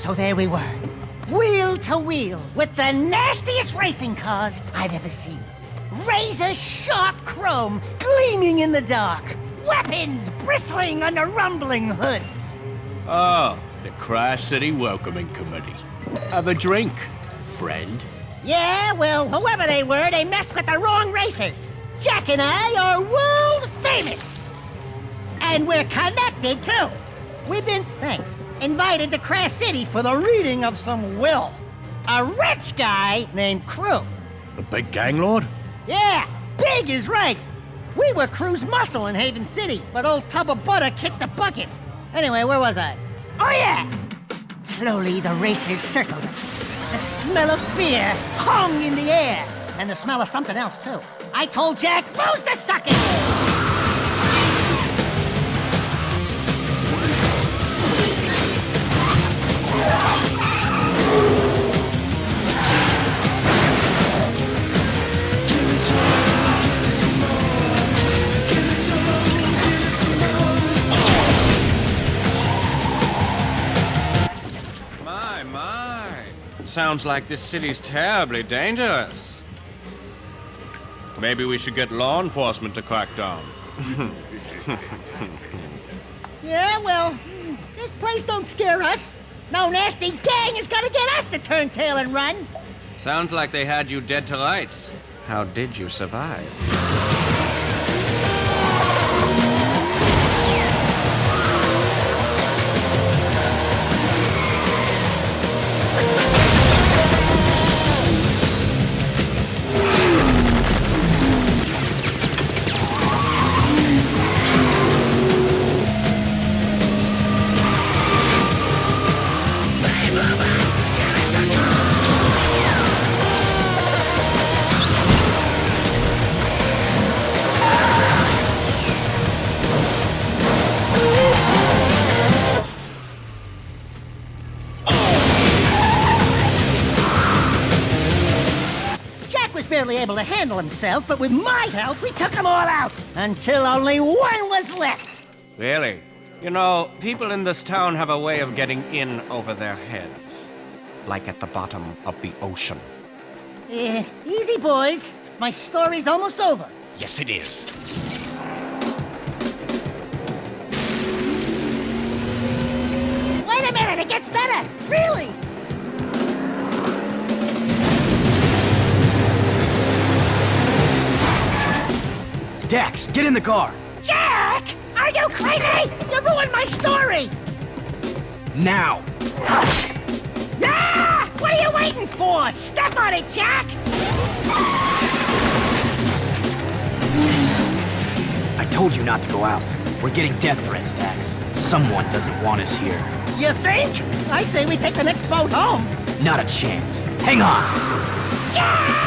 So there we were, wheel to wheel, with the nastiest racing cars I've ever seen. Razor-sharp chrome gleaming in the dark. Weapons bristling under rumbling hoods. Oh, the Tri-City Welcoming Committee. Have a drink, friend. Yeah, well, whoever they were, they messed with the wrong racers. Jak and I are world famous. And we're connected, too. We've been, invited to Crash City for the reading of some will. A rich guy named Crew. The big gang lord? Yeah, big is right. We were Crew's muscle in Haven City, but old Tub of Butter kicked the bucket. Anyway, where was I? Oh, yeah! Slowly, the racers circled us. The smell of fear hung in the air. And the smell of something else, too. I told Jak, lose the sucker! Sounds like this city's terribly dangerous. Maybe we should get law enforcement to crack down. Yeah, well, this place don't scare us. No nasty gang is gonna get us to turn tail and run. Sounds like they had you dead to rights. How did you survive? Barely able to handle himself, but with my help, we took them all out, until only one was left. Really? You know, people in this town have a way of getting in over their heads. Like at the bottom of the ocean. Easy, boys. My story's almost over. Yes, it is. Wait a minute, it gets better! Really! Dax, get in the car! Jak! Are you crazy? You ruined my story! Now! Ah! What are you waiting for? Step on it, Jak! I told you not to go out. We're getting death threats, Dax. Someone doesn't want us here. You think? I say we take the next boat home. Not a chance. Hang on! Jak!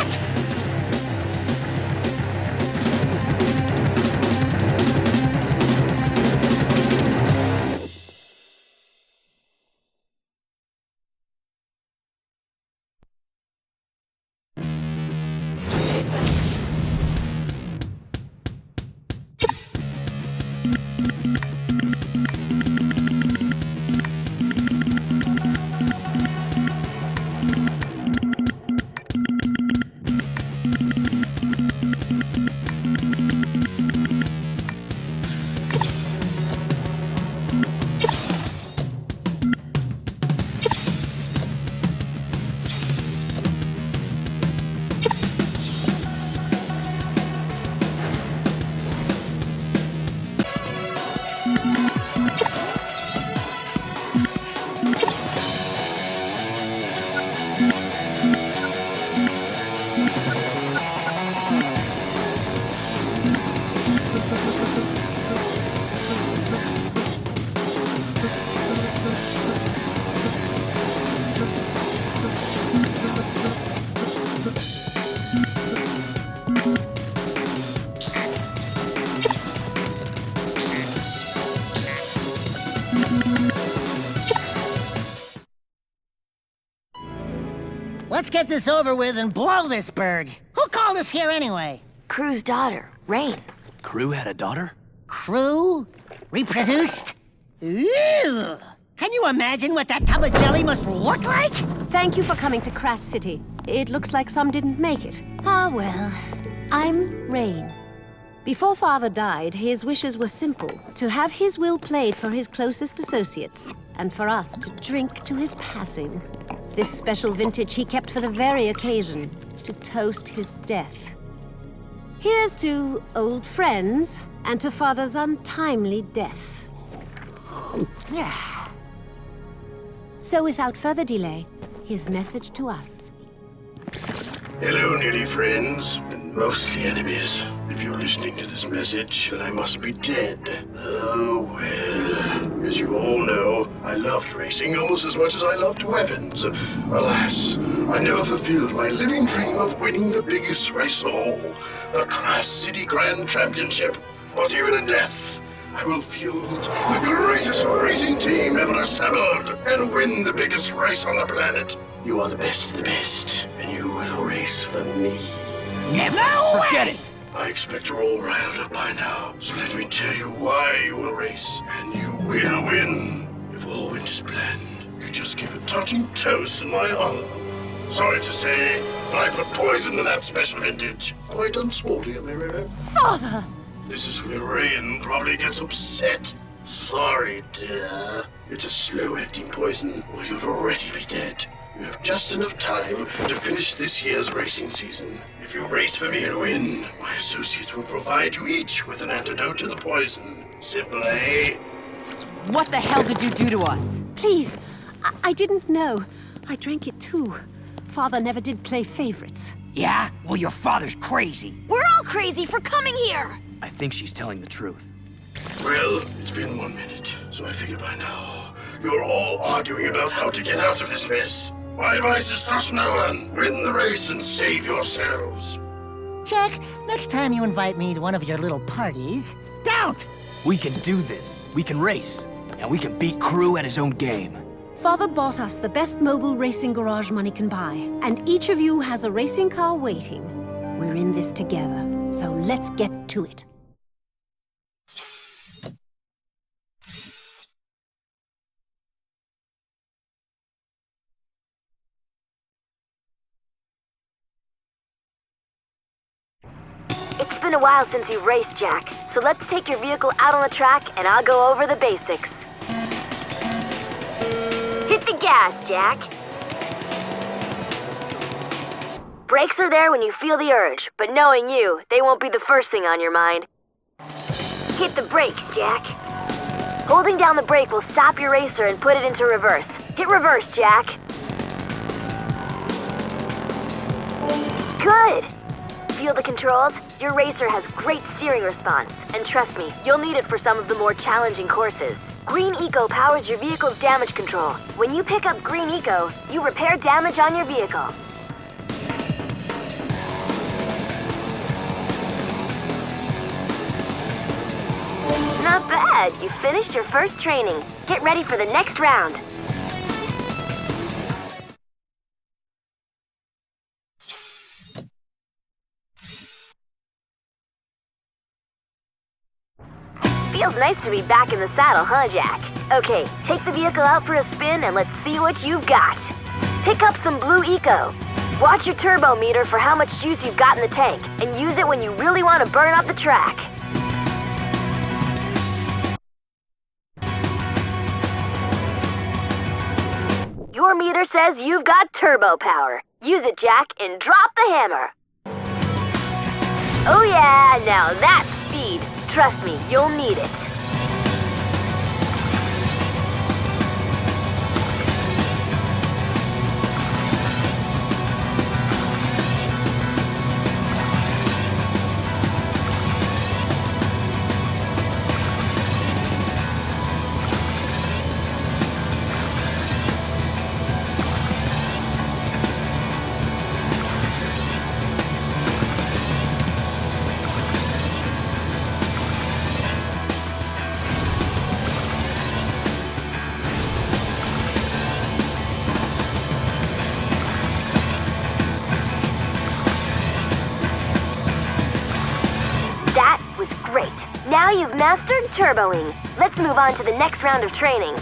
Let's get this over with and blow this berg. Who called us here anyway? Crew's daughter, Rain. Crew had a daughter? Crew? Reproduced? Ew! Can you imagine what that tub of jelly must look like? Thank you for coming to Crass City. It looks like some didn't make it. Ah, well. I'm Rain. Before Father died, his wishes were simple. To have his will played for his closest associates, and for us to drink to his passing. This special vintage he kept for the very occasion, to toast his death. Here's to old friends, and to Father's untimely death. So without further delay, his message to us. Hello, nearly friends, and mostly enemies. If you're listening to this message, then I must be dead. Oh, well. As you all know, I loved racing almost as much as I loved weapons. Alas, I never fulfilled my living dream of winning the biggest race of all, the Crass City Grand Championship. But even in death, I will field the greatest racing team ever assembled and win the biggest race on the planet. You are the best of the best, and you will race for me. Never Forget it! I expect you're all riled up by now, so let me tell you why you will race, and you will win. If all went as planned, you just give a touching toast in my honor. Sorry to say, but I put poison in that special vintage. Quite unsporty, am I right? Father! This is where Rain probably gets upset. Sorry, dear. It's a slow-acting poison, or you'd already be dead. You have just enough time to finish this year's racing season. If you race for me and win, my associates will provide you each with an antidote to the poison. Simple, eh? What the hell did you do to us? Please, I didn't know. I drank it too. Father never did play favorites. Yeah? Well, your father's crazy. We're all crazy for coming here! I think she's telling the truth. Well, it's been 1 minute, so I figure by now you're all arguing about how to get out of this mess. My advice is trust no one. Win the race and save yourselves. Jak, next time you invite me to one of your little parties, don't! We can do this. We can race. And we can beat Crew at his own game. Father bought us the best mobile racing garage money can buy, and each of you has a racing car waiting. We're in this together, so let's get to it. It's been a while since you've raced, Jak, so let's take your vehicle out on the track and I'll go over the basics. Hit the gas, Jak. Brakes are there when you feel the urge, but knowing you, they won't be the first thing on your mind. Hit the brakes, Jak. Holding down the brake will stop your racer and put it into reverse. Hit reverse, Jak. Good! Feel the controls? Your racer has great steering response, and trust me, you'll need it for some of the more challenging courses. Green Eco powers your vehicle's damage control. When you pick up Green Eco, you repair damage on your vehicle. Not bad. You finished your first training. Get ready for the next round. Feels nice to be back in the saddle, huh, Jak? Okay, take the vehicle out for a spin and let's see what you've got. Pick up some Blue Eco. Watch your turbo meter for how much juice you've got in the tank, and use it when you really want to burn up the track. Your meter says you've got turbo power. Use it, Jak, and drop the hammer. Oh yeah, now that's speed. Trust me, you'll need it. That was great. Now you've mastered turboing. Let's move on to the next round of training.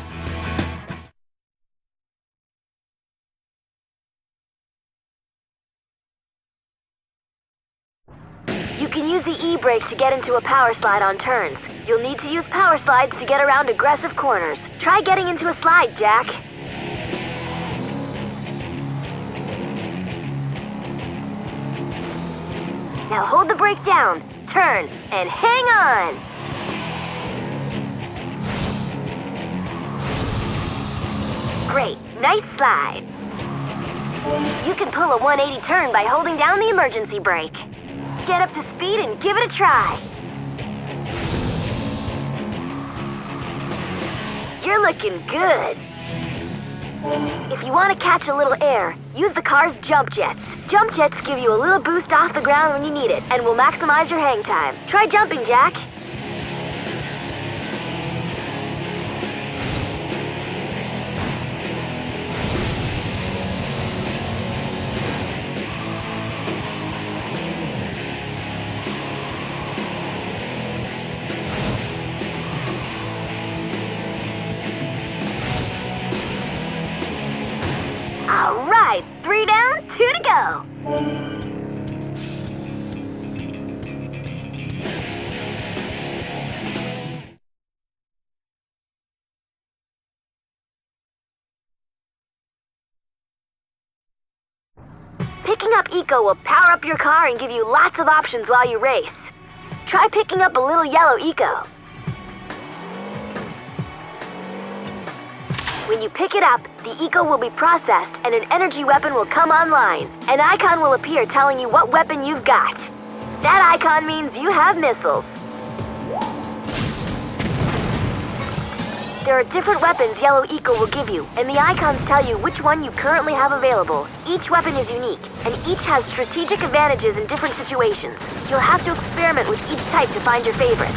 can use the E-brake to get into a power slide on turns. You'll need to use power slides to get around aggressive corners. Try getting into a slide, Jak. Now hold the brake down, turn, and hang on! Great, nice slide. You can pull a 180 turn by holding down the emergency brake. Get up to speed and give it a try. You're looking good. If you want to catch a little air, use the car's jump jets. Jump jets give you a little boost off the ground when you need it and will maximize your hang time. Try jumping, Jak. All right, 3 down, 2 to go. Picking up Eco will power up your car and give you lots of options while you race. Try picking up a little yellow Eco. When you pick it up, the Eco will be processed and an energy weapon will come online. An icon will appear telling you what weapon you've got. That icon means you have missiles. There are different weapons Yellow Eco will give you, and the icons tell you which one you currently have available. Each weapon is unique, and each has strategic advantages in different situations. You'll have to experiment with each type to find your favorite.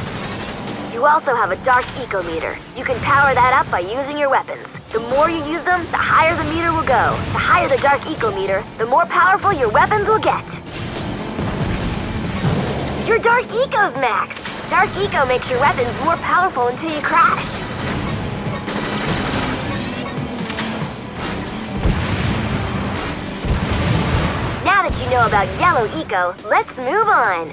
You also have a dark eco meter. You can power that up by using your weapons. The more you use them, the higher the meter will go. The higher the dark eco meter, the more powerful your weapons will get. Your dark eco's maxed. Dark eco makes your weapons more powerful until you crash. Now that you know about yellow eco, let's move on.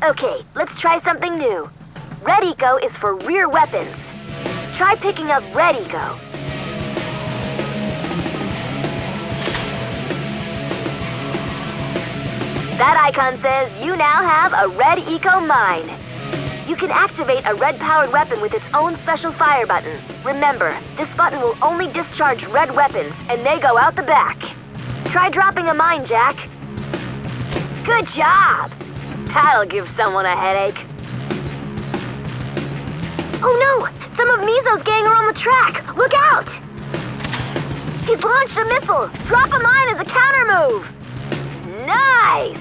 Okay, let's try something new. Red Eco is for rear weapons. Try picking up Red Eco. That icon says you now have a Red Eco mine. You can activate a red-powered weapon with its own special fire button. Remember, this button will only discharge red weapons, and they go out the back. Try dropping a mine, Jak. Good job! That'll give someone a headache. Oh no! Some of Mizo's gang are on the track! Look out! He's launched a missile! Drop a mine as a counter move! Nice!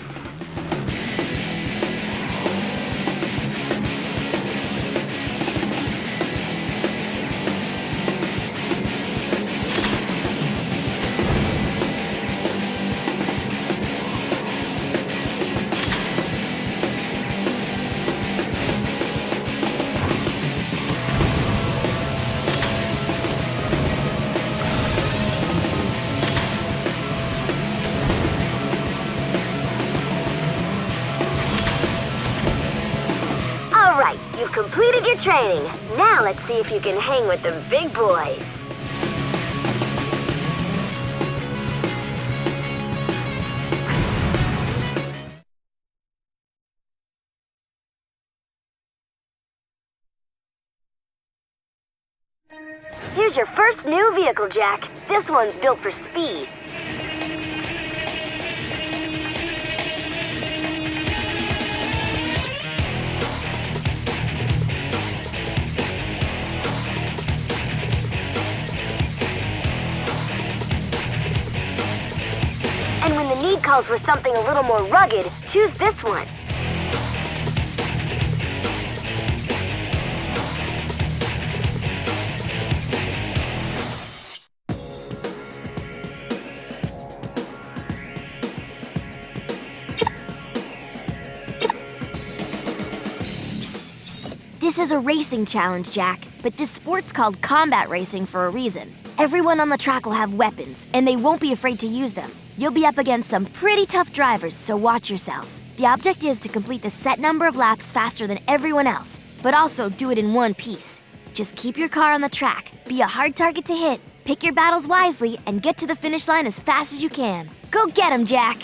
You've completed your training. Now let's see if you can hang with the big boys. Here's your first new vehicle, Jak. This one's built for speed. And when the need calls for something a little more rugged, choose this one. This is a racing challenge, Jak, but this sport's called combat racing for a reason. Everyone on the track will have weapons, and they won't be afraid to use them. You'll be up against some pretty tough drivers, so watch yourself. The object is to complete the set number of laps faster than everyone else, but also do it in one piece. Just keep your car on the track, be a hard target to hit, pick your battles wisely, and get to the finish line as fast as you can. Go get 'em, Jak!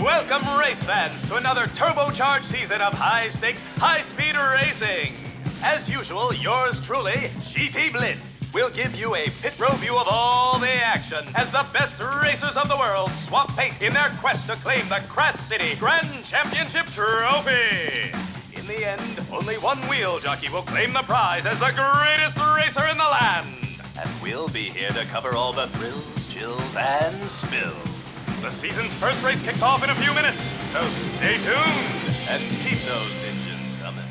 Welcome, race fans, to another turbocharged season of high-stakes, high-speed racing. As usual, yours truly, GT Blitz, will give you a pit row view of all the action as the best racers of the world swap paint in their quest to claim the Crash City Grand Championship Trophy. In the end, only one wheel jockey will claim the prize as the greatest racer in the land. And we'll be here to cover all the thrills, chills, and spills. The season's first race kicks off in a few minutes, so stay tuned and keep those engines coming.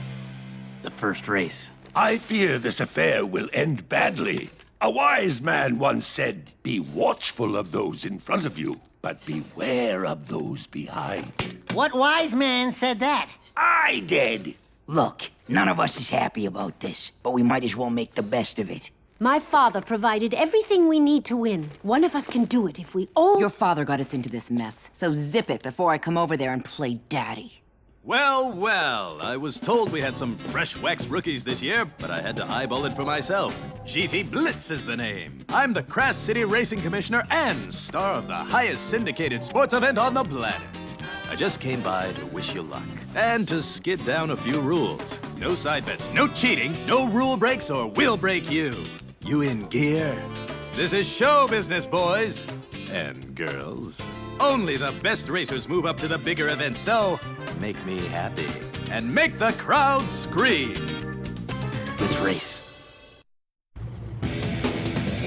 The first race. I fear this affair will end badly. A wise man once said, "Be watchful of those in front of you, but beware of those behind." What wise man said that? I did. Look, none of us is happy about this, but we might as well make the best of it. My father provided everything we need to win. One of us can do it if we all... Your father got us into this mess, so zip it before I come over there and play daddy. Well, well, I was told we had some fresh wax rookies this year, but I had to eyeball it for myself. GT Blitz is the name. I'm the Crash City Racing Commissioner and star of the highest syndicated sports event on the planet. I just came by to wish you luck and to skid down a few rules. No side bets, no cheating, no rule breaks or we'll break you. You in gear? This is show business, boys and girls. Only the best racers move up to the bigger events, so make me happy and make the crowd scream. Let's race.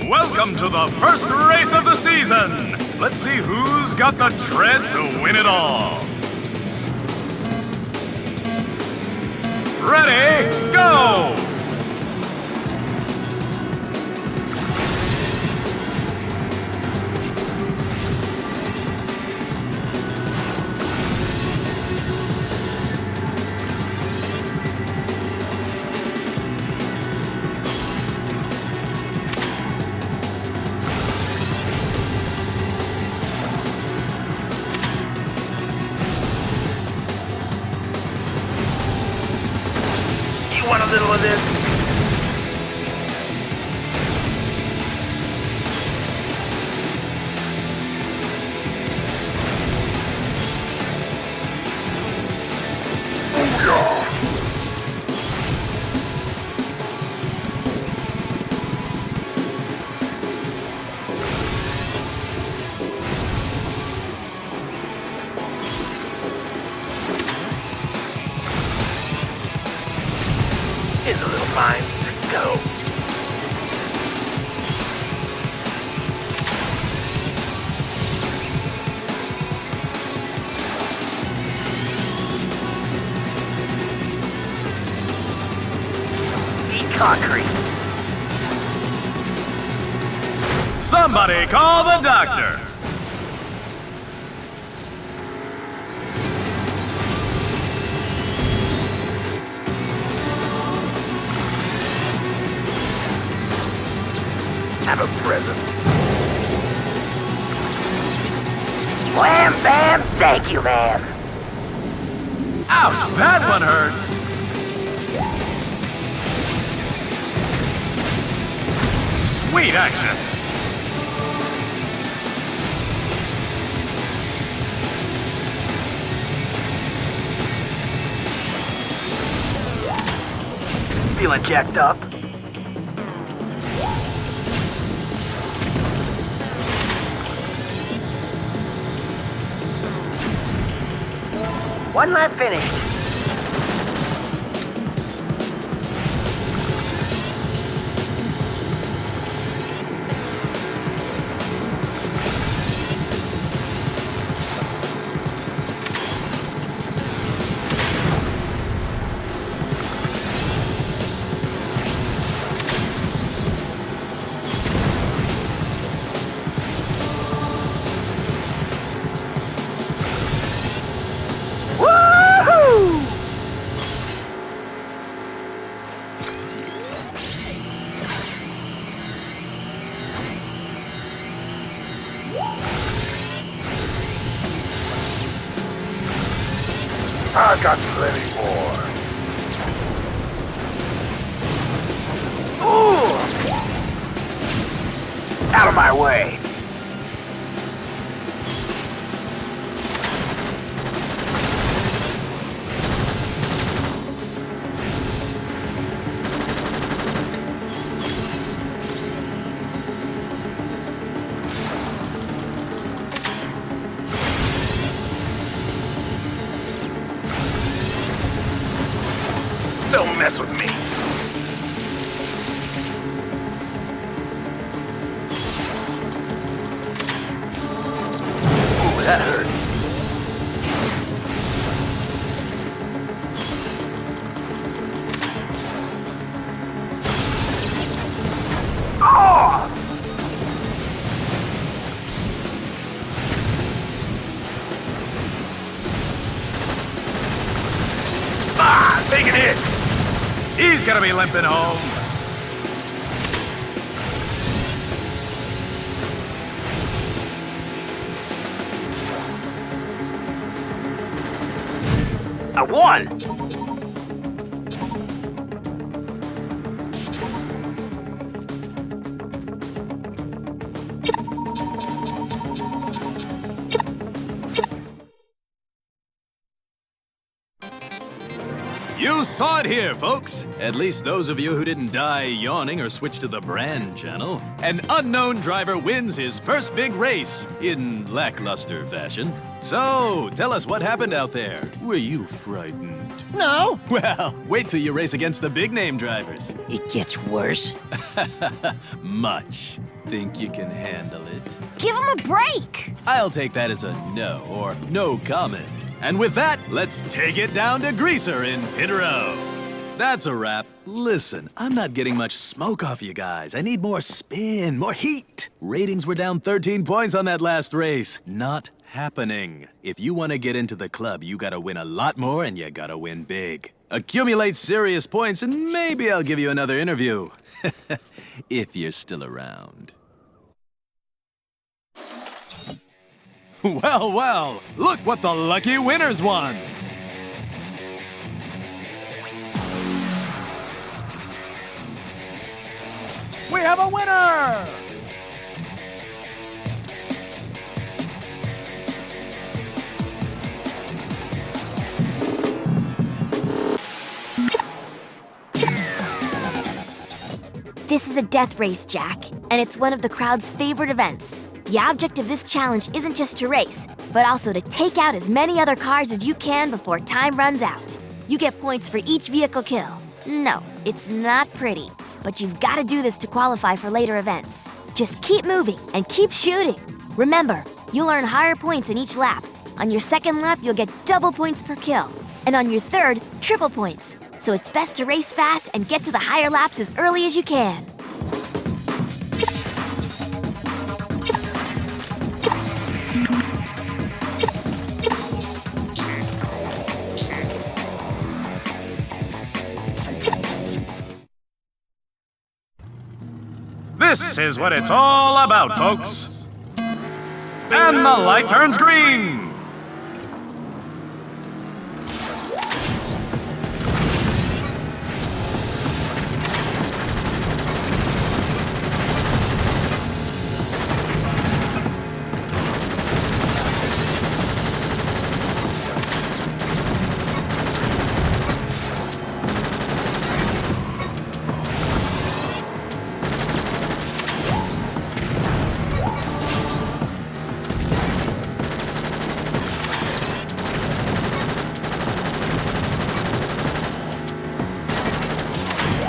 Welcome to the first race of the season. Let's see who's got the tread to win it all. Ready, go! Want a little of this? Here's a little mine to go. Eat concrete. Somebody call the doctor! Have a present. Wham, bam, thank you, ma'am. Ouch, that one hurt! Sweet action! Feeling jacked up? One lap finished. I got plenty more. Ooh! Out of my way. Don't mess with me. Ooh, that hurt. Oh! Ah, take it hit! He's gonna be limping home. I won! You saw it here, folks. At least those of you who didn't die yawning or switch to the brand channel. An unknown driver wins his first big race in lackluster fashion. So, tell us what happened out there. Were you frightened? No. Well, wait till you race against the big-name drivers. It gets worse. Much. Think you can handle it? Give him a break! I'll take that as a no or no comment. And with that, let's take it down to Greaser in Pit Row. That's a wrap. Listen, I'm not getting much smoke off you guys. I need more spin, more heat. Ratings were down 13 points on that last race. Not happening. If you want to get into the club, you gotta win a lot more and you gotta win big. Accumulate serious points and maybe I'll give you another interview. If you're still around. Well, well, look what the lucky winners won! We have a winner! This is a death race, Jak, and it's one of the crowd's favorite events. The object of this challenge isn't just to race, but also to take out as many other cars as you can before time runs out. You get points for each vehicle kill. No, it's not pretty, but you've got to do this to qualify for later events. Just keep moving and keep shooting. Remember, you'll earn higher points in each lap. On your second lap, you'll get double points per kill, and on your third, triple points. So it's best to race fast and get to the higher laps as early as you can. This is what it's all about, folks. And the light turns green.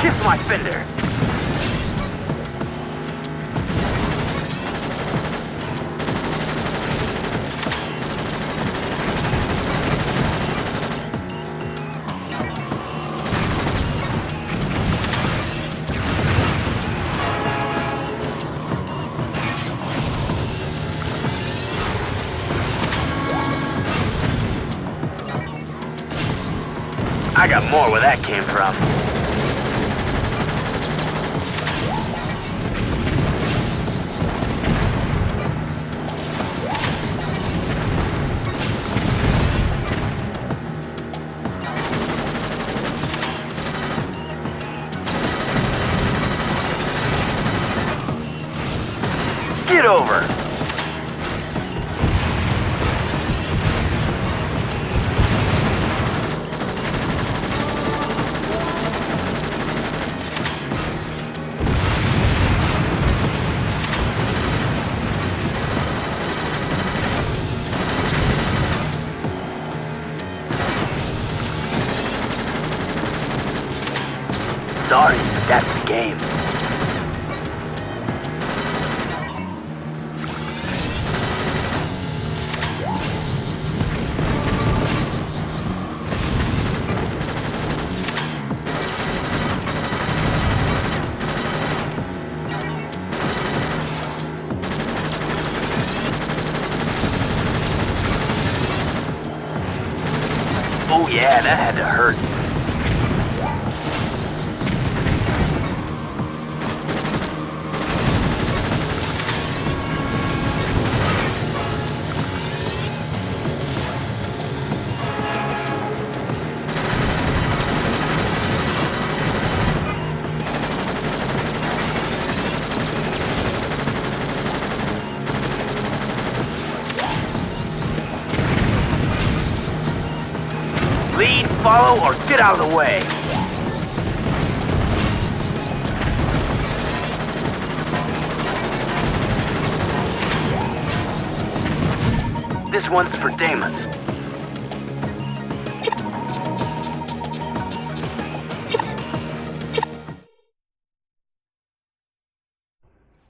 Kiss my fender. I got more where that came from. Get over! Sorry, that's the game. Oh yeah, that had to hurt. Lead, follow, or get out of the way. This one's for Damon's.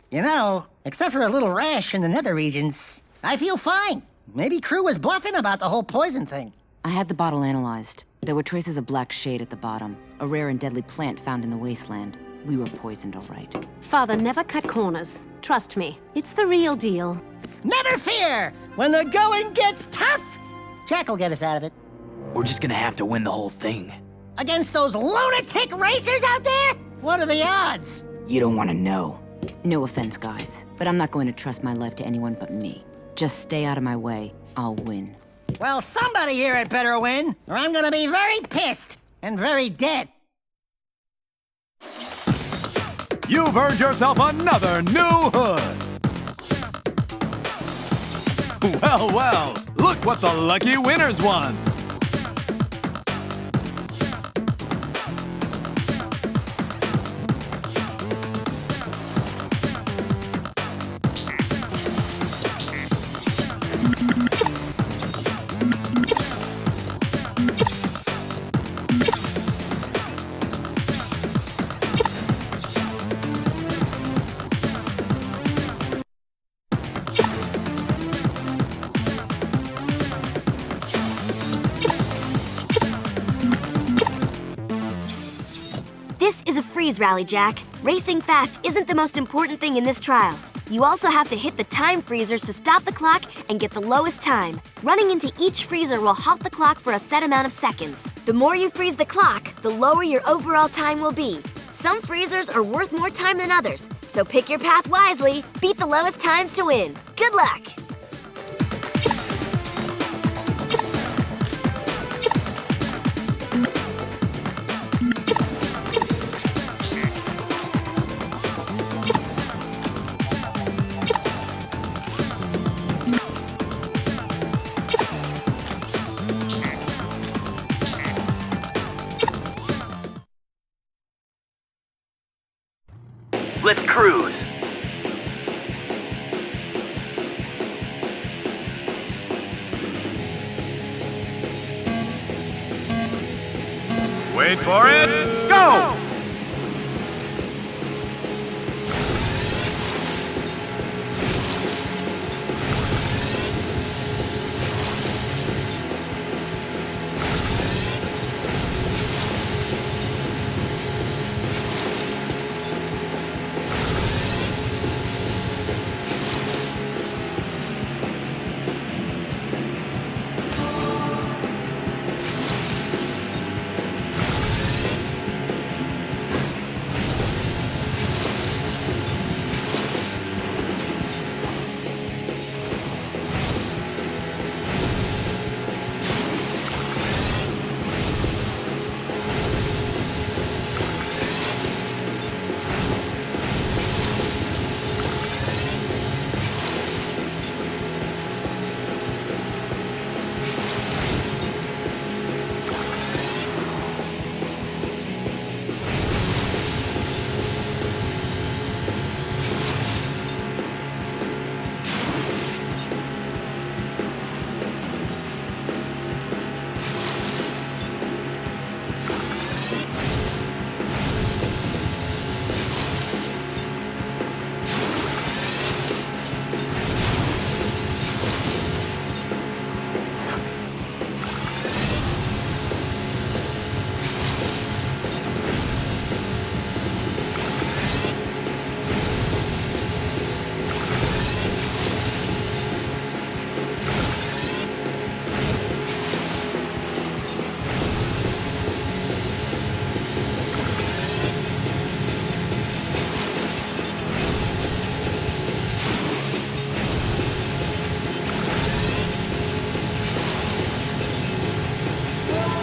You know, except for a little rash in the nether regions, I feel fine. Maybe Crew was bluffing about the whole poison thing. I had the bottle analyzed. There were traces of black shade at the bottom, a rare and deadly plant found in the wasteland. We were poisoned, all right. Father never cut corners. Trust me, it's the real deal. Never fear! When the going gets tough, Jak will get us out of it. We're just gonna have to win the whole thing. Against those lunatic racers out there? What are the odds? You don't want to know. No offense, guys, but I'm not going to trust my life to anyone but me. Just stay out of my way. I'll win. Well, somebody here had better win, or I'm gonna be very pissed and very dead. You've earned yourself another new hood! Well, well, look what the lucky winners won! This is a freeze rally, Jak. Racing fast isn't the most important thing in this trial. You also have to hit the time freezers to stop the clock and get the lowest time. Running into each freezer will halt the clock for a set amount of seconds. The more you freeze the clock, the lower your overall time will be. Some freezers are worth more time than others, so pick your path wisely. Beat the lowest times to win. Good luck! Let's cruise. Wait for it, go!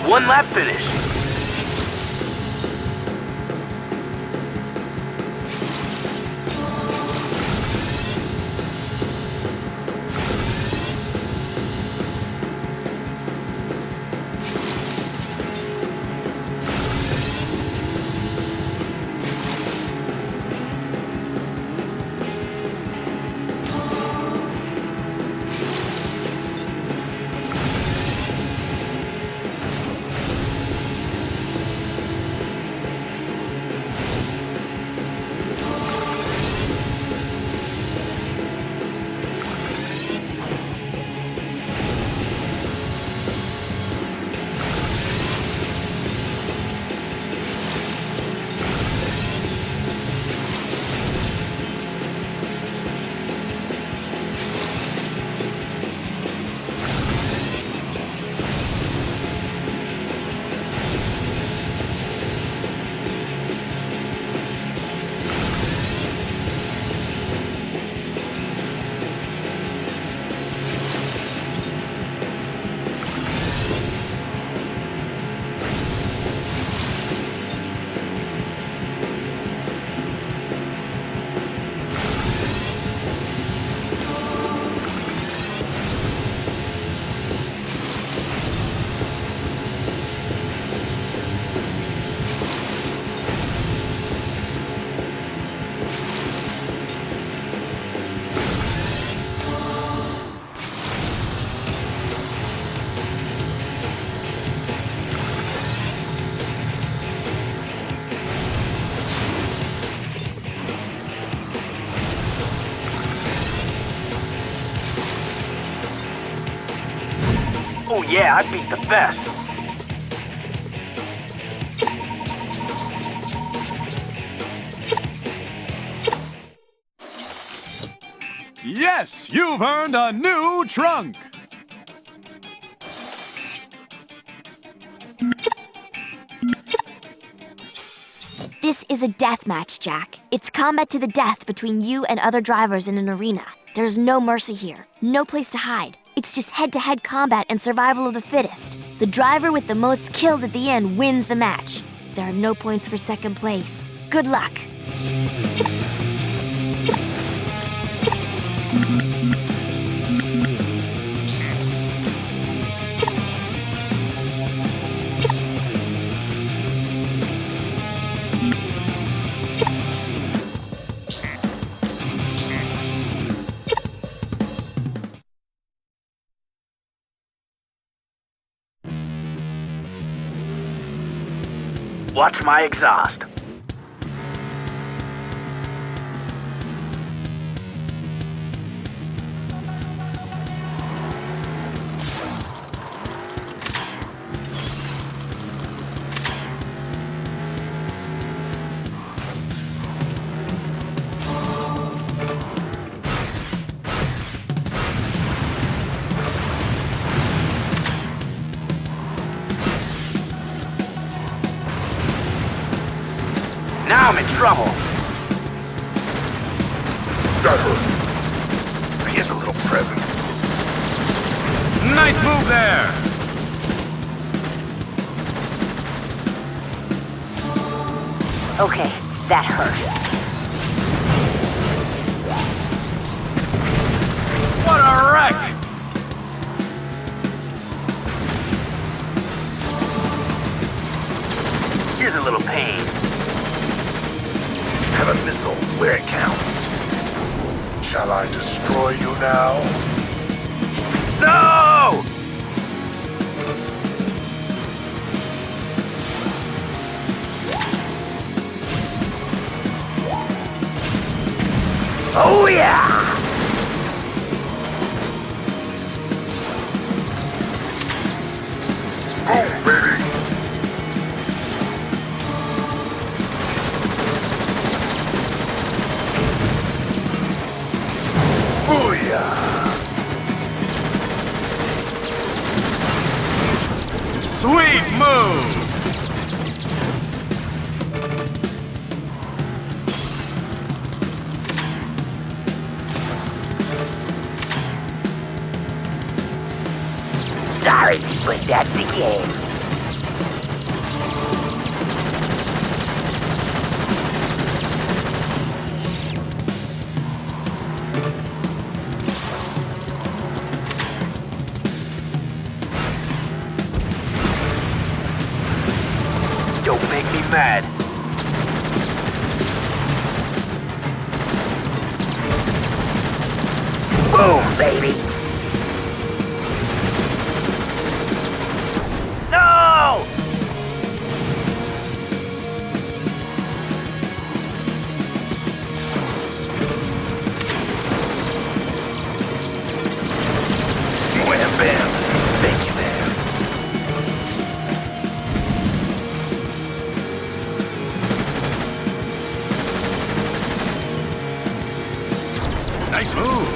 One lap finish. Oh yeah, I beat the best. Yes, you've earned a new trunk. This is a death match, Jak. It's combat to the death between you and other drivers in an arena. There's no mercy here, no place to hide. It's just head-to-head combat and survival of the fittest. The driver with the most kills at the end wins the match. There are no points for second place. Good luck. Watch my exhaust. Now I'm in trouble. That hurt. Here's a little present. Nice move there! Okay, that hurt. What a wreck! Here's a little pain. Have a missile where it counts. Shall I destroy you now? No! Oh yeah! Oh, baby! Sweet move! Sorry, but that's the game. Don't make me mad. Boom, baby. No! Wham bam. Thank you, man. Nice move!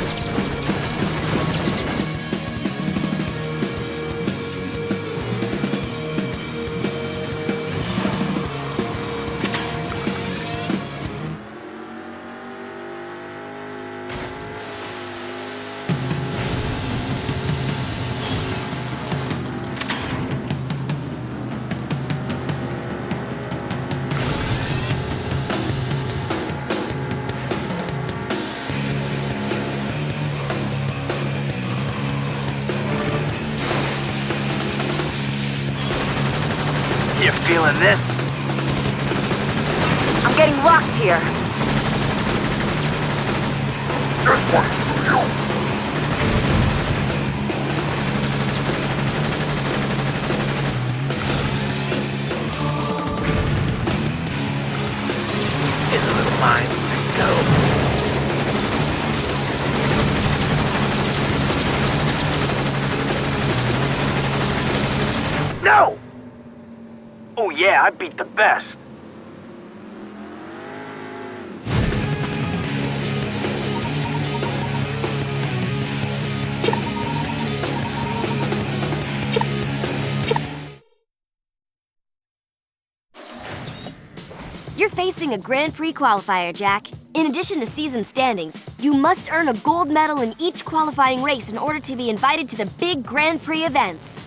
You feeling this? I'm getting locked here. This one's for you. Here's a little mine. Go. No! Oh yeah, I beat the best. You're facing a Grand Prix qualifier, Jak. In addition to season standings, you must earn a gold medal in each qualifying race in order to be invited to the big Grand Prix events.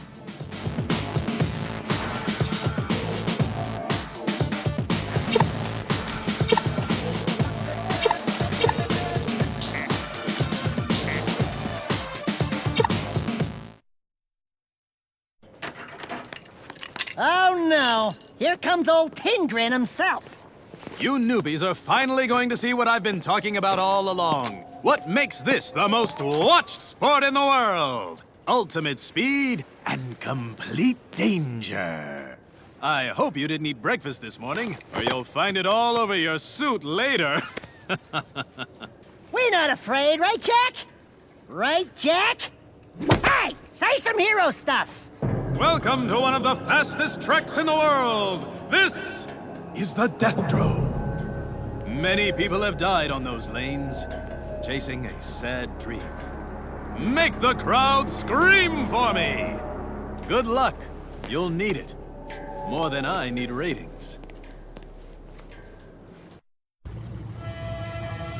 Oh no! Here comes old Tingrin himself! You newbies are finally going to see what I've been talking about all along. What makes this the most watched sport in the world? Ultimate speed and complete danger. I hope you didn't eat breakfast this morning, or you'll find it all over your suit later. We're not afraid, right, Jak? Right, Jak? Hey! Say some hero stuff! Welcome to one of the fastest treks in the world. This is the Death Drove. Many people have died on those lanes, chasing a sad dream. Make the crowd scream for me! Good luck. You'll need it. More than I need ratings.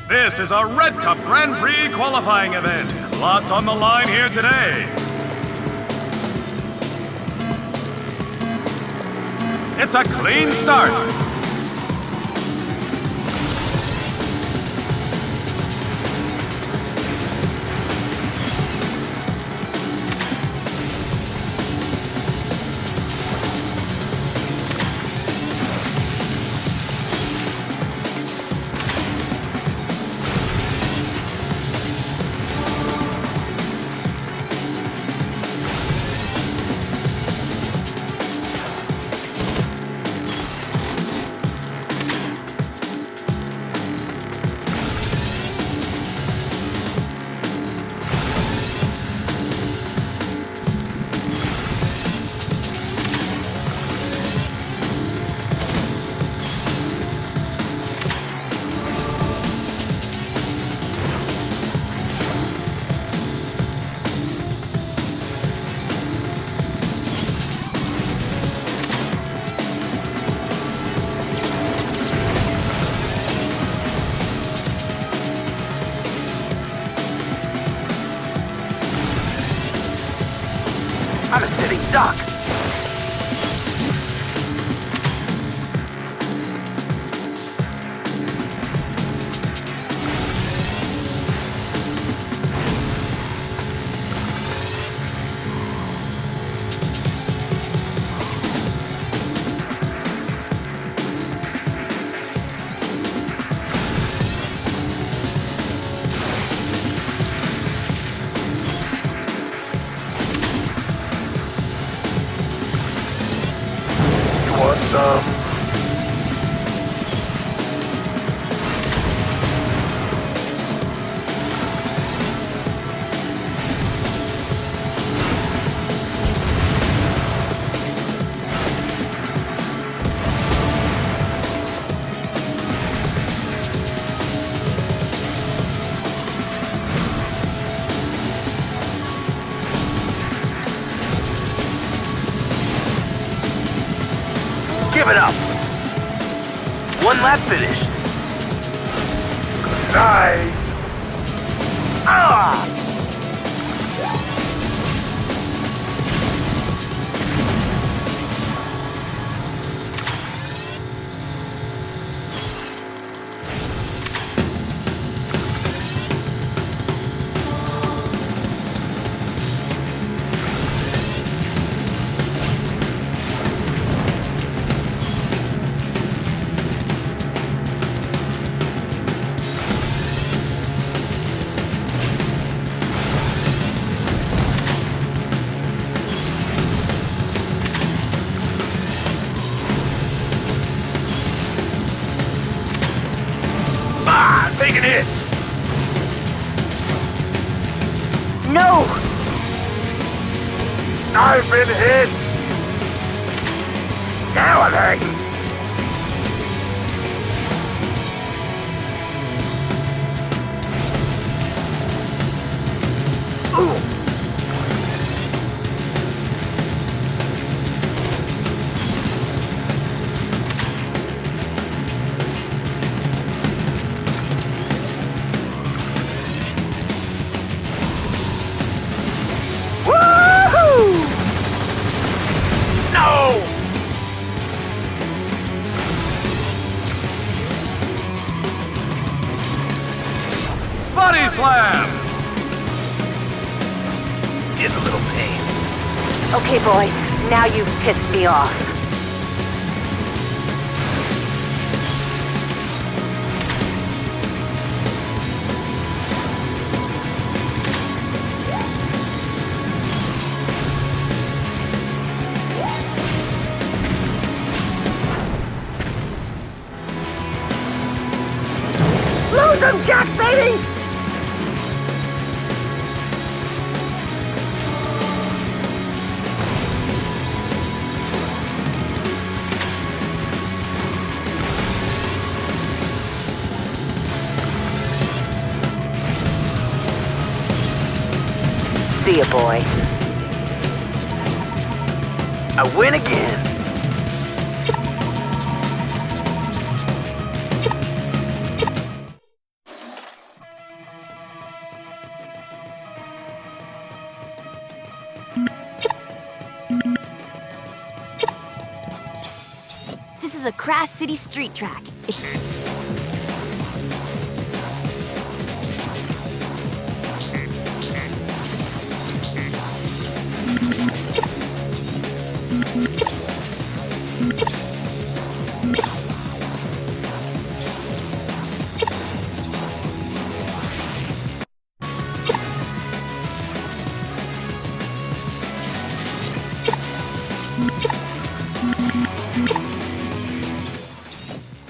This is a Red Cup Grand Prix qualifying event. Lots on the line here today. It's a clean start. I'm a sitting duck. Give it up. One lap finished. Good night. Ah! Taking it. No! I've been hit. Now I'm hurting. Ooh. slam! Is a little pain. Okay, boy, now you've pissed me off. Lose him, Jak baby! See ya, boy. I win again. This is a Crash City street track.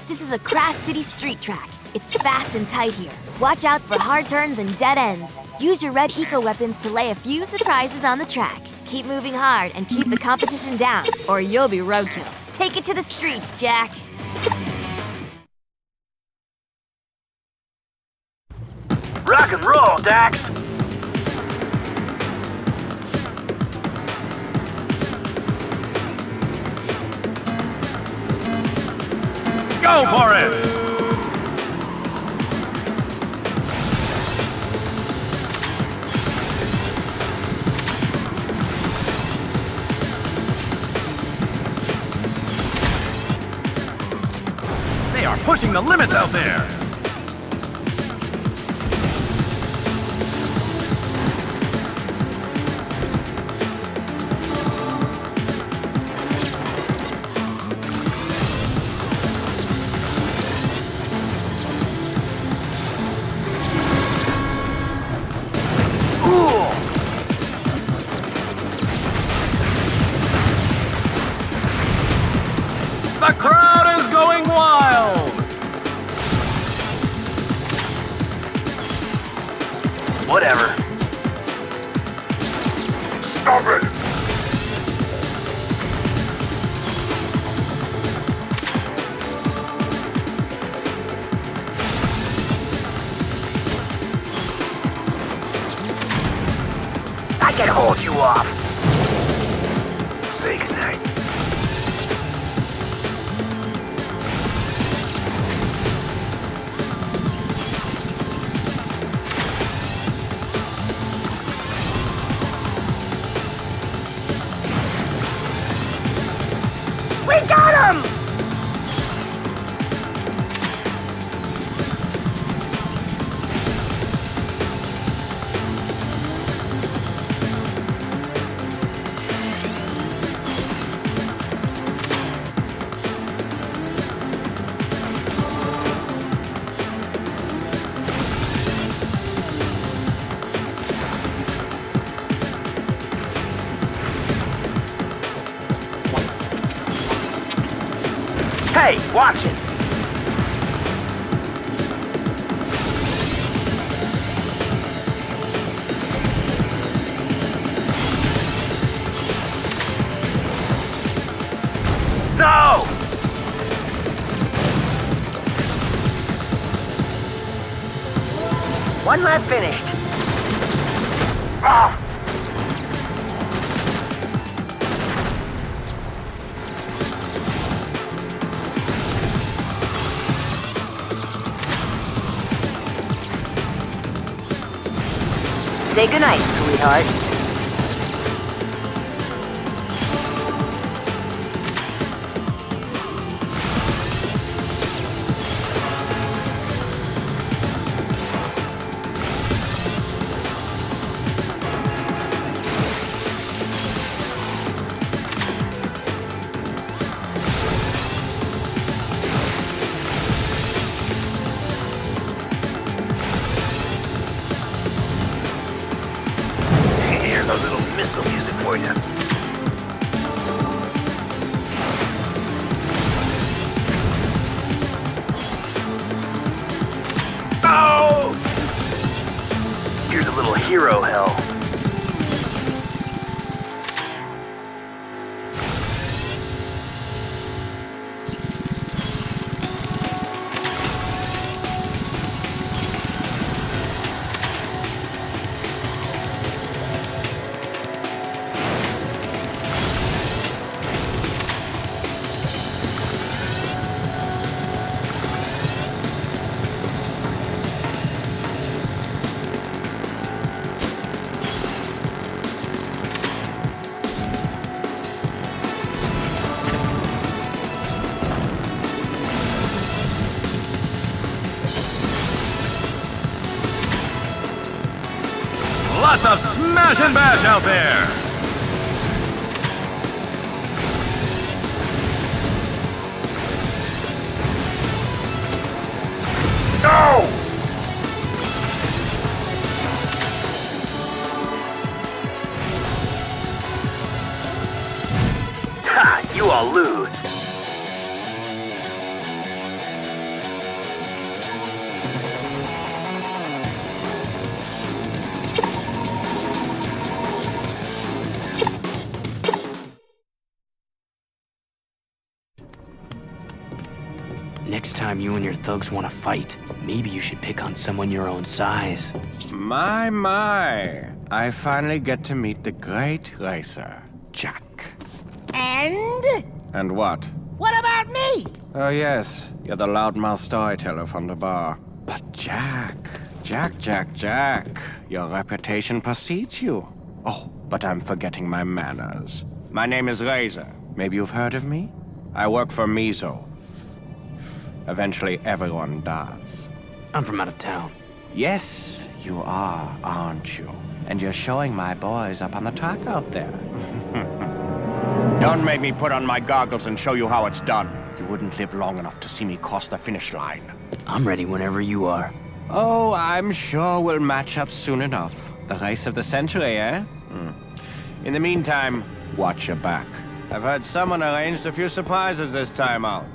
This is a Crash City street track. It's fast and tight here. Watch out for hard turns and dead ends. Use your red eco weapons to lay a few surprises on the track. Keep moving hard and keep the competition down, or you'll be roadkill. Take it to the streets, Jak. Rock and roll, Dax! Go for it! They are pushing the limits out there! The crowd is going wild! Whatever. Stop it! I can hold you off. Say goodnight. We got him! Hey, watch it! No! One lap finished. Ah! Say goodnight, sweetheart. hero hell. Lots of smash and bash out there! No! Ha! You all lose. Next time you and your thugs want to fight, maybe you should pick on someone your own size. My. I finally get to meet the great racer, Jak. And? And what? What about me? Oh yes, you're the loudmouth storyteller from the bar. But Jak, your reputation precedes you. Oh, but I'm forgetting my manners. My name is Razor. Maybe you've heard of me? I work for Mizo. Eventually everyone does. I'm from out of town. Yes, you are, aren't you? And you're showing my boys up on the track out there. Don't make me put on my goggles and show you how it's done. You wouldn't live long enough to see me cross the finish line. I'm ready whenever you are. Oh, I'm sure we'll match up soon enough. The race of the century, eh? In the meantime, watch your back. I've heard someone arranged a few surprises this time out.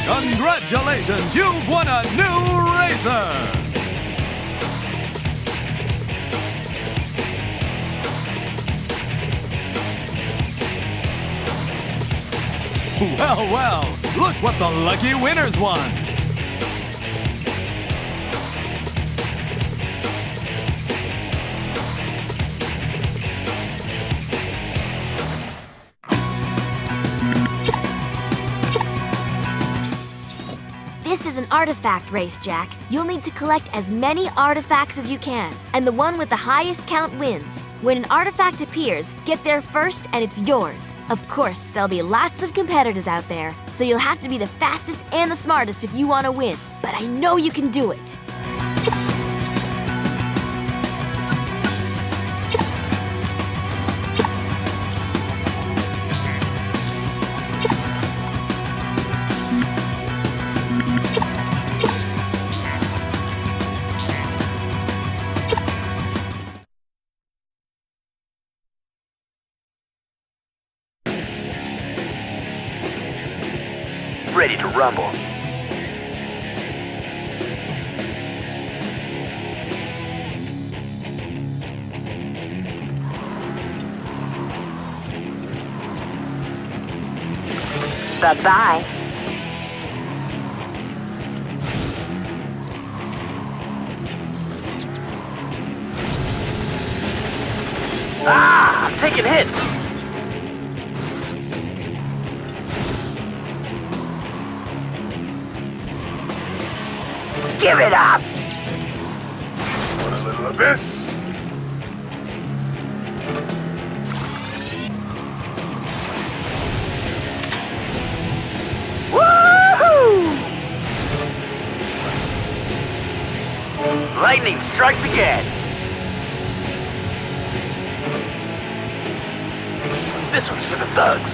Congratulations, you've won a new racer! Well, look what the lucky winners won! This is an artifact race, Jak. You'll need to collect as many artifacts as you can, and the one with the highest count wins. When an artifact appears, get there first and it's yours. Of course, there'll be lots of competitors out there, so you'll have to be the fastest and the smartest if you want to win. But I know you can do it. Ready to rumble. Bye-bye. Ah! I'm taking hits! Give it up! Want a little of this? Woohoo! Lightning strikes again! This one's for the thugs.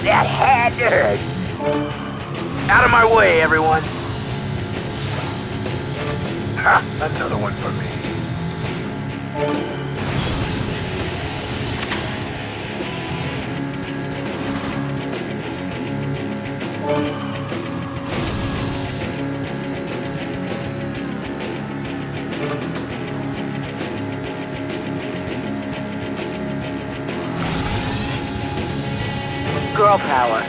That had to hurt. Out of my way, everyone. Ha! Another one for me. Girl power.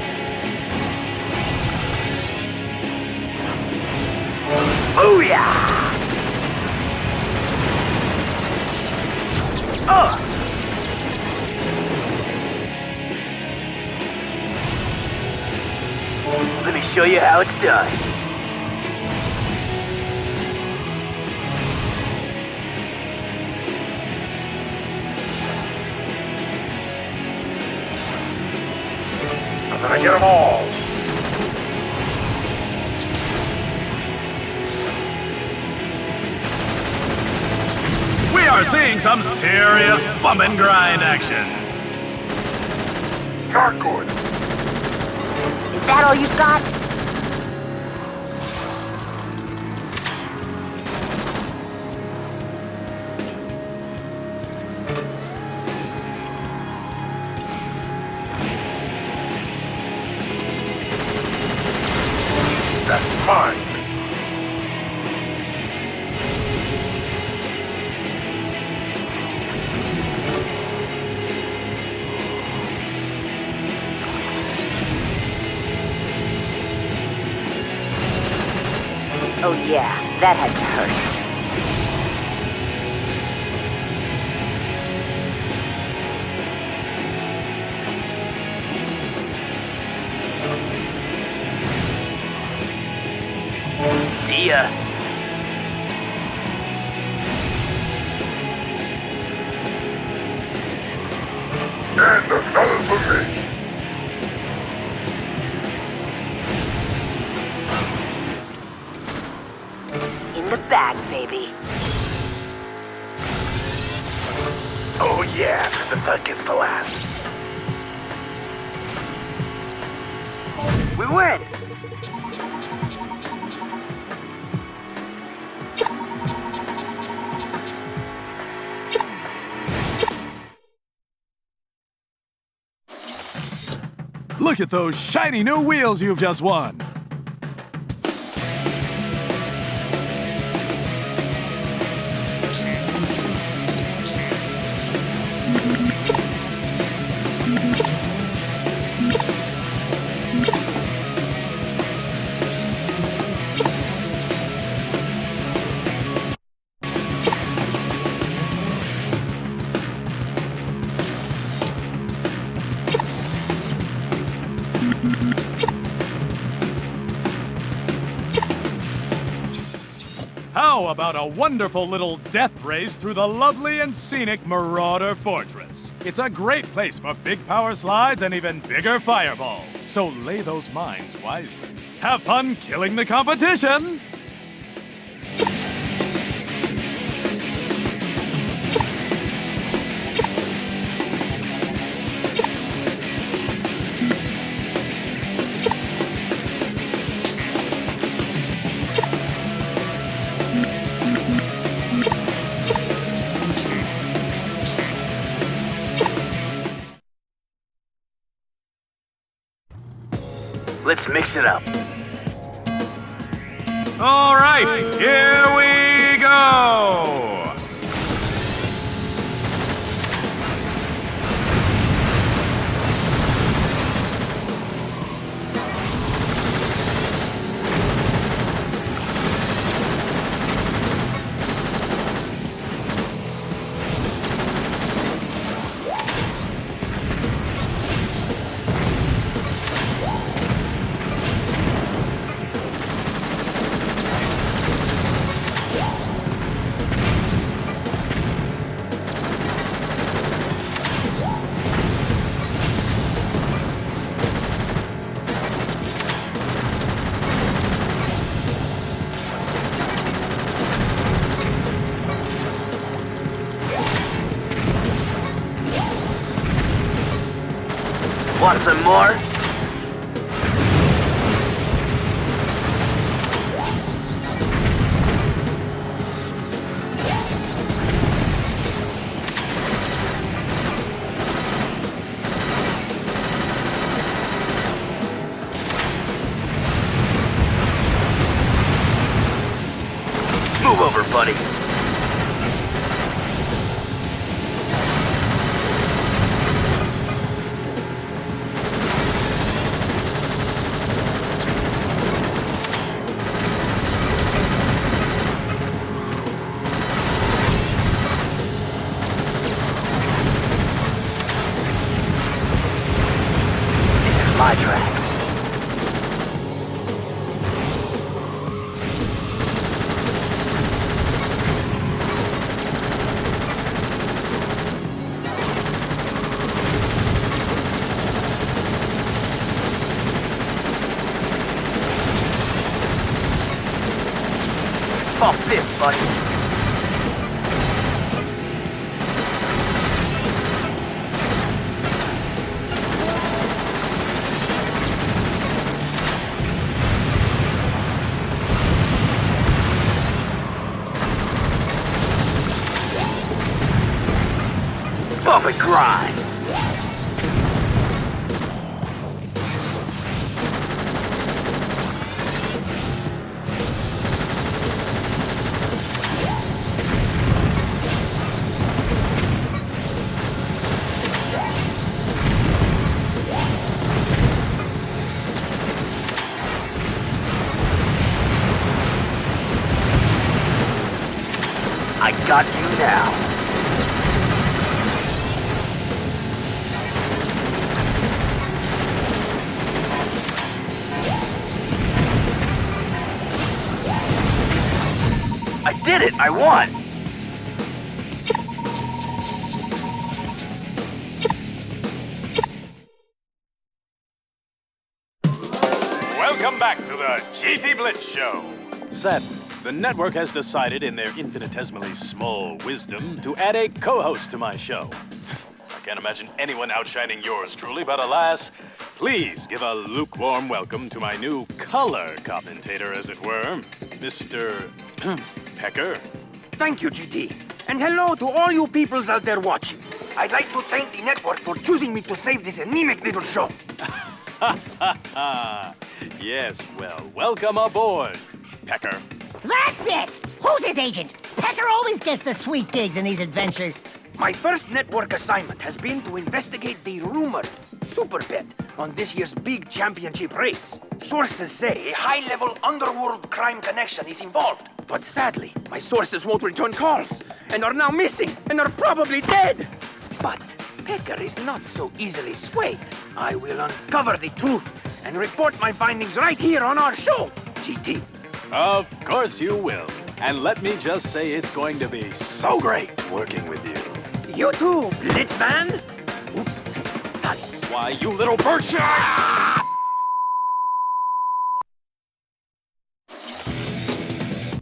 Oh yeah! Oh! Let me show you how it's done. I'm gonna get them all. We are seeing some serious bump and grind action. Not good. Is that all you've got? That's fine. Oh yeah, that had to hurt. See ya. And another for me. In the bag, baby. Oh yeah, the thug gets the last. We win! Look at those shiny new wheels you've just won! How about a wonderful little death race through the lovely and scenic Marauder Fortress? It's a great place for big power slides and even bigger fireballs. So lay those mines wisely. Have fun killing the competition! Let's mix it up. All right, here we go! Want some more? over, buddy. My track. Bump this, buddy. Bump and grind. I got you now. I did it! I won! Welcome back to the GT Blitz Show. Sadly, the network has decided in their infinitesimally small wisdom to add a co-host to my show. I can't imagine anyone outshining yours truly, but alas, please give a lukewarm welcome to my new color commentator, as it were, Mr. Pecker. Thank you, GT. And hello to all you peoples out there watching. I'd like to thank the network for choosing me to save this anemic little show. Yes, well, welcome aboard, Pecker. That's it! Who's his agent? Pecker always gets the sweet gigs in these adventures. My first network assignment has been to investigate the rumored super bet on this year's big championship race. Sources say a high-level underworld crime connection is involved. But sadly, my sources won't return calls, and are now missing, and are probably dead. But Pecker is not so easily swayed. I will uncover the truth and report my findings right here on our show, GT. Of course you will. And let me just say it's going to be so great working with you. You too, Blitzman. Oops, sorry. Why, you little birdshot!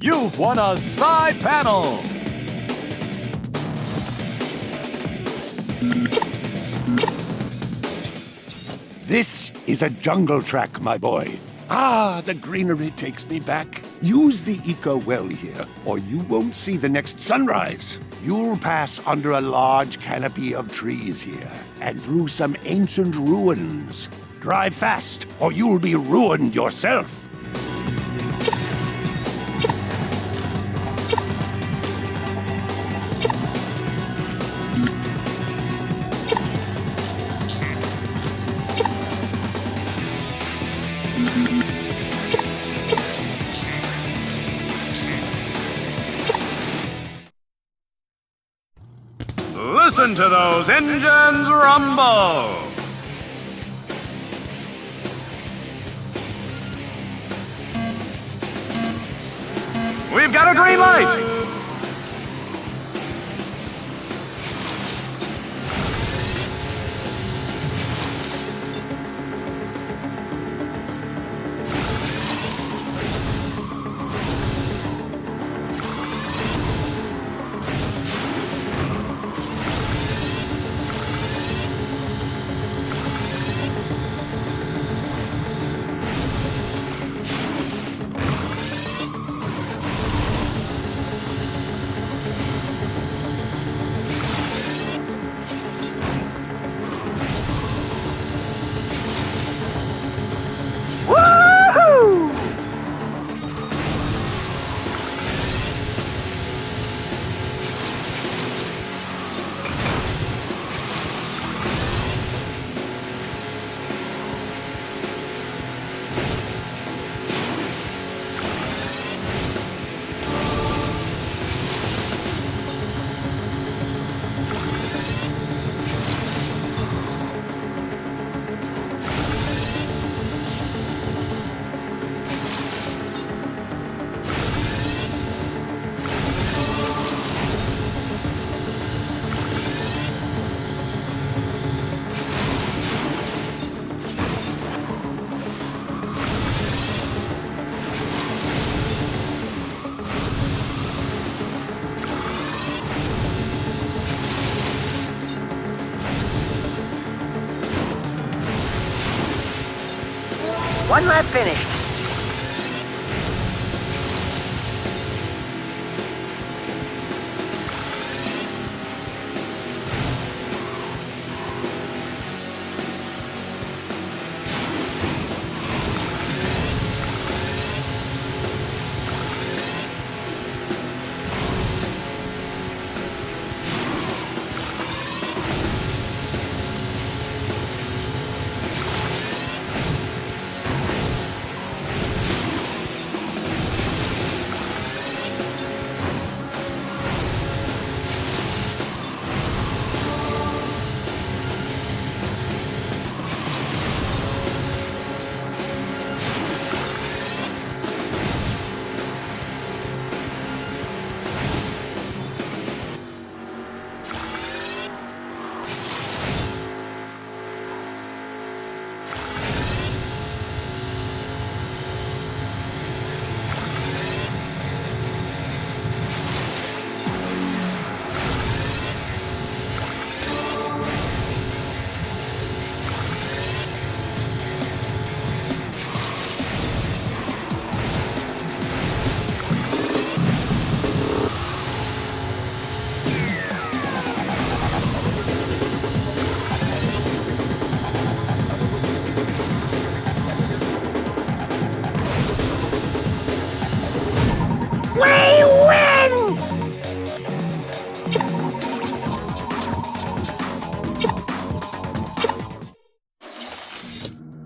You've won a side panel! This is a jungle track, my boy. Ah, the greenery takes me back. Use the eco well here, or you won't see the next sunrise. You'll pass under a large canopy of trees here, and through some ancient ruins. Drive fast, or you'll be ruined yourself. Listen to those engines rumble! We've got a green light! One lap finished.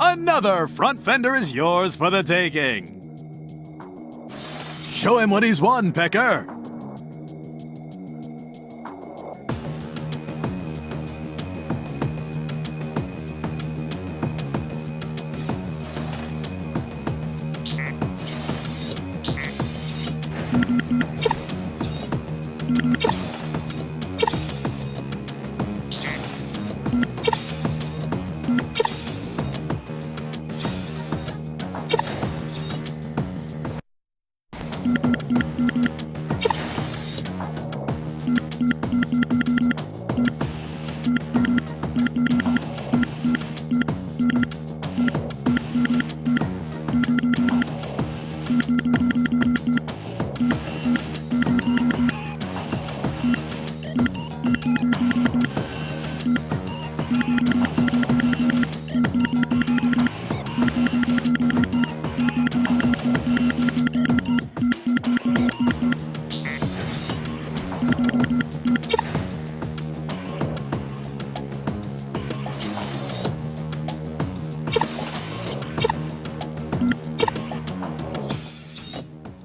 Another front fender is yours for the taking. Show him what he's won, Pecker.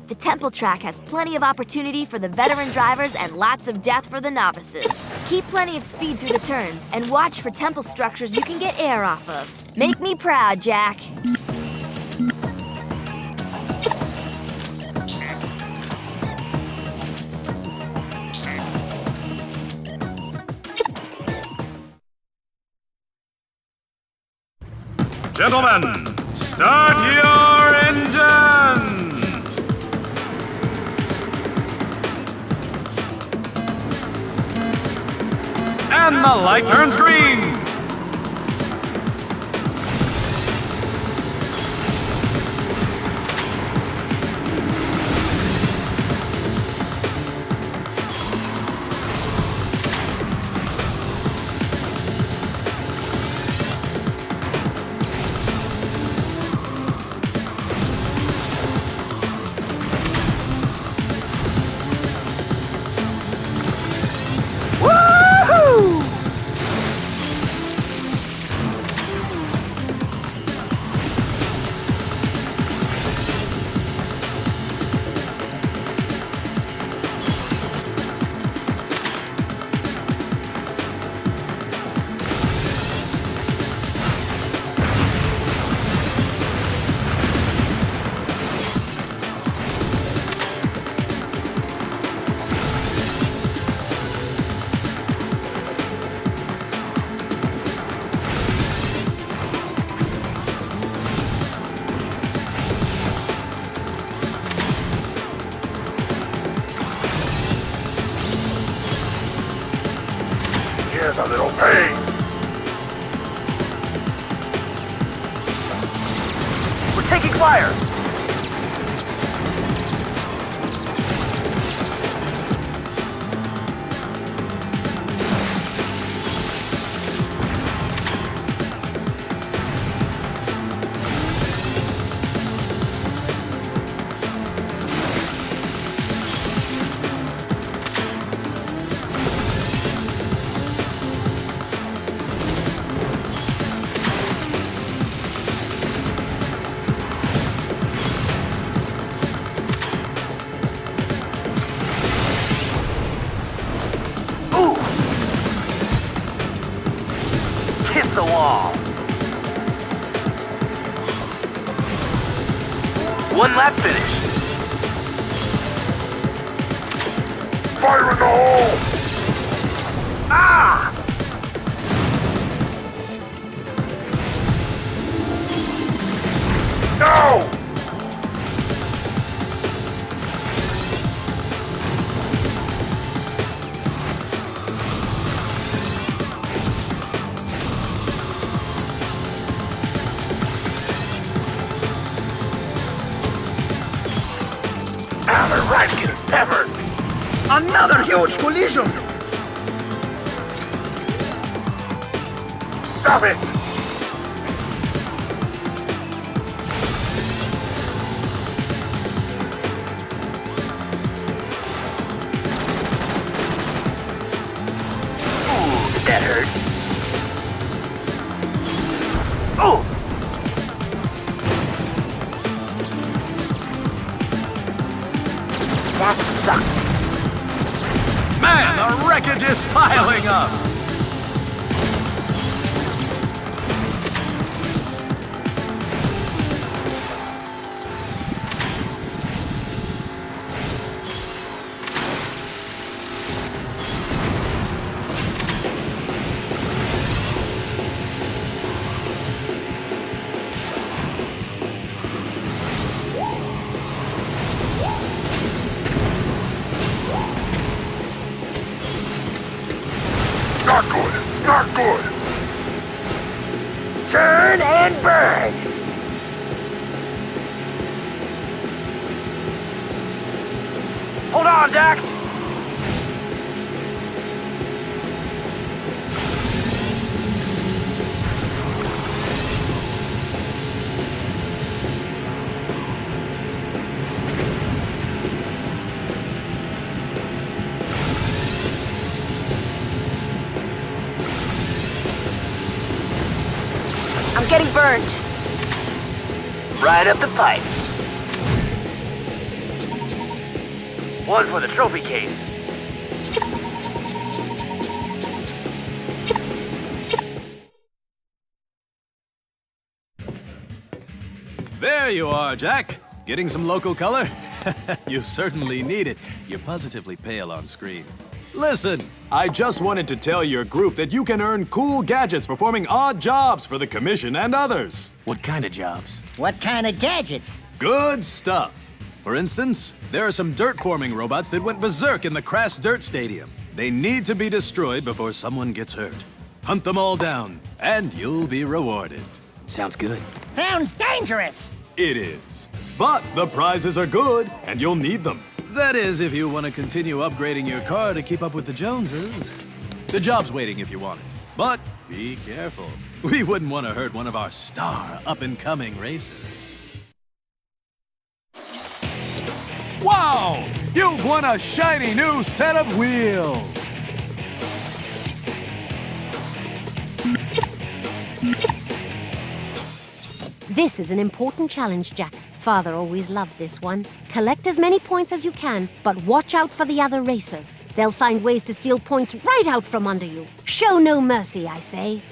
The temple track has plenty of opportunity for the veteran drivers and lots of death for the novices. Keep plenty of speed through the turns and watch for temple structures you can get air off of. Make me proud, Jak. Gentlemen, start your engines! And the light turns green! Here's a little pain. fire! The wall. One lap finish. Fire in the hole! Ah! No! Pepper! Another huge collision! Stop it! Ooh, that hurt. Oh! That sucks. Man, the wreckage is piling up! Not good! Not good! Turn and burn! Hold on, Dax! I'm getting burned. Right up the pipe. One for the trophy case. There you are, Jak. Getting some local color? You certainly need it. You're positively pale on screen. Listen, I just wanted to tell your group that you can earn cool gadgets performing odd jobs for the Commission and others. What kind of jobs? What kind of gadgets? Good stuff. For instance, there are some dirt-forming robots that went berserk in the Crass Dirt Stadium. They need to be destroyed before someone gets hurt. Hunt them all down, and you'll be rewarded. Sounds good. Sounds dangerous. It is. But the prizes are good, and you'll need them. That is, if you want to continue upgrading your car to keep up with the Joneses. The job's waiting if you want it. But be careful. We wouldn't want to hurt one of our star up-and-coming racers. Wow! You've won a shiny new set of wheels! This is an important challenge, Jak. Father always loved this one. Collect as many points as you can, but watch out for the other racers. They'll find ways to steal points right out from under you. Show no mercy, I say.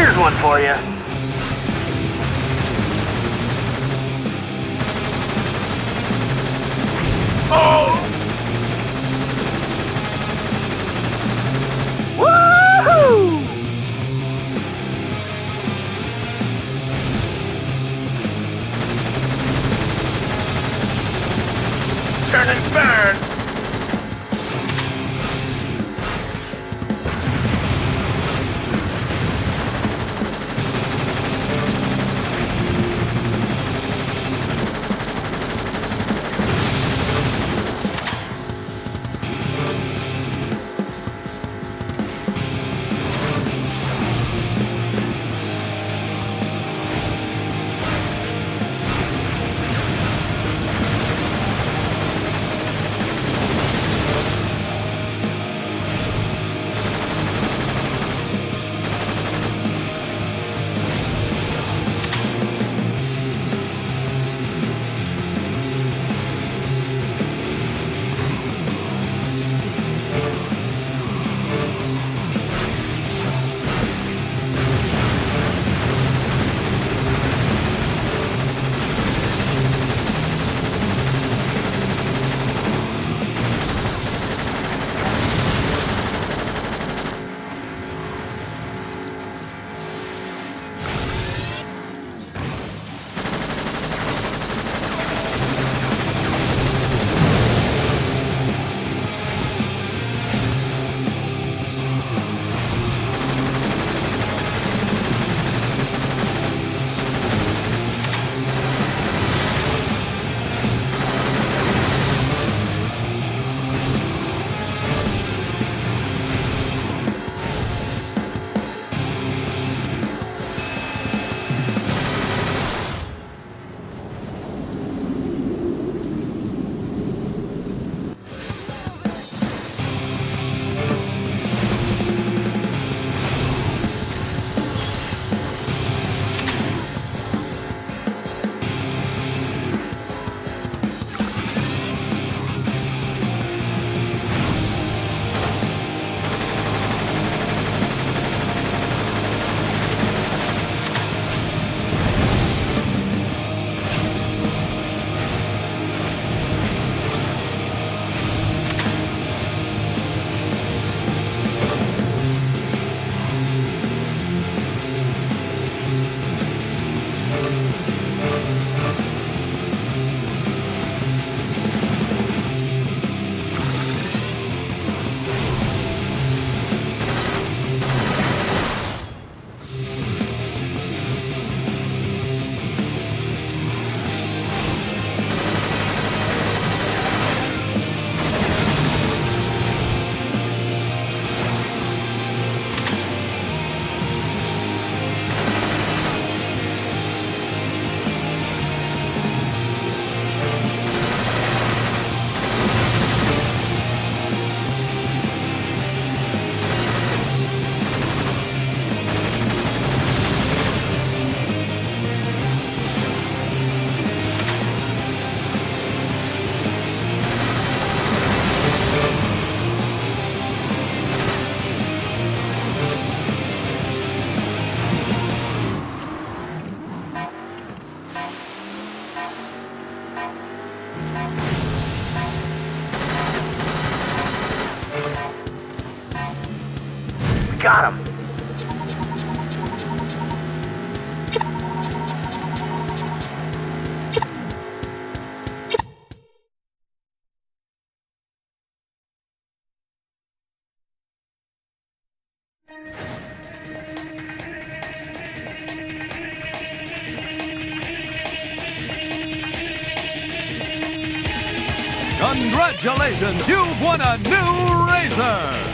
Here's one for you. Oh! Woohoo! Turn and burn! Got him. Congratulations, you've won a new racer!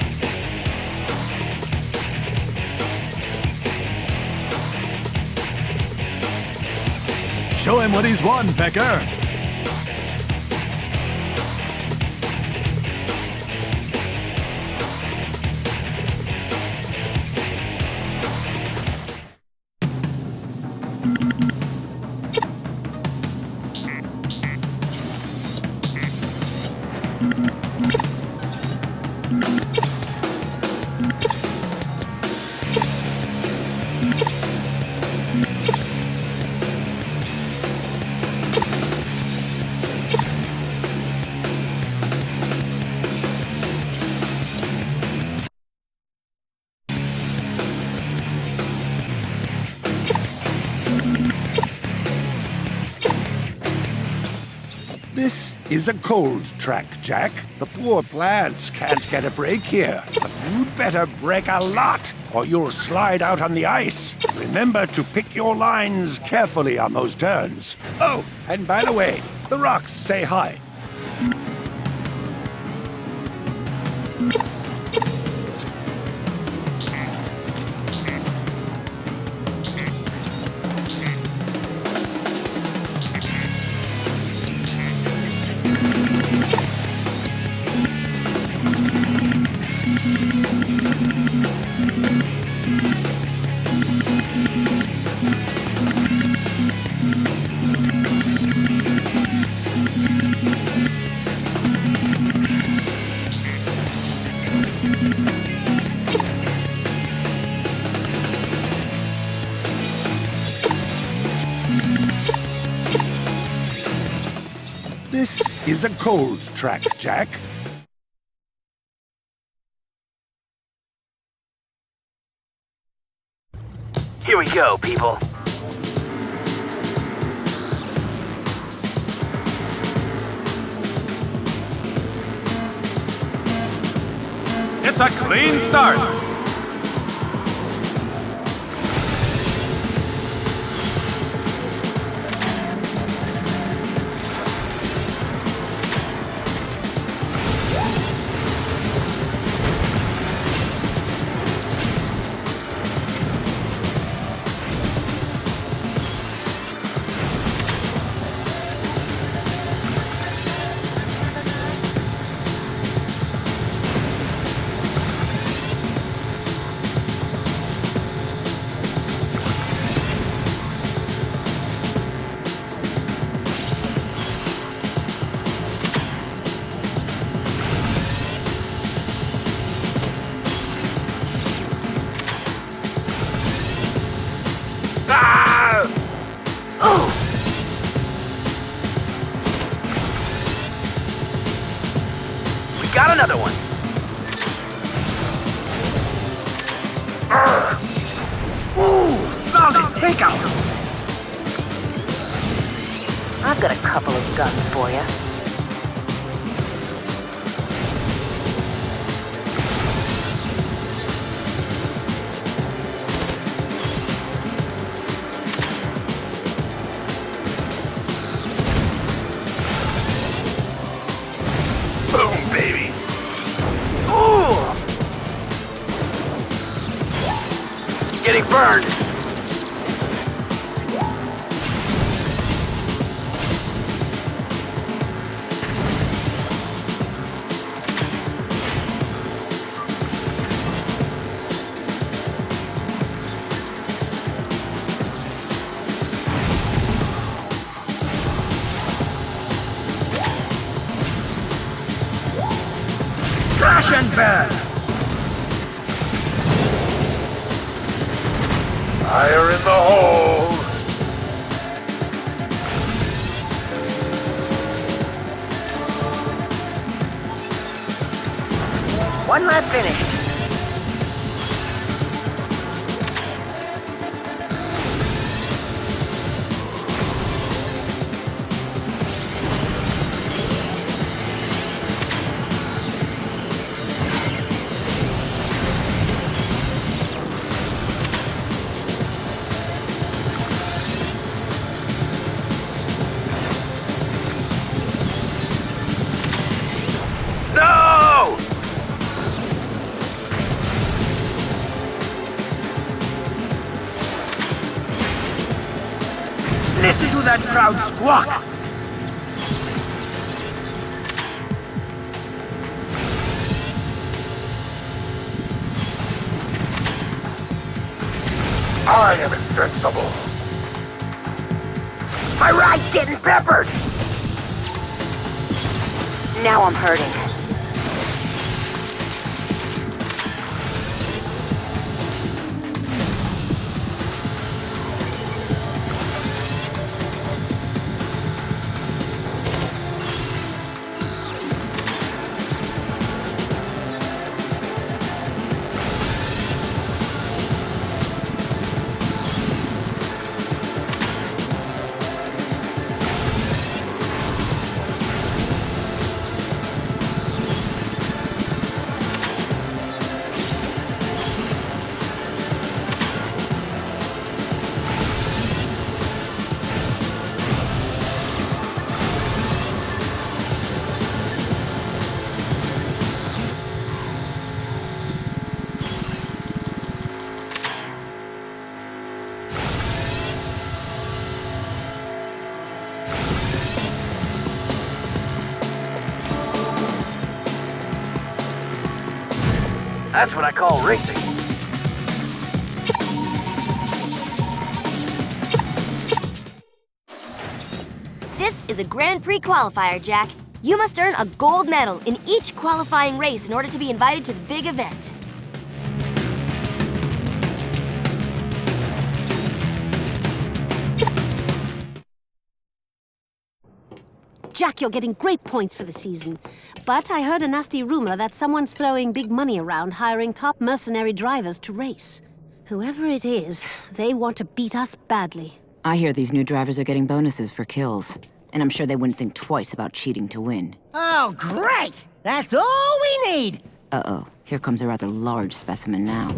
Show him what he's won, Pecker. is a cold track, Jak. The poor plants can't get a break here. But you'd better break a lot, or you'll slide out on the ice. Remember to pick your lines carefully on those turns. Oh, and by the way, the rocks say hi. This is a cold track, Jak. Here we go, people. It's a clean start. Got another one. Ooh, solid takeout. I've got a couple of guns for you. Boom, baby. Ooh. Getting burned. Crash and burn! Fire in the hole! One lap finished. No! Listen to that crowd squawk! I am invincible. My ride's getting peppered! Now I'm hurting. That's what I call racing. This is a Grand Prix qualifier, Jak. You must earn a gold medal in each qualifying race in order to be invited to the big event. Jak, you're getting great points for the season. But I heard a nasty rumor that someone's throwing big money around hiring top mercenary drivers to race. Whoever it is, they want to beat us badly. I hear these new drivers are getting bonuses for kills. And I'm sure they wouldn't think twice about cheating to win. Oh, great! That's all we need! Uh-oh, here comes a rather large specimen now.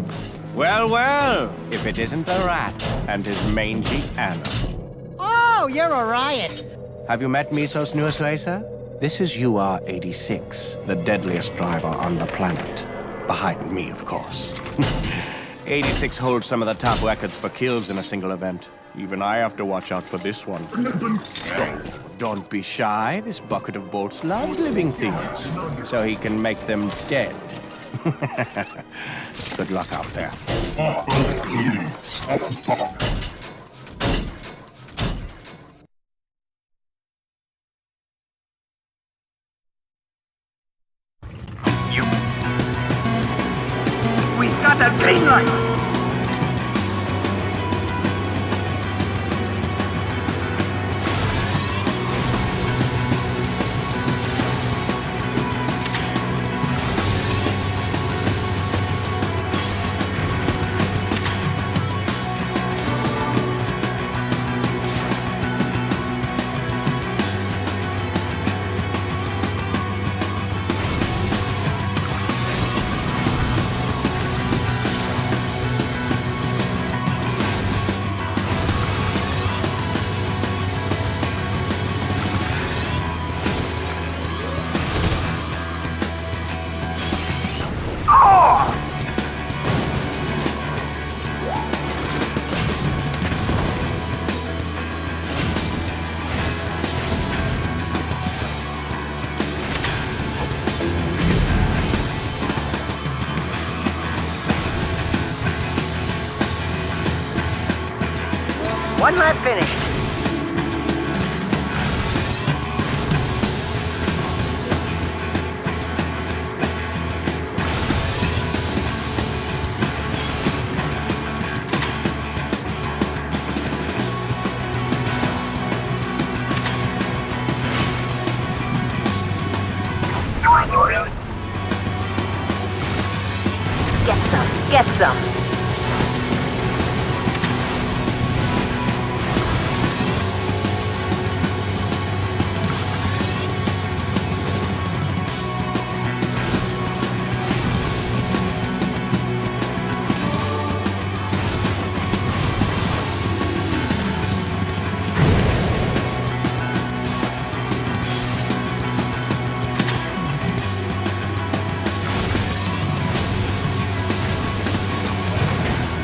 Well, well, if it isn't the rat and his mangy animal. Oh, you're a riot! Have you met Miso's newest racer? This is UR-86, the deadliest driver on the planet. Behind me, of course. 86 holds some of the top records for kills in a single event. Even I have to watch out for this one. Don't be shy. This bucket of bolts loves living things, so he can make them dead. Good luck out there. We got a green light! One lap finished. Get some, get some.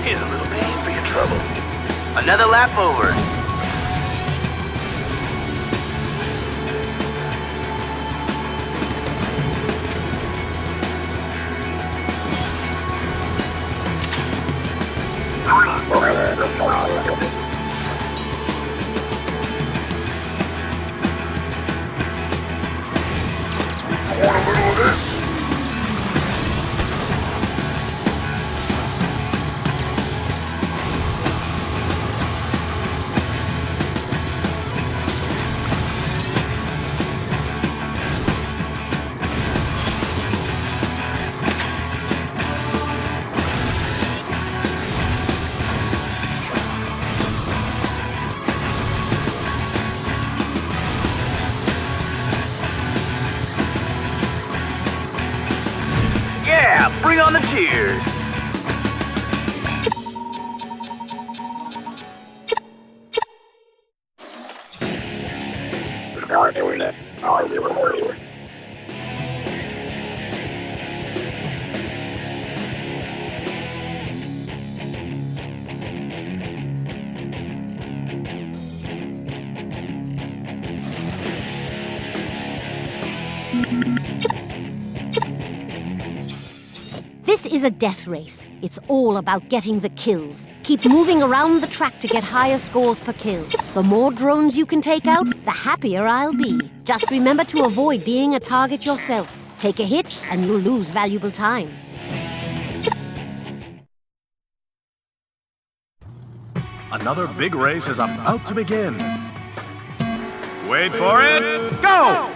Here's a little pain for your trouble. Another lap over. Yeah, bring on the cheers. This is a death race. It's all about getting the kills. Keep moving around the track to get higher scores per kill. The more drones you can take out, the happier I'll be. Just remember to avoid being a target yourself. Take a hit, and you'll lose valuable time. Another big race is about to begin. Wait for it, go!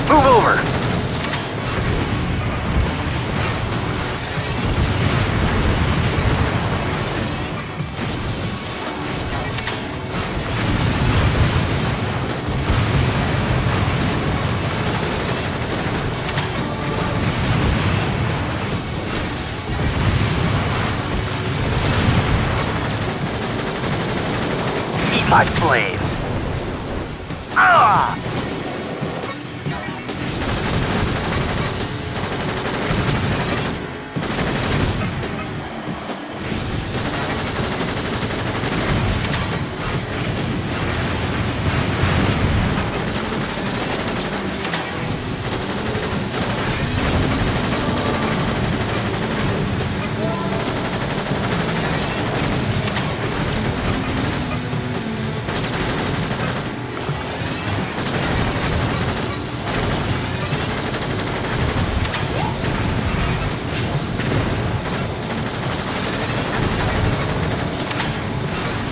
Move over! Eat my flames! Ah!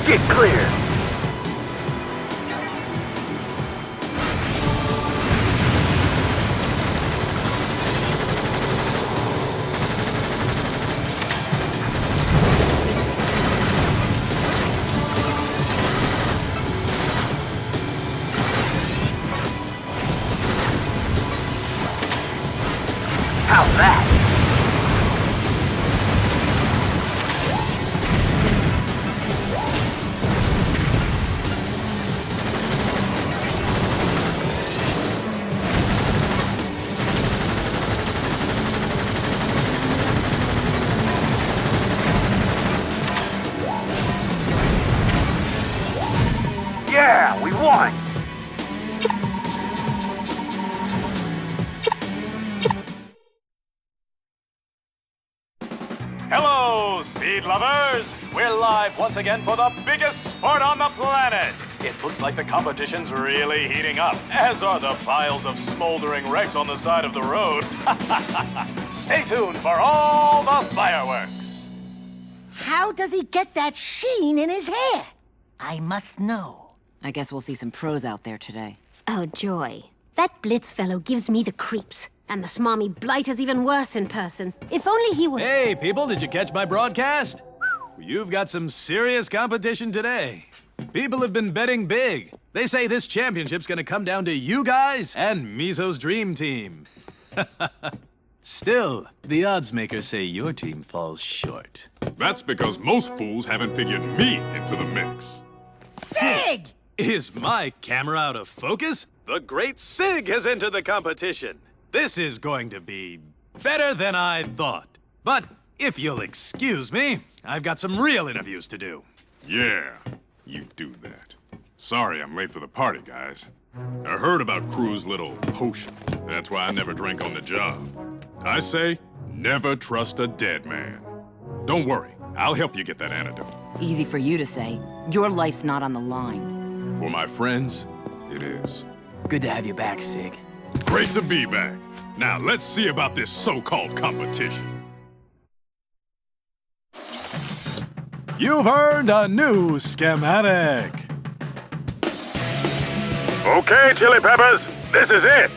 Get clear! How's that? Yeah, we won! Hello, speed lovers! We're live once again for the biggest sport on the planet! It looks like the competition's really heating up, as are the piles of smoldering wrecks on the side of the road. Stay tuned for all the fireworks! How does he get that sheen in his hair? I must know. I guess we'll see some pros out there today. Oh, joy. That Blitz fellow gives me the creeps. And the smarmy blighter's even worse in person. If only he were... Hey, people, did you catch my broadcast? You've got some serious competition today. People have been betting big. They say this championship's gonna come down to you guys and Mizo's dream team. Still, the odds makers say your team falls short. That's because most fools haven't figured me into the mix. Sig! Is my camera out of focus? The great Sig has entered the competition. This is going to be better than I thought. But if you'll excuse me, I've got some real interviews to do. Yeah, you do that. Sorry I'm late for the party, guys. I heard about Crew's little potion. That's why I never drank on the job. I say, never trust a dead man. Don't worry, I'll help you get that antidote. Easy for you to say. Your life's not on the line. For my friends, it is. Good to have you back, Sig. Great to be back. Now, let's see about this so-called competition. You've earned a new schematic. Okay, Chili Peppers, this is it.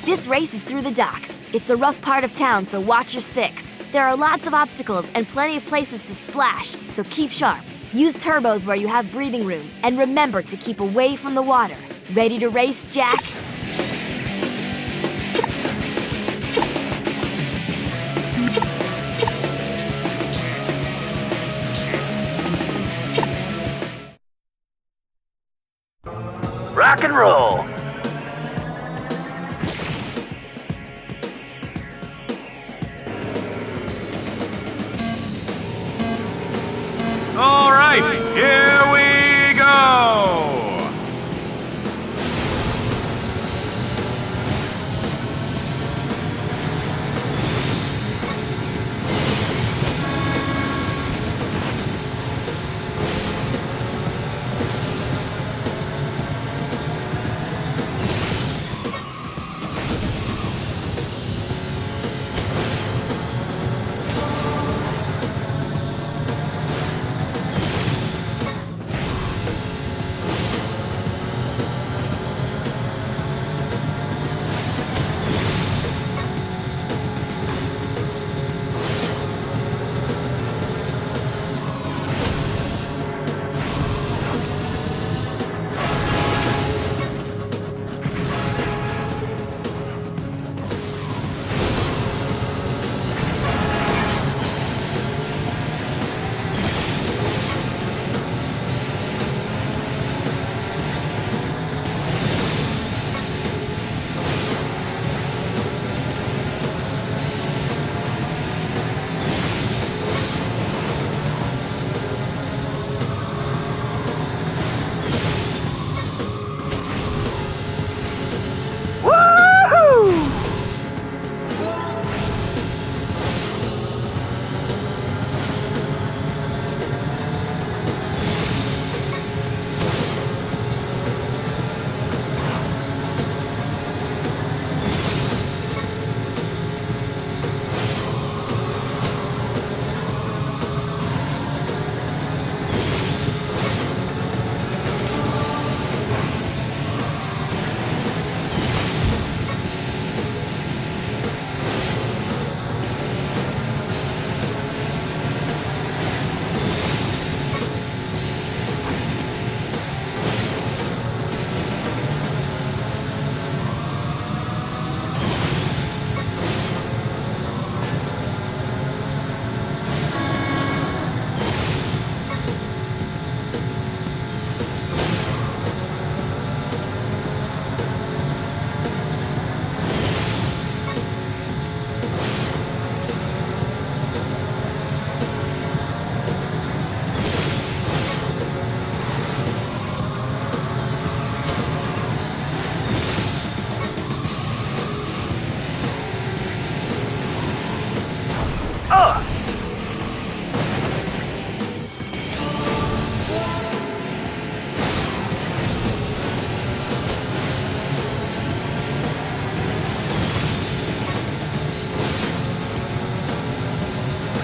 This race is through the docks. It's a rough part of town, so watch your six. There are lots of obstacles and plenty of places to splash, so keep sharp. Use turbos where you have breathing room, and remember to keep away from the water. Ready to race, Jak? Rock and roll. All right, here we go.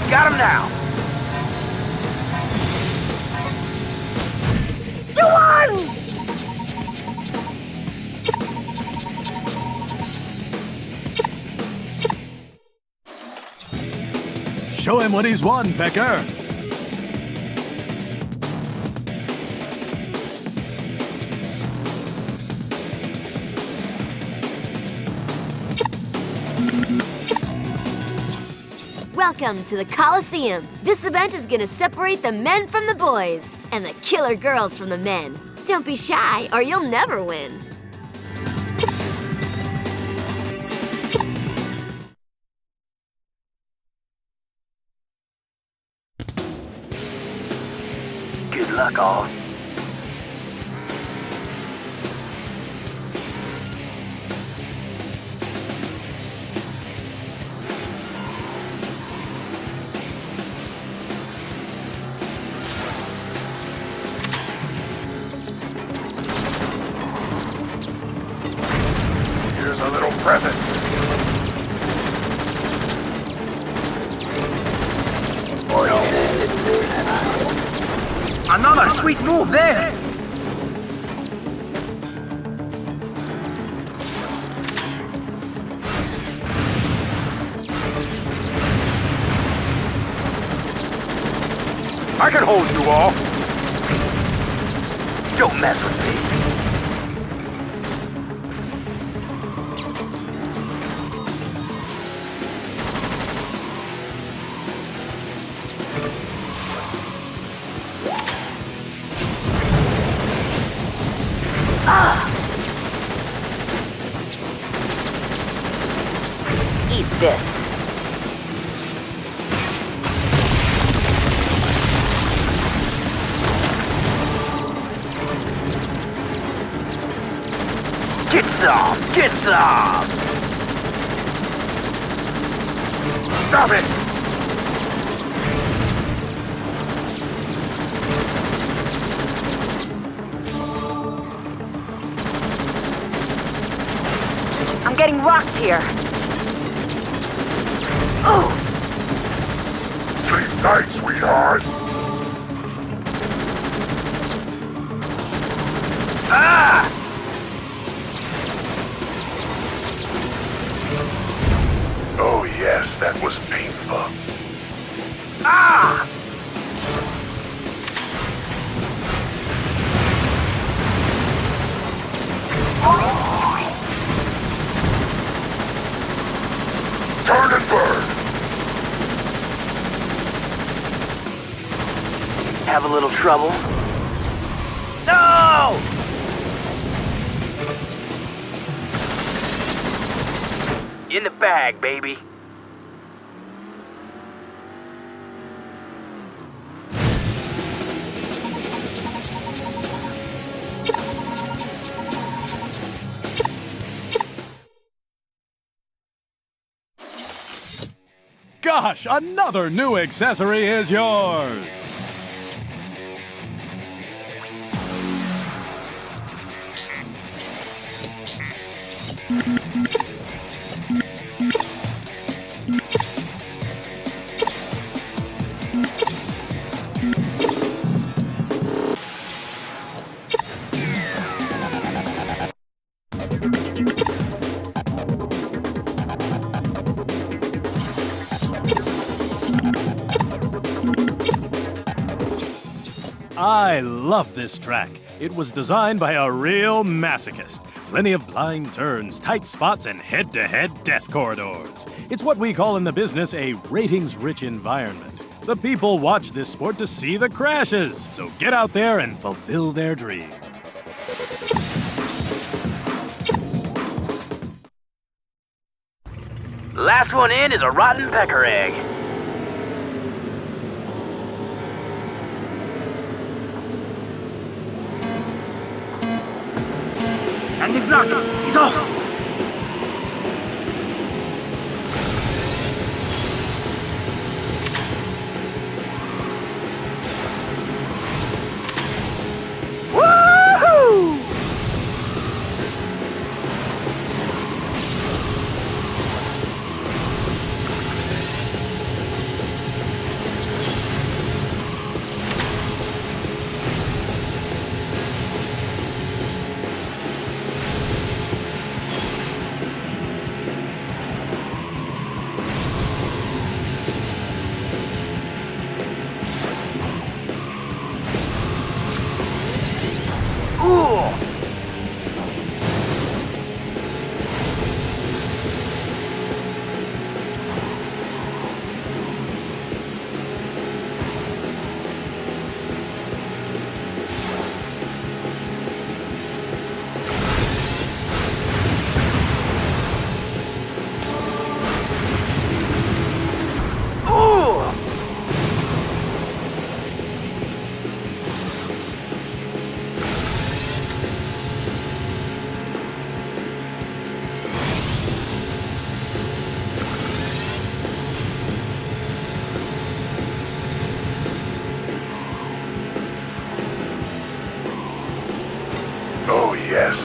Got him now. You won! Show him what he's won, Pecker. Welcome to the Coliseum. This event is gonna separate the men from the boys and the killer girls from the men. Don't be shy or you'll never win. Good luck, all. Here's a little present. Another sweet move there! I can hold you all. Don't mess with me. Eat this. Get some! Get some! Stop it! I'm getting rocked here. Oh! Sleep tight, sweetheart. Ah! Oh yes, that was painful. Ah! Turn and burn. Have a little trouble? No! In the bag, baby. Gosh, another new accessory is yours! I love this track. It was designed by a real masochist. Plenty of blind turns, tight spots, and head-to-head death corridors. It's what we call in the business a ratings-rich environment. The people watch this sport to see the crashes, so get out there and fulfill their dreams. Last one in is a rotten pecker egg. And the block is off! Woohoo!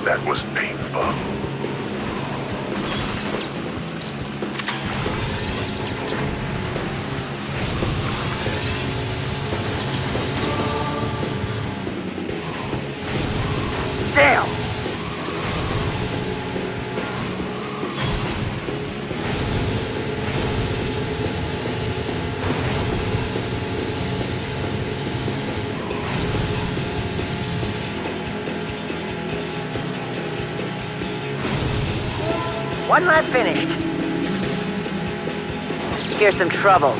Yes, that was painful. Damn! One lap finished. Here's some trouble.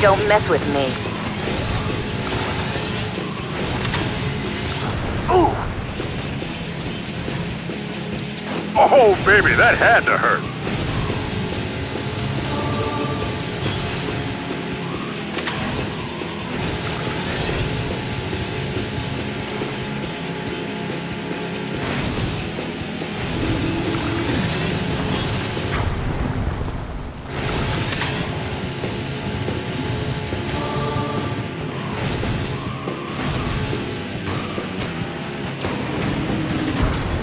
Don't mess with me. Ooh! Oh, baby, that had to hurt.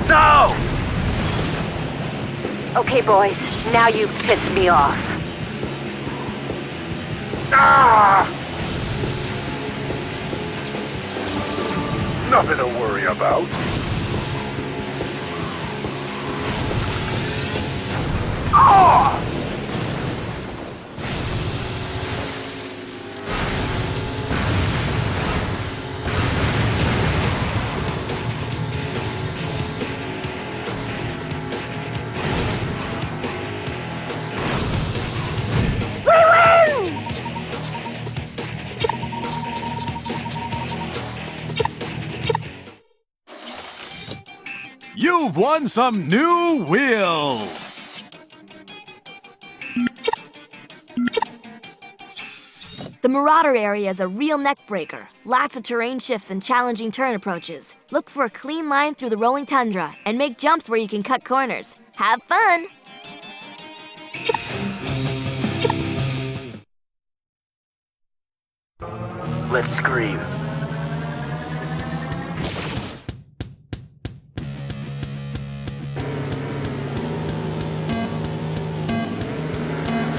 No! Okay, boys, now you've pissed me off. Ah! Nothing to worry about. Ah! You've won some new wheels! The Marauder area is a real neck breaker. Lots of terrain shifts and challenging turn approaches. Look for a clean line through the rolling tundra and make jumps where you can cut corners. Have fun! Let's scream.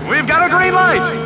We've got a green light!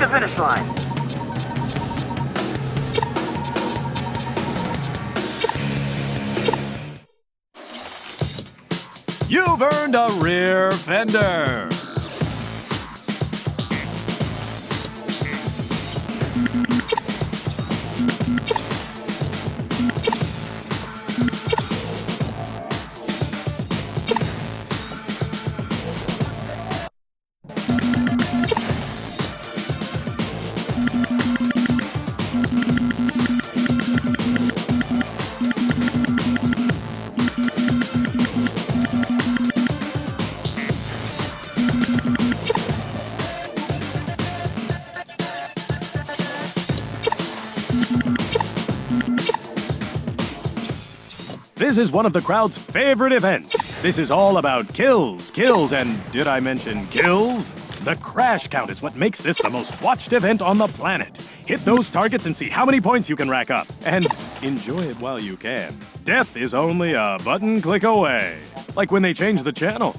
the finish line. You've earned a rear fender. This is one of the crowd's favorite events. This is all about kills, and did I mention kills? The crash count is what makes this the most watched event on the planet. Hit those targets and see how many points you can rack up. And enjoy it while you can. Death is only a button click away. Like when they changed the channel.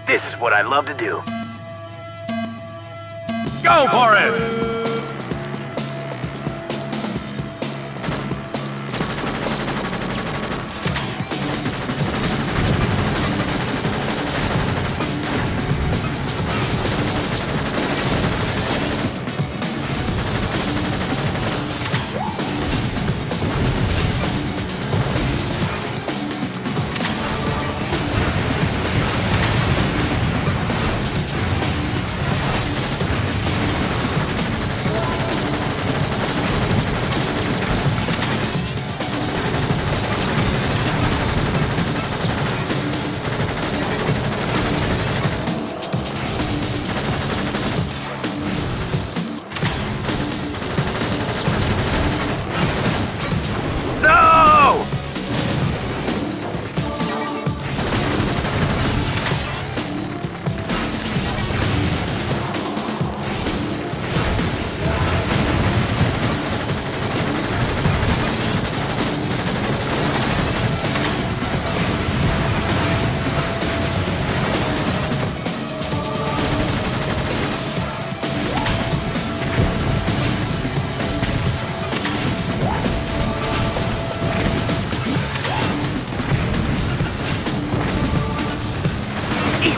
This is what I love to do. Go for it!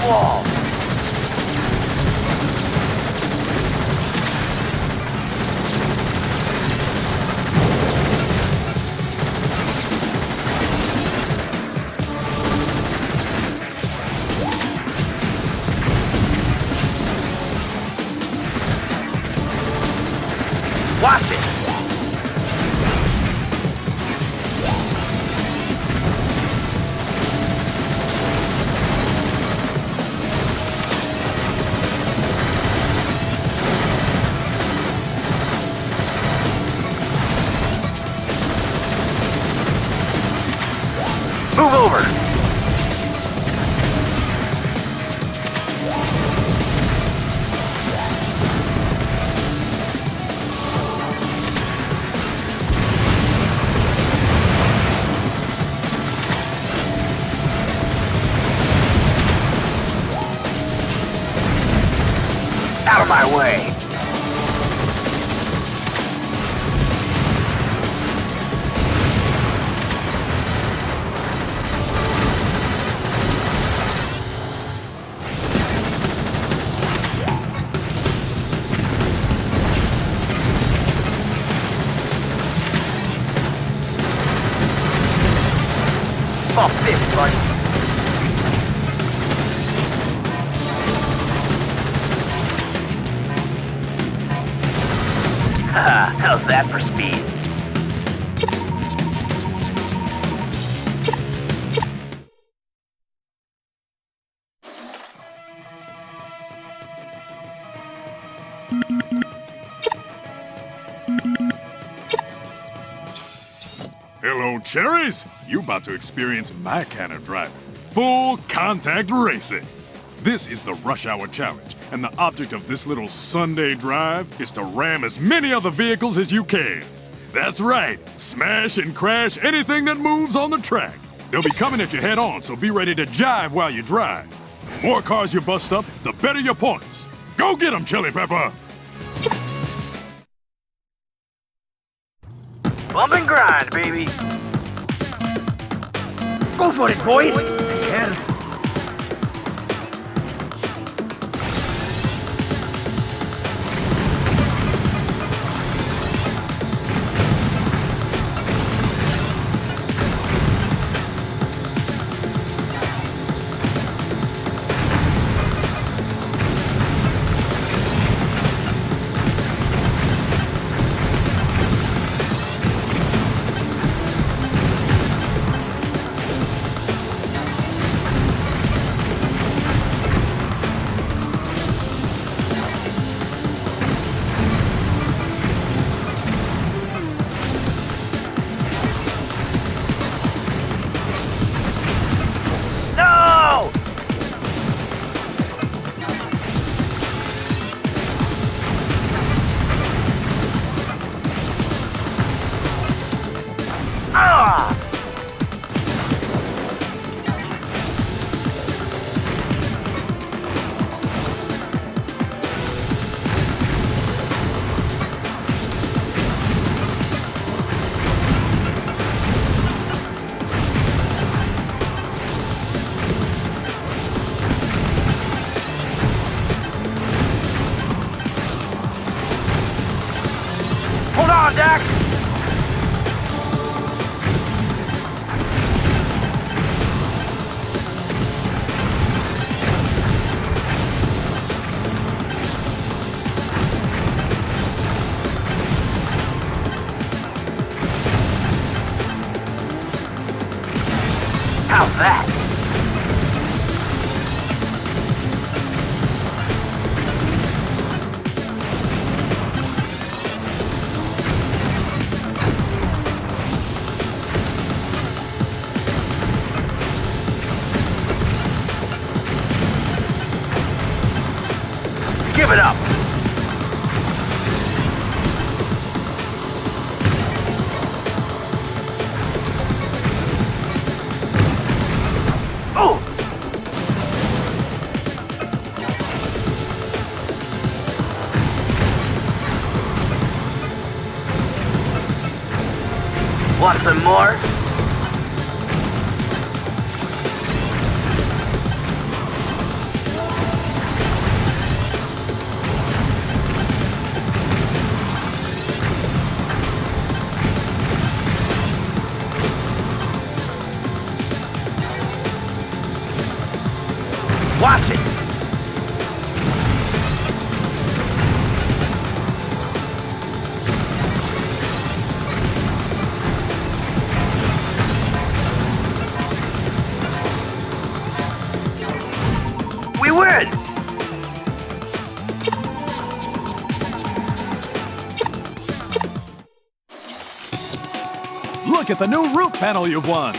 Wall. Watch it. Move over. Out of my way. Bump this, buddy. Haha, how's that for speed? Hello, cherries! You about to experience my kind of driving. Full contact racing. This is the Rush Hour Challenge, and the object of this little Sunday drive is to ram as many other vehicles as you can. That's right, smash and crash anything that moves on the track. They'll be coming at you head on, so be ready to jive while you drive. The more cars you bust up, the better your points. Go get 'em, Chili Pepper! Bump and grind, baby. Go for it, boys. Yes. Hold on, Jak! How's that? Give it up! Oh! Want some more? Watch it! We win! Look at the new roof panel you've won!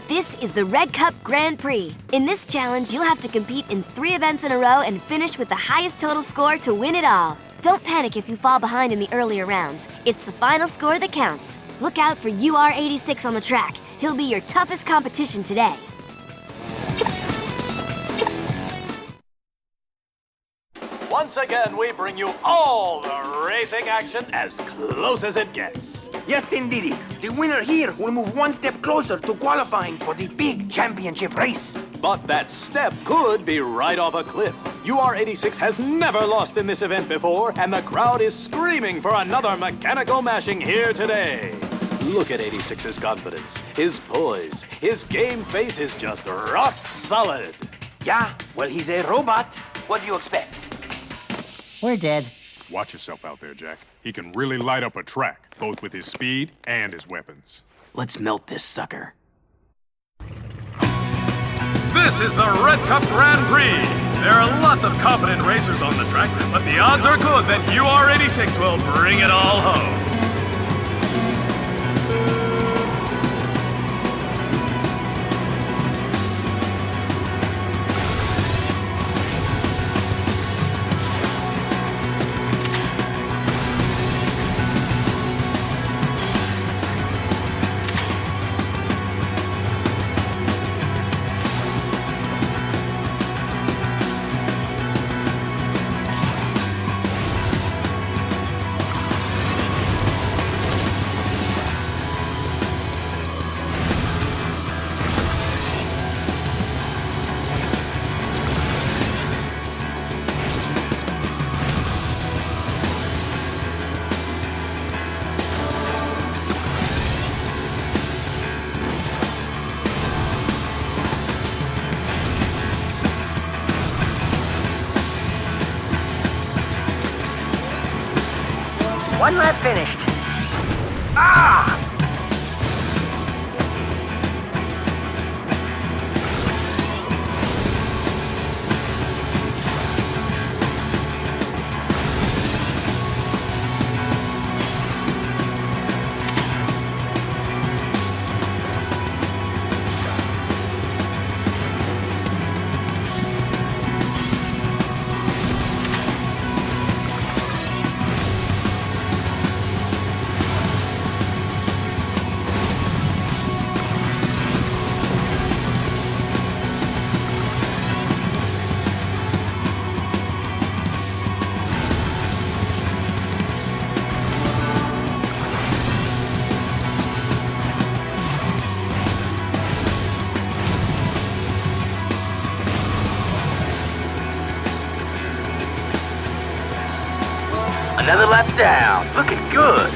This is the Red Cup Grand Prix. In this challenge, you'll have to compete in 3 events in a row and finish with the highest total score to win it all. Don't panic if you fall behind in the earlier rounds. It's the final score that counts. Look out for UR86 on the track. He'll be your toughest competition today. Once again, we bring you all the racing action as close as it gets. Yes, indeedy. The winner here will move one step closer to qualifying for the big championship race. But that step could be right off a cliff. UR86 has never lost in this event before, and the crowd is screaming for another mechanical mashing here today. Look at 86's confidence, his poise, his game face is just rock solid. Yeah, well, he's a robot. What do you expect? We're dead. Watch yourself out there, Jak. He can really light up a track, both with his speed and his weapons. Let's melt this sucker. This is the Red Cup Grand Prix. There are lots of confident racers on the track, but the odds are good that UR86 will bring it all home. One lap finished. Ah! Another lap down. Looking good.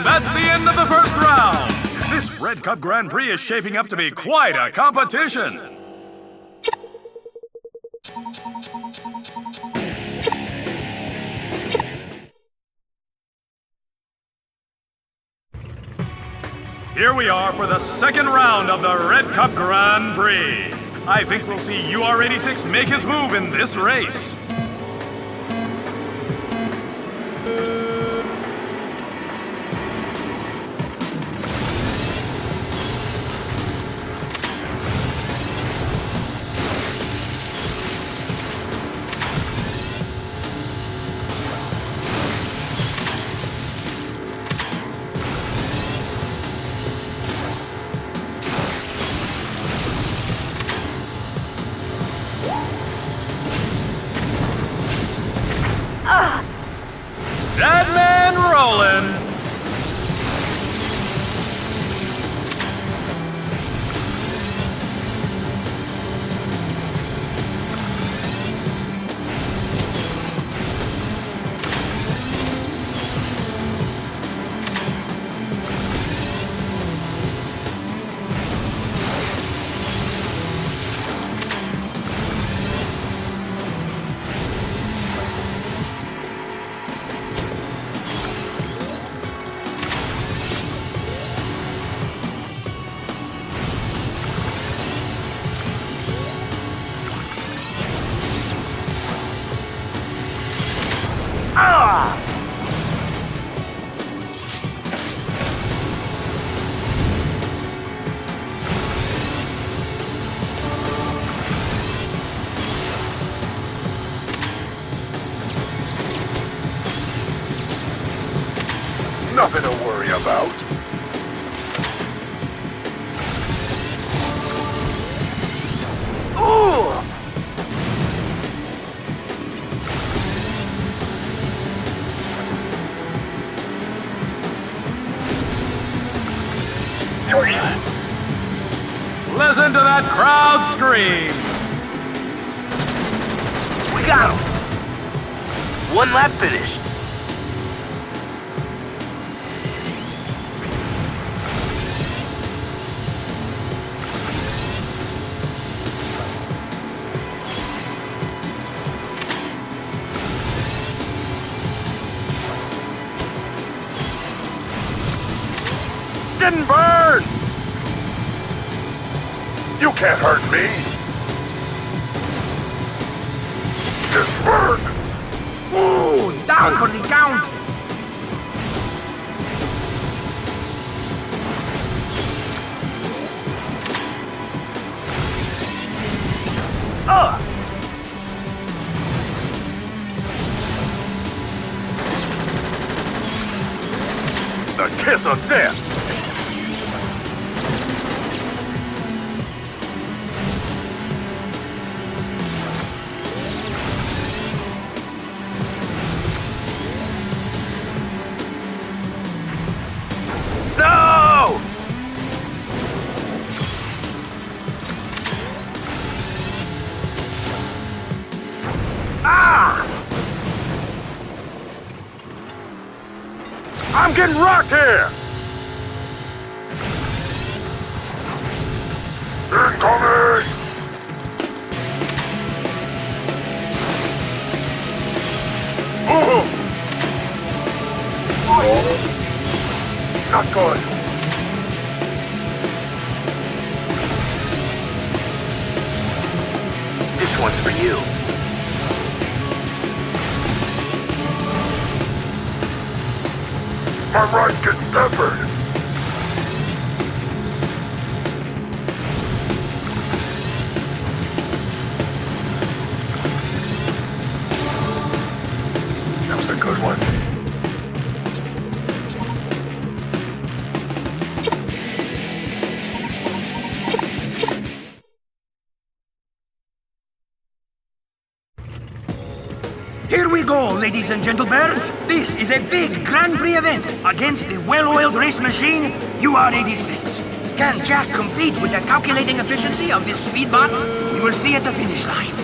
That's the end of the first round. This Red Cup Grand Prix is shaping up to be quite a competition. Here we are for the second round of the Red Cup Grand Prix. I think we'll see UR86 make his move in this race. That man rolling. Nothing to worry about. Ooh! Listen to that crowd scream. We got him. One lap finished. Didn't burn! You can't hurt me! Just burn! Ooh, down for the count! The kiss of death! No! Ah! I'm getting rocked here! Incoming! Ooh! Not good. This one's for you. My rights get peppered. That was a good one. Here we go, ladies and gentlemen. This is a big Grand Prix event against the well-oiled race machine UR86. Can Jak compete with the calculating efficiency of this speedbot? We will see at the finish line.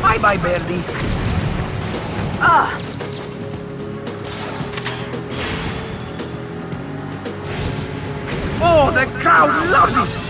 Bye-bye, Birdie. Oh, the crowd loves it!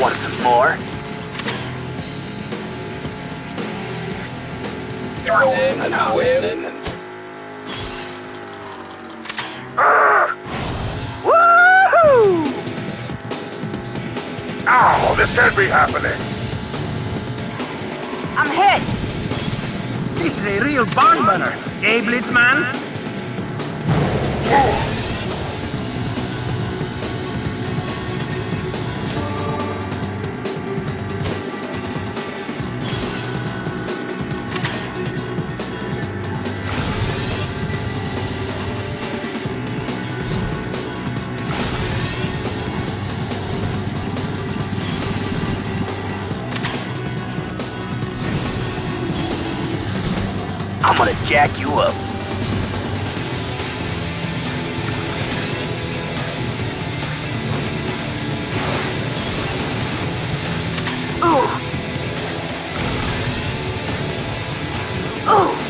Want some more? Woohoo! Ow, this can't be happening. I'm hit! This is a real barn burner, eh, Blitzman? I'm gonna jack you up. Ooh! Ooh!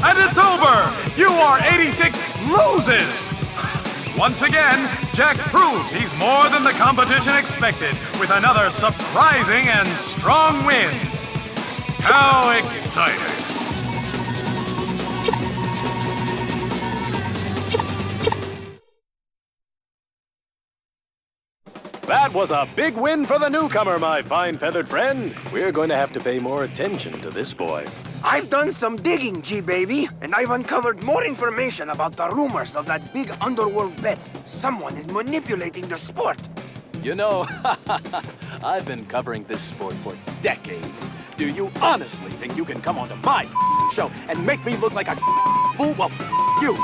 And it's over! You are 86 loses! Once again, Jak proves he's more than the competition expected with another surprising and strong win. How exciting! That was a big win for the newcomer, my fine feathered friend. We're going to have to pay more attention to this boy. I've done some digging, G-Baby, and I've uncovered more information about the rumors of that big underworld bet. Someone is manipulating the sport. You know, I've been covering this sport for decades. Do you honestly think you can come onto my show and make me look like a fool? Well, you.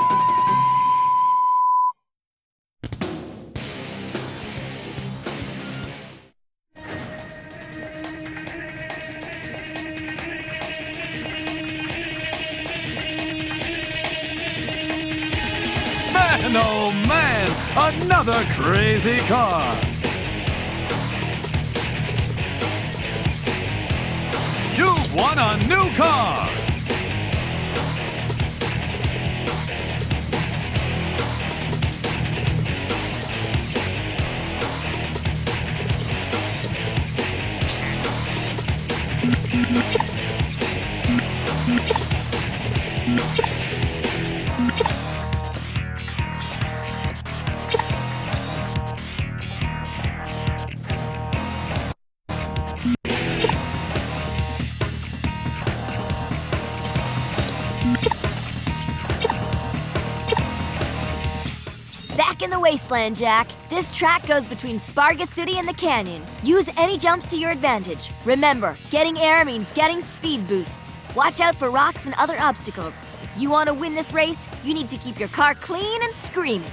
Man, oh man, another crazy car. You've won a new car. Back in the wasteland, Jak. This track goes between Sparga City and the canyon. Use any jumps to your advantage. Remember, getting air means getting speed boosts. Watch out for rocks and other obstacles. If you want to win this race, you need to keep your car clean and screaming.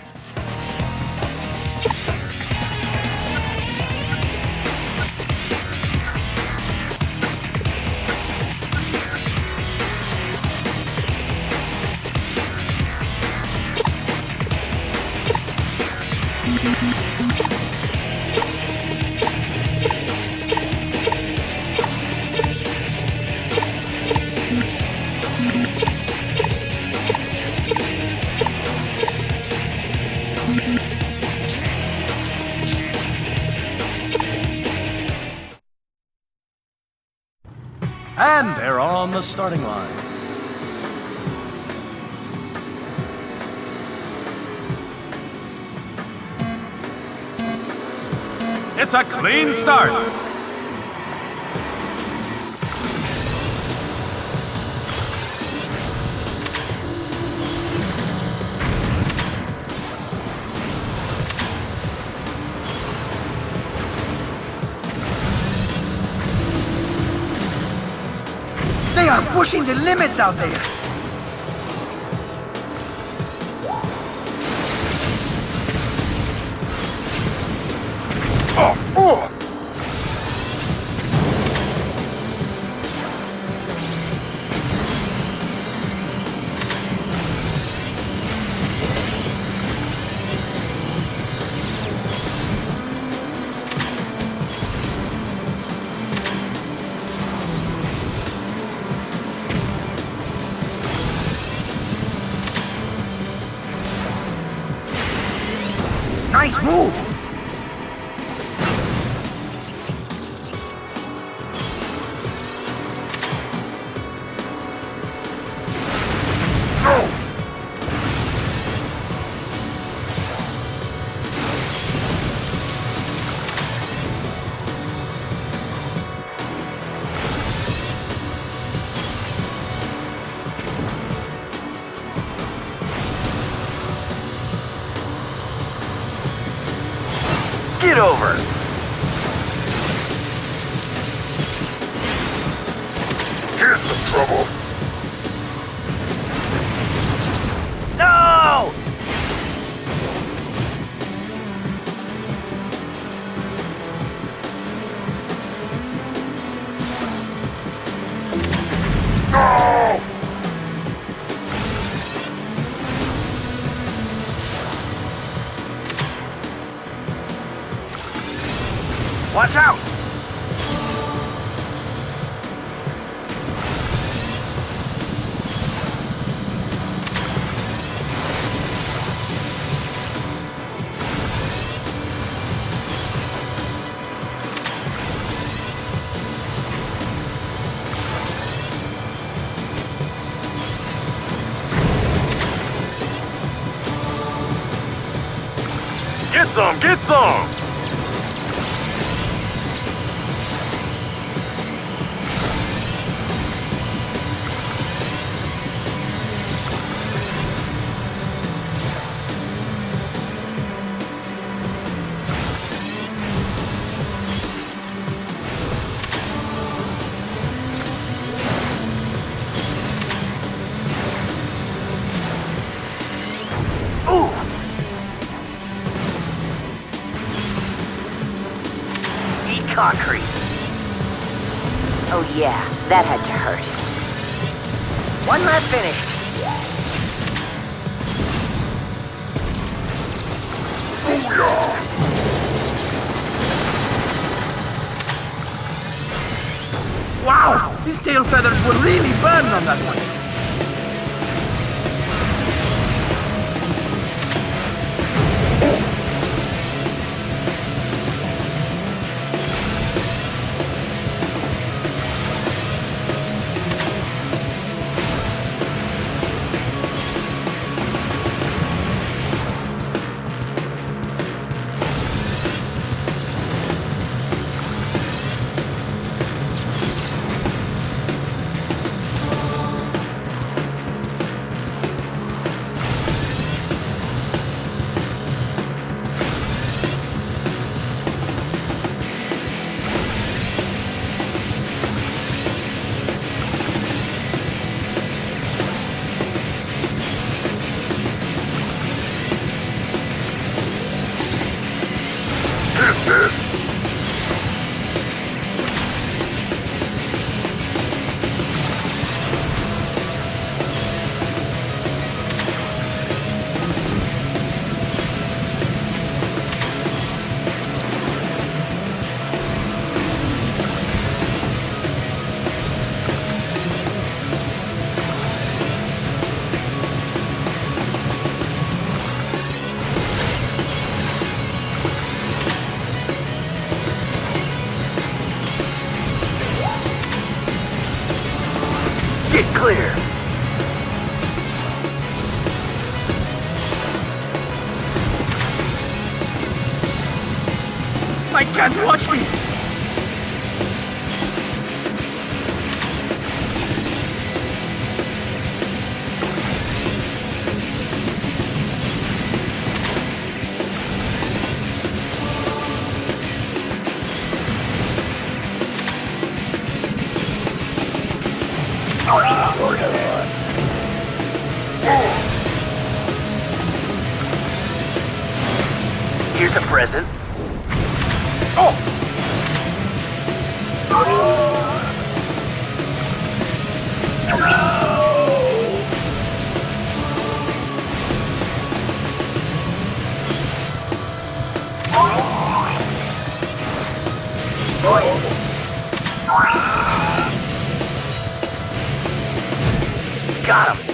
And they're on the starting line. It's a clean start. They are pushing the limits out there. Oh. Move! Get over! Here's some trouble. No! No! Watch out! Get some! Get some! Concrete. Oh yeah, that had to hurt. One last finish. Wow! His tail feathers were really burned on that one. Get clear! I can't watch this! Here's a present. Got him.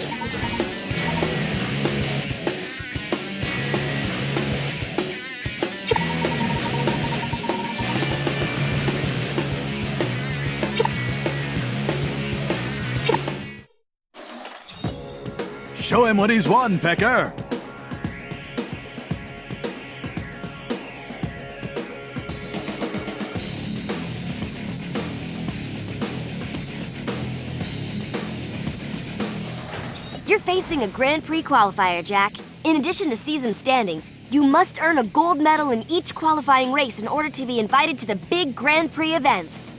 Show him what he's won, Pecker. You're facing a Grand Prix qualifier, Jak. In addition to season standings, you must earn a gold medal in each qualifying race in order to be invited to the big Grand Prix events.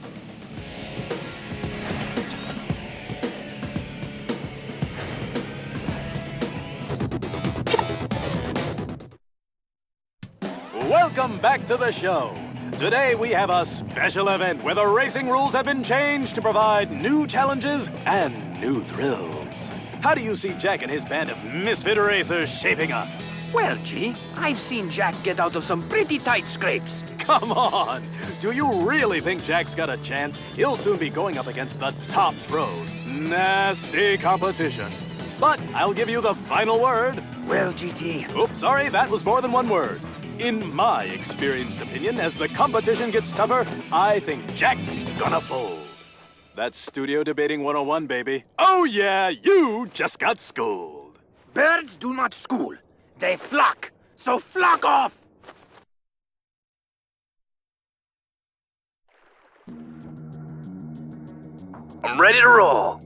Welcome back to the show. Today we have a special event where the racing rules have been changed to provide new challenges and new thrills. How do you see Jak and his band of misfit racers shaping up? Well, G, I've seen Jak get out of some pretty tight scrapes. Come on! Do you really think Jak's got a chance? He'll soon be going up against the top pros. Nasty competition. But I'll give you the final word. Well, GT. Oops, sorry, that was more than one word. In my experienced opinion, as the competition gets tougher, I think Jak's gonna fold. That's Studio Debating 101, baby. Oh yeah, you just got schooled. Birds do not school. They flock. So flock off! I'm ready to roll.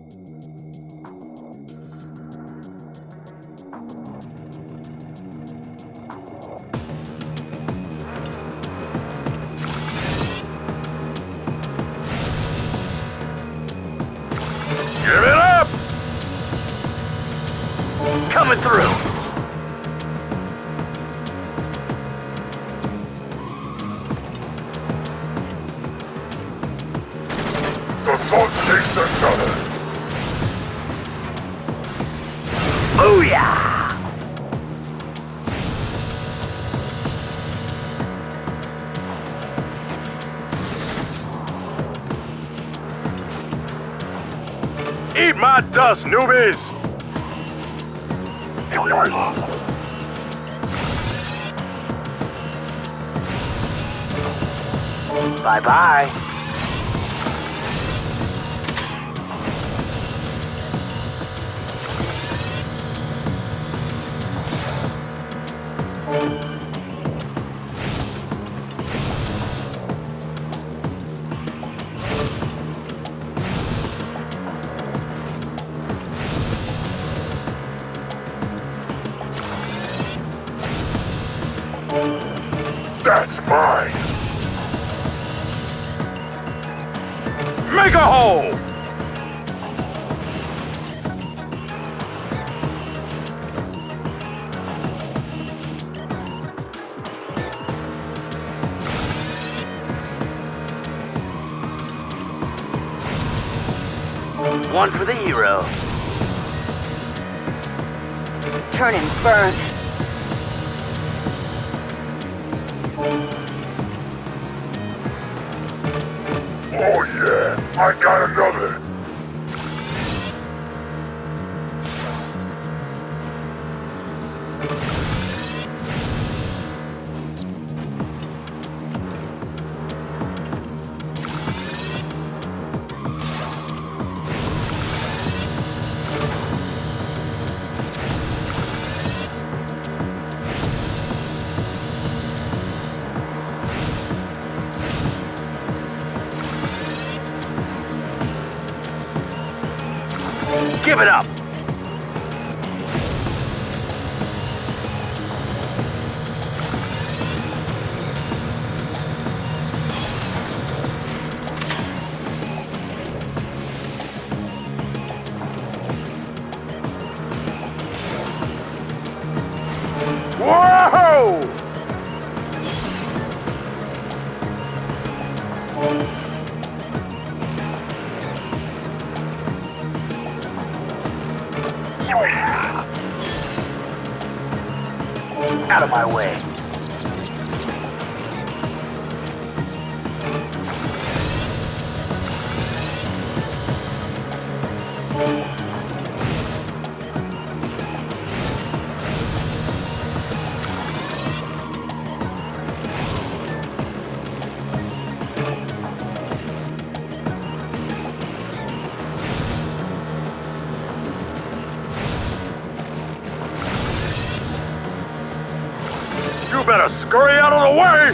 Give it up! Coming through. The thought takes another. Oh yeah! Eat my dust, newbies! Bye-bye. That's mine. Make a hole! One for the hero. Turn and burn. Oh yeah, I got another. Give it up! Whoa! Out of my way. better scurry out of the way!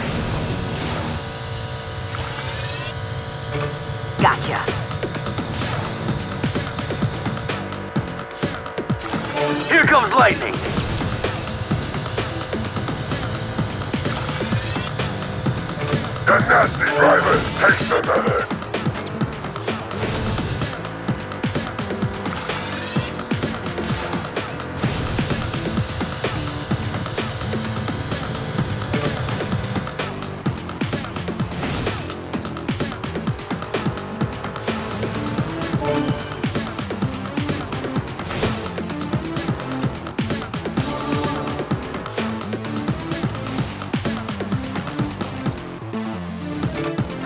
Gotcha. Here comes lightning. The nasty driver takes another.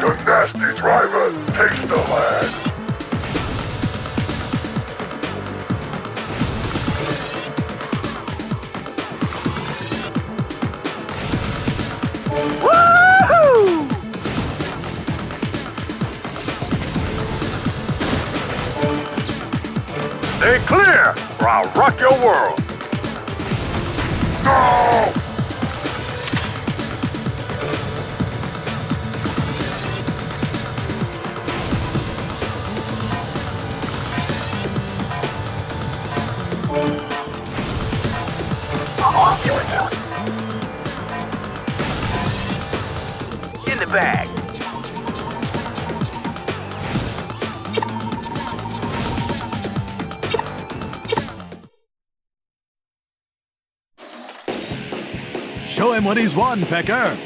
The nasty driver takes the land. Woohoo! Stay clear, or I'll rock your world. No! In the bag. Show him what he's won, Pecker.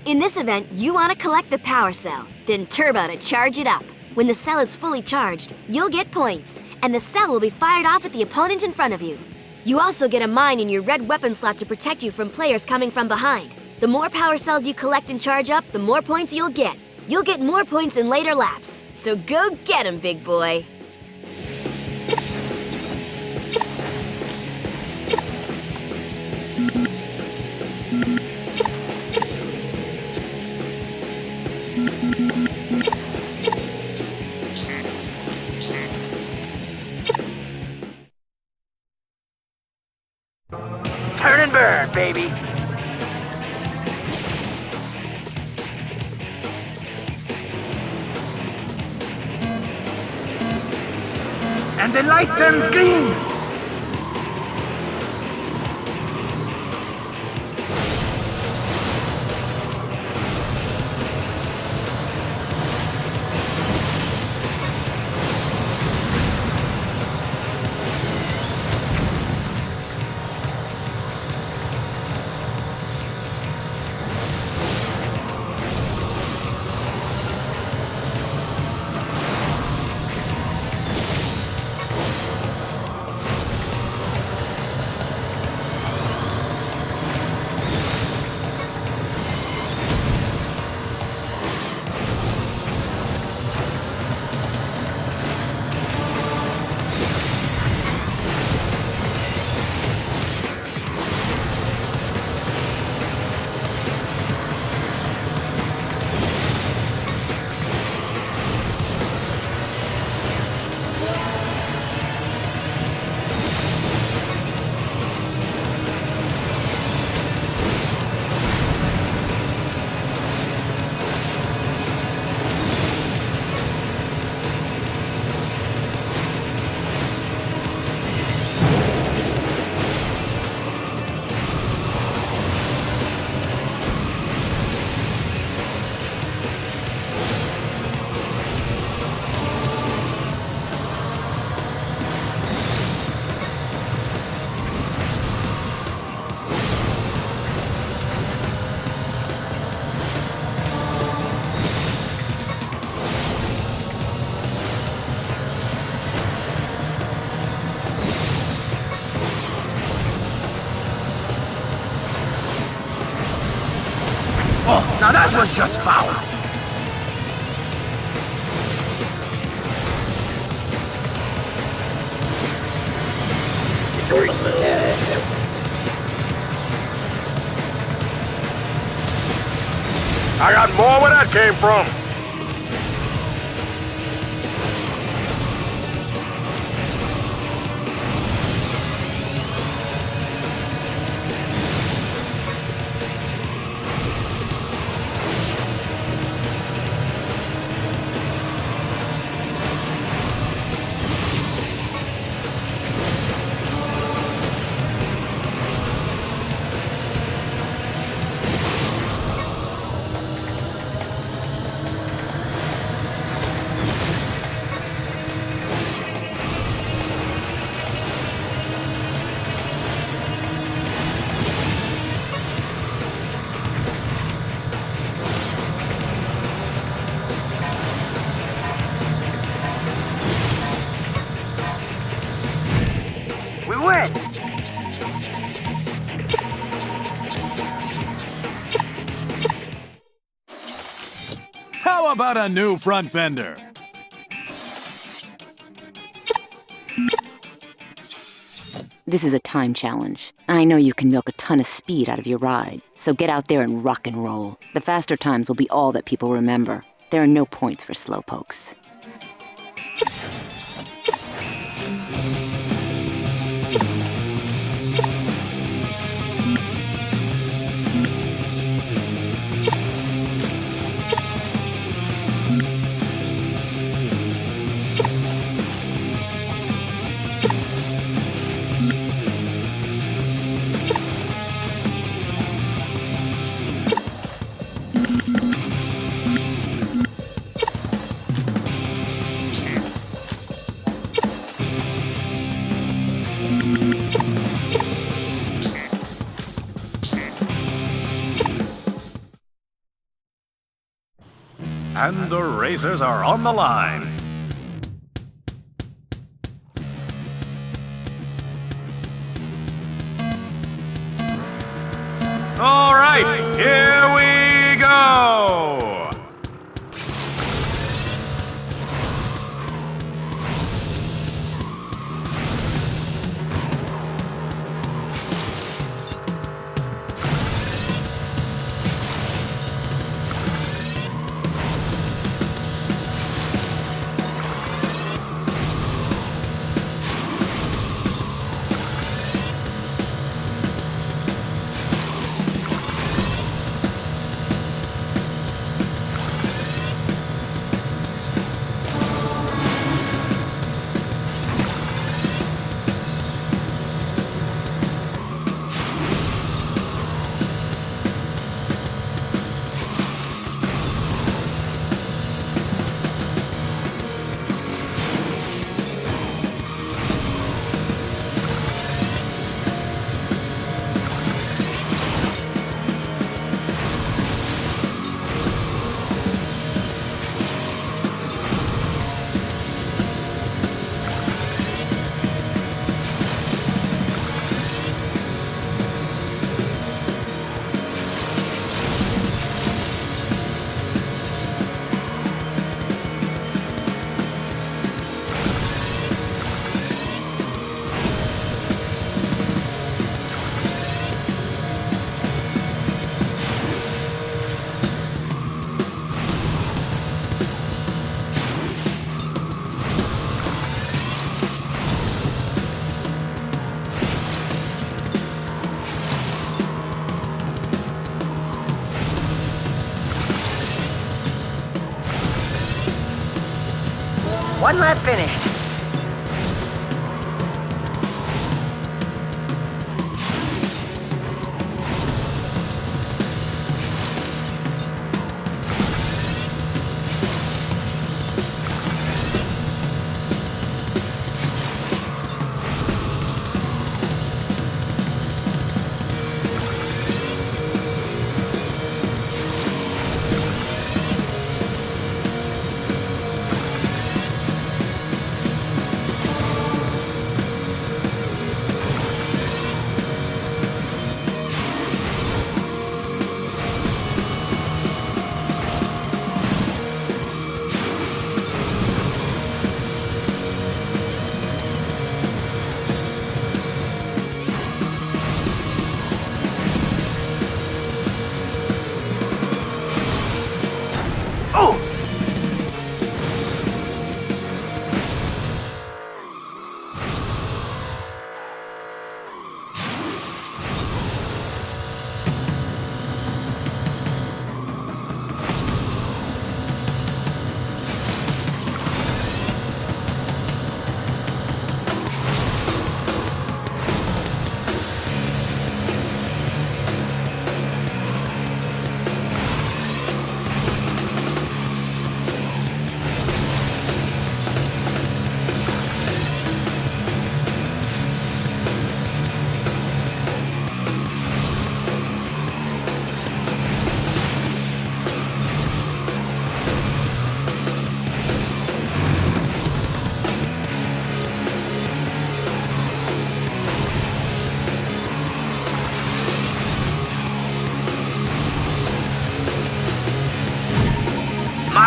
In this event, you want to collect the power cell, then turbo to charge it up. When the cell is fully charged, you'll get points, and the cell will be fired off at the opponent in front of you. You also get a mine in your red weapon slot to protect you from players coming from behind. The more power cells you collect and charge up, the more points you'll get. You'll get more points in later laps, so go get 'em, big boy. Turn and burn, baby. And the light turns green. Now that was just foul. I got more where that came from. How about a new front fender? This is a time challenge. I know you can milk a ton of speed out of your ride, so get out there and rock and roll. The faster times will be all that people remember. There are no points for slowpokes. And the racers are on the line. All right, here we go. One lap finished.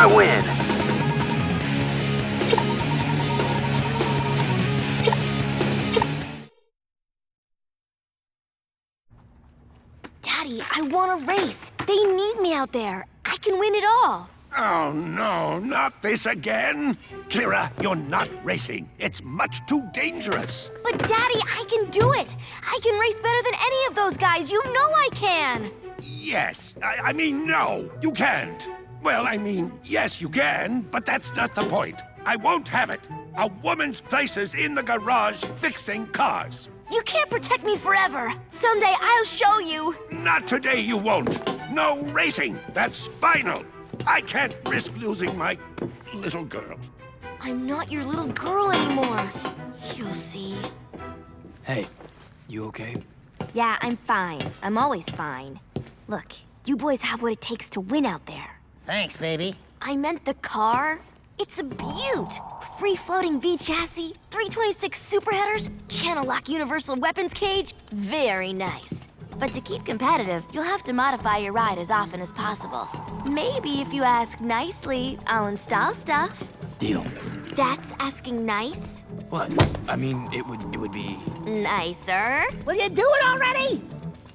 I win. Daddy, I want to race. They need me out there. I can win it all. Oh no, not this again! Kira, you're not racing. It's much too dangerous. But Daddy, I can do it. I can race better than any of those guys. You know I can. Yes, I mean no, you can't. Well, I mean, yes you can, but that's not the point. I won't have it. A woman's place is in the garage fixing cars. You can't protect me forever. Someday I'll show you. Not today you won't. No racing. That's final. I can't risk losing my little girl. I'm not your little girl anymore. You'll see. Hey, you okay? Yeah, I'm fine. I'm always fine. Look, you boys have what it takes to win out there. Thanks, baby. I meant the car. It's a beaut. Free-floating V chassis, 326 super headers, channel lock universal weapons cage. Very nice. But to keep competitive, you'll have to modify your ride as often as possible. Maybe if you ask nicely, I'll install stuff. Deal. That's asking nice? What? I mean, it would be... Nicer. Will you do it already?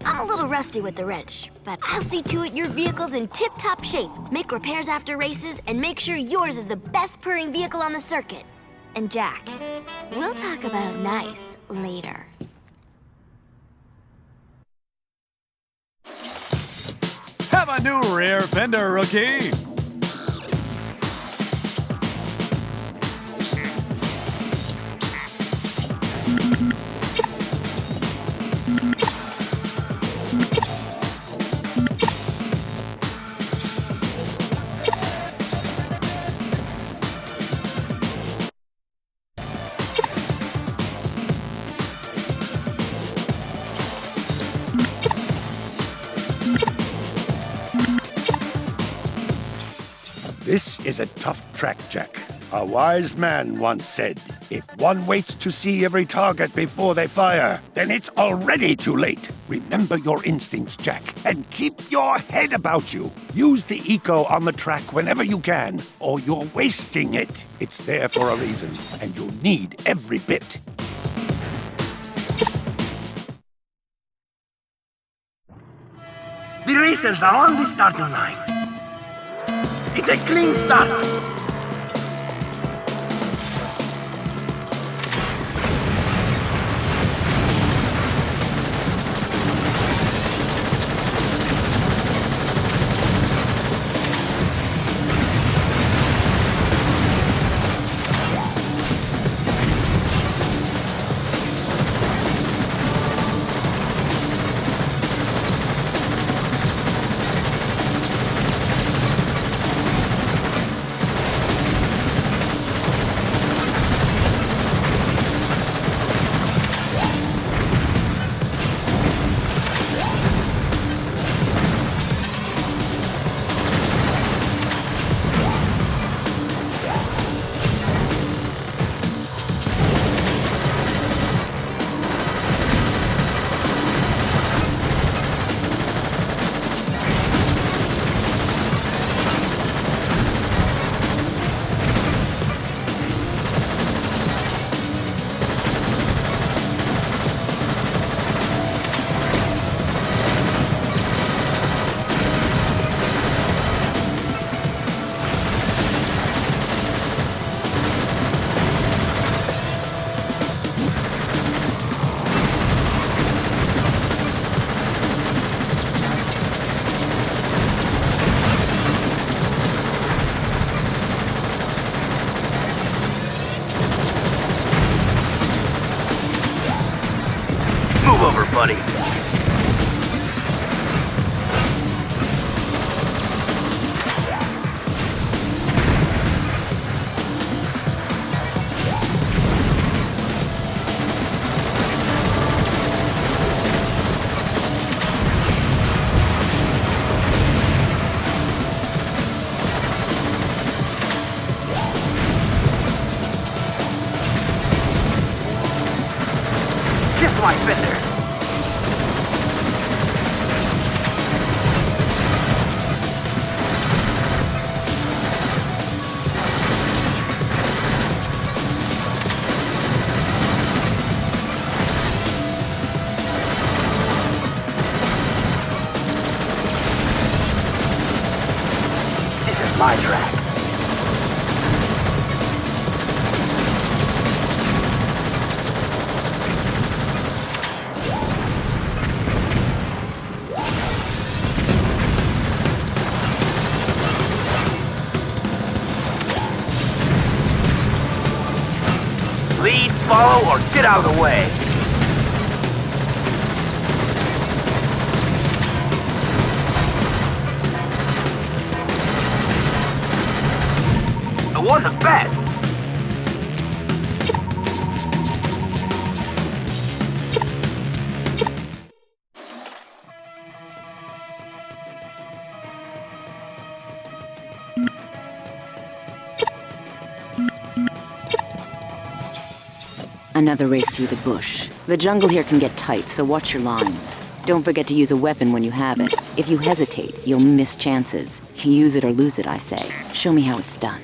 I'm a little rusty with the wrench, but I'll see to it your vehicle's in tip-top shape, make repairs after races, and make sure yours is the best purring vehicle on the circuit. And Jack, we'll talk about nice later. Have a new rear fender, rookie! This is a tough track, Jak. A wise man once said, if one waits to see every target before they fire, then it's already too late. Remember your instincts, Jak, and keep your head about you. Use the eco on the track whenever you can, or you're wasting it. It's there for a reason, and you'll need every bit. The racers are on the starting line. It's a clean start. Move over, buddy. Kiss my fender. my track. Lead, follow, or get out of the way. The one's the best. Another race through the bush. The jungle here can get tight, so watch your lines. Don't forget to use a weapon when you have it. If you hesitate, you'll miss chances. Use it or lose it, I say. Show me how it's done.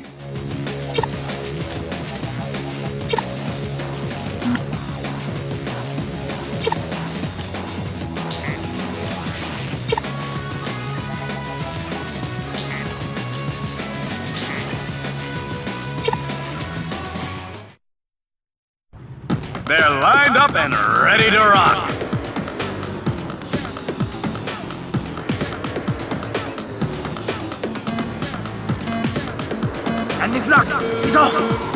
They're lined up and ready to rock. And he's locked. He's off.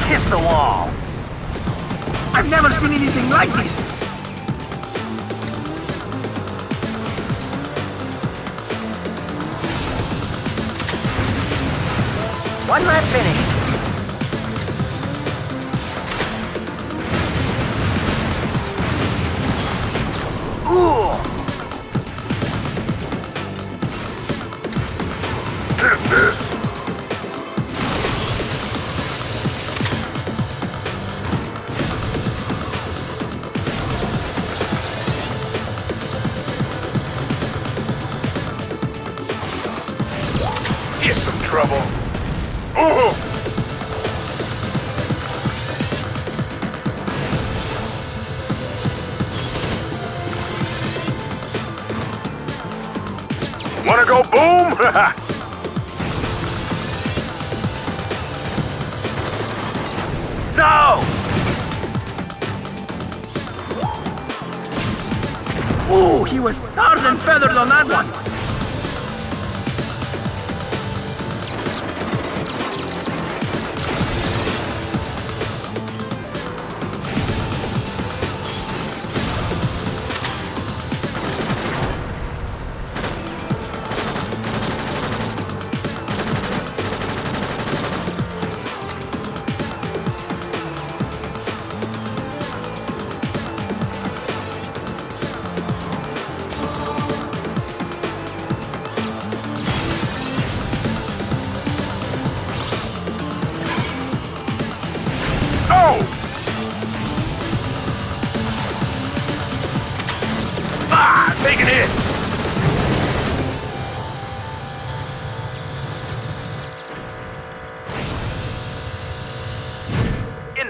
Hit the wall. I've never seen anything like this. One lap finish. Ooh. Hit this. Get some trouble. Ooh. Wanna go boom? No! Ooh, he was tarred and feathered on that one.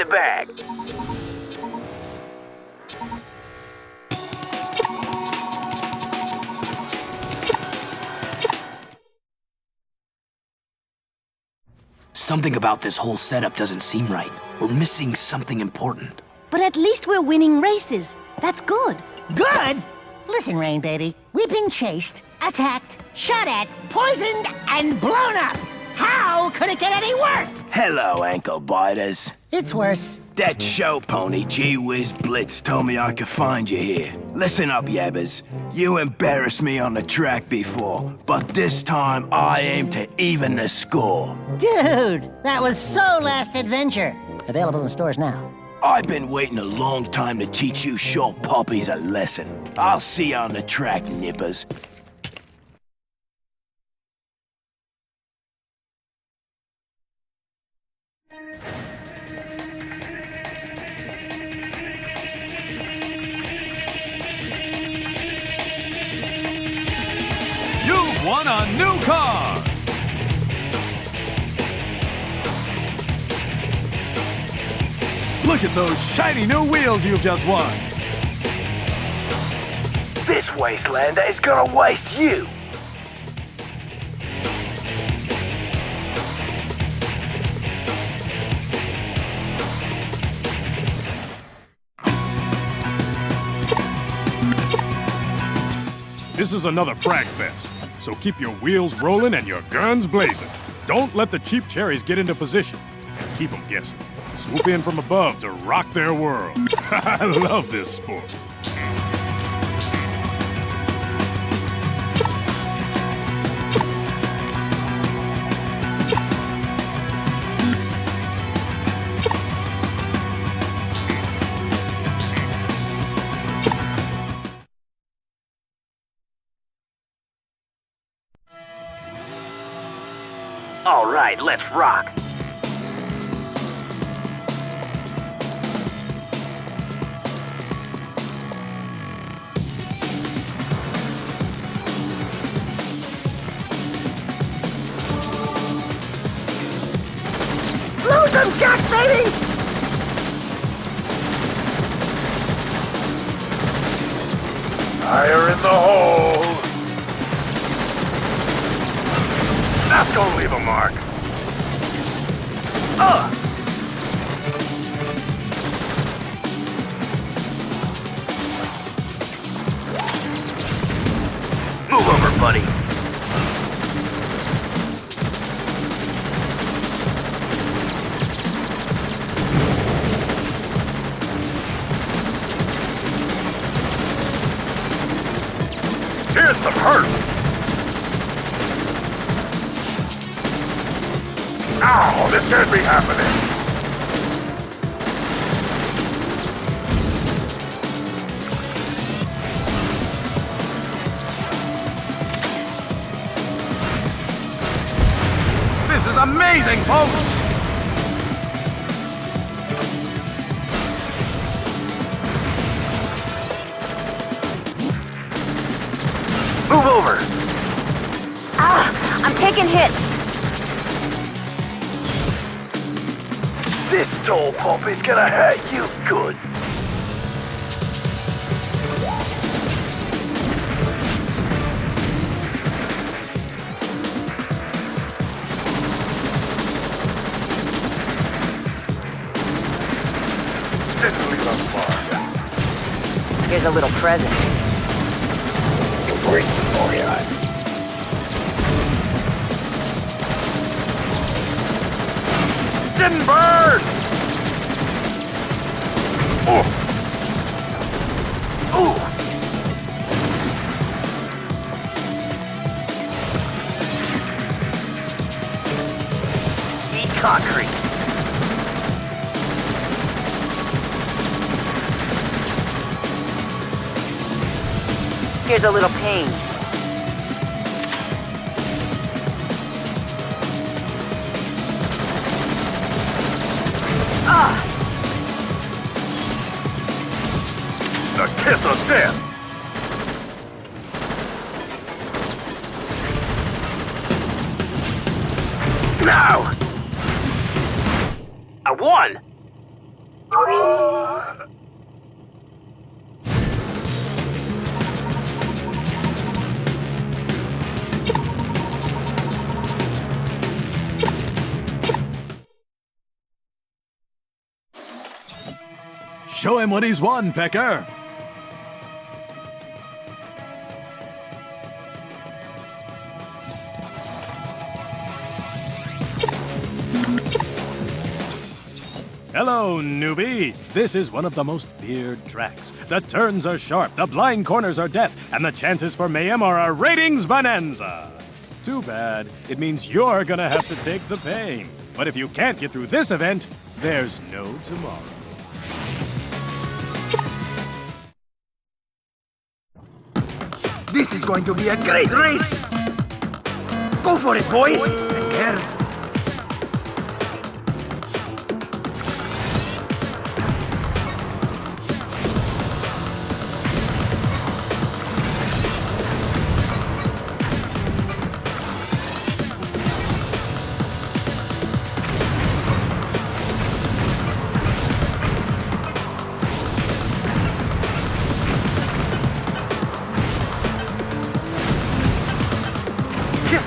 bag. Something about this whole setup doesn't seem right. We're missing something important. But at least we're winning races. That's good. Good? Listen, Rain baby, we've been chased, attacked, shot at, poisoned, and blown up. How could it get any worse? Hello, ankle biters. It's worse. That show pony, Gee Whiz Blitz, told me I could find you here. Listen up, yabbers. You embarrassed me on the track before, but this time I aim to even the score. Dude, that was so last adventure. Available in stores now. I've been waiting a long time to teach you short puppies a lesson. I'll see you on the track, nippers. You've won a new car! Look at those shiny new wheels you've just won! This wastelander is gonna waste you! This is another frag fest, so keep your wheels rolling and your guns blazing. Don't let the cheap cherries get into position, and keep them guessing. Swoop in from above to rock their world. I love this sport. All right, let's rock. Lose them, Jak, baby! Fire in the hole! That's gonna leave a mark. Move over, buddy. Here's some hurt. Ow, this can't be happening. This is amazing, folks! Move over. Ah, I'm taking hits. This soul pump is gonna hurt you good. Didn't leave us far. Here's a little present. Break for you. Didn't burn! Oh! Ooh! Eat concrete. Here's a little pain. Ah! The kiss of death! Now! I won! Show him what he's won, Pecker. Hello, newbie. This is one of the most feared tracks. The turns are sharp, the blind corners are death, and the chances for mayhem are a ratings bonanza. Too bad. It means you're gonna have to take the pain. But if you can't get through this event, there's no tomorrow. This is going to be a great race! Go for it, boys! And girls!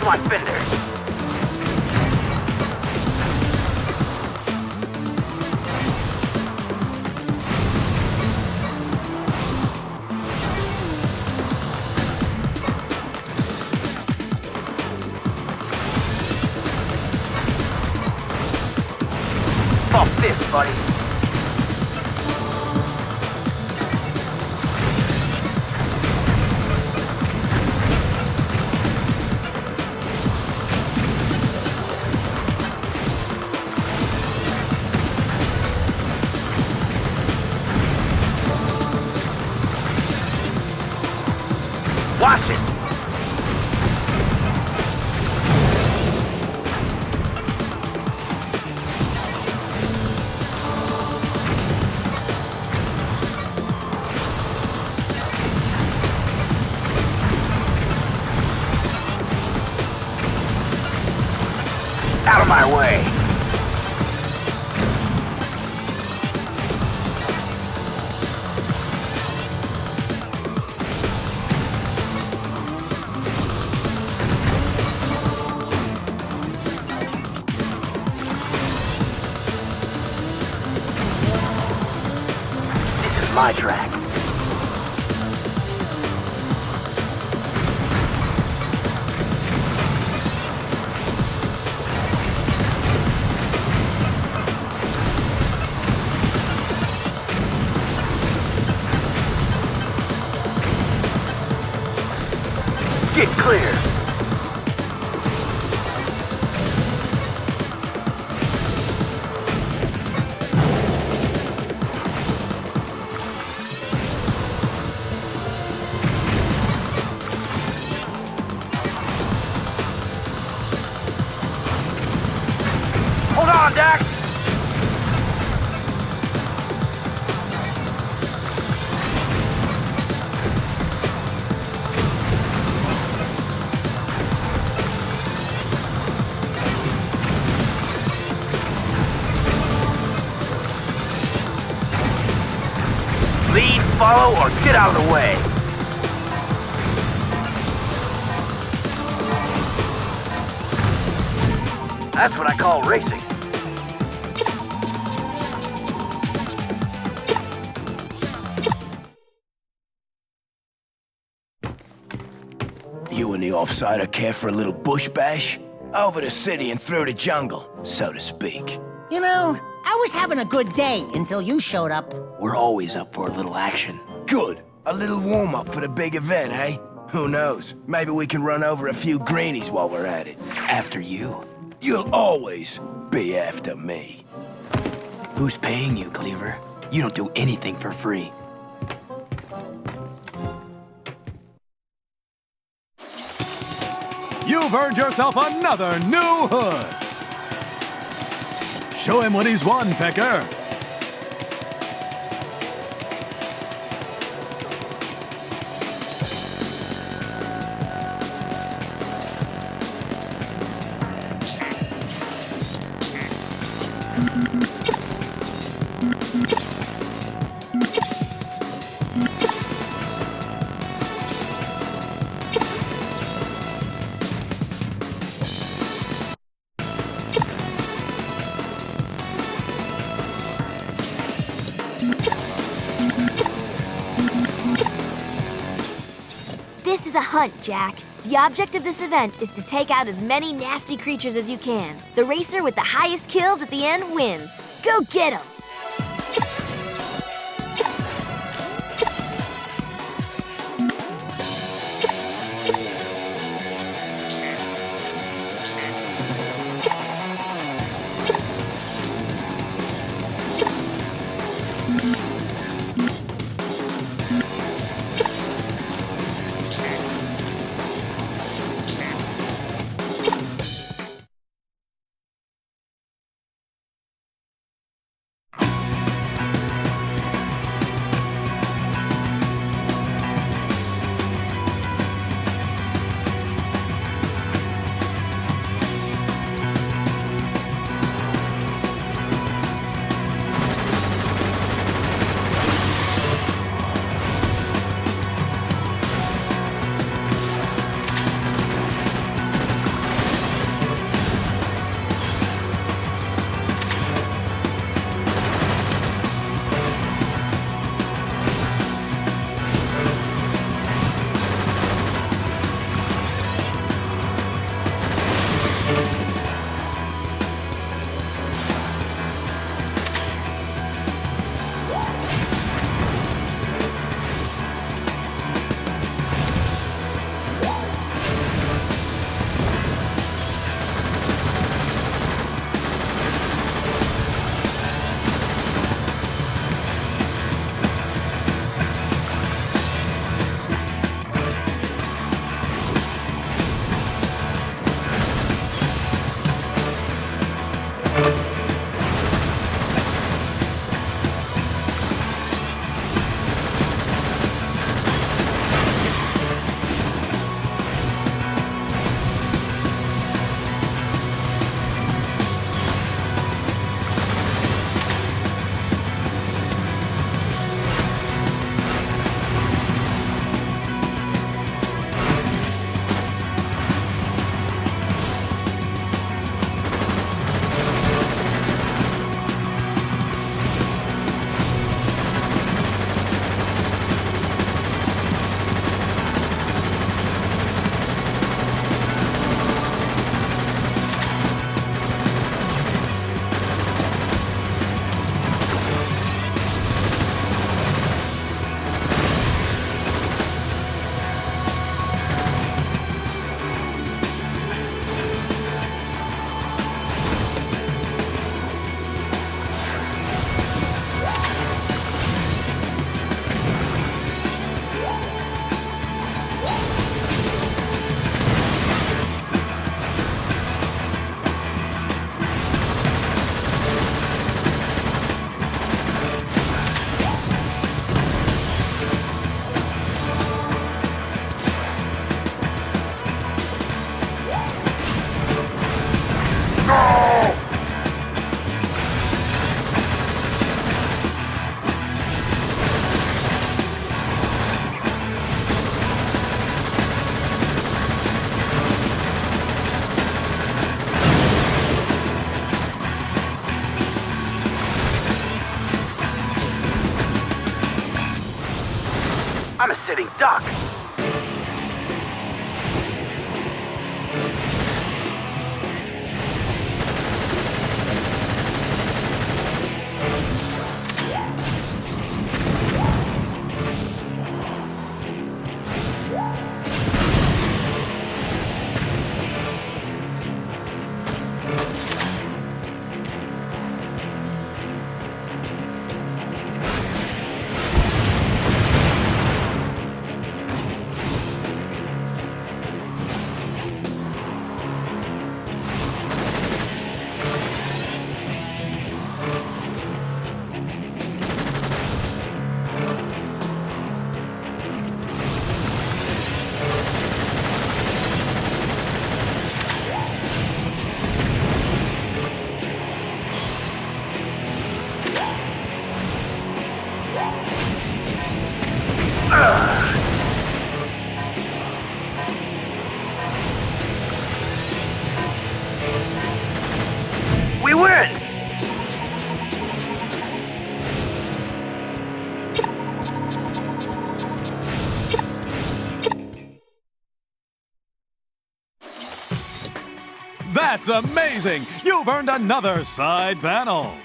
My fender. Bump this, buddy. Watch it! Out of my way! My track. Get clear. Hold on, Dax! Lead, follow, or get out of the way. That's what I call racing. You and the offsider care for a little bush bash? Over the city and through the jungle, so to speak. You know, I was having a good day until you showed up. We're always up for a little action. Good. A little warm-up for the big event, eh? Who knows? Maybe we can run over a few greenies while we're at it. After you. You'll always be after me. Who's paying you, Cleaver? You don't do anything for free. You've earned yourself another new hood. Show him what he's won, Pecker. is a hunt, Jak. The object of this event is to take out as many nasty creatures as you can. The racer with the highest kills at the end wins. Go get 'em! That's amazing! You've earned another side panel.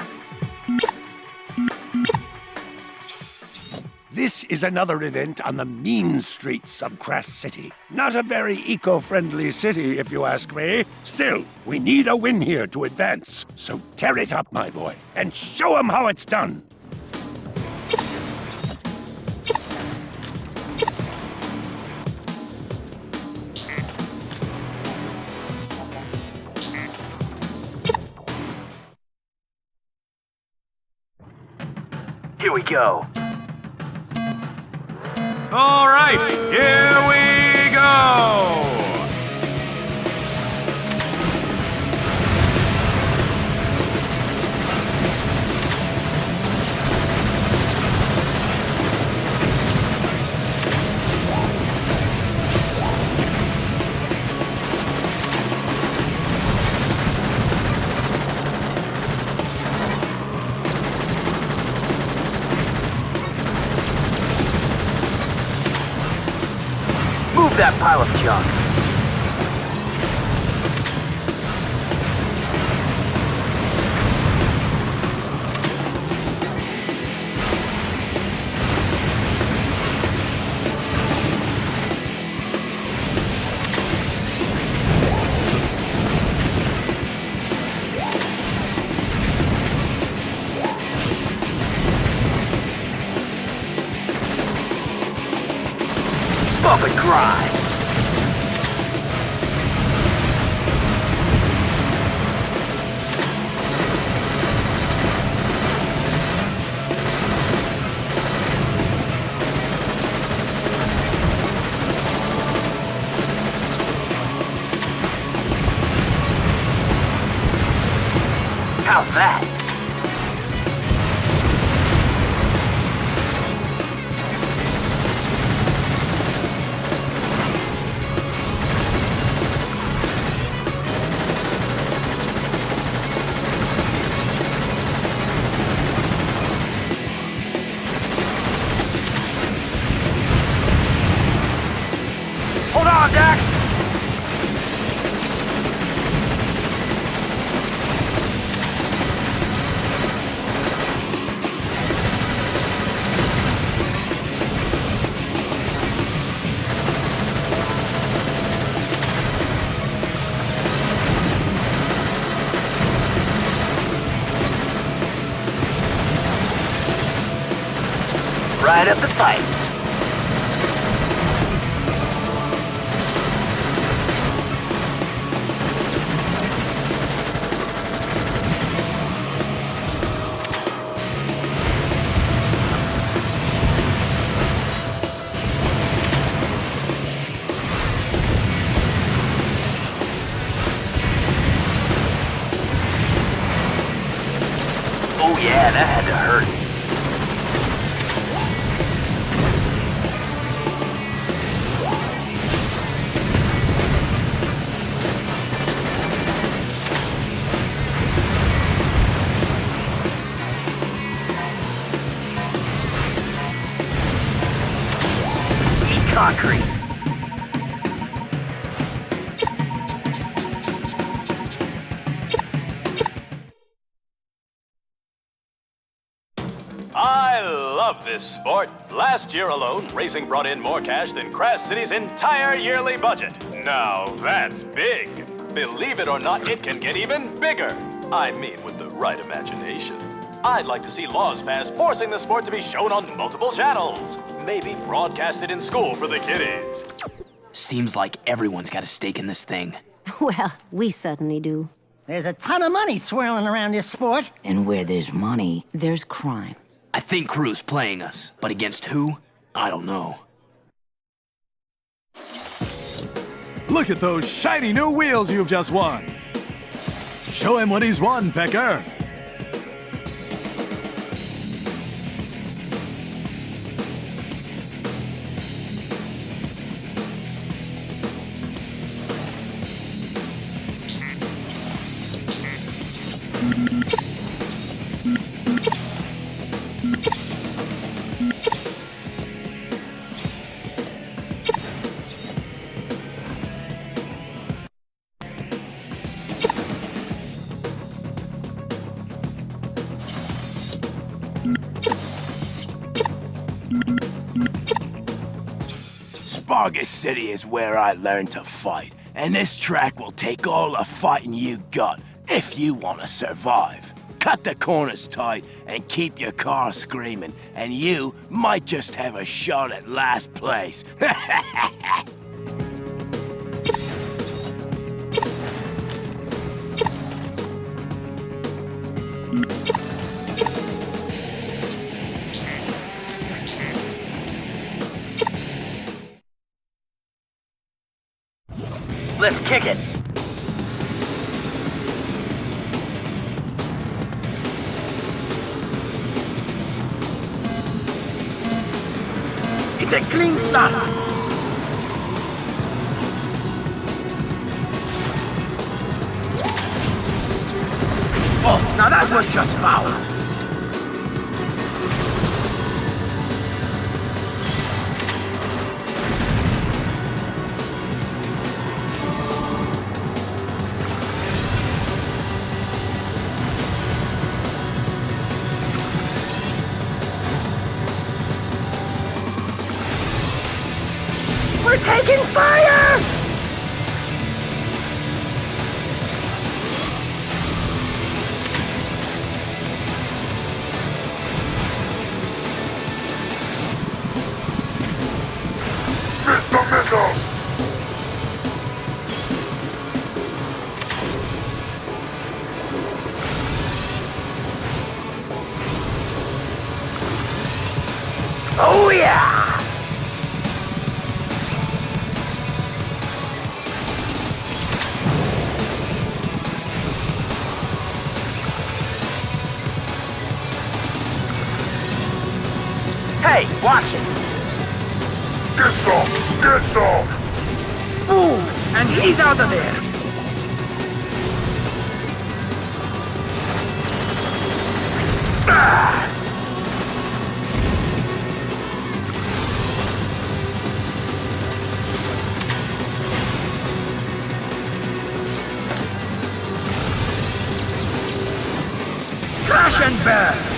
This is another event on the mean streets of Crass City. Not a very eco-friendly city, if you ask me. Still, we need a win here to advance. So tear it up, my boy, and show them how it's done. Here we go. All right, here we go! Move that pile of junk. Bump and grind. How's that? Hold on, Dax! Right up the fight. Oh yeah, that had to hurt. Concrete. I love this sport. Last year alone, racing brought in more cash than Crass City's entire yearly budget. Now that's big. Believe it or not, it can get even bigger. I mean, with the right imagination. I'd like to see laws passed forcing the sport to be shown on multiple channels. Maybe broadcasted in school for the kiddies. Seems like everyone's got a stake in this thing. Well, we certainly do. There's a ton of money swirling around this sport. And where there's money, there's crime. I think Crew's playing us, but against who? I don't know. Look at those shiny new wheels you've just won. Show him what he's won, Pecker. Vargas City is where I learned to fight, and this track will take all the fighting you got if you want to survive. Cut the corners tight and keep your car screaming, and you might just have a shot at last place. Let's kick it. It's a clean start. Oh, now that was just foul. We're taking fire! Mr. Missiles! Oh yeah! Hey, watch it! Get some! Get some! Boom! And he's out of there! Ah! Crash and burn!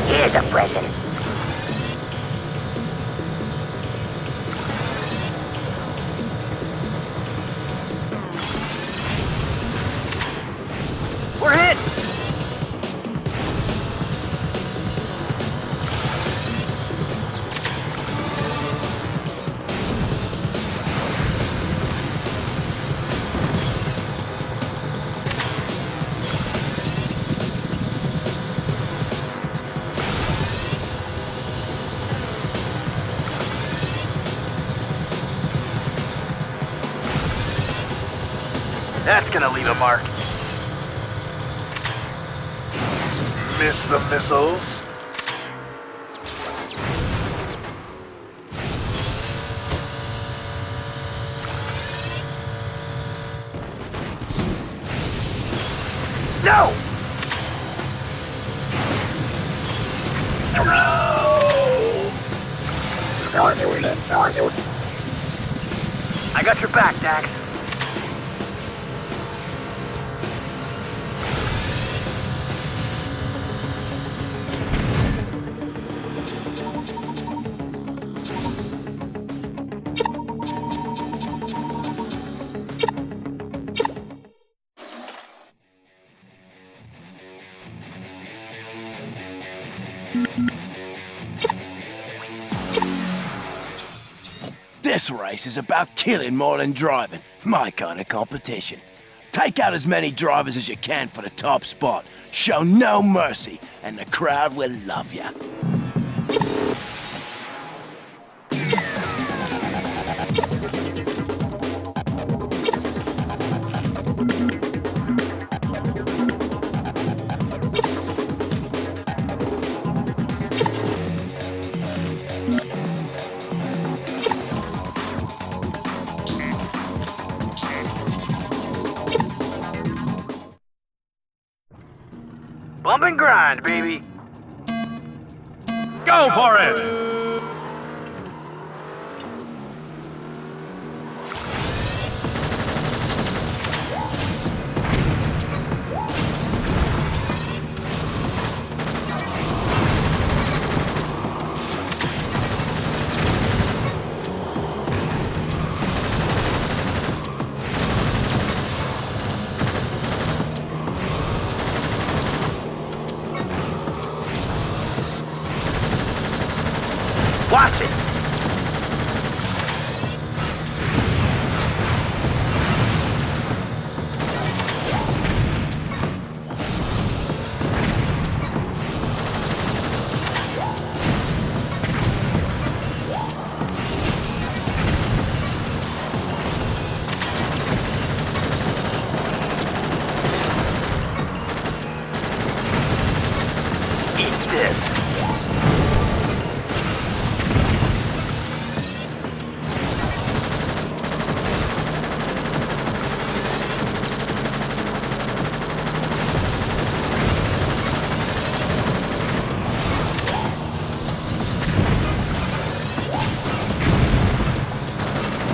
Here's a present. We're hit! That's gonna leave a mark. Miss the missiles? No! I got your back, Dax. This race is about killing more than driving. My kind of competition. Take out as many drivers as you can for the top spot. Show no mercy, and the crowd will love you. Bump and grind, baby. Go for it!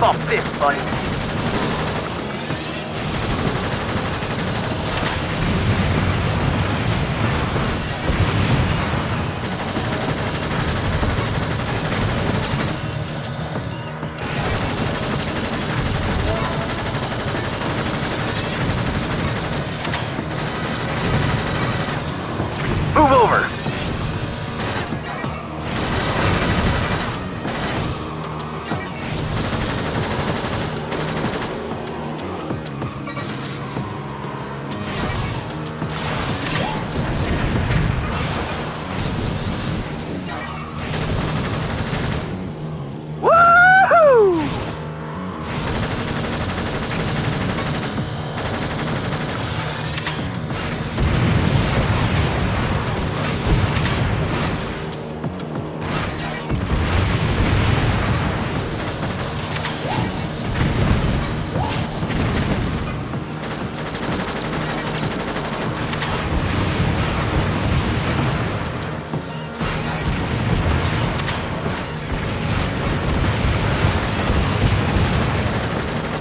Fuck this, buddy. Move over. Woohoo!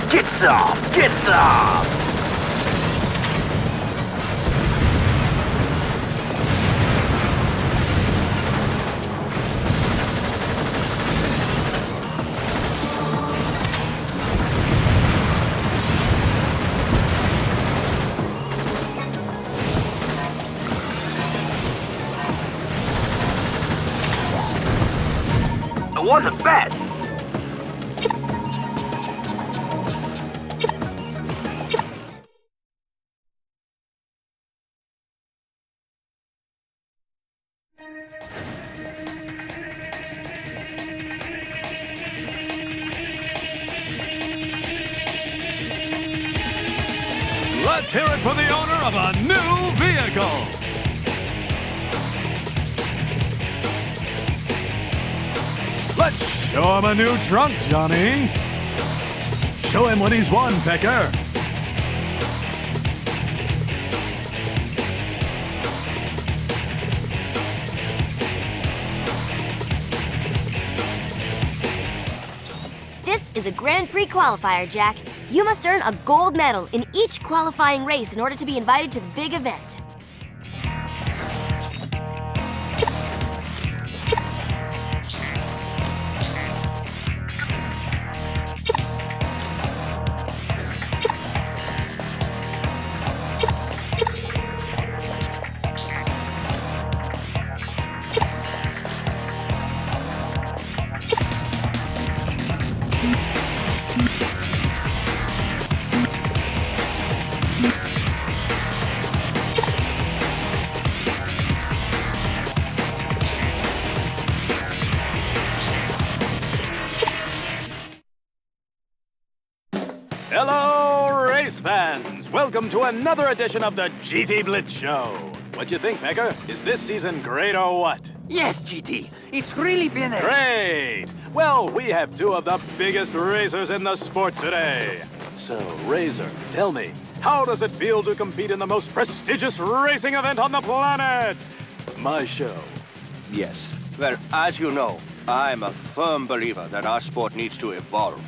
Get some! Get some! It wasn't bad. Let's hear it for the owner of a new vehicle. Let's show him a new trunk, Johnny. Show him what he's won, Pecker. This is a Grand Prix qualifier, Jak. You must earn a gold medal in each qualifying race in order to be invited to the big event. Hello, race fans! Welcome to another edition of the GT Blitz Show. What you think, Pecker? Is this season great or what? Yes, GT. It's really been a... Great! Well, we have two of the biggest racers in the sport today. So, Razor, tell me, how does it feel to compete in the most prestigious racing event on the planet? My show. Yes. Well, as you know, I'm a firm believer that our sport needs to evolve.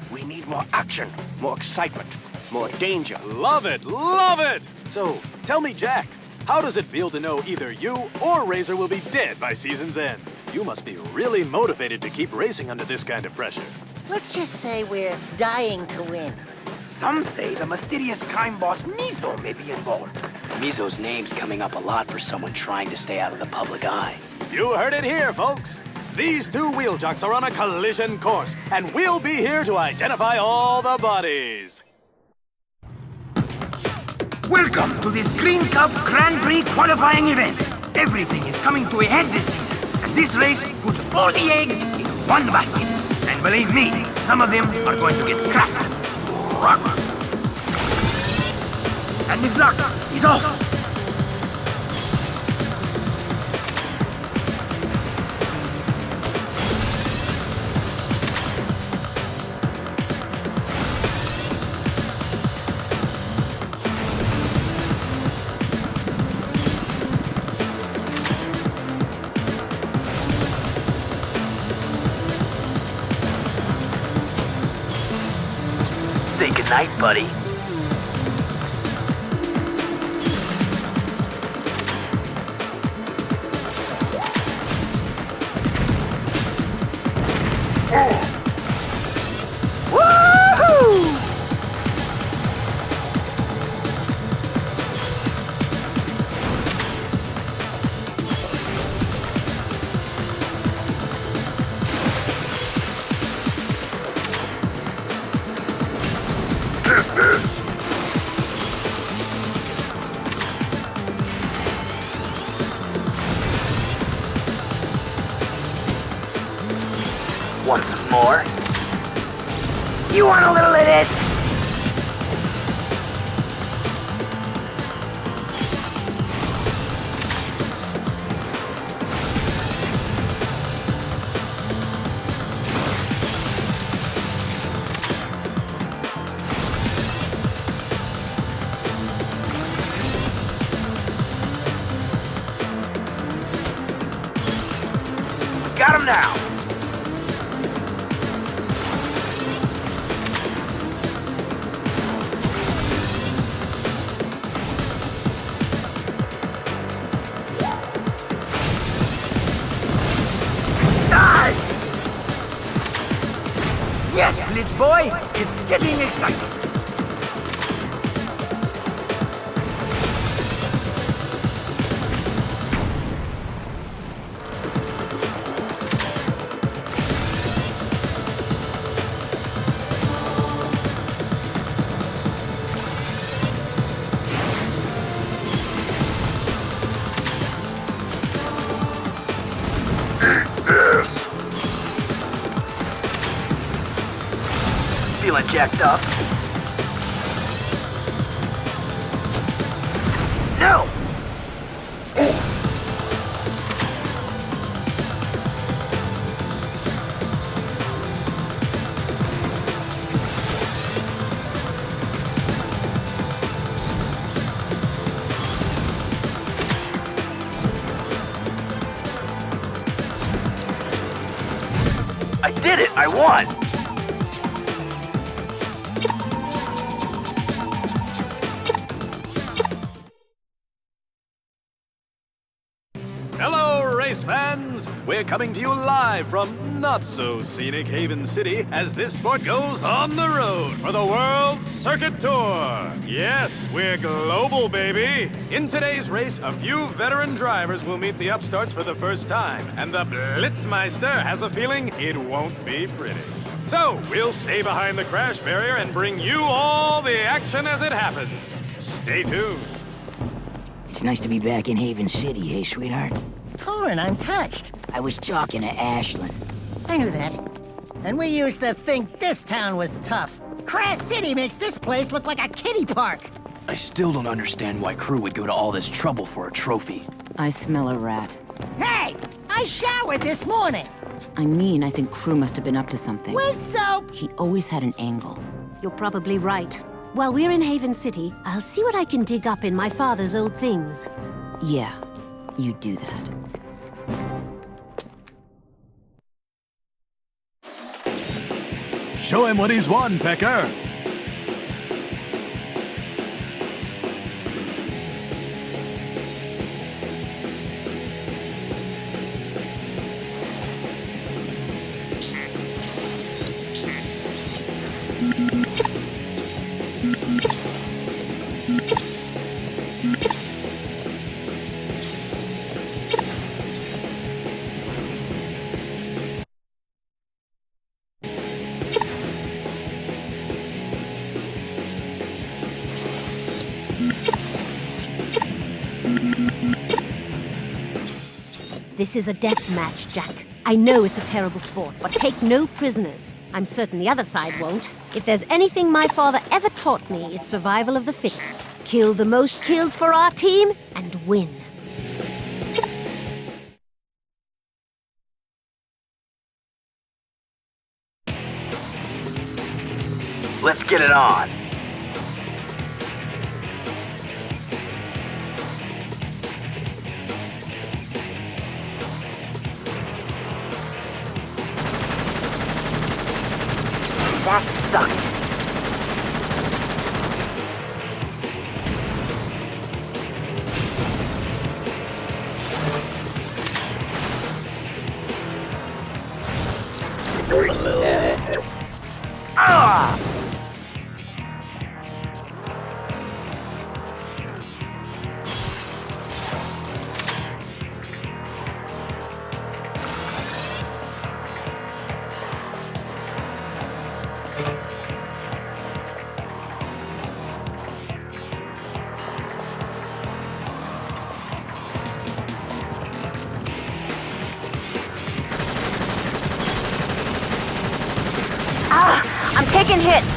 We need more action, more excitement, more danger. Love it! Love it! So, tell me, Jak, how does it feel to know either you or Razor will be dead by season's end? You must be really motivated to keep racing under this kind of pressure. Let's just say we're dying to win. Some say the mysterious crime boss Mizo may be involved. Mizo's name's coming up a lot for someone trying to stay out of the public eye. You heard it here, folks. These two wheel jocks are on a collision course, and we'll be here to identify all the bodies. Welcome to this Green Cup Grand Prix qualifying event. Everything is coming to a head this season, and this race puts all the eggs in one basket. And believe me, some of them are going to get cracked. Rock. And the block is off. night, buddy. Want some more? You want a little of this? Got him now! Yes, Blitz boy, it's getting exciting. Feeling jacked up? No! I did it! I won! Hello, race fans! We're coming to you live from not-so-scenic Haven City as this sport goes on the road for the World Circuit Tour. Yes, we're global, baby! In today's race, a few veteran drivers will meet the upstarts for the first time, and the Blitzmeister has a feeling it won't be pretty. So, we'll stay behind the crash barrier and bring you all the action as it happens. Stay tuned. It's nice to be back in Haven City, hey, sweetheart? Torrin, I'm touched. I was talking to Ashlyn. I knew that. And we used to think this town was tough. Crash City makes this place look like a kiddie park. I still don't understand why Crew would go to all this trouble for a trophy. I smell a rat. Hey! I showered this morning. I mean, I think Crew must have been up to something. With soap! He always had an angle. You're probably right. While we're in Haven City, I'll see what I can dig up in my father's old things. Yeah, you do that. Show him what he's won, Pecker! This is a death match, Jak. I know it's a terrible sport, but take no prisoners. I'm certain the other side won't. If there's anything my father ever taught me, it's survival of the fittest. Kill the most kills for our team and win. Let's get it on. That sucked. Taking hits.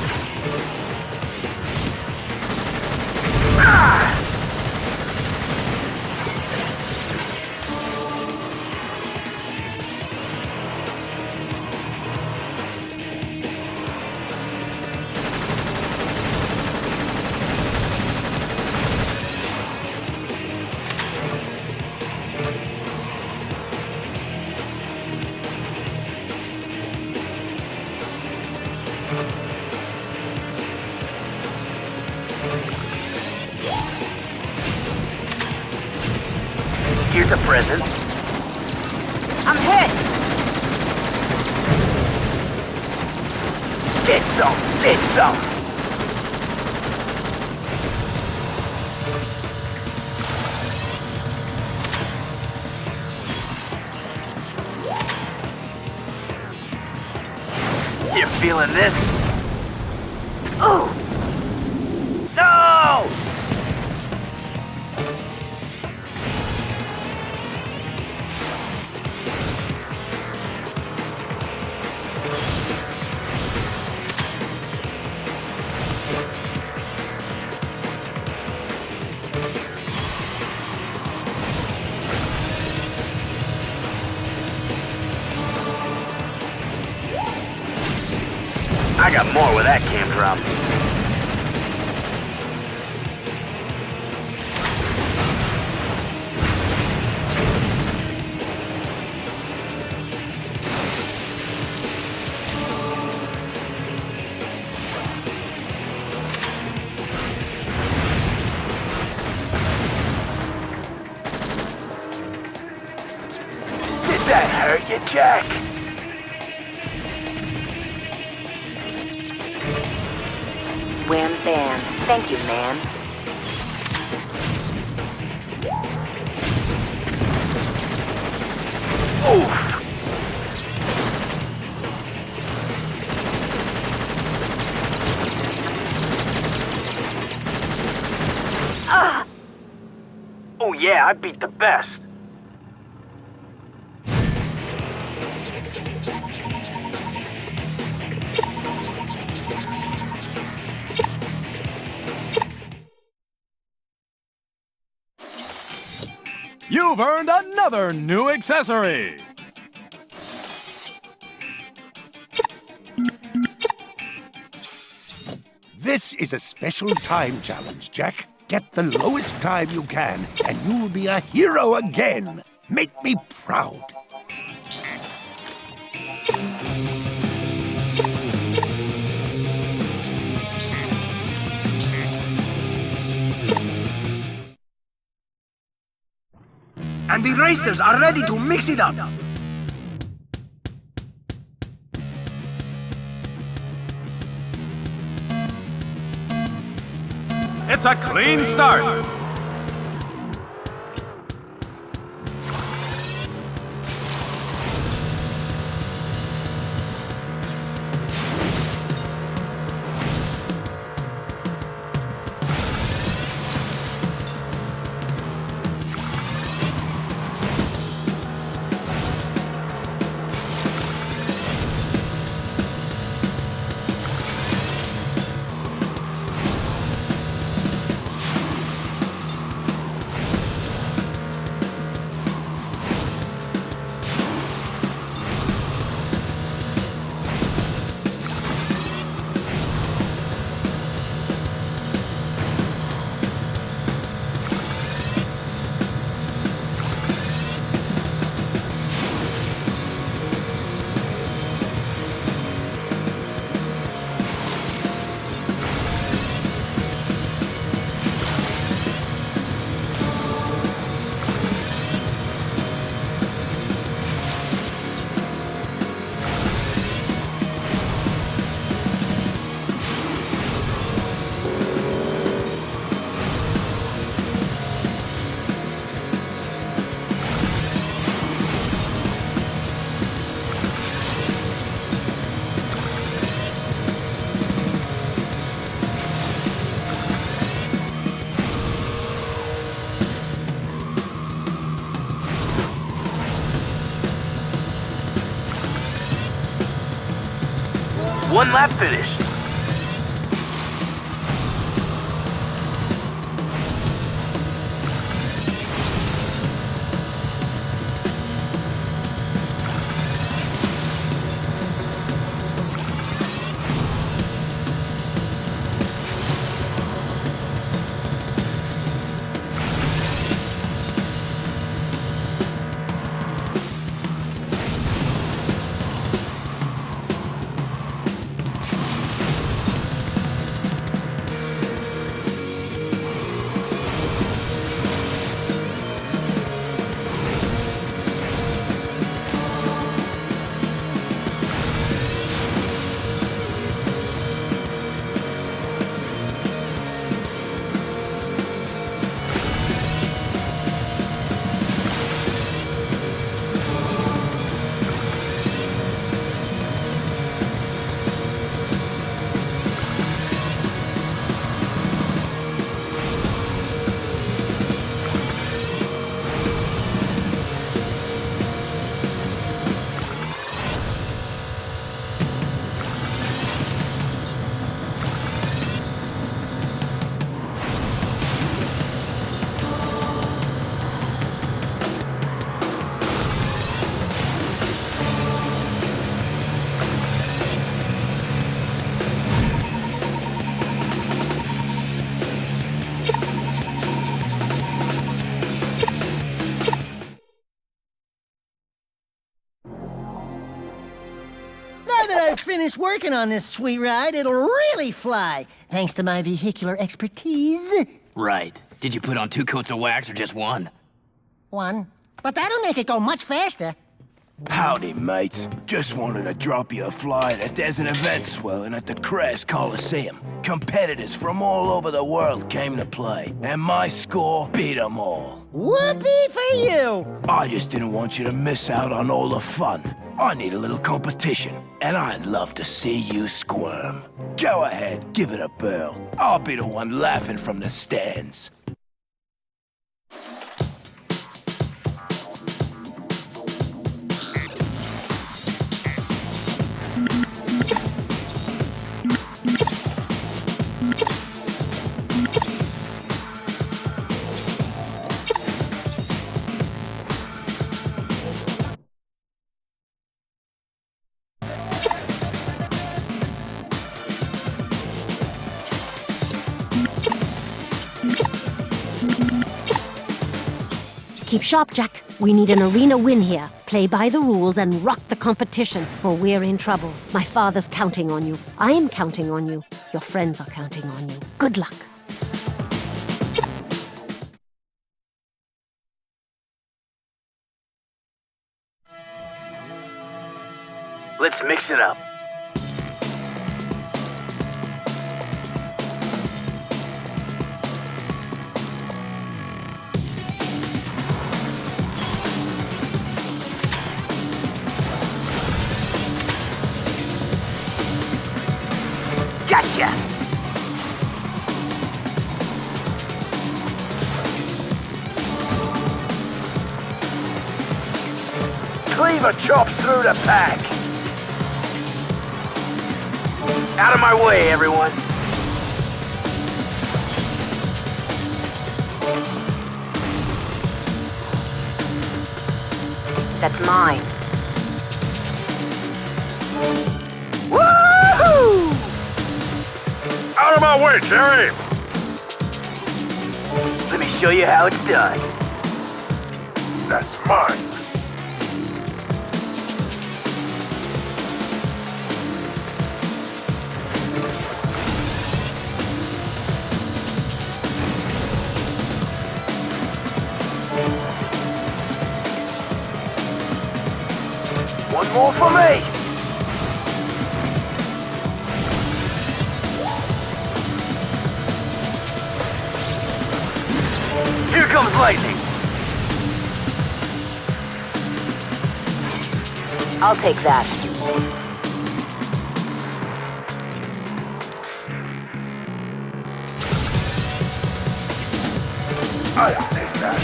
Here's a present. I'm hit. Get some, get some. You feeling this? Oh! No! I got more where that came from. Did that hurt you, Jak? Wham bam. Thank you, man. Oof! Ah! Oh yeah, I beat the best. You've earned another new accessory! This is a special time challenge, Jak. Get the lowest time you can, and you'll be a hero again. Make me proud. And the racers are ready to mix it up. It's a clean start. One lap finished. finish working on this sweet ride, it'll really fly, thanks to my vehicular expertise. Right. Did you put on 2 coats of wax or just 1? 1. But that'll make it go much faster. Howdy, mates. Just wanted to drop you a flyer that there's an event swelling at the Crest Coliseum. Competitors from all over the world came to play, and my score beat them all. Whoopee for you! I just didn't want you to miss out on all the fun. I need a little competition, and I'd love to see you squirm. Go ahead, give it a whirl. I'll be the one laughing from the stands. Keep sharp, Jak. We need an arena win here. Play by the rules and rock the competition, or we're in trouble. My father's counting on you. I am counting on you. Your friends are counting on you. Good luck. Let's mix it up. Gotcha! Cleaver chops through the pack! Out of my way, everyone! That's mine. Woohoo! Out of my way, Jerry! Let me show you how it's done. That's mine. One more for me! Here comes lightning! I'll take that. I'll take that.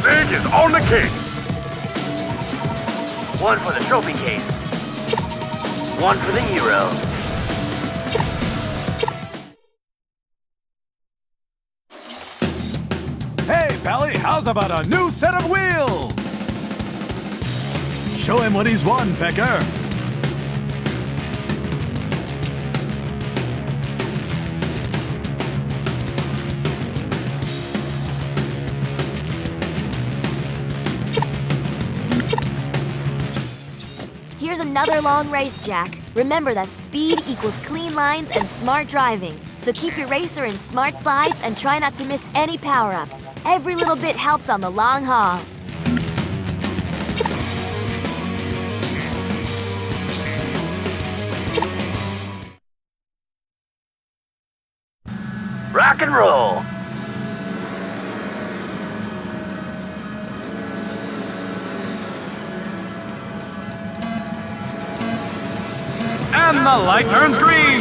Sig is on the case. One for the trophy case. One for the hero. Hey, Pally, how's about a new set of wheels? Show him what he's won, Pecker. Here's another long race, Jak. Remember that speed equals clean lines and smart driving. So keep your racer in smart slides and try not to miss any power-ups. Every little bit helps on the long haul. Rock and roll! And the light turns green!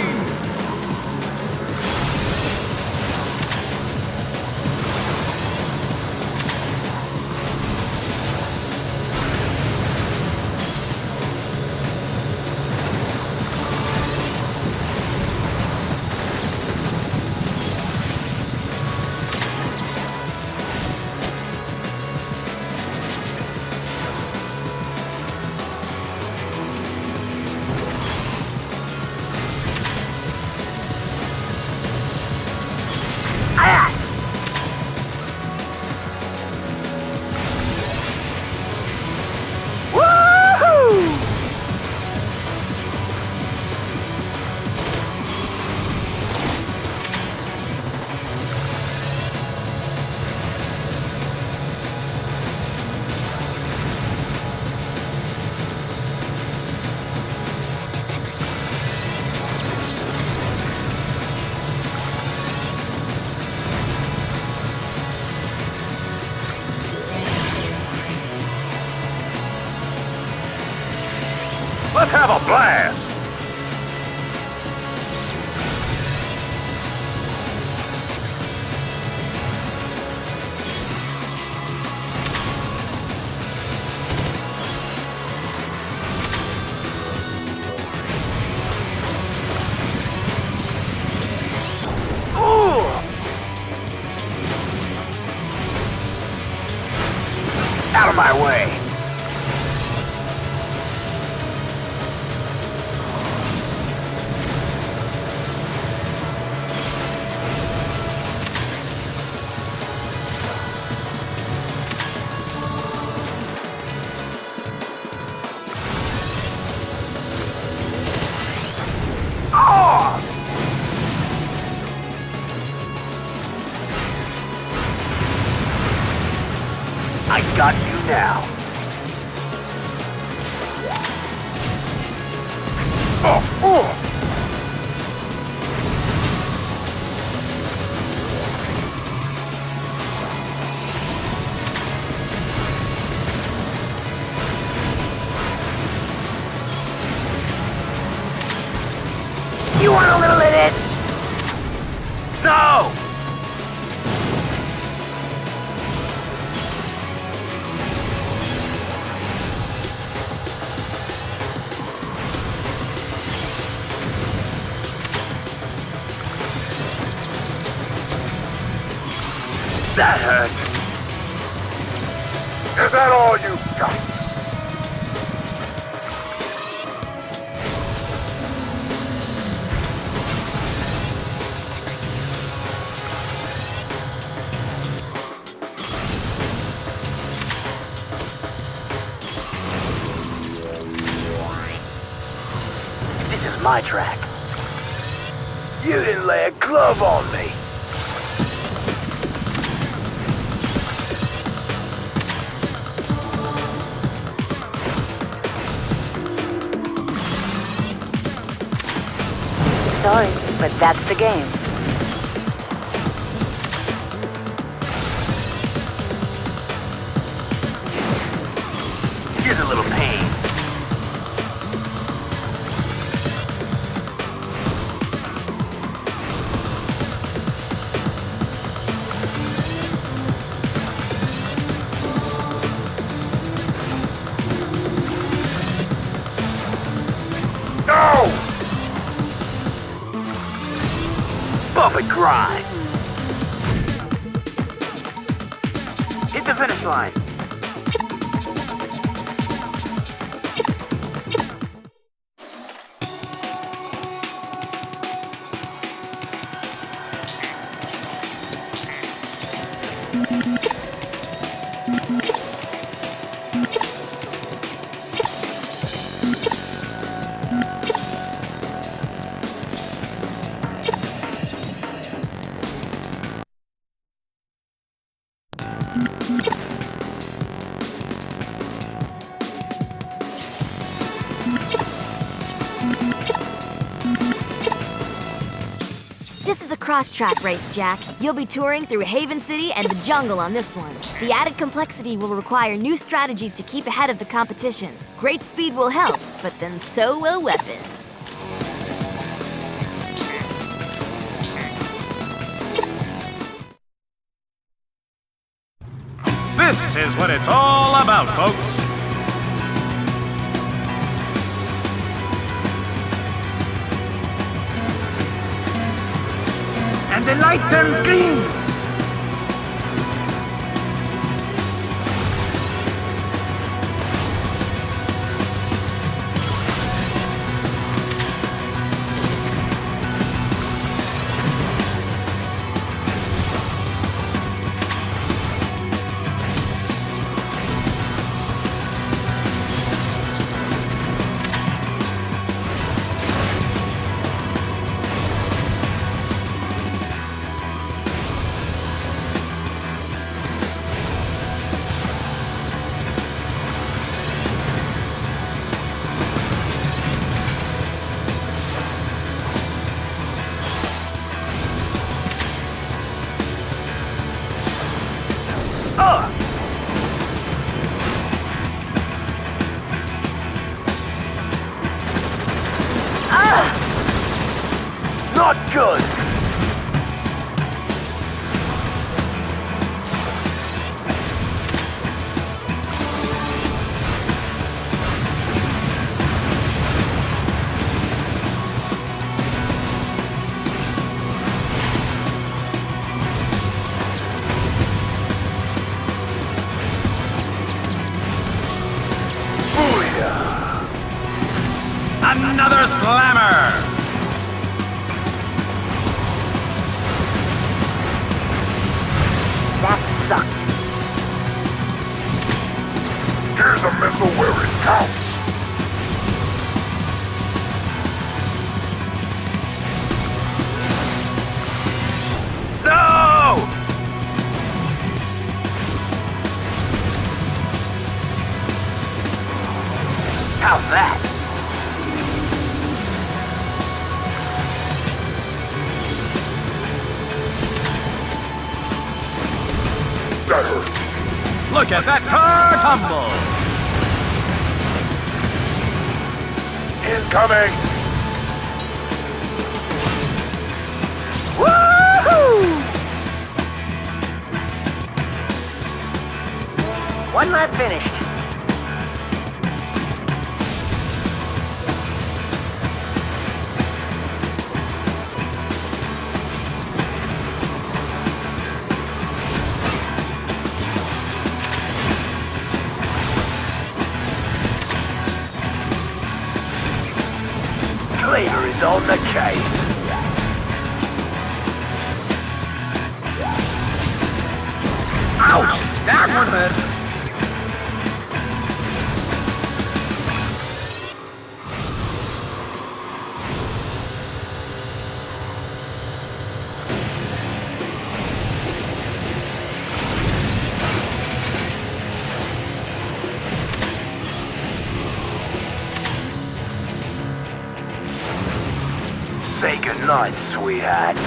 Let's have a blast! Out of my way! I got you now. You want a little of it? No! That hurt. Is that all you've got? This is my track. You didn't lay a glove on me. Sorry, but that's the game. Here's a little pain. No! Bump and grind. Hit the finish line. This is a cross-track race, Jak. You'll be touring through Haven City and the jungle on this one. The added complexity will require new strategies to keep ahead of the competition. Great speed will help, but then so will weapons. This is what it's all about, folks. And the light turns green. Good. Another slammer! That sucked. Here's a missile where it counts. No! How's that? That hurt. Look at that car tumble! Incoming! Woohoo! One lap finished. Clear is on the case. Ouch! That one hurt. Say goodnight, sweetheart.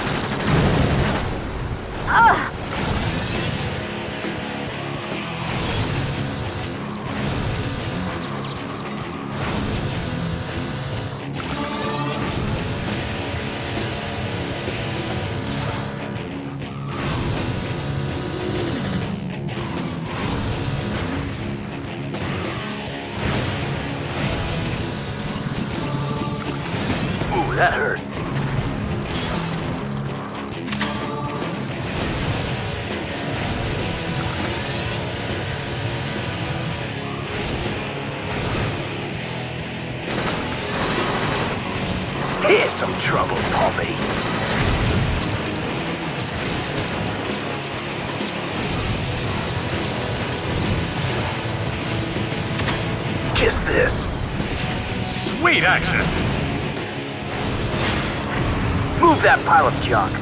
Ooh, that hurt. Here's some trouble, Poppy. Just this. Sweet action! Move that pile of junk.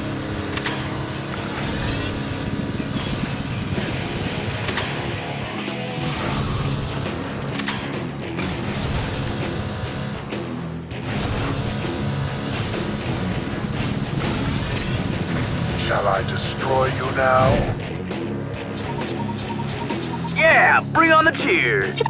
Shall I destroy you now? Yeah, bring on the cheers.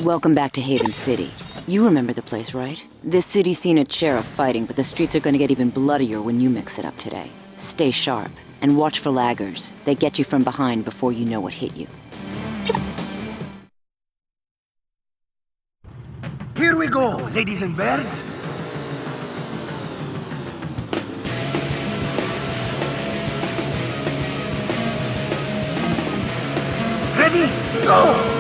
Welcome back to Haven City. You remember the place, right? This city's seen its share of fighting, but the streets are gonna get even bloodier when you mix it up today. Stay sharp, and watch for laggers. They get you from behind before you know what hit you. Here we go, ladies and birds. Ready? Go!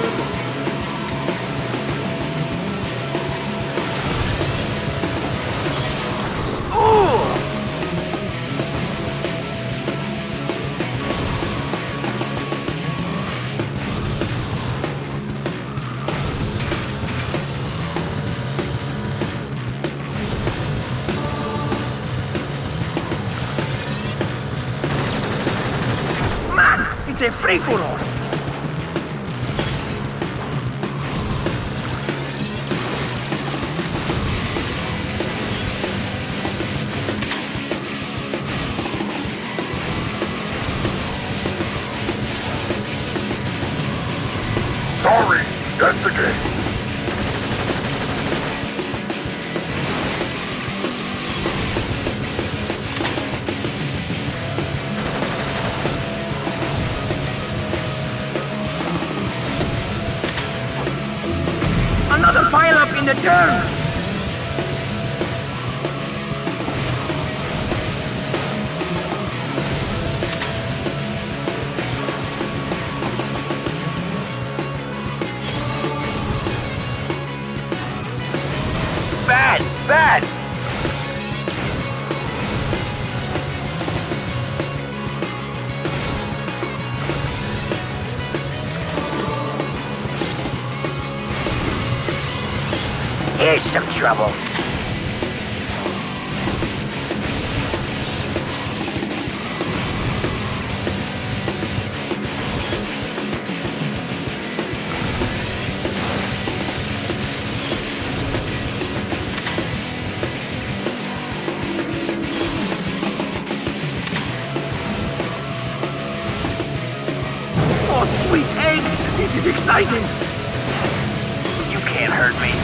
a free-for-all. Sorry, that's the game. Another pile-up in the turn! Bad! Bad! Here's some trouble. Oh, sweet eggs! This is exciting! You can't hurt me.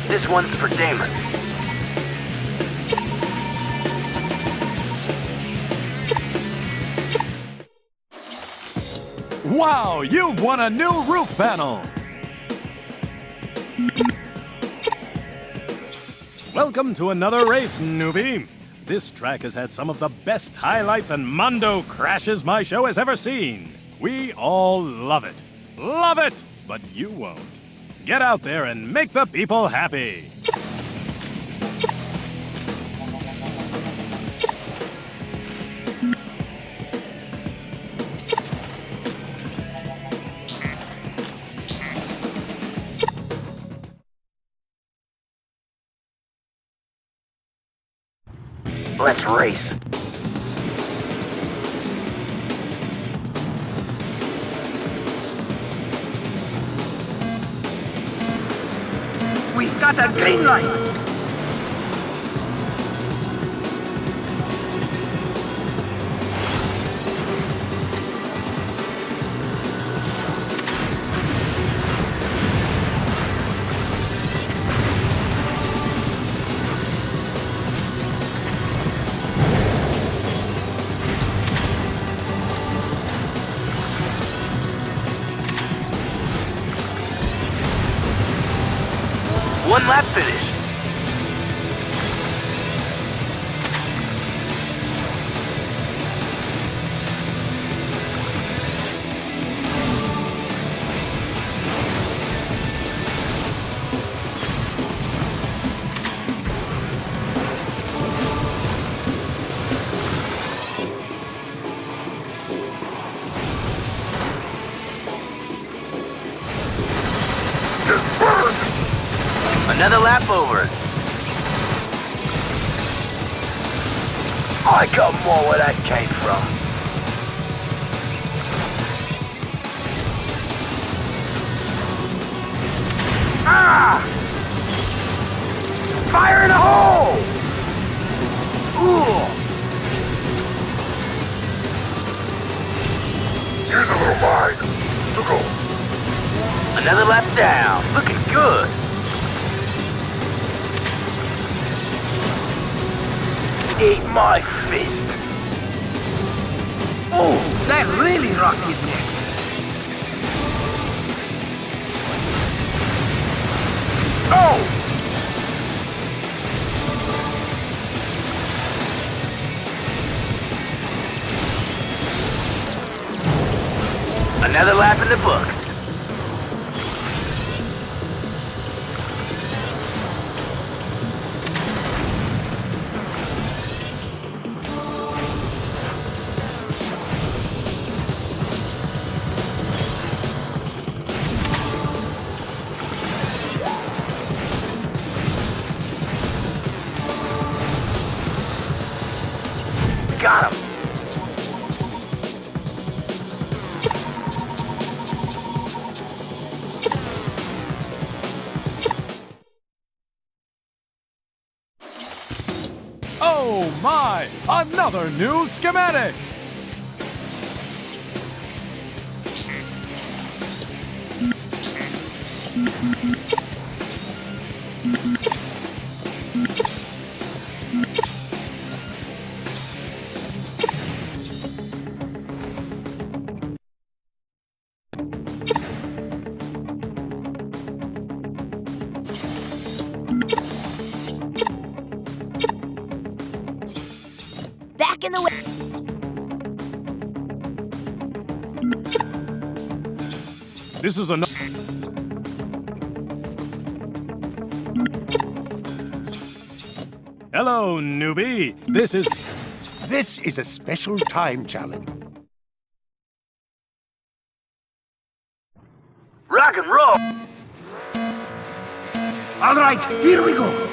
This one's for Damon. Wow, you've won a new roof panel! Welcome to another race, newbie. This track has had some of the best highlights and mondo crashes my show has ever seen. We all love it. Love it! But you won't. Get out there and make the people happy. Let's race. We've got a green light. One lap finish. Another lap over. I got more where that came from. Ah! Fire in the hole! Ooh! Here's a little mine. To go. Another lap down. Looking good. Ate my fist. Oh, that really rocked his neck. Oh! Another lap in the books. Got him. Oh my! Another new schematic! Back in the way. This is another. Hello, newbie. This is a special time challenge. Rock and roll. All right, here we go.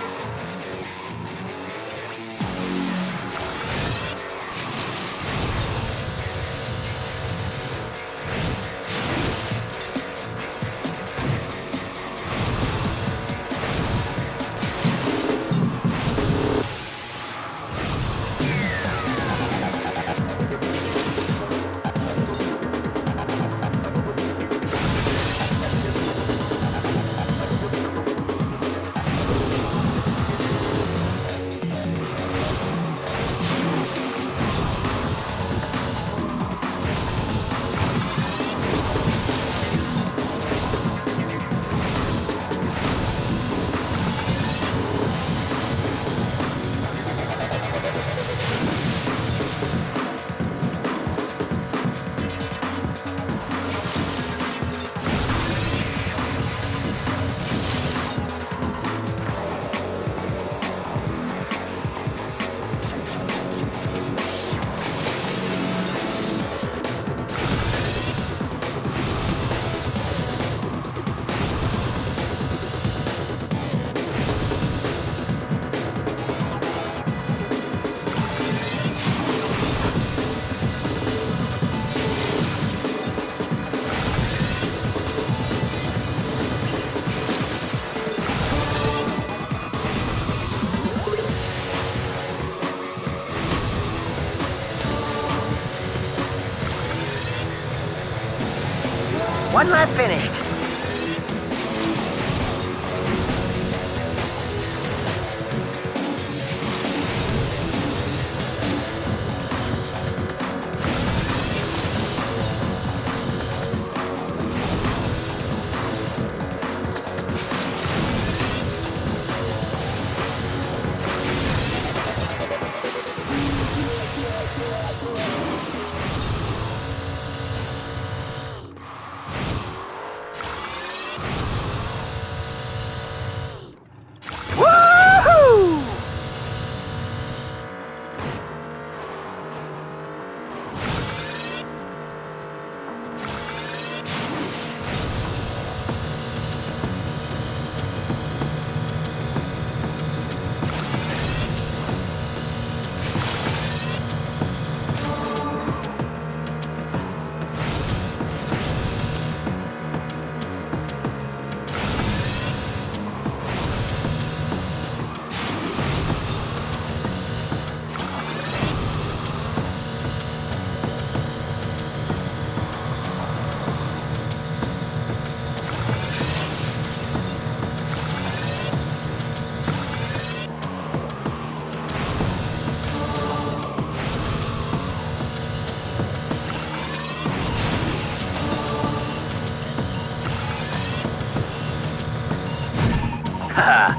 One lap finished.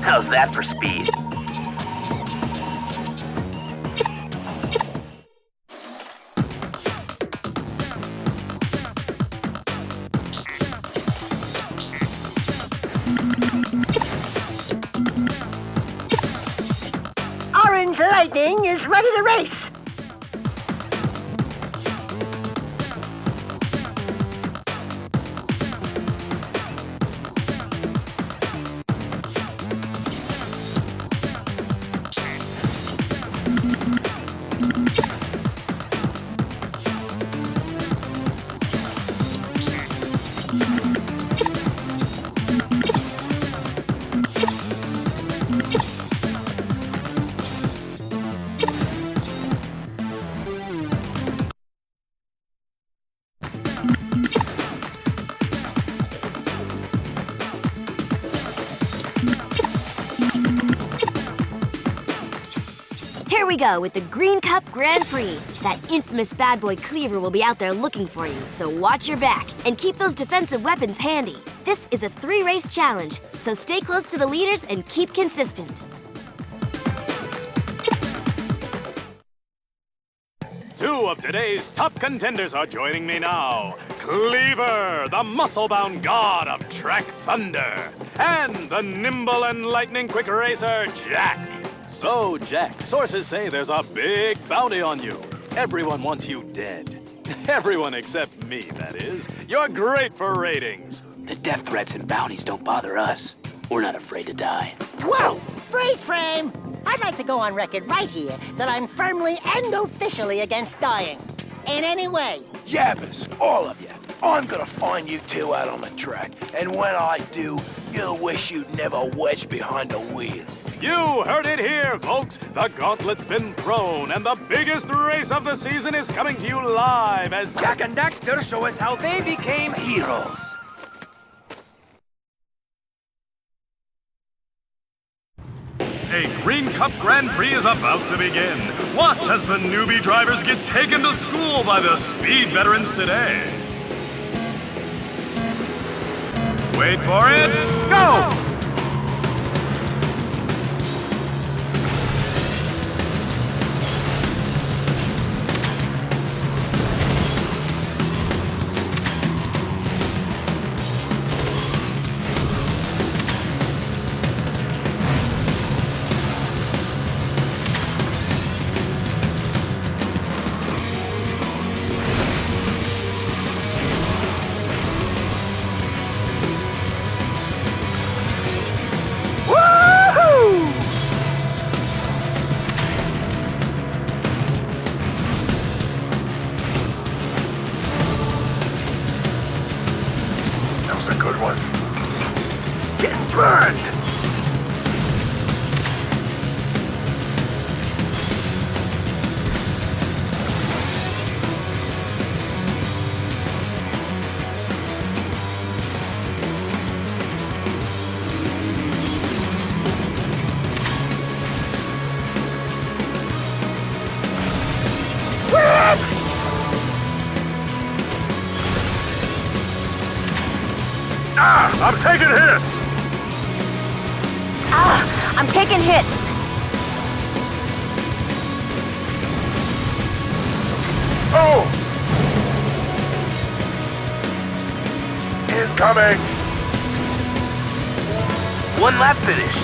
How's that for speed? It's ready to race! Here we go with the Green Cup Grand Prix. That infamous bad boy Cleaver will be out there looking for you, so watch your back and keep those defensive weapons handy. This is a 3-race challenge, so stay close to the leaders and keep consistent. Two of today's top contenders are joining me now. Cleaver, the muscle-bound god of track thunder, and the nimble and lightning-quick racer, Jak. So, Jak, sources say there's a big bounty on you. Everyone wants you dead. Everyone except me, that is. You're great for ratings. The death threats and bounties don't bother us. We're not afraid to die. Whoa! Freeze frame! I'd like to go on record right here that I'm firmly and officially against dying. In any way. Yabbers, all of you. I'm gonna find you two out on the track, and when I do, you'll wish you'd never wedged behind a wheel. You heard it here, folks. The gauntlet's been thrown, and the biggest race of the season is coming to you live as Jak and Daxter show us how they became heroes. A Green Cup Grand Prix is about to begin. Watch as the newbie drivers get taken to school by the speed veterans today. Wait for it, go! I'm taking hits! I'm taking hits! Oh! Incoming! One lap finish.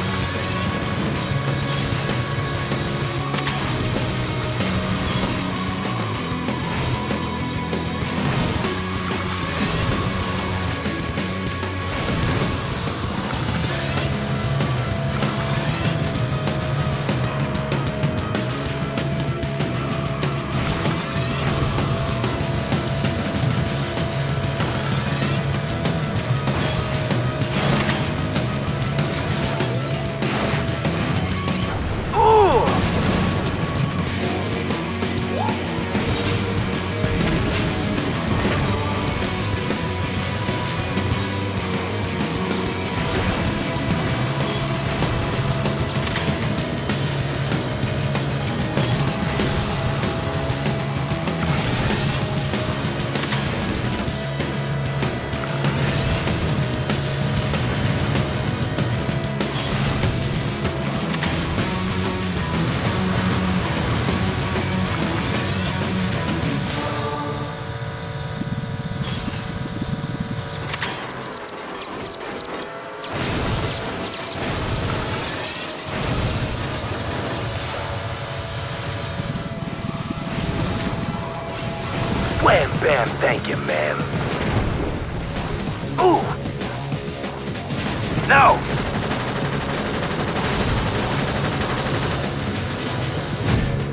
Wham, bam, thank you, ma'am. Ooh! No!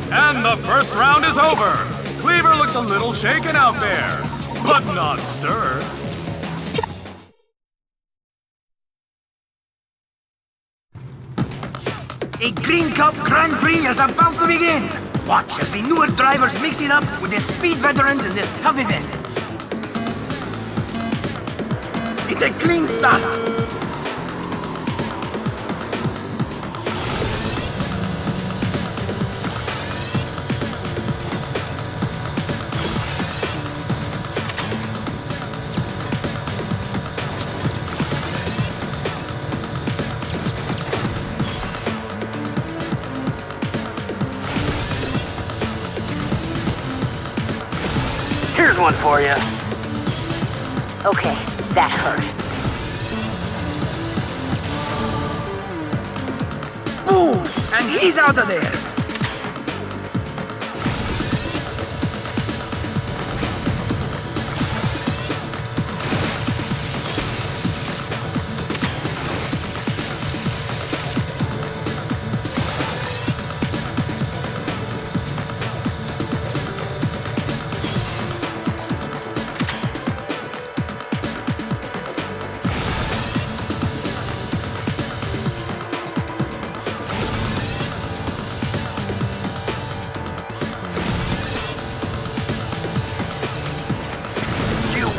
And the first round is over. Cleaver looks a little shaken out there, but not stirred. A Green Cup Grand Prix is about to begin. Watch as the newer drivers mix it up with the speed veterans in this tough event. It's a clean start. Here's one for you. Okay, that hurt. Boom! And he's out of there.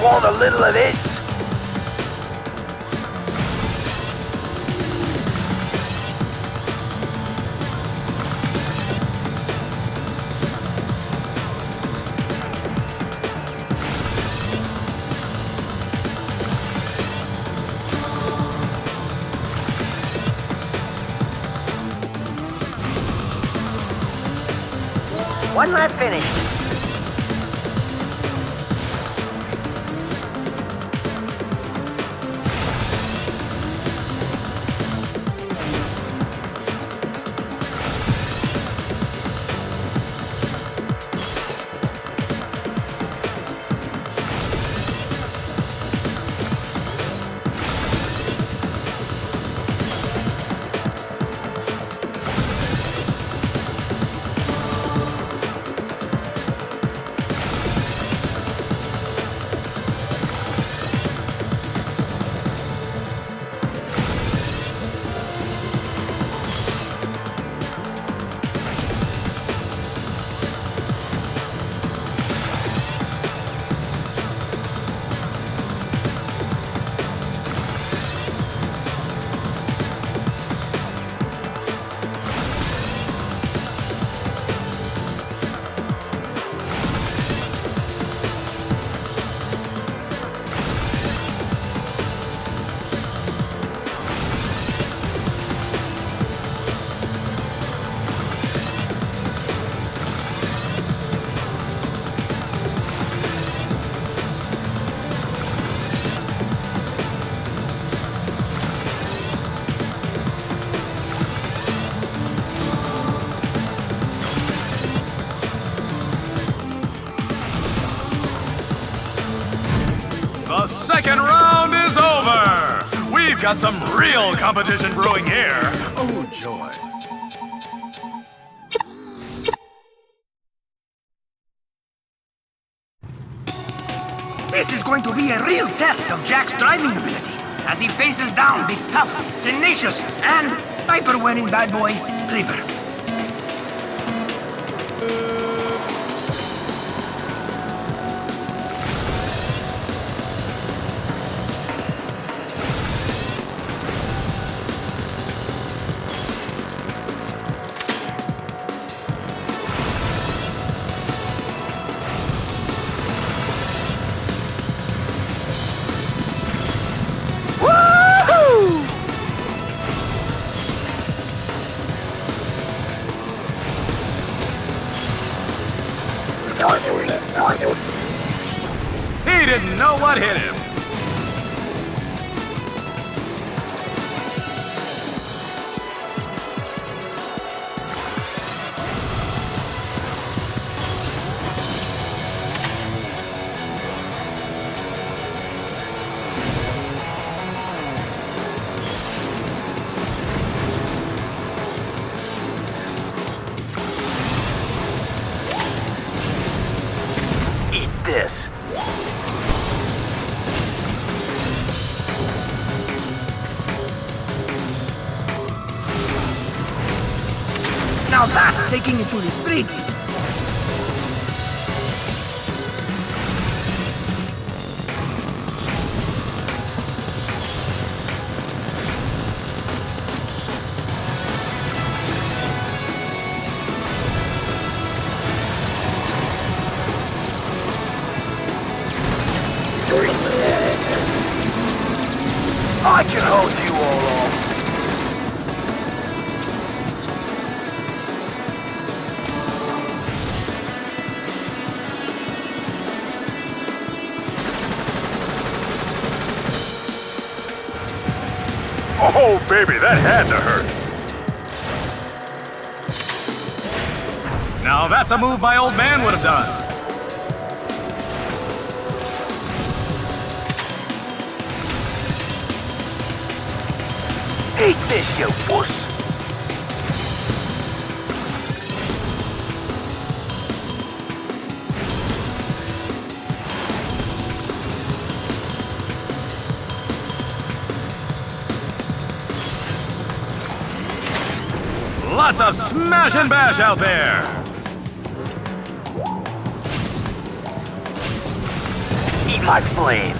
Want a little of this? One lap finish. The second round is over. We've got some real competition brewing here. Oh, joy. This is going to be a real test of Jak's driving ability as he faces down the tough, tenacious, and diaper-wearing bad boy, Cleaver. He didn't know what hit him. this. Now that's taking it to the streets. I can hold you all off. Oh, baby, that had to hurt. Now that's a move my old man would have done. Eat this, you wuss. Lots of smash and bash out there. Eat my flames.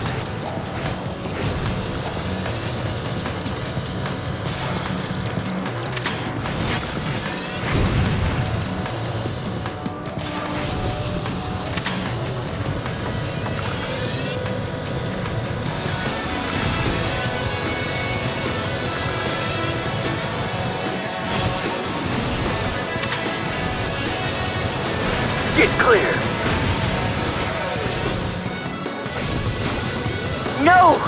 Get clear. No!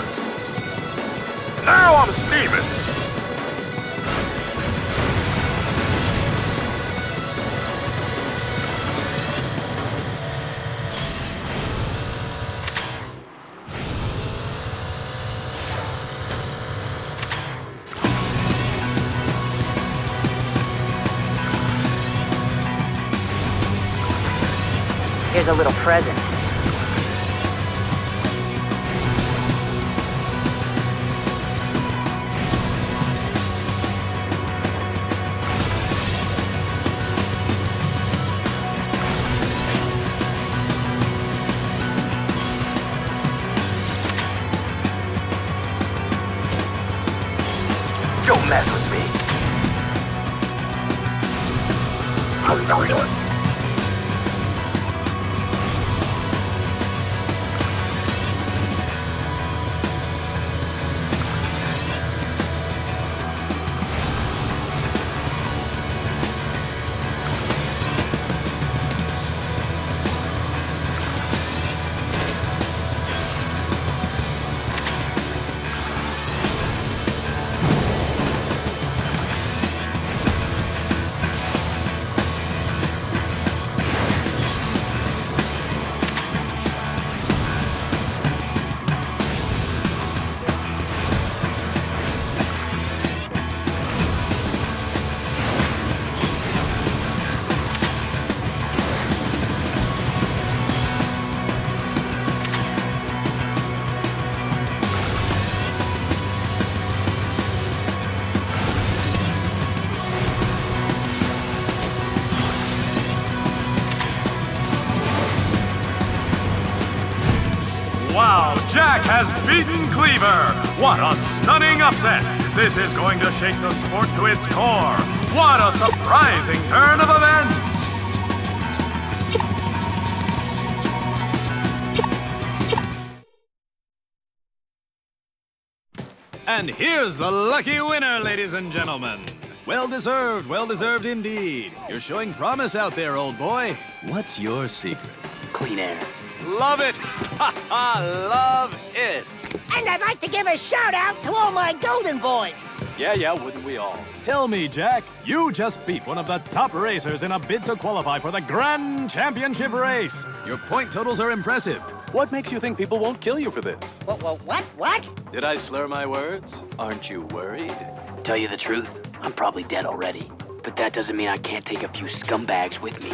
Now I'm steaming. Here's a little present. Don't mess with me. Wow, Jak has beaten Cleaver! What a stunning upset! This is going to shake the sport to its core! What a surprising turn of events! And here's the lucky winner, ladies and gentlemen. Well deserved indeed. You're showing promise out there, old boy. What's your secret? Clean air. Love it! Ha ha! Love it! And I'd like to give a shout out to all my golden boys. Yeah, wouldn't we all? Tell me, Jak, you just beat one of the top racers in a bid to qualify for the Grand Championship race. Your point totals are impressive. What makes you think people won't kill you for this? What? Did I slur my words? Aren't you worried? Tell you the truth, I'm probably dead already. But that doesn't mean I can't take a few scumbags with me.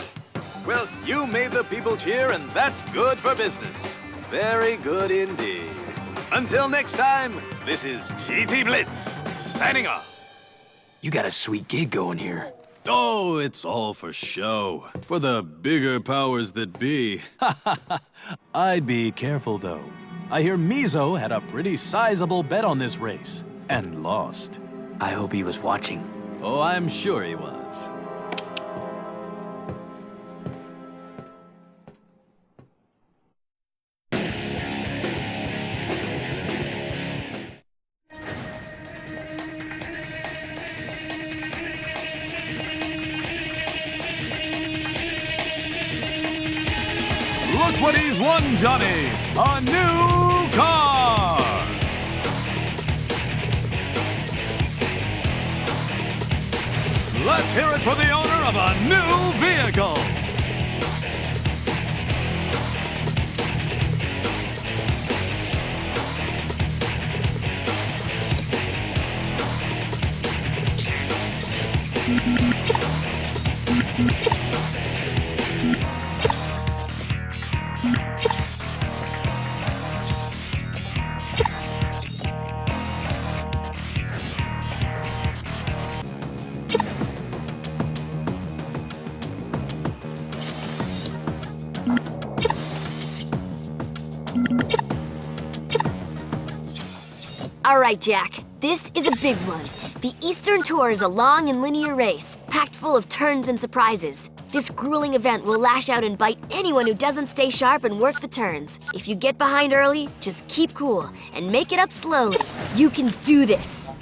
Well, you made the people cheer, and that's good for business. Very good indeed. Until next time, this is GT Blitz, signing off. You got a sweet gig going here. Oh, it's all for show. For the bigger powers that be. I'd be careful, though. I hear Mizo had a pretty sizable bet on this race, and lost. I hope he was watching. Oh, I'm sure he was. Look what he's won, Johnny! A new car! Let's hear it for the owner of a new vehicle! All right, Jak. This is a big one. The Eastern Tour is a long and linear race, packed full of turns and surprises. This grueling event will lash out and bite anyone who doesn't stay sharp and work the turns. If you get behind early, just keep cool and make it up slowly. You can do this.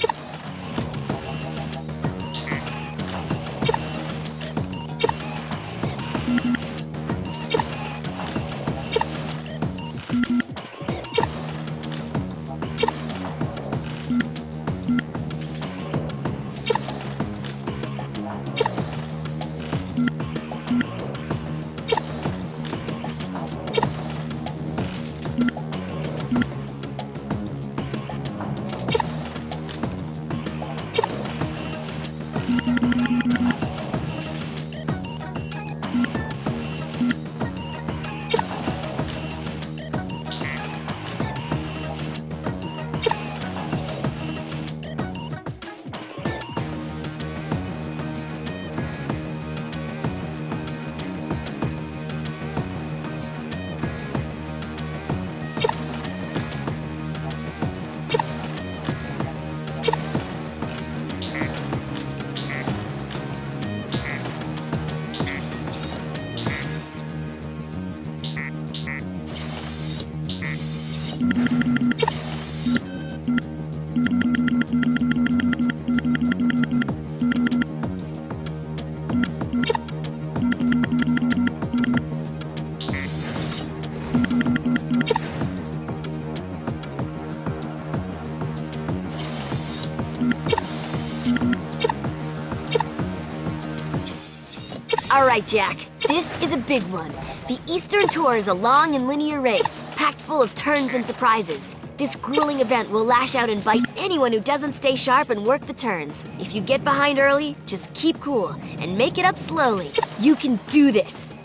All right, Jak. This is a big one. The Eastern Tour is a long and linear race, packed full of turns and surprises. This grueling event will lash out and bite anyone who doesn't stay sharp and work the turns. If you get behind early, just keep cool and make it up slowly. You can do this.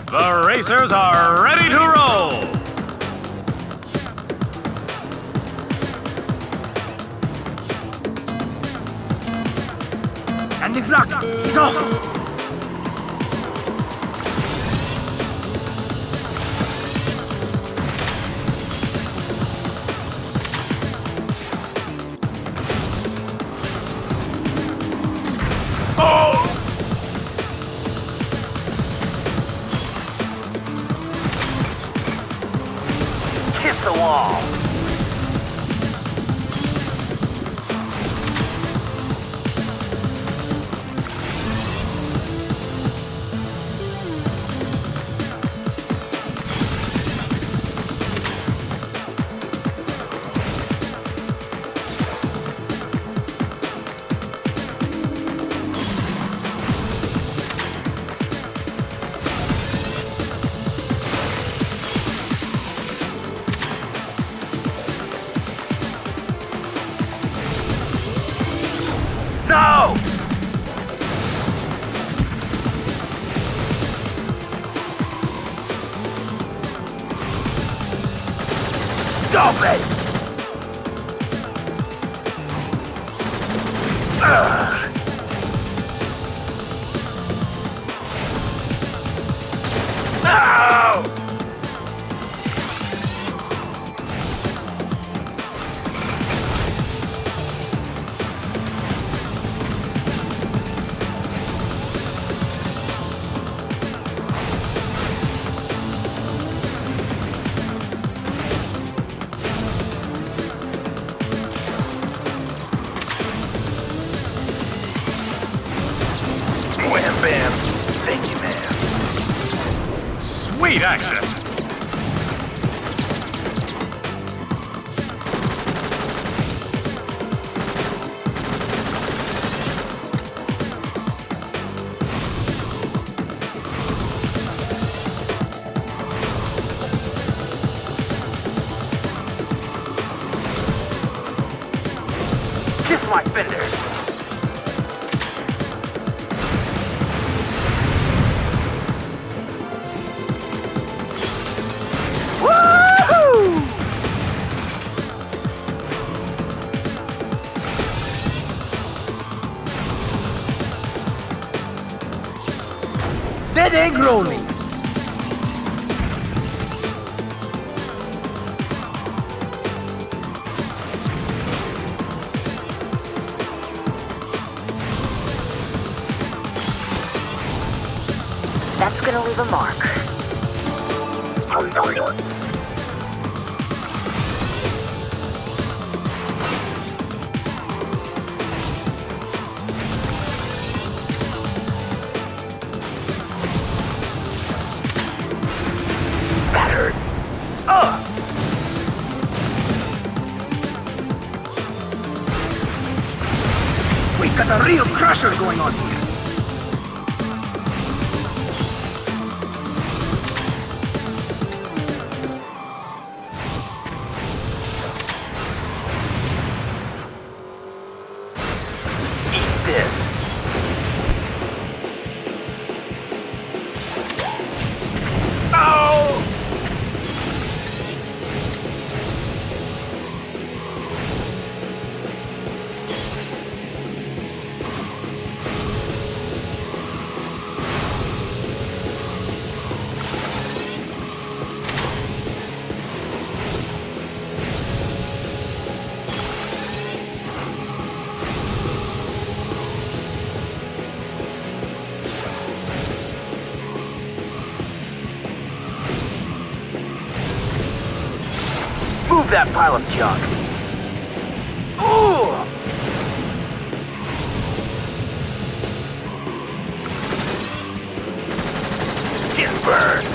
The racers are ready to roll! And the clock is off! The wall. Stop it! Ow! Wham bam. Thank you, man. Sweet action! Kiss my fender. Woohoo! Dead egg rolling. That's gonna leave a mark. That hurt. We got a real crusher going on here. Eat this. Oh! Move that pile of junk. Ooh! Get burned.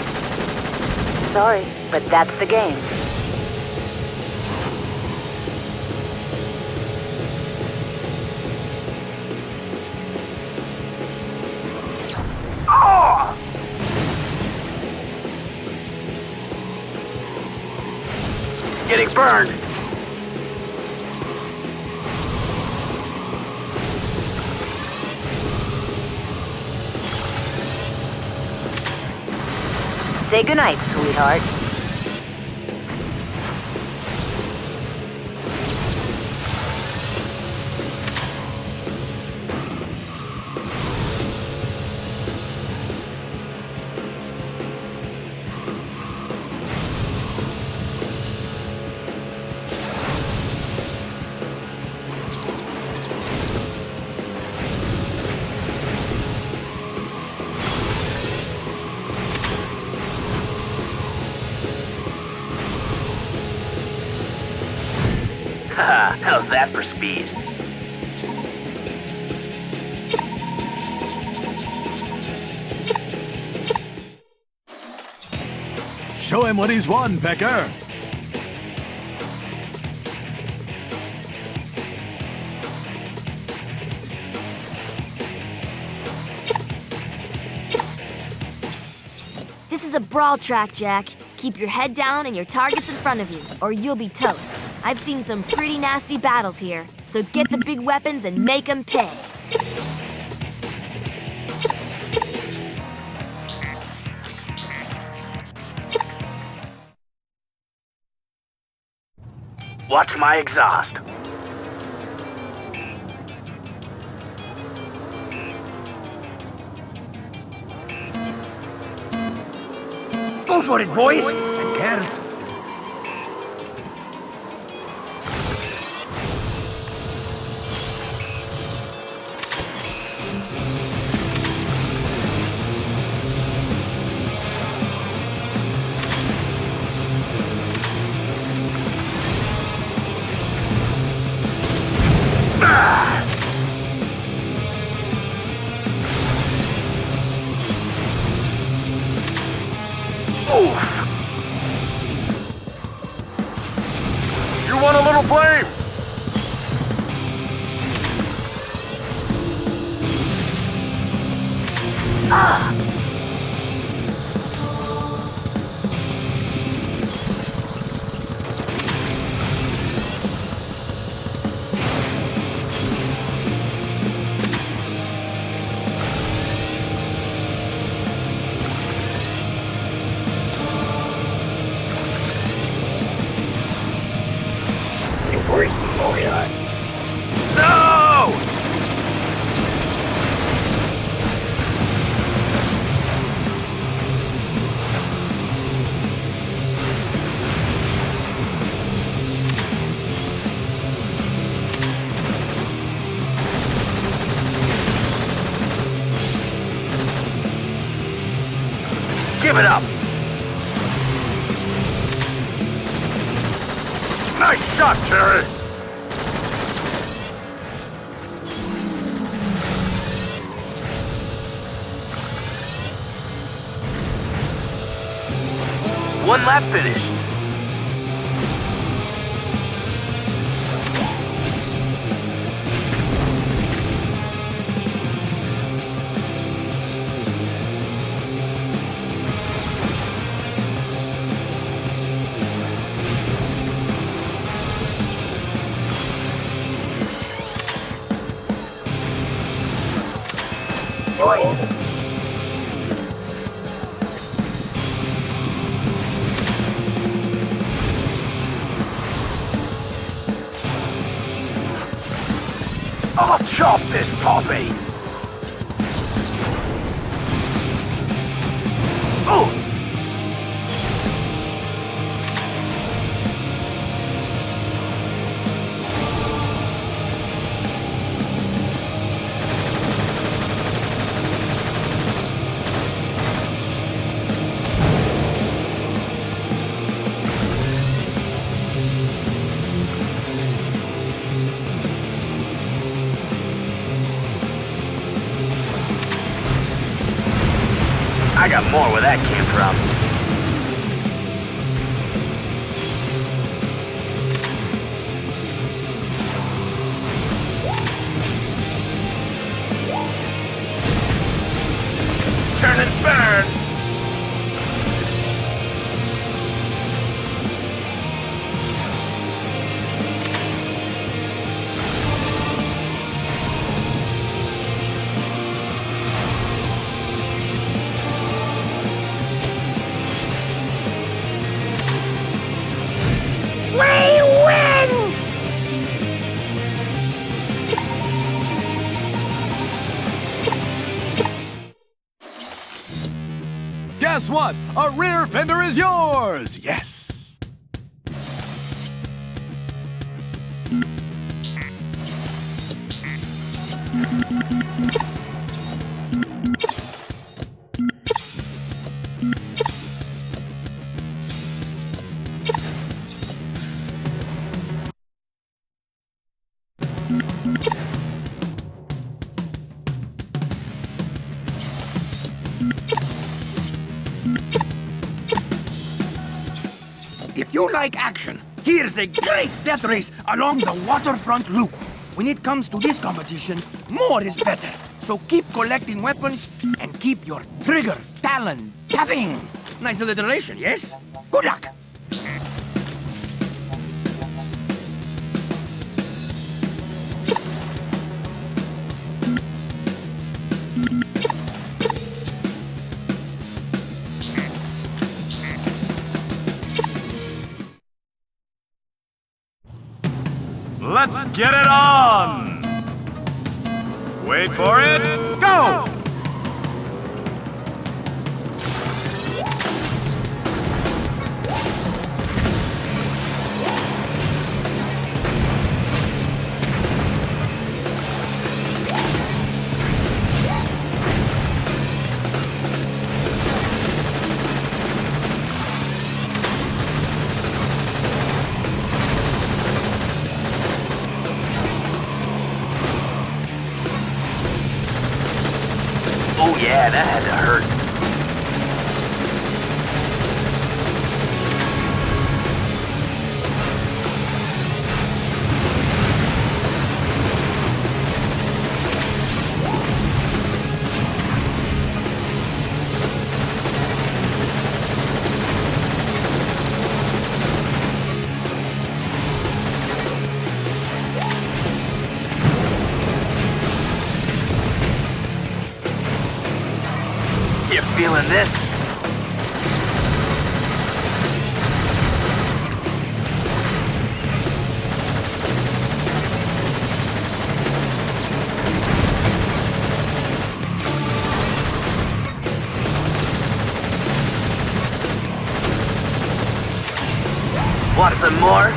Sorry, but that's the game. Oh! Getting burned. Say goodnight, sweetheart. How's that for speed? Show him what he's won, Pecker. This is a brawl track, Jak. Keep your head down and your targets in front of you, or you'll be toast. I've seen some pretty nasty battles here, so get the big weapons and make them pay. Watch my exhaust. Go for it, boys! And girls. You want a little blame? No! Give it up! Nice shot, Terry! One lap finish. I'll chop this puppy! Oh! I got more where that came from. Turn and burn! Guess what? A rear fender is yours! Yes! If you like action, here's a great death race along the waterfront loop. When it comes to this competition, more is better. So keep collecting weapons and keep your trigger talon tapping. Nice alliteration, yes? Good luck! get it on! Wait for it, go! Oh yeah, that had to hurt. You feeling this? Want some more?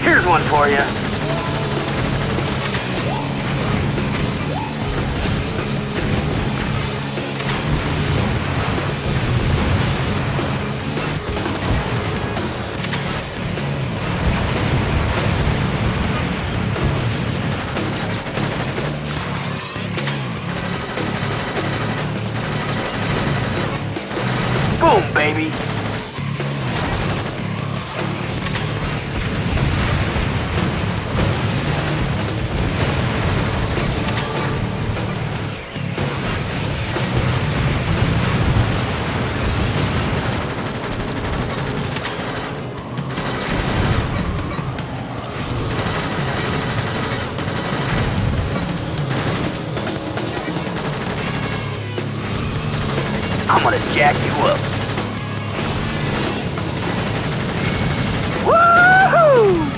Here's one for you. Boom, baby. I'm gonna jack you up. Woohoo!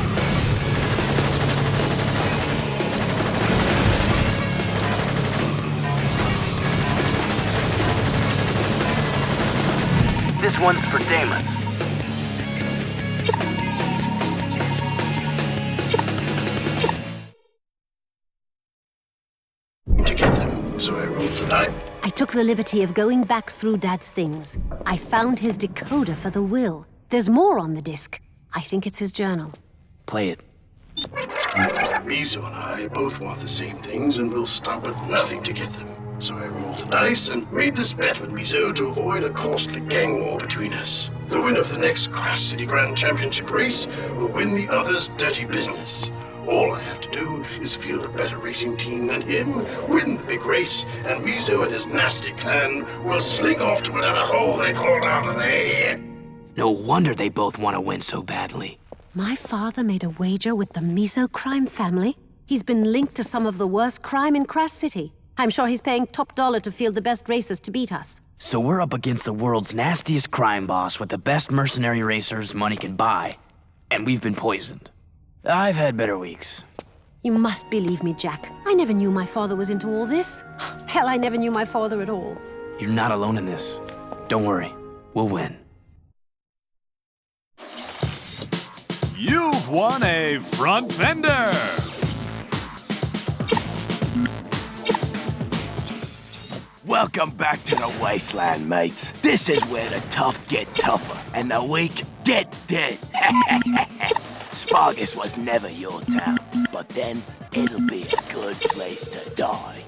This one's for Damon. To get them, so I rolled the die. I took the liberty of going back through Dad's things. I found his decoder for the will. There's more on the disc. I think it's his journal. Play it. Mizo and I both want the same things, and we'll stop at nothing to get them. So I rolled the dice and made this bet with Mizo to avoid a costly gang war between us. The winner of the next Crash City Grand Championship race will win the other's dirty business. All I have to do is field a better racing team than him, win the big race, and Mizo and his nasty clan will slink off to whatever hole they crawled out of there. No wonder they both want to win so badly. My father made a wager with the Mizo crime family. He's been linked to some of the worst crime in Crash City. I'm sure he's paying top dollar to field the best racers to beat us. So we're up against the world's nastiest crime boss with the best mercenary racers money can buy. And we've been poisoned. I've had better weeks. You must believe me, Jak. I never knew my father was into all this. Hell, I never knew my father at all. You're not alone in this. Don't worry. We'll win. You've won a front fender! Welcome back to the wasteland, mates. This is where the tough get tougher and the weak get dead. Spargus was never your town, but then it'll be a good place to die.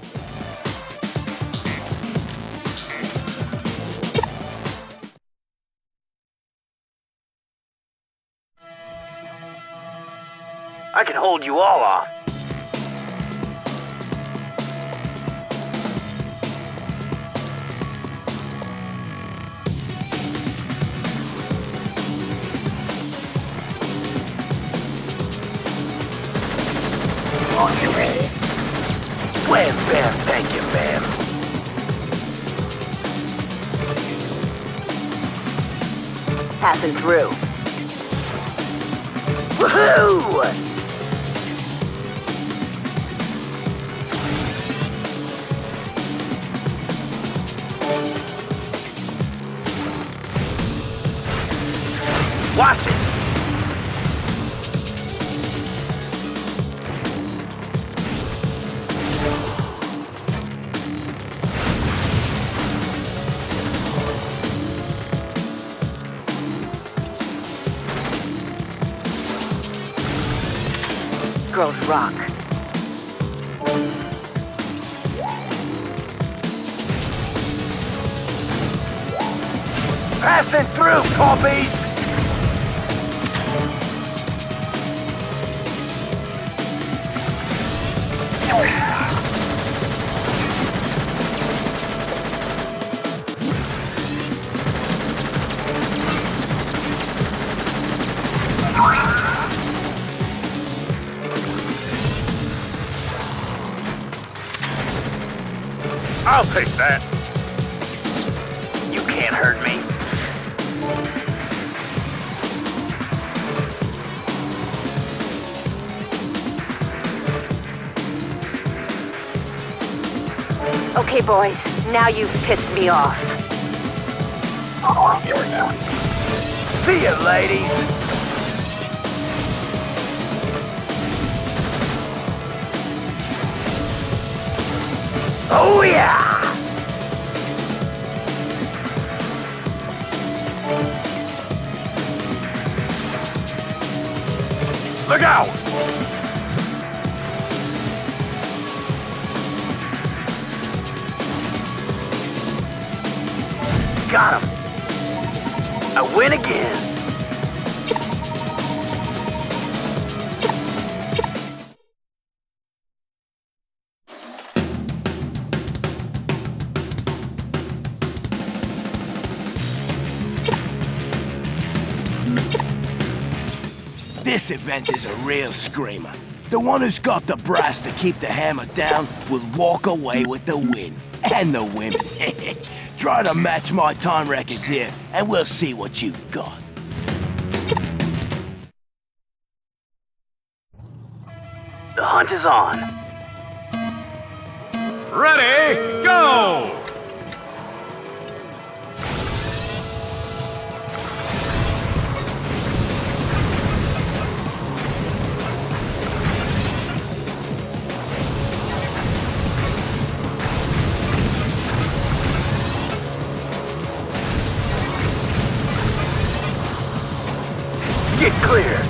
I can hold you all off. passing through. Woohoo! Watch it! Girls rock. Passing through, poppies! I'll take that. You can't hurt me. Okay, boys. Now you've pissed me off. See ya, ladies. Oh yeah! Look out! Got him. I win again. This event is a real screamer. The one who's got the brass to keep the hammer down will walk away with the win. And the women. Try to match my time records here, and we'll see what you got. The hunt is on. Ready, go! Get clear.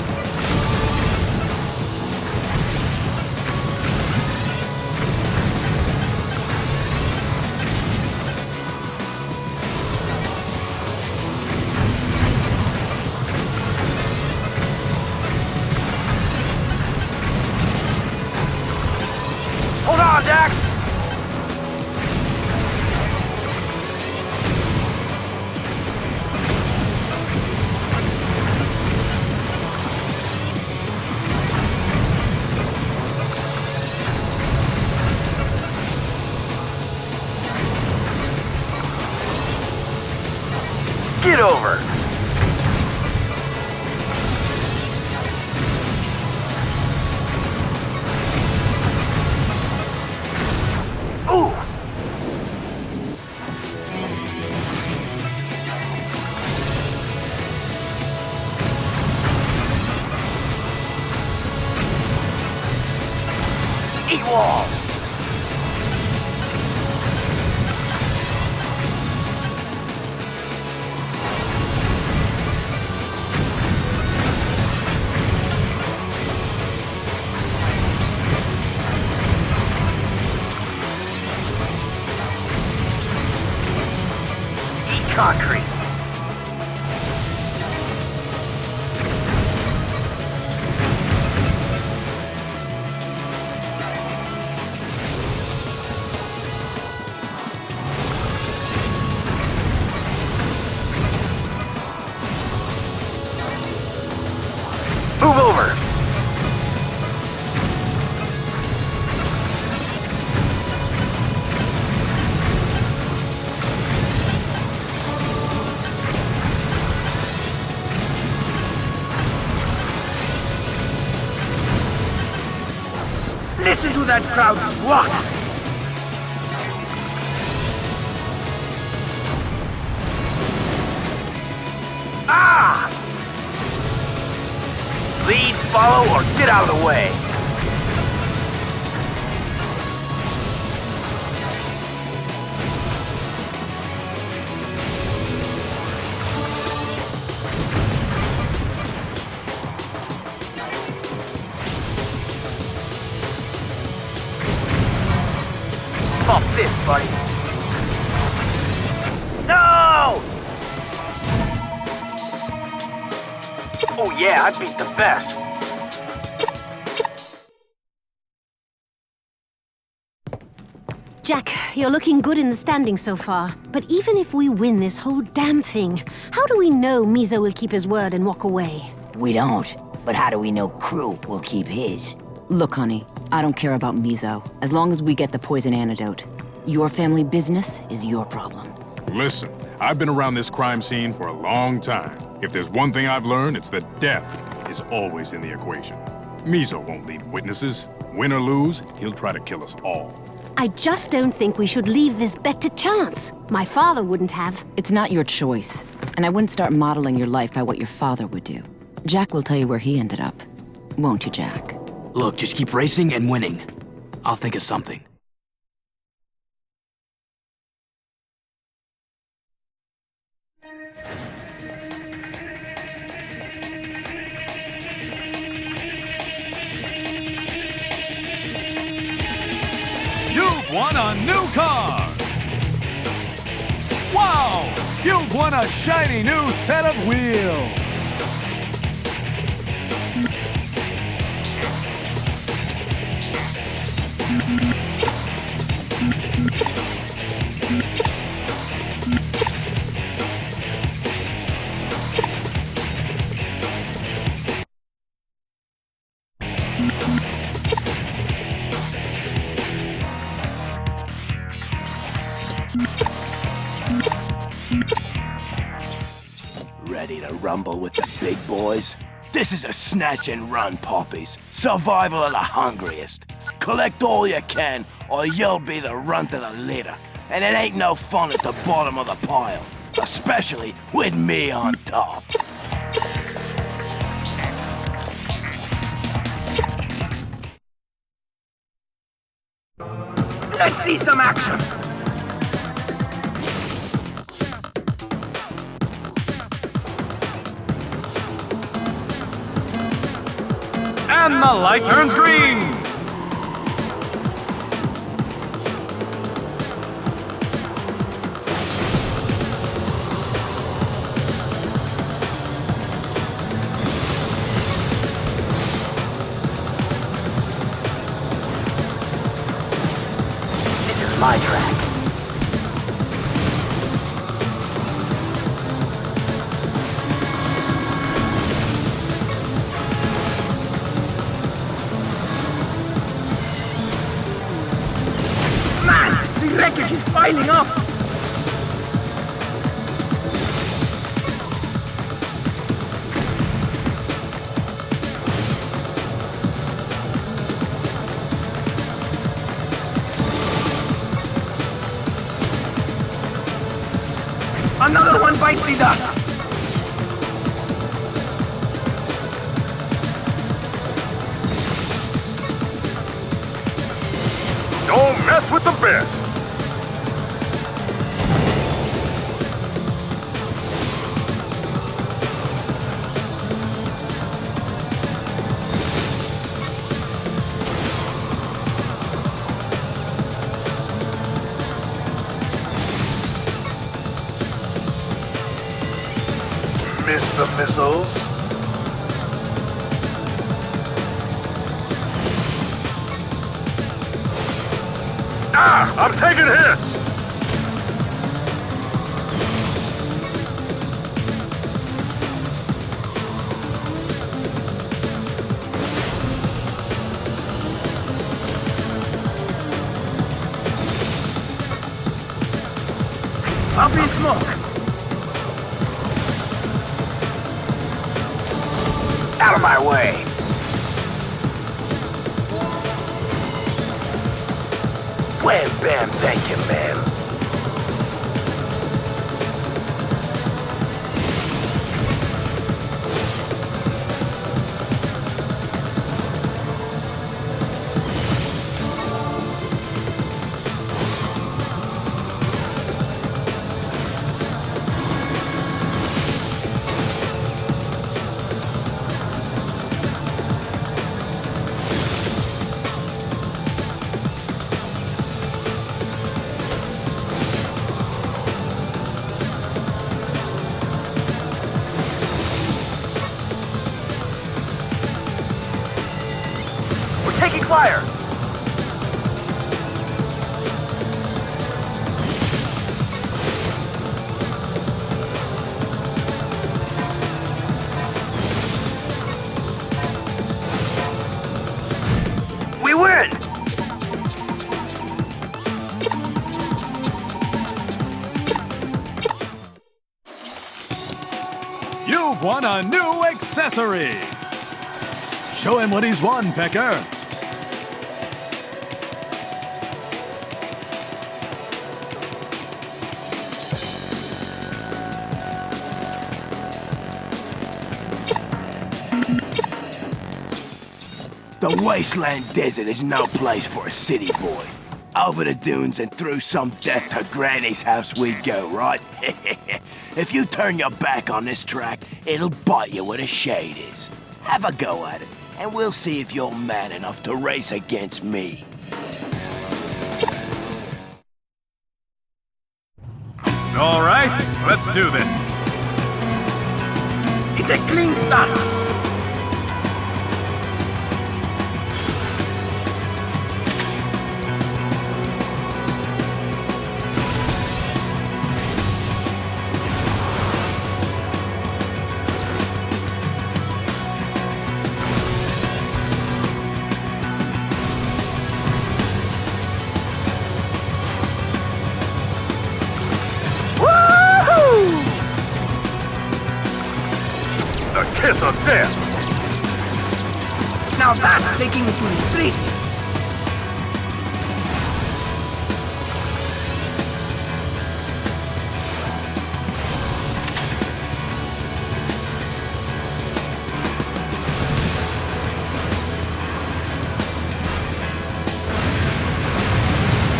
Hold on, Dax. Get over. Ooh. Eat walls. Concrete. to that crowd squat! Ah! Lead, follow, or get out of the way. Pump this, buddy. No! Oh yeah, I beat the best. Jak, you're looking good in the standings so far. But even if we win this whole damn thing, how do we know Mizo will keep his word and walk away? We don't. But how do we know Crew will keep his? Look, honey, I don't care about Mizo, as long as we get the poison antidote. Your family business is your problem. Listen, I've been around this crime scene for a long time. If there's one thing I've learned, it's that death is always in the equation. Mizo won't leave witnesses. Win or lose, he'll try to kill us all. I just don't think we should leave this bet to chance. My father wouldn't have. It's not your choice, and I wouldn't start modeling your life by what your father would do. Jak will tell you where he ended up. Won't you, Jak? Look, just keep racing and winning. I'll think of something. You've won a new car! Wow! You've won a shiny new set of wheels! Ready to rumble with the big boys? This is a snatch and run, poppies. Survival of the hungriest. Collect all you can, or you'll be the runt of the litter. And it ain't no fun at the bottom of the pile. Especially with me on top. Let's see some action! And the light turns green! This is my track. The wreckage is piling up! Another one bites the dust! Don't mess with the best! Miss the missiles? Ah! I'm taking hits! Up in smoke! Out of my way! Wham bam, thank you, ma'am. Taking fire! We win! You've won a new accessory! Show him what he's won, Pecker! The wasteland desert is no place for a city boy. Over the dunes and through some death to Granny's house we go, right? If you turn your back on this track, it'll bite you where the shade is. Have a go at it, and we'll see if you're man enough to race against me. All right, let's do this. It's a clean start. Kiss of death! Now that's taking it to the street!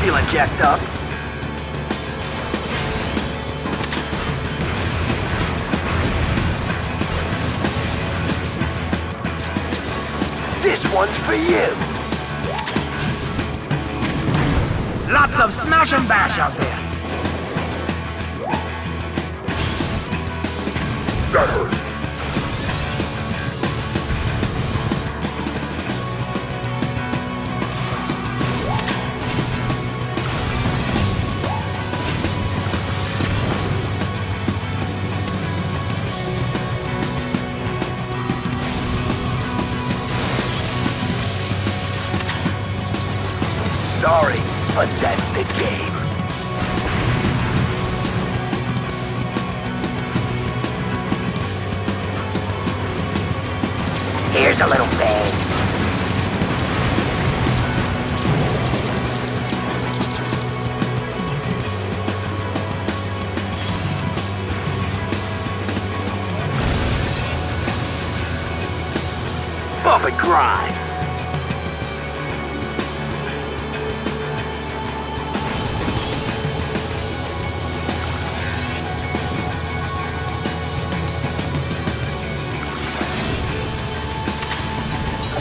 Feeling jacked up? This one's for you! Lots of smash and bash out there! That hurt. Sorry, but that's the game. Here's a little bang. Perfect grind.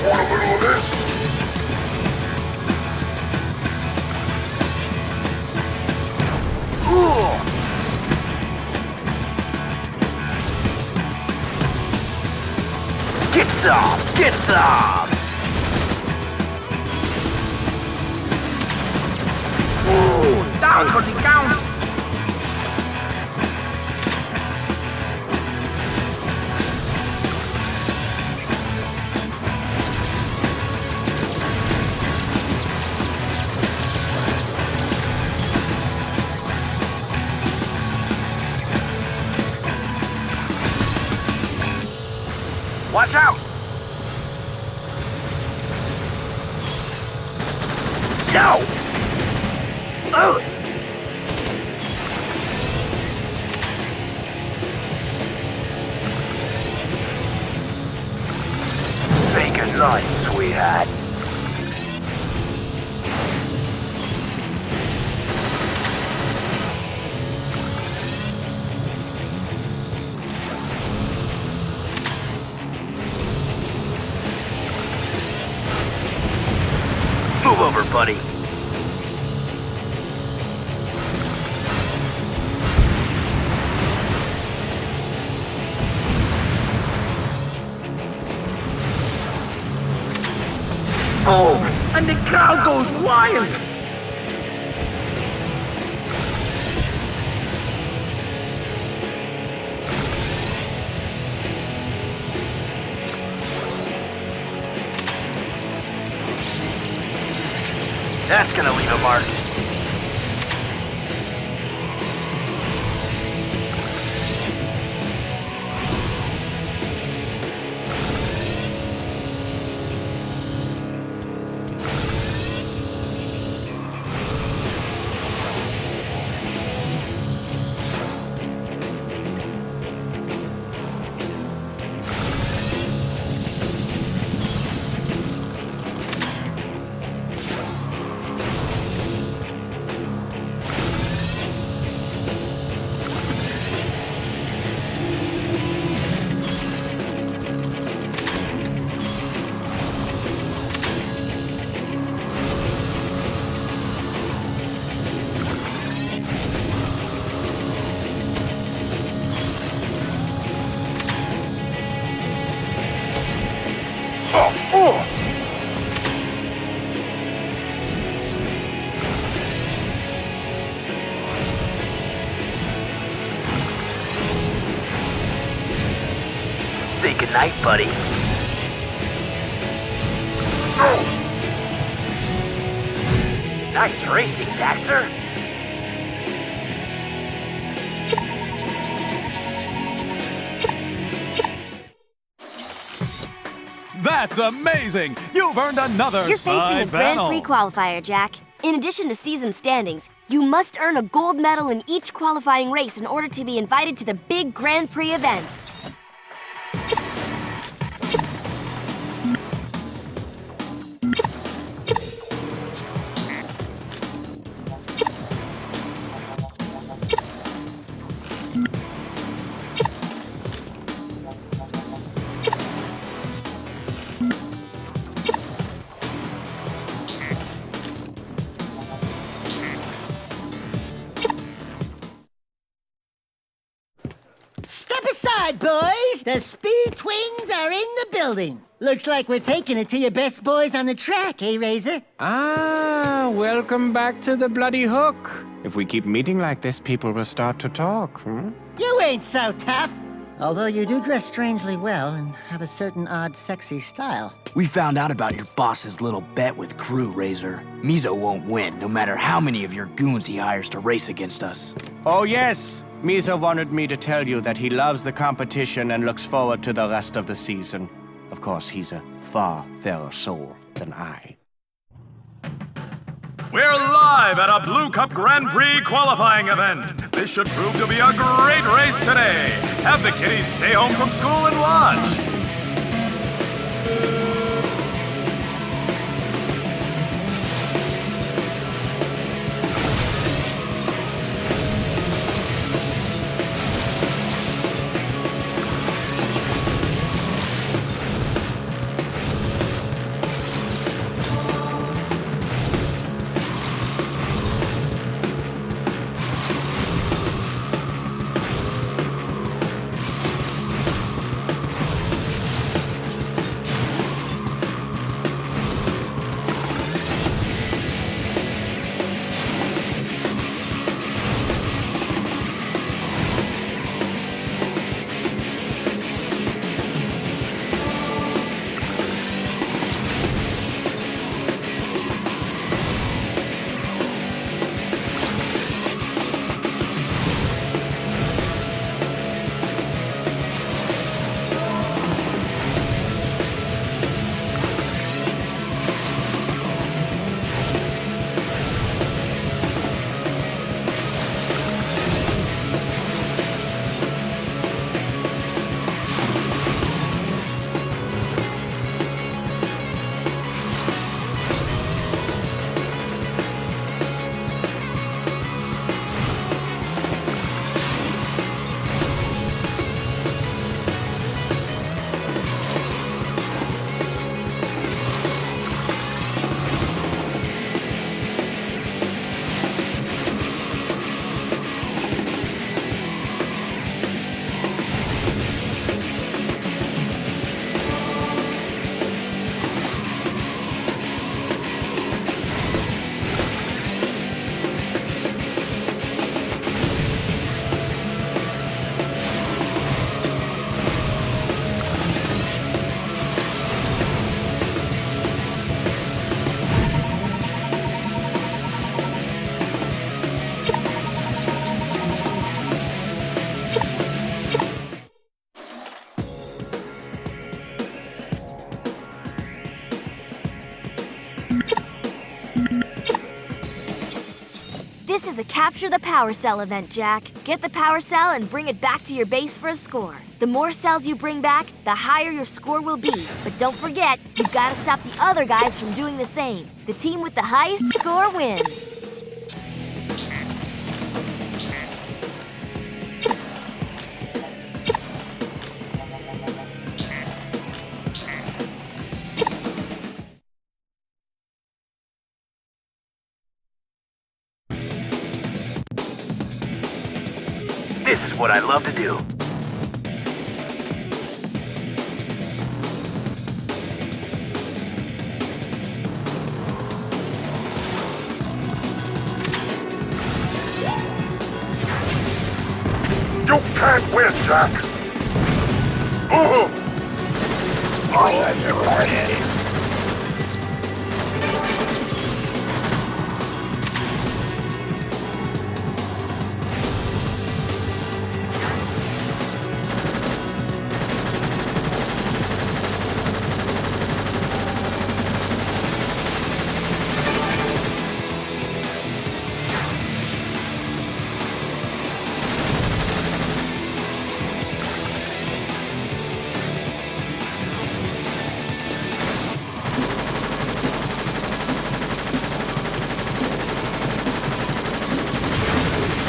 Want a little of this? Ooh. Get some! Get some! Ooh, down for the count! Watch out! No! out! Say goodnight, sweetheart. Move over, buddy. Oh, and the crowd goes wild! That's gonna leave a mark. Say goodnight, buddy. Nice racing, Daxter. That's amazing! You've earned another You're facing a side Grand panel. Prix qualifier, Jak. In addition to season standings, you must earn a gold medal in each qualifying race in order to be invited to the big Grand Prix events. Step aside, boys! The Speed Twins are in the building. Looks like we're taking it to your best boys on the track, eh, Razor? Ah, welcome back to the Bloody Hook. If we keep meeting like this, people will start to talk, You ain't so tough. Although you do dress strangely well and have a certain odd, sexy style. We found out about your boss's little bet with Crew, Razor. Mizo won't win, no matter how many of your goons he hires to race against us. Oh, yes. Mizo wanted me to tell you that he loves the competition and looks forward to the rest of the season. Of course, he's a far fairer soul than I. We're live at a Blue Cup Grand Prix qualifying event. This should prove to be a great race today. Have the kiddies stay home from school and watch. is a Capture the Power Cell event, Jak. Get the power cell and bring it back to your base for a score. The more cells you bring back, the higher your score will be. But don't forget, you've got to stop the other guys from doing the same. The team with the highest score wins. This is what I love to do. You can't win, Jak! Oh!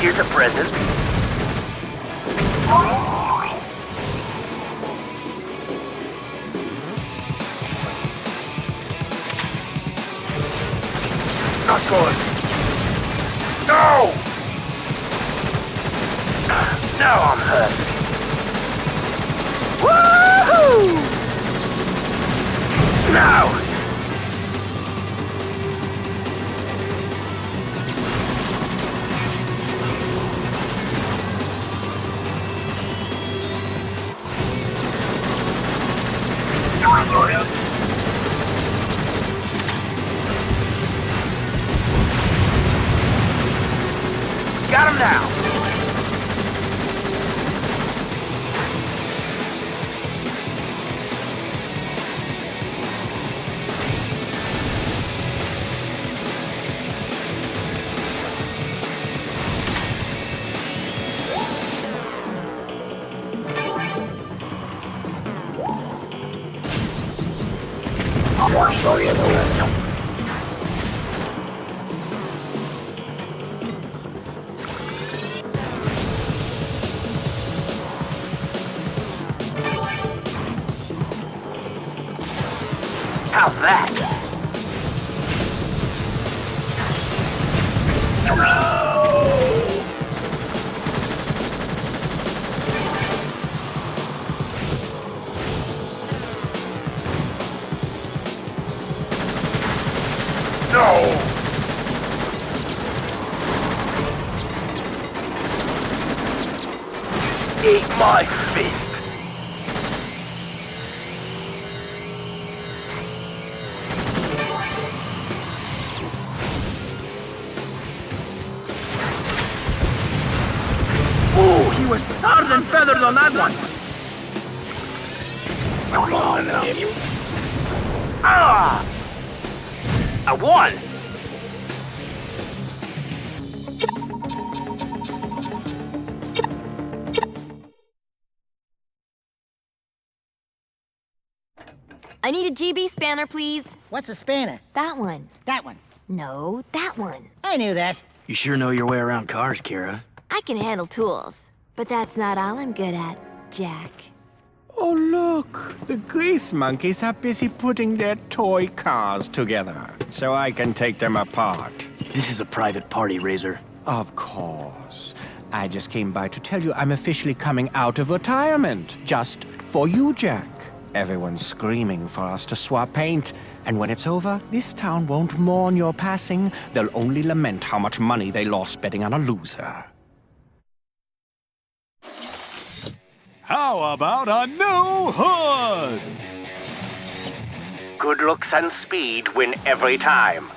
Here's a present. Not good! No! Now I'm hurt. Woohoo! Now! Got him now! How's that? No! Eat my fist! Ooh, he was tarred and feathered on that one. Come on now. Ah! I won! I need a GB spanner, please. What's a spanner? That one. That one. No, that one. I knew that. You sure know your way around cars, Kira. I can handle tools, but that's not all I'm good at, Jak. Oh, look. The grease monkeys are busy putting their toy cars together, so I can take them apart. This is a private party, Razor. Of course. I just came by to tell you I'm officially coming out of retirement. Just for you, Jak. Everyone's screaming for us to swap paint. And when it's over, this town won't mourn your passing. They'll only lament how much money they lost betting on a loser. How about a new hood? Good looks and speed win every time.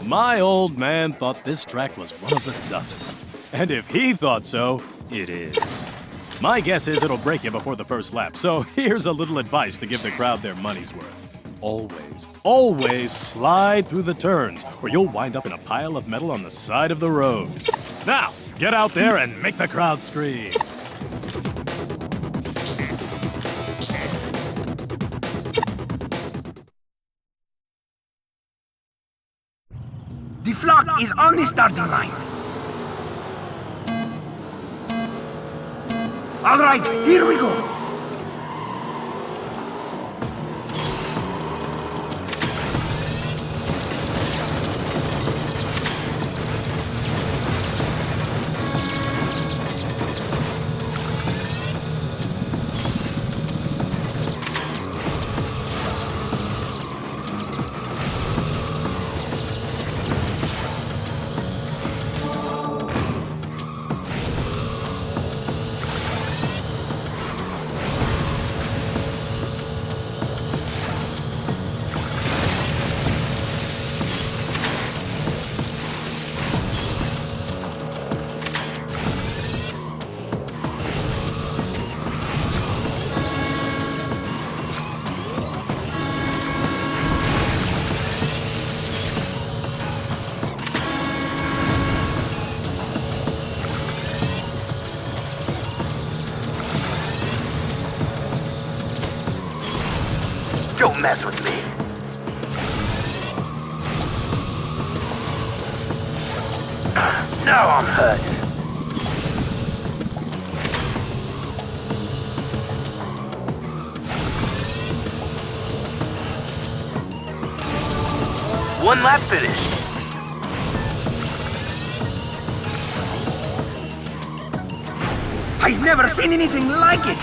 My old man thought this track was one of the toughest. And if he thought so, it is. My guess is it'll break you before the first lap, so here's a little advice to give the crowd their money's worth. Always slide through the turns, or you'll wind up in a pile of metal on the side of the road. Now, get out there and make the crowd scream. The flock is on the starting line. All right, here we go. Don't mess with me. Now I'm hurting. One lap finish. I've never seen anything like it.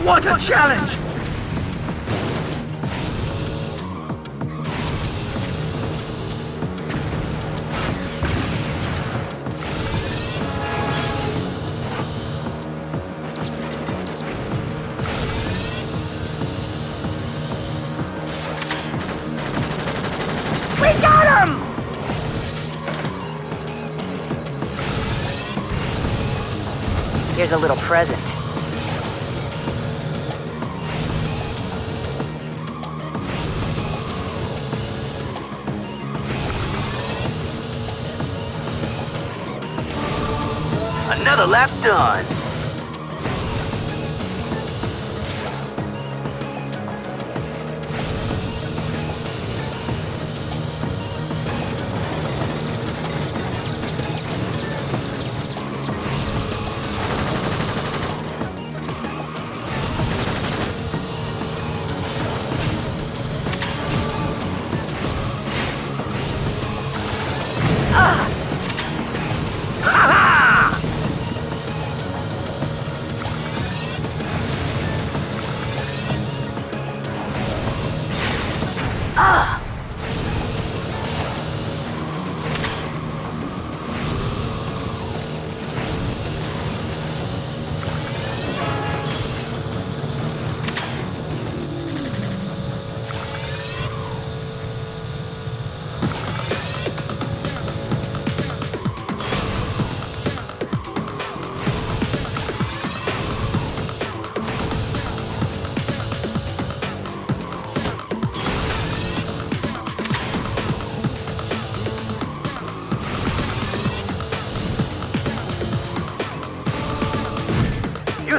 What a challenge! We got him! Here's a little present. Another lap done.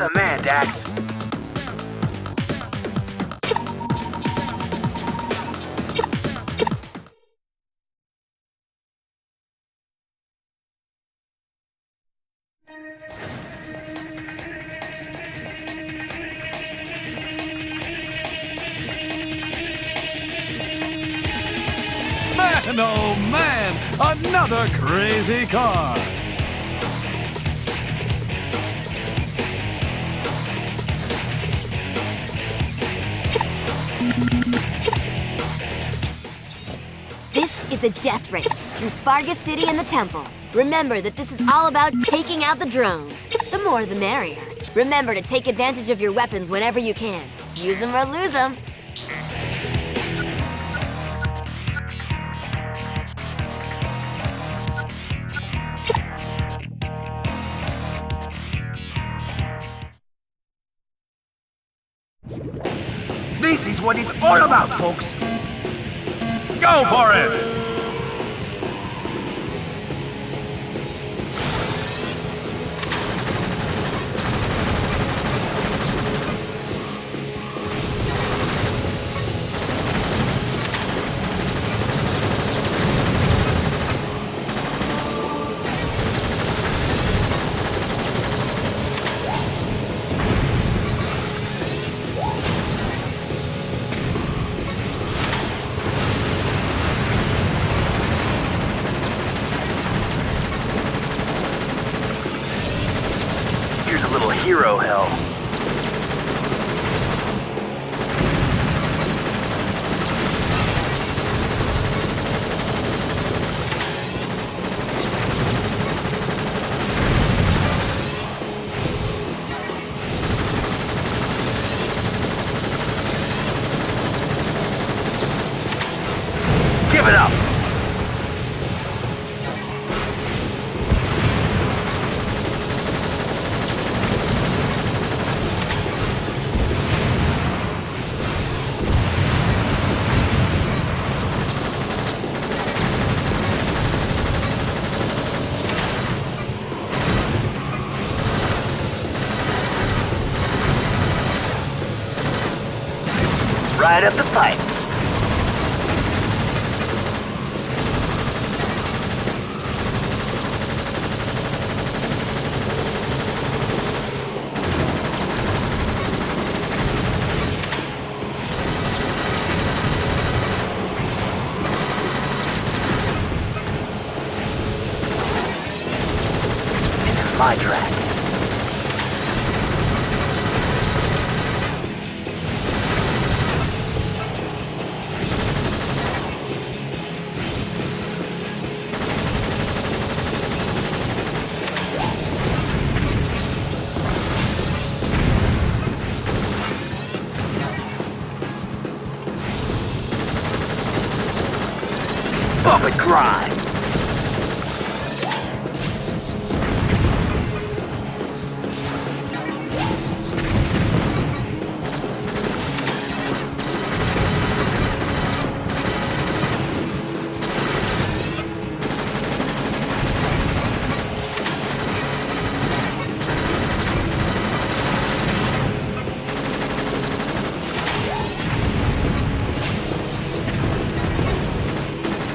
the man, Dax. Man, oh man, another crazy car. This is a death race through Spargus City and the Temple. Remember that this is all about taking out the drones. The more the merrier. Remember to take advantage of your weapons whenever you can. Use them or lose them. This is what it's all about, folks. Go for it! Hero hell. Give it up. Right up the pipe. This is my track. Bump it grind.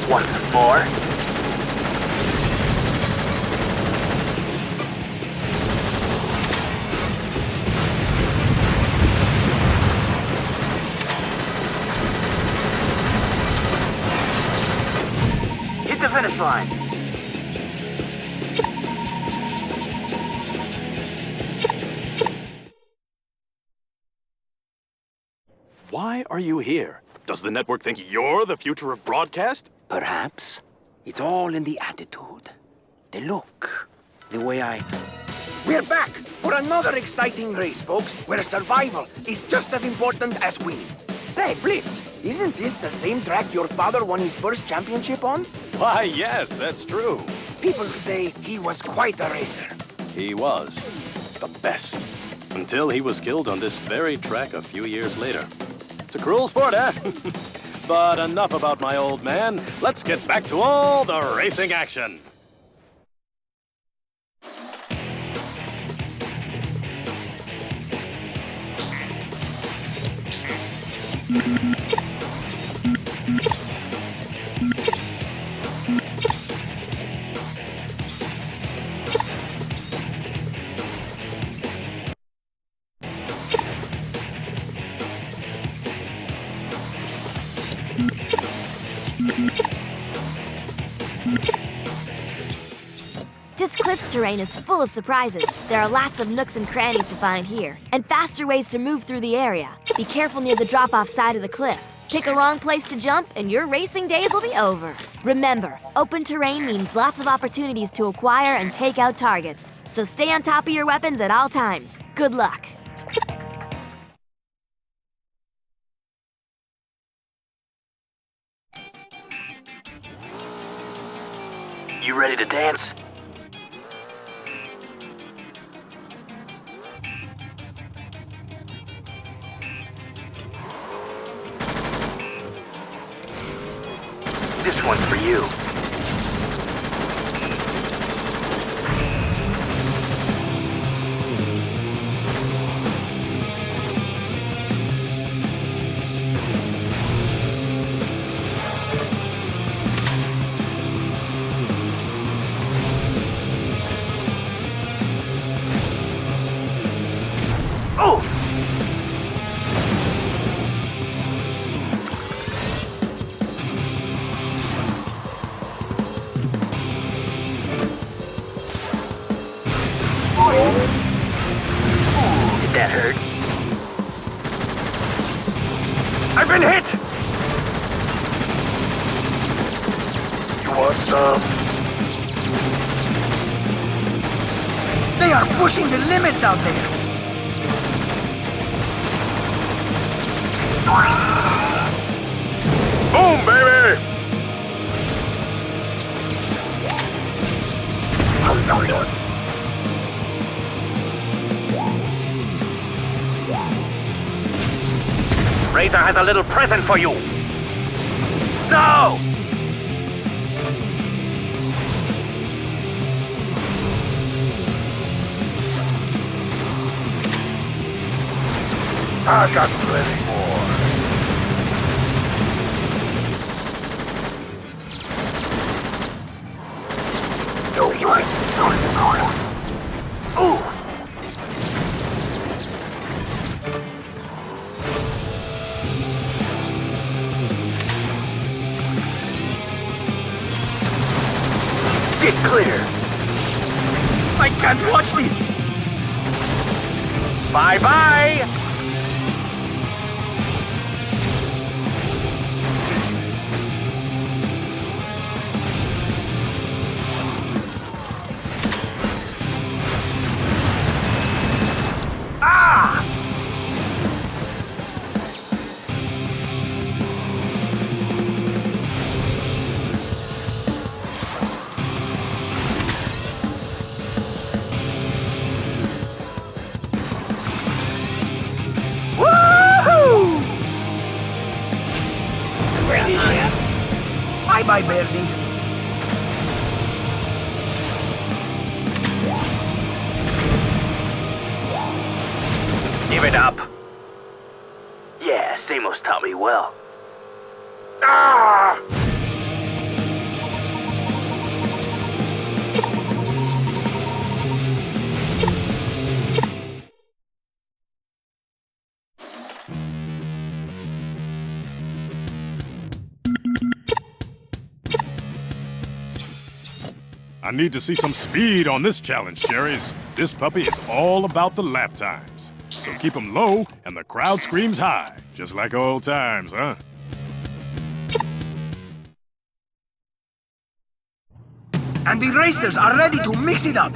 Once more. Hit the finish line. Why are you here? Does the network think you're the future of broadcast? Perhaps. It's all in the attitude. The look. The way I... We're back for another exciting race, folks, where survival is just as important as winning. Say, Blitz, isn't this the same track your father won his first championship on? Why, yes, that's true. People say he was quite a racer. He was. The best. Until he was killed on this very track a few years later. It's a cruel sport, eh? But enough about my old man. Let's get back to all the racing action. This cliff's terrain is full of surprises. There are lots of nooks and crannies to find here, and faster ways to move through the area. Be careful near the drop-off side of the cliff. Pick a wrong place to jump, and your racing days will be over. Remember, open terrain means lots of opportunities to acquire and take out targets. So stay on top of your weapons at all times. Good luck. You ready to dance? This one's for you. Oh! Did that hurt? I've been hit! You want some? They are pushing the limits out there. Boom, baby! Razor has a little present for you. No! I got plenty more. No, you ain't. Ooh! Get clear! I can't watch this! Bye-bye! Ah! Woohoo! Bye-bye, Birdie. Give it up. Yeah, Samos taught me well. Ah! I need to see some speed on this challenge, Cherries. This puppy is all about the lap times. So keep them low and the crowd screams high. Just like old times, huh? And the racers are ready to mix it up.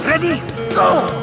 Ready? Go!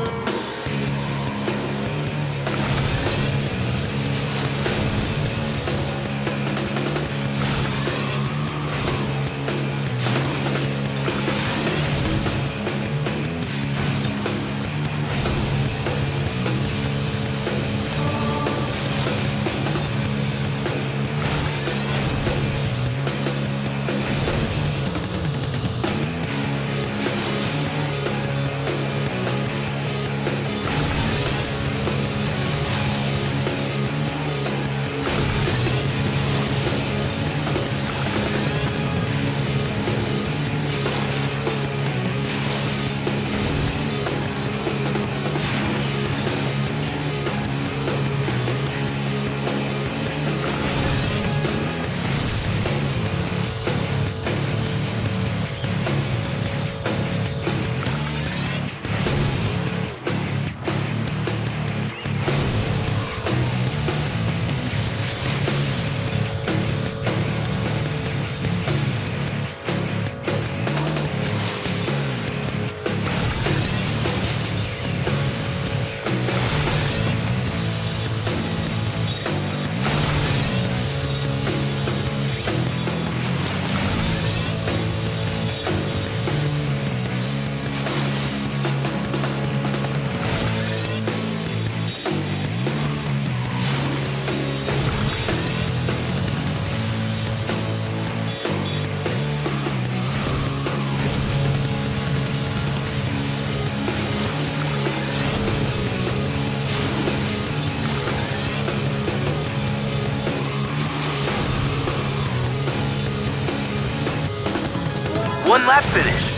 one lap finish.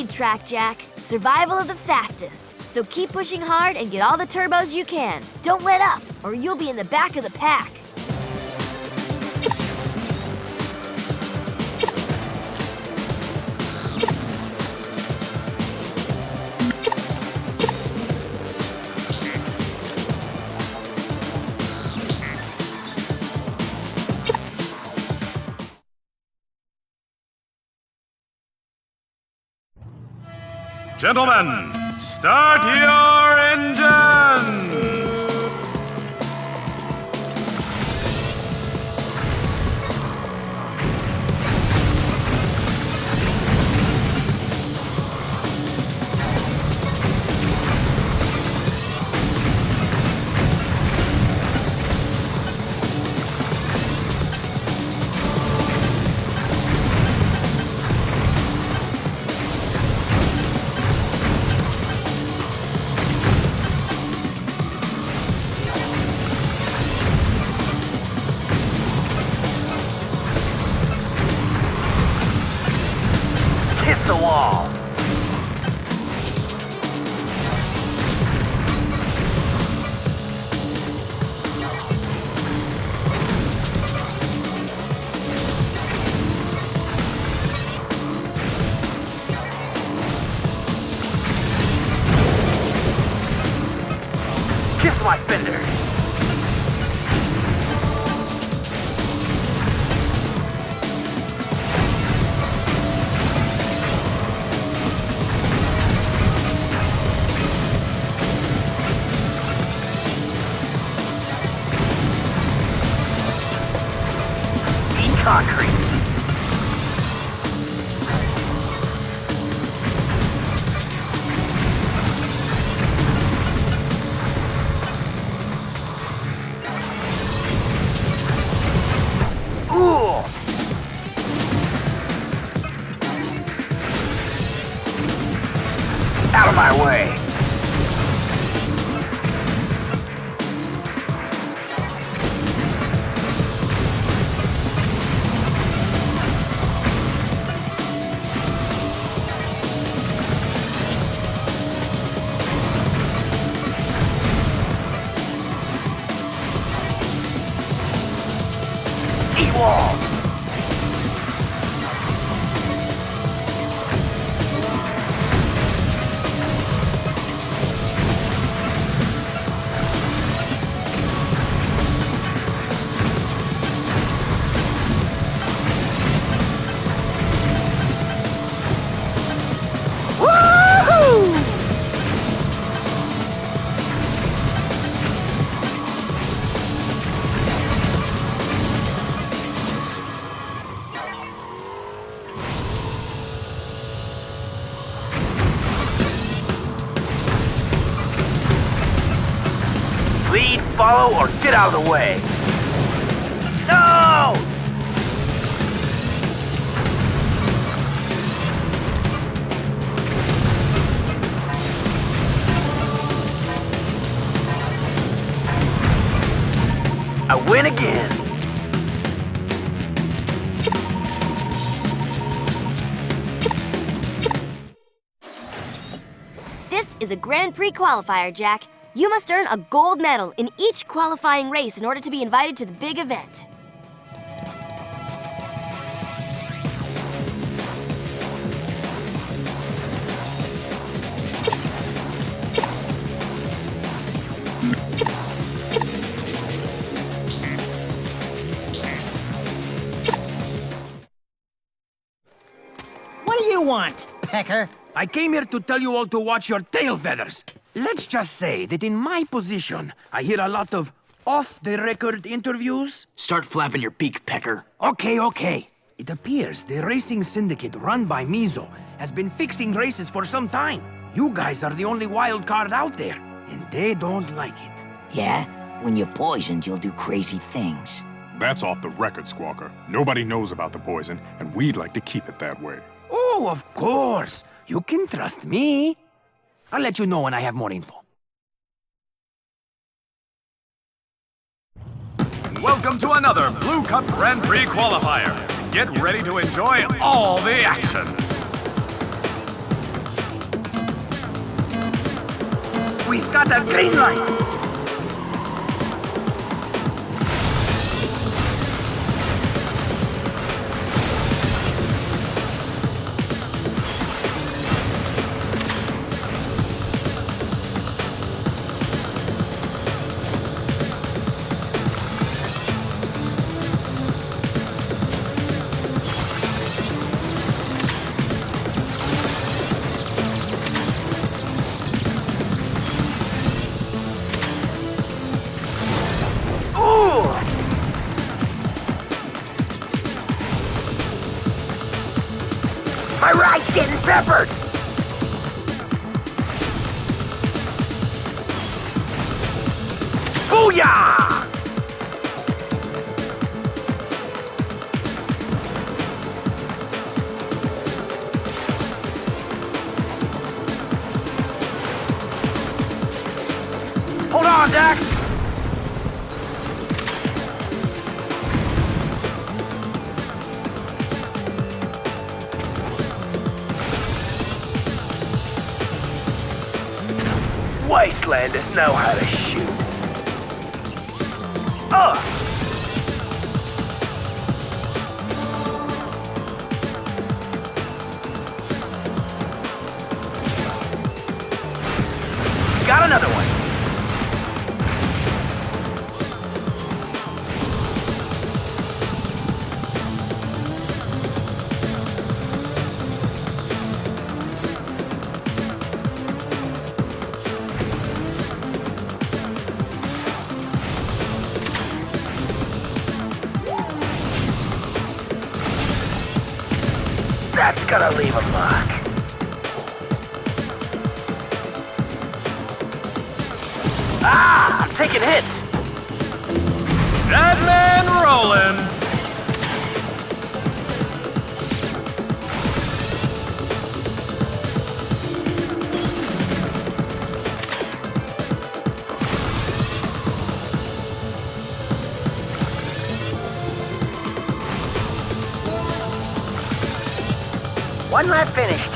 Track, Jak. Survival of the fastest. So keep pushing hard and get all the turbos you can. Don't let up, or you'll be in the back of the pack. Gentlemen, start your engines! The wall. Kiss my fender. concrete. Ooh! Out of my way! Wall. Lead, follow, or get out of the way. No! I win again. This is a Grand Prix qualifier, Jak. You must earn a gold medal in each qualifying race in order to be invited to the big event. What do you want, Pecker? I came here to tell you all to watch your tail feathers. Let's just say that in my position, I hear a lot of off-the-record interviews. Start flapping your beak, Pecker. Okay. It appears the racing syndicate run by Mizo has been fixing races for some time. You guys are the only wild card out there, and they don't like it. Yeah? When you're poisoned, you'll do crazy things. That's off the record, Squawker. Nobody knows about the poison, and we'd like to keep it that way. Oh, of course. You can trust me. I'll let you know when I have more info. Welcome to another Blue Cup Grand Prix qualifier. Get ready to enjoy all the action. We've got a green light. My ride's getting peppered! Booyah! Hold on, Jak! Wastelanders know how to shoot. Got another one. That's gonna leave a mark. Ah, I'm taking hits. That man rolling. One lap finished.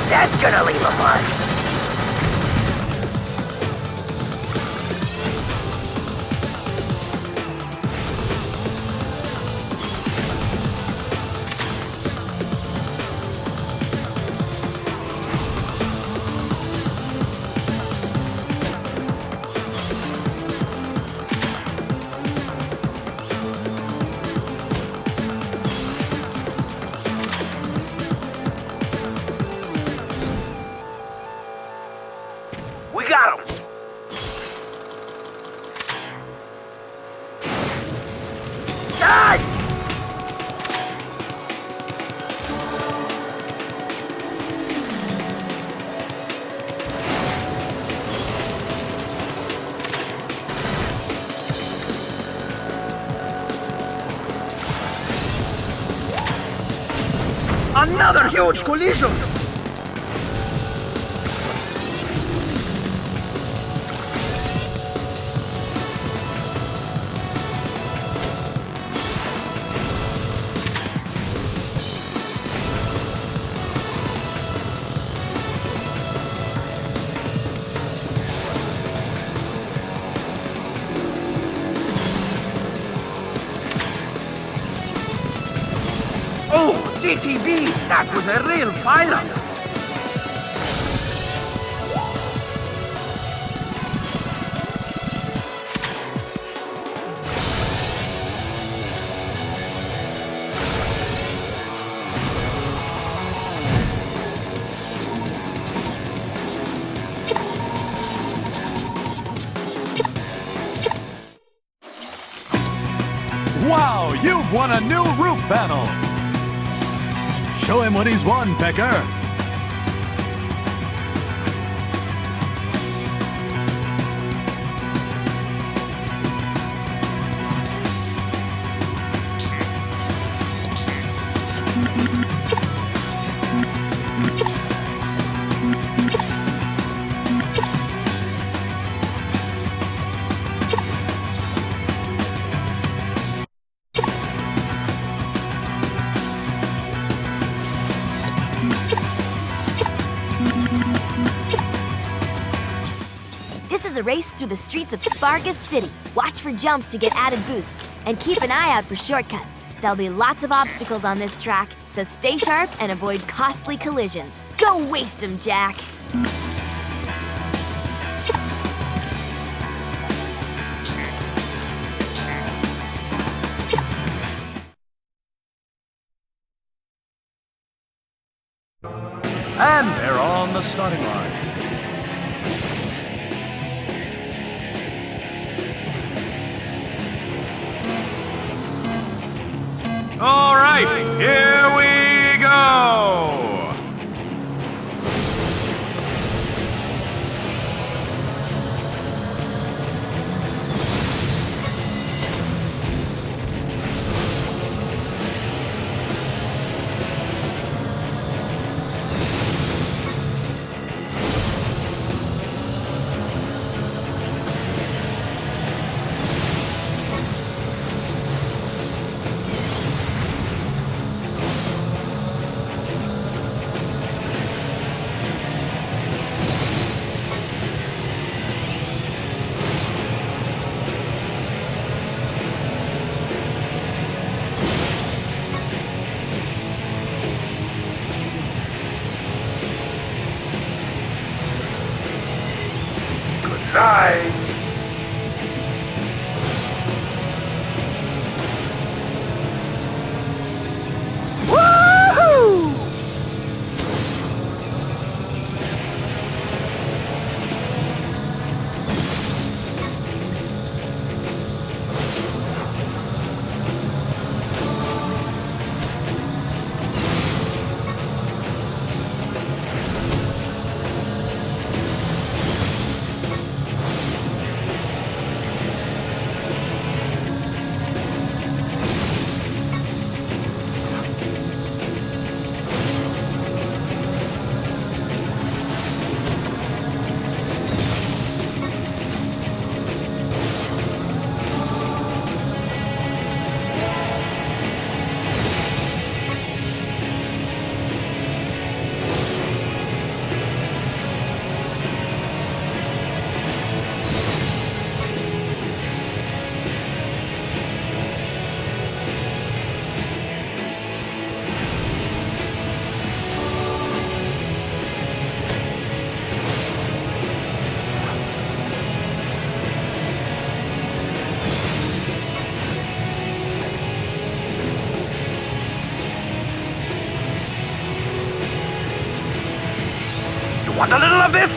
That's gonna leave a mark. We got him! Die! Another huge collision! Oh, GTV, that was a real pilot. Wow, you've won a new roof panel! Show him what he's won, Pecker! This is a race through the streets of Spargus City. Watch for jumps to get added boosts, and keep an eye out for shortcuts. There'll be lots of obstacles on this track, so stay sharp and avoid costly collisions. Go waste them, Jak! And they're on the starting line. All right, here we go. mine! Woohoo! Want a little of this?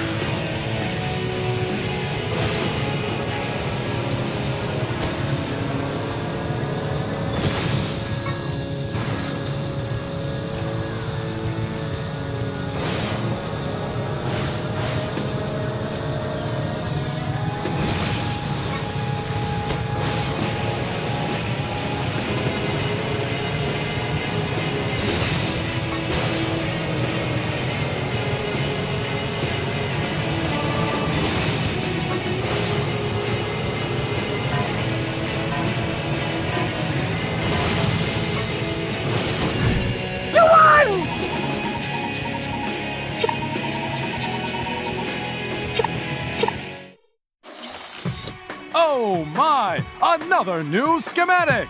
Oh my! Another new schematic!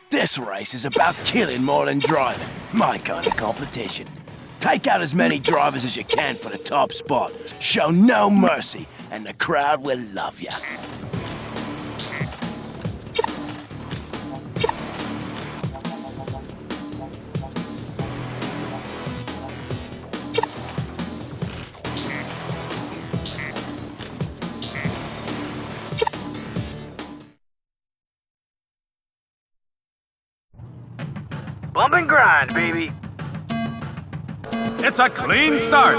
This race is about killing more than driving. My kind of competition. Take out as many drivers as you can for the top spot. Show no mercy, and the crowd will love you. Bump and grind, baby. It's a clean start.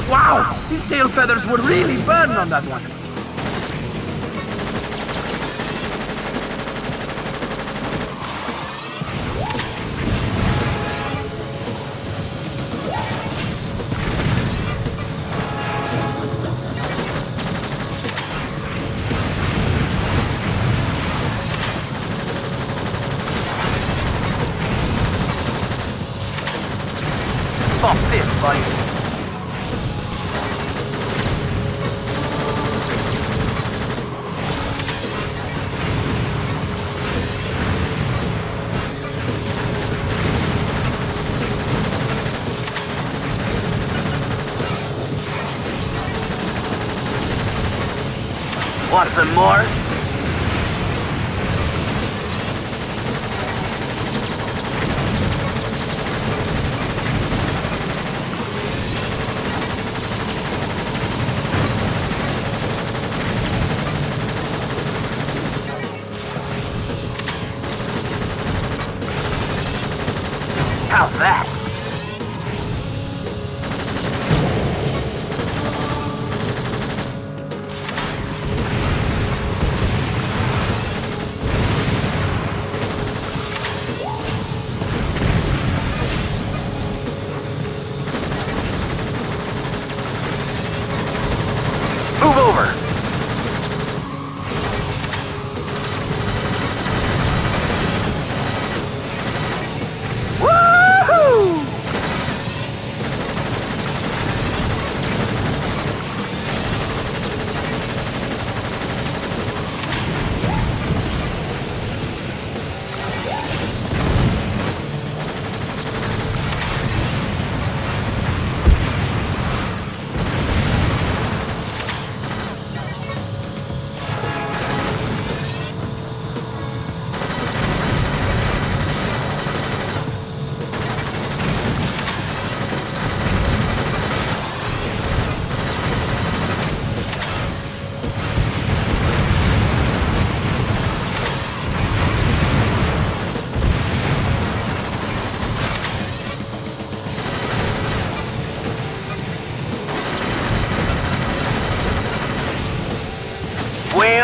Wow, these tail feathers would really burn on that one. Bump this, buddy. Want some more? How's that? Move over.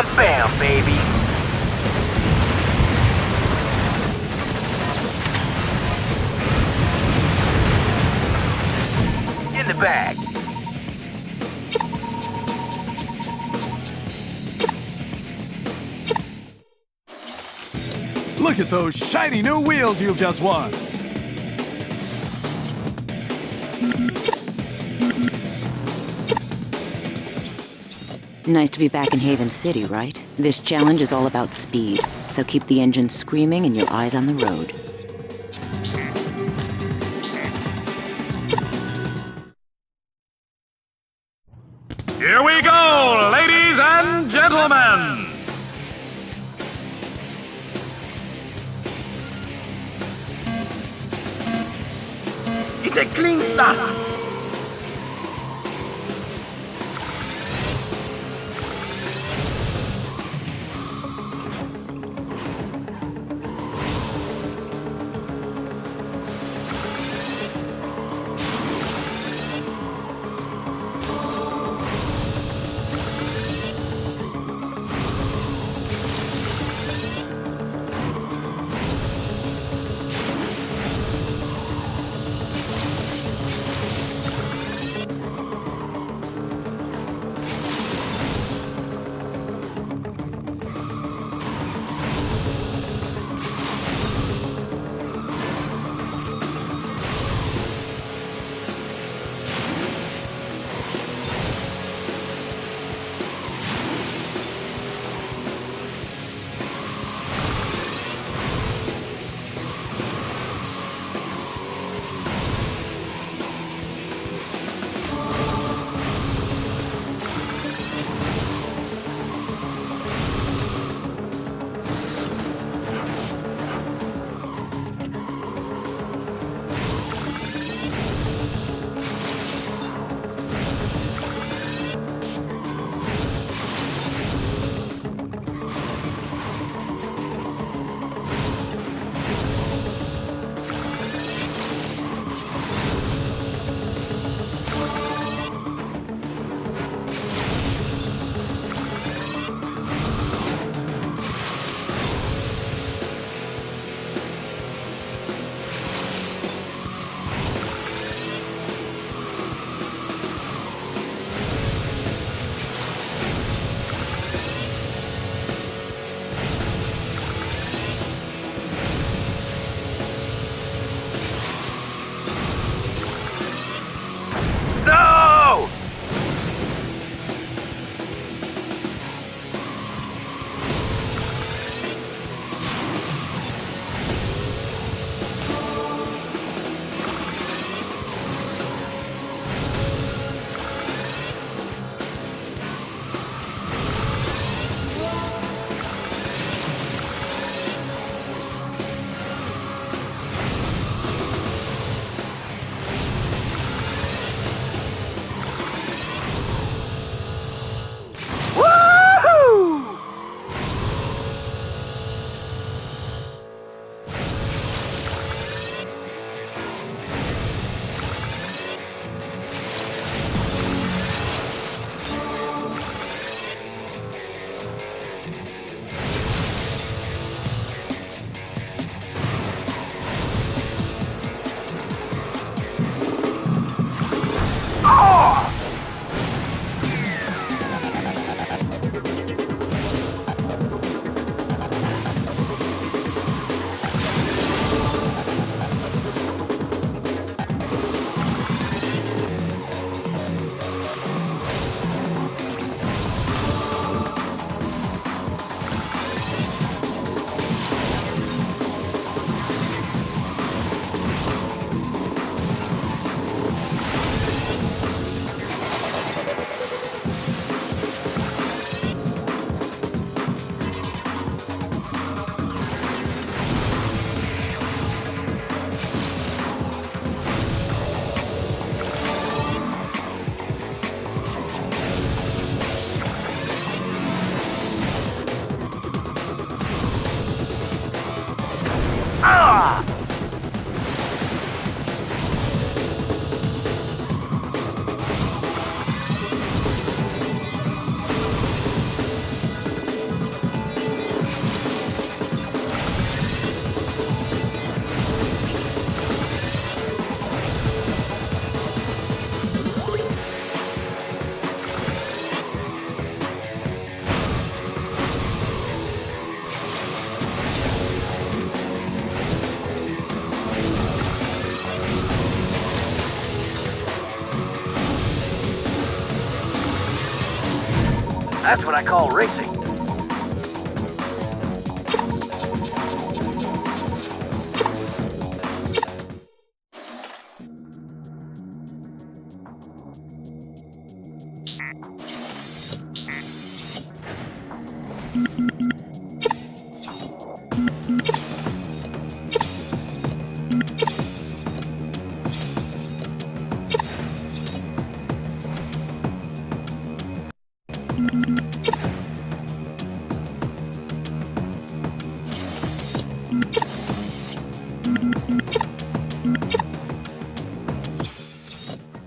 Wham bam, baby. In the bag. Look at those shiny new wheels you've just won. Nice to be back in Haven City, right? This challenge is all about speed, so keep the engine screaming and your eyes on the road. Here we go, ladies and gentlemen! It's a clean start. That's what I call racing.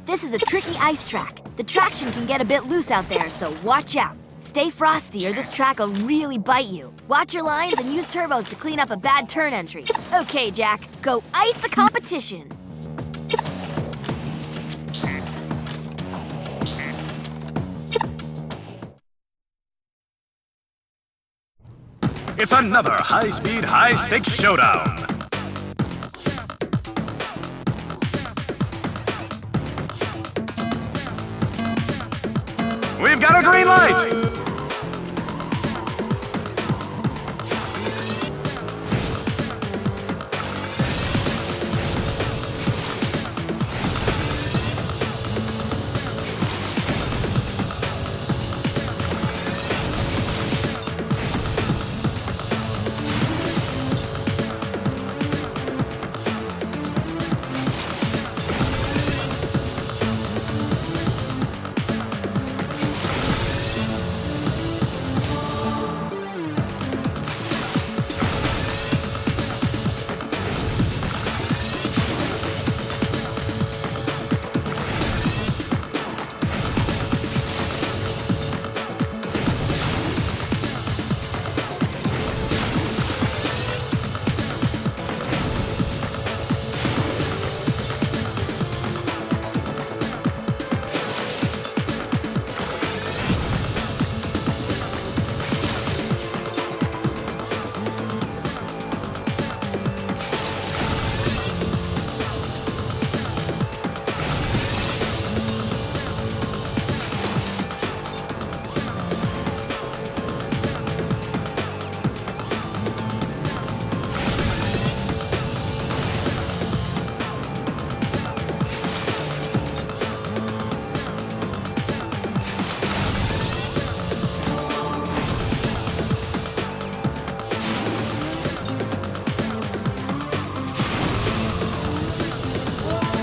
This is a tricky ice track. The traction can get a bit loose out there, so watch out. Stay frosty or this track will really bite you. Watch your lines and use turbos to clean up a bad turn entry. Okay, Jak, go ice the competition. It's another high-speed, high-stakes showdown. We've got a green light!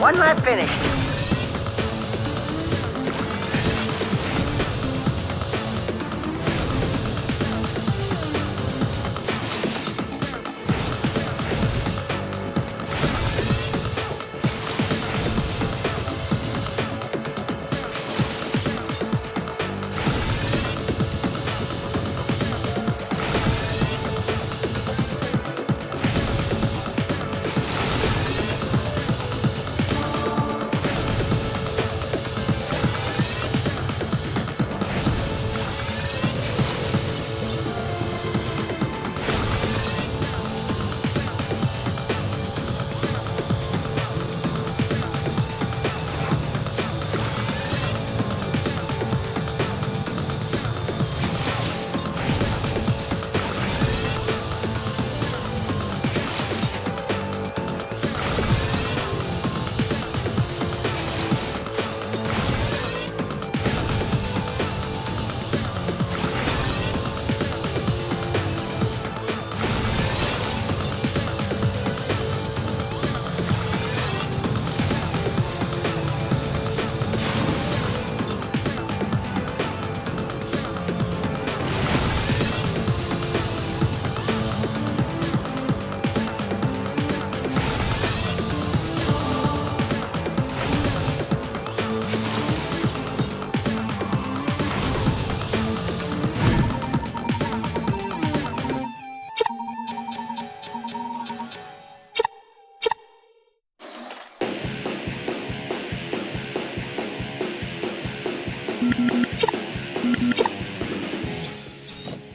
One lap finished.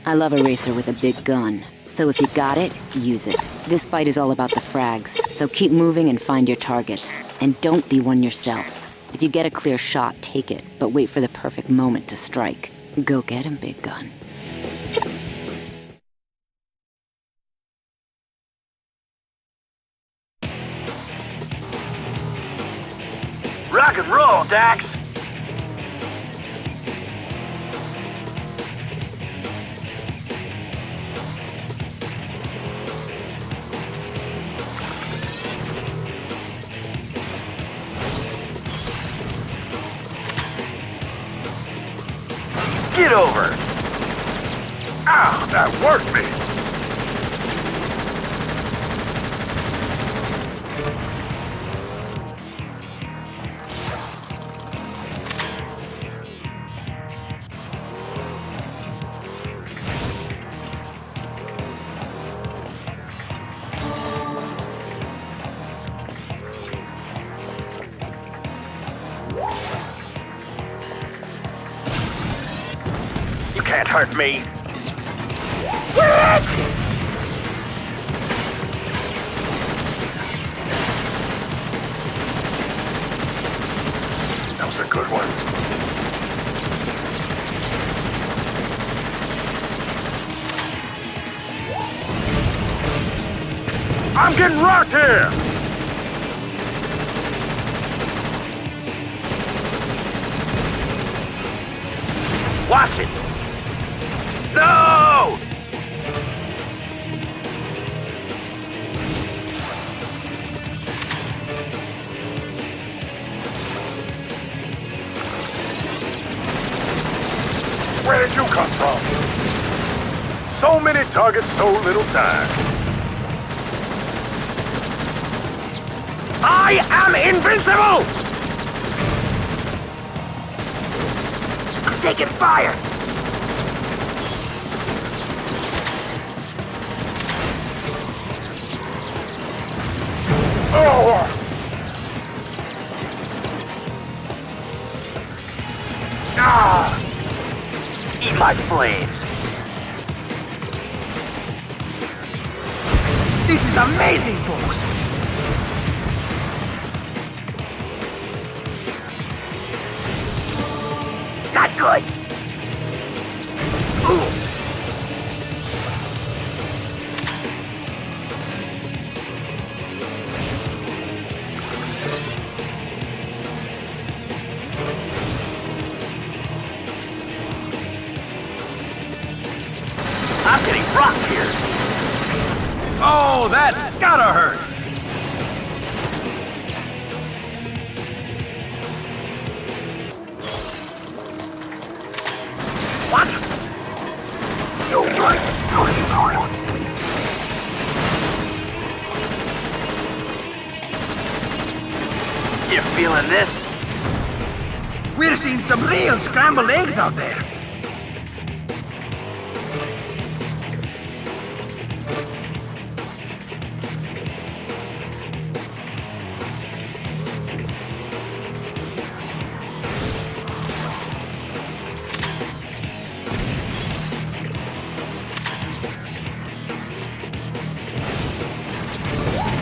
I love a racer with a big gun. So if you got it, use it. This fight is all about the frags, so keep moving and find your targets. And don't be one yourself. If you get a clear shot, take it, but wait for the perfect moment to strike. Go get him, big gun. Rock and roll, Dax! Get over! Ah, that worked me! You can't hurt me! That was a good one. I'm getting rocked here! Watch it! No! Where did you come from? So many targets, so little time. I am invincible! I'm taking fire! Oh! Ah! Eat my flames! This is amazing, folks! Not good! Ooh! I'm getting rocked here! Oh, that's gotta hurt! What? You feeling this? We're seeing some real scrambled eggs out there.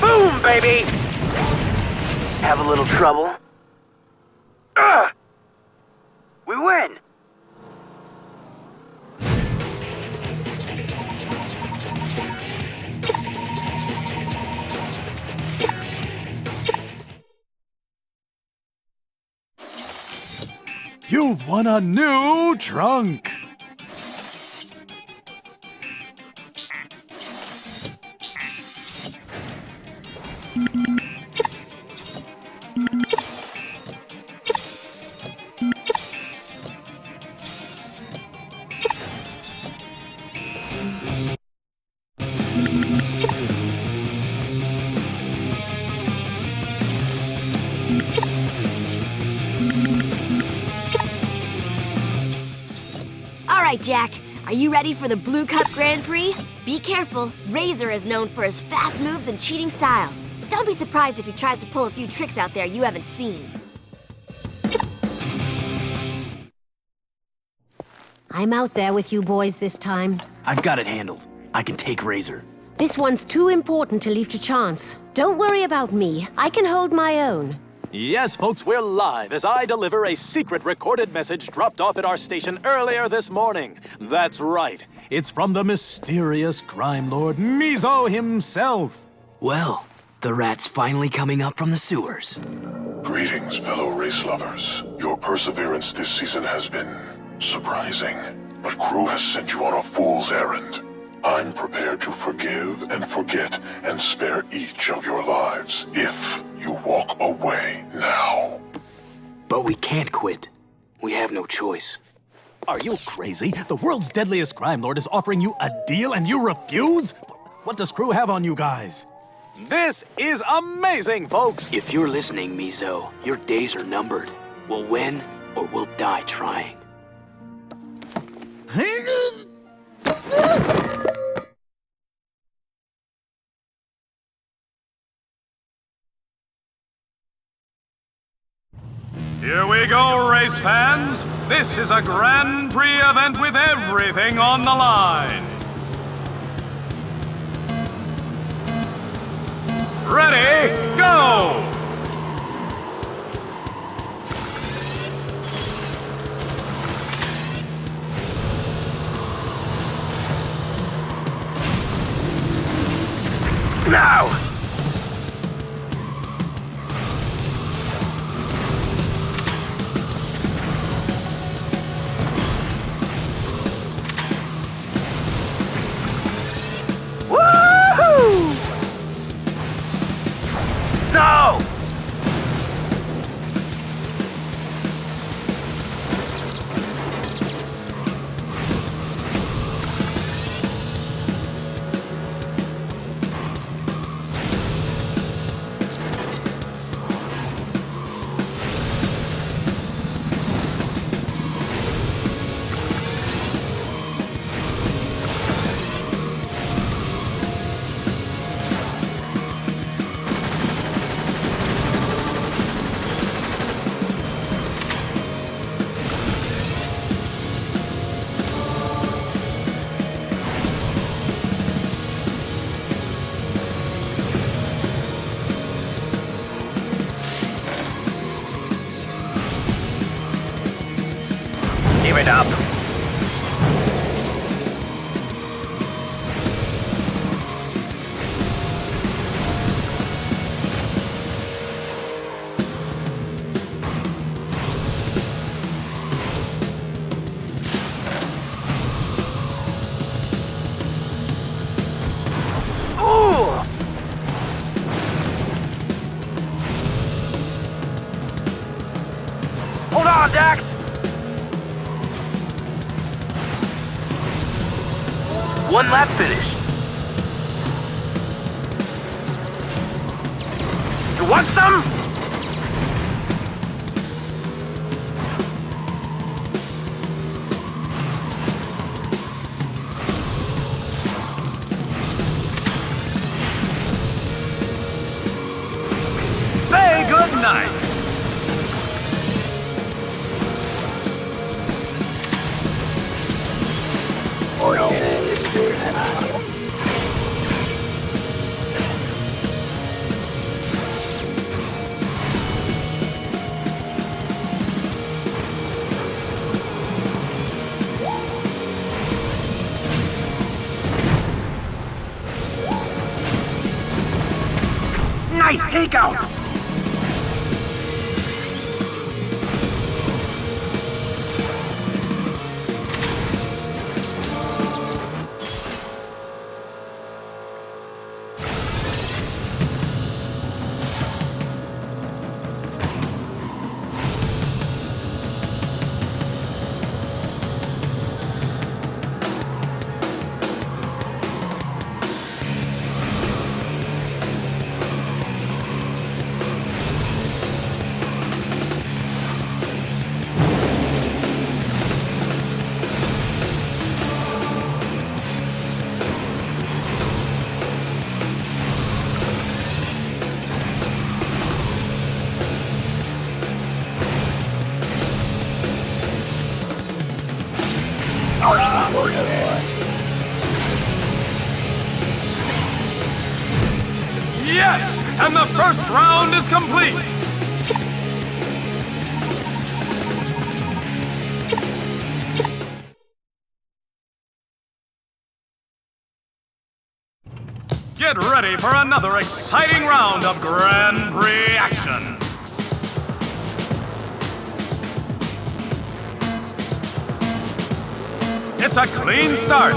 Boom, baby! Have a little trouble? We win! You've won a new trunk! All right, Jak. Are you ready for the Blue Cup Grand Prix? Be careful. Razor is known for his fast moves and cheating style. Don't be surprised if he tries to pull a few tricks out there you haven't seen. I'm out there with you boys this time. I've got it handled. I can take Razor. This one's too important to leave to chance. Don't worry about me. I can hold my own. Yes, folks, we're live as I deliver a secret recorded message dropped off at our station earlier this morning. That's right. It's from the mysterious crime lord Mizo himself. Well, the rat's finally coming up from the sewers. Greetings, fellow race lovers. Your perseverance this season has been surprising, but Crew has sent you on a fool's errand. I'm prepared to forgive and forget and spare each of your lives if you walk away now. But we can't quit. We have no choice. Are you crazy? The world's deadliest crime lord is offering you a deal and you refuse? What does Crew have on you guys? This is amazing, folks! If you're listening, Mizo, your days are numbered. We'll win or we'll die trying. Here we go, race fans. This is a Grand Prix event with everything on the line. Ready, go! Now! Woohoo! No! Give it up. Ooh! Hold on, Dax! One lap finish. You want some? Say goodnight. Nice takeout! Yes! And the first round is complete! Get ready for another exciting round of Grand Prix action! It's a clean start!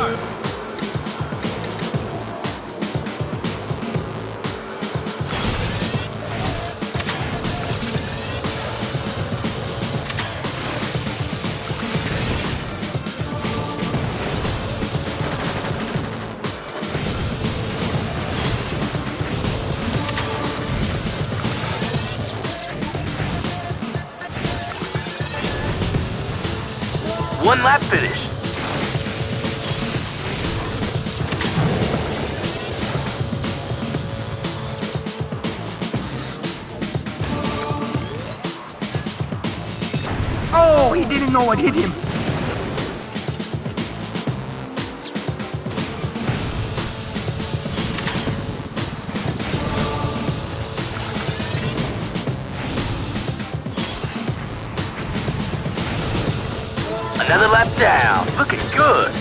One lap finish. Oh, he didn't know what hit him. Another lap down. Looking good.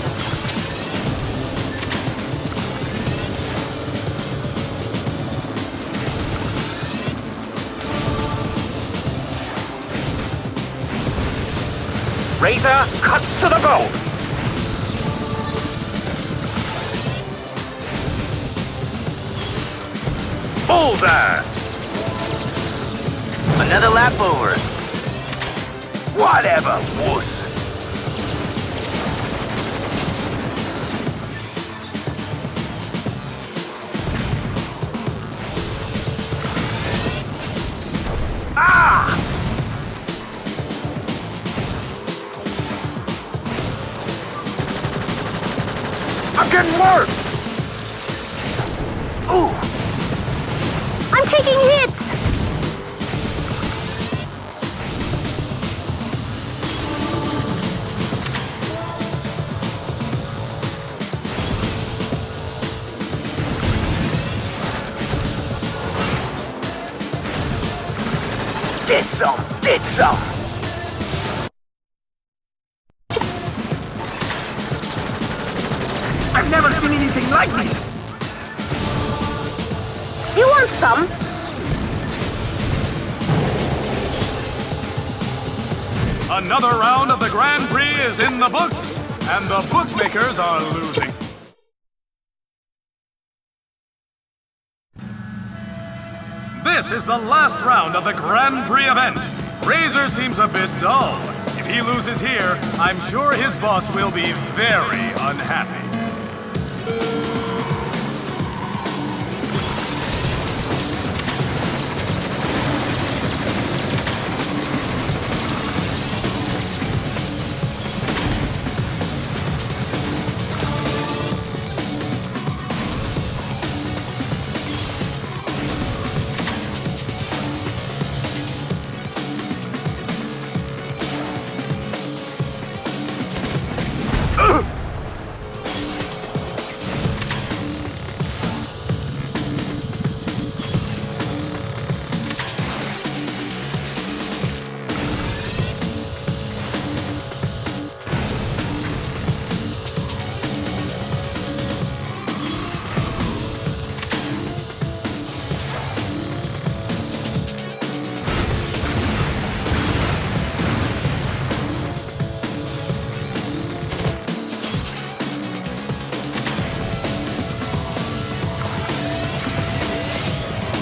Razor cuts to the bone. Bullseye. Another lap over. Whatever, wuss. I'm getting worse! Ooh! I'm taking hits! Get some, get some. I've never seen anything like this! You want some? Another round of the Grand Prix is in the books, and the bookmakers are losing. This is the last round of the Grand Prix event. Razor seems a bit dull. If he loses here, I'm sure his boss will be very unhappy.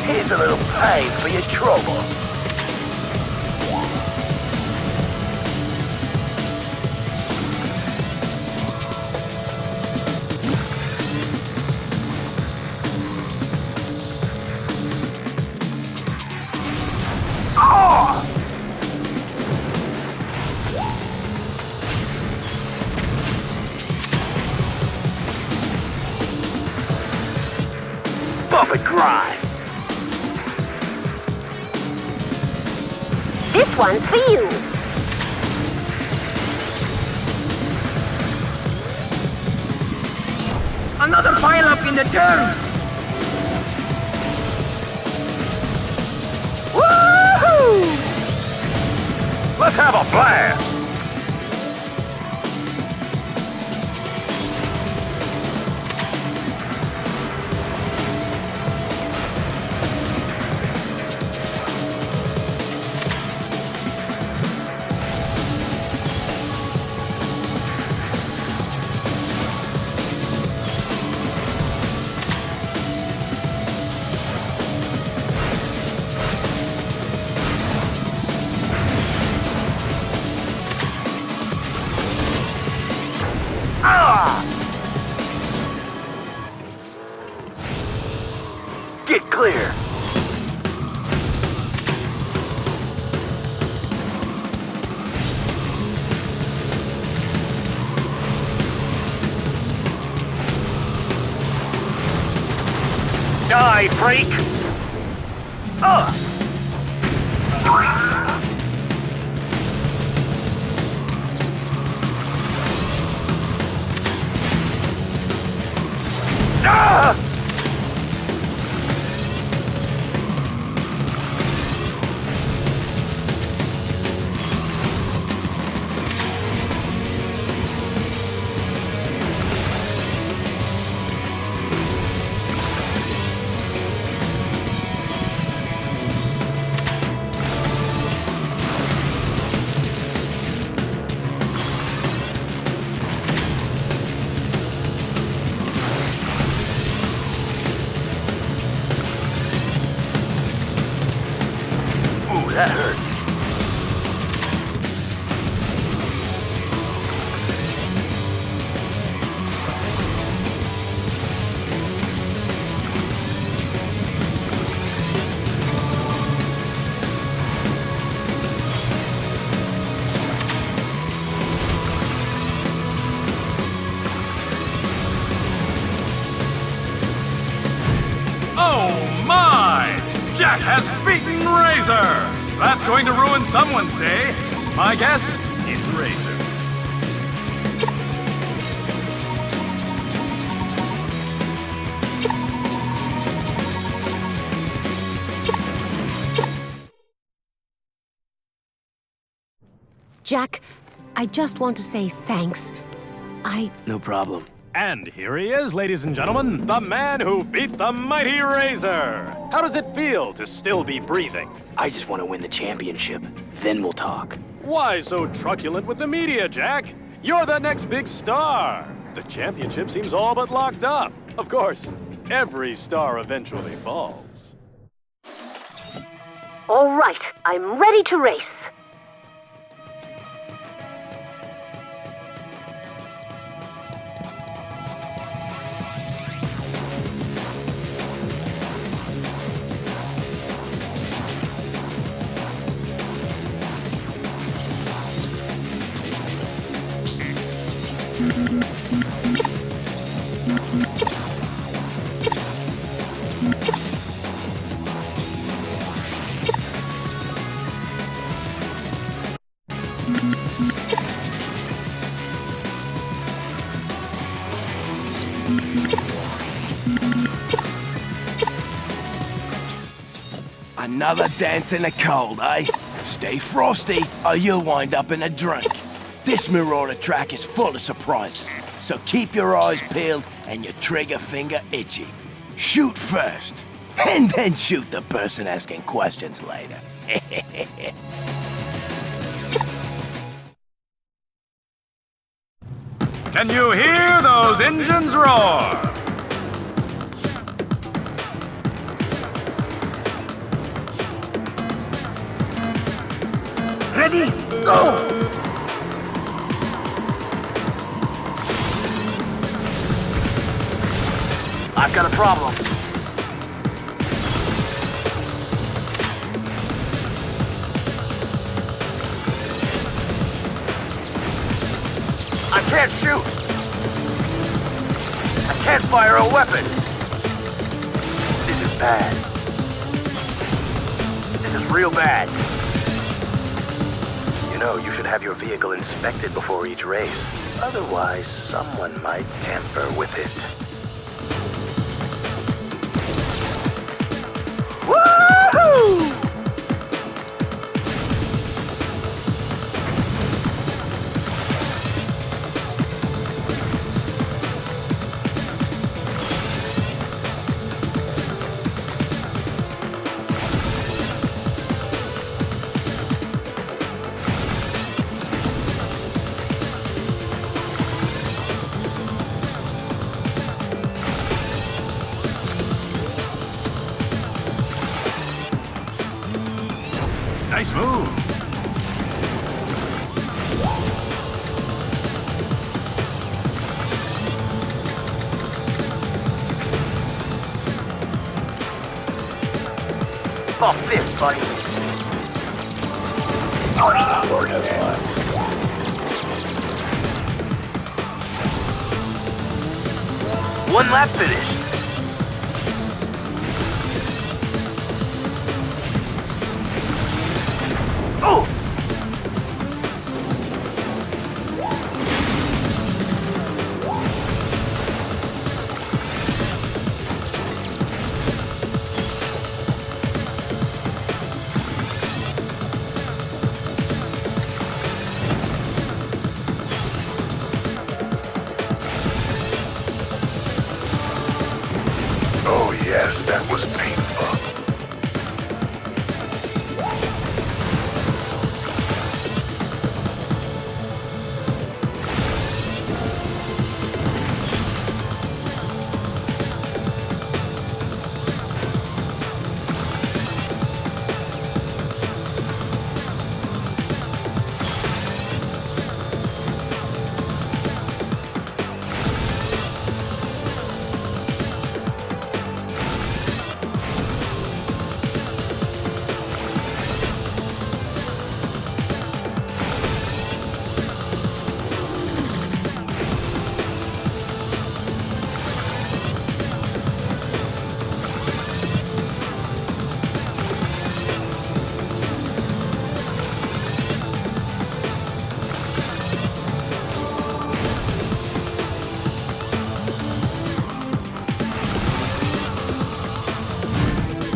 Here's a little pain for your trouble. Buffett grind. This one's for you. Another pile up in the turn. Let's have a blast! Get clear. Die, freak! Ah! That hurt. Oh my! Jak has beaten Razor! That's going to ruin someone's day. My guess is Razor. Jak, I just want to say thanks. No problem. And here he is, ladies and gentlemen, the man who beat the mighty Razor. How does it feel to still be breathing? I just want to win the championship. Then we'll talk. Why so truculent with the media, Jak? You're the next big star. The championship seems all but locked up. Of course, every star eventually falls. All right, I'm ready to race. Another dance in the cold, eh? Stay frosty, or you'll wind up in a drink. This Marauder track is full of surprises, so keep your eyes peeled and your trigger finger itchy. Shoot first, and then shoot the person asking questions later. Can you hear those engines roar? Ready? Go! I've got a problem. I can't shoot. I can't fire a weapon. This is bad. This is real bad. You know, you should have your vehicle inspected before each race. Otherwise, someone might tamper with it. Woohoo! Nice move. Off this, buddy. One lap finish. Oh! Oh yes, that was painful.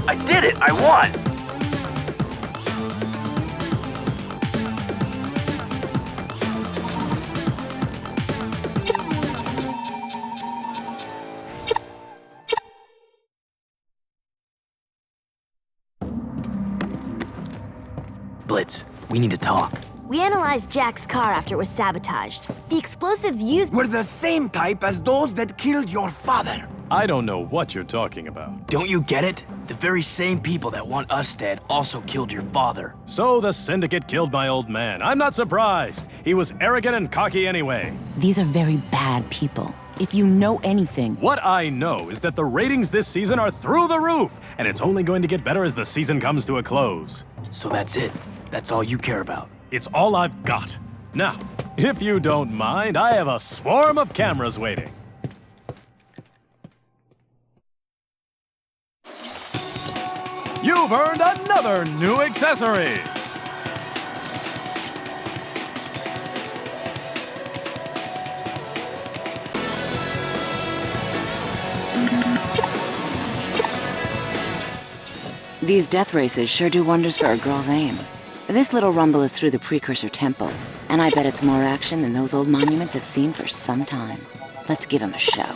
I did it! I won! Blitz, we need to talk. We analyzed Jak's car after it was sabotaged. The explosives used were the same type as those that killed your father. I don't know what you're talking about. Don't you get it? The very same people that want us dead also killed your father. So the Syndicate killed my old man. I'm not surprised. He was arrogant and cocky anyway. These are very bad people. If you know anything... What I know is that the ratings this season are through the roof, and it's only going to get better as the season comes to a close. So that's it. That's all you care about. It's all I've got. Now, if you don't mind, I have a swarm of cameras waiting. You've earned another new accessory! These death races sure do wonders for a girl's aim. This little rumble is through the Precursor Temple, and I bet it's more action than those old monuments have seen for some time. Let's give him a show.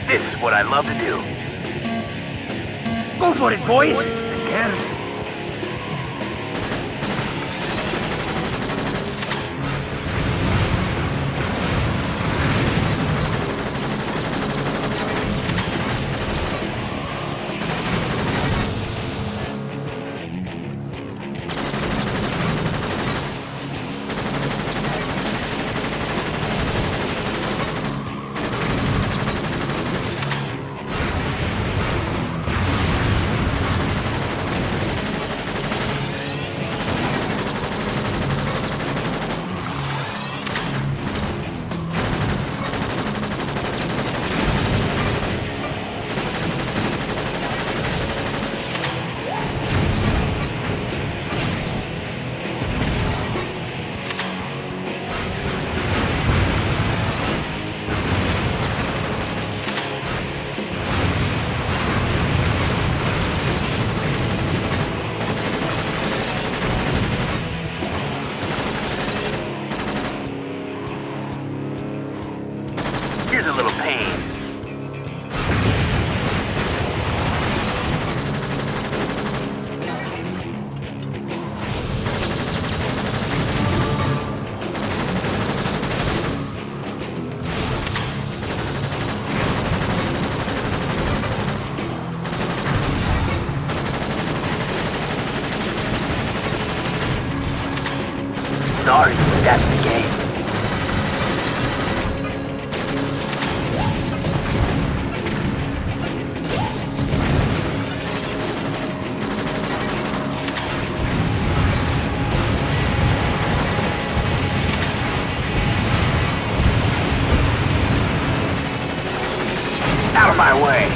This is what I love to do. Go for it, boys! And cares. sorry, but that's the game. Out of my way.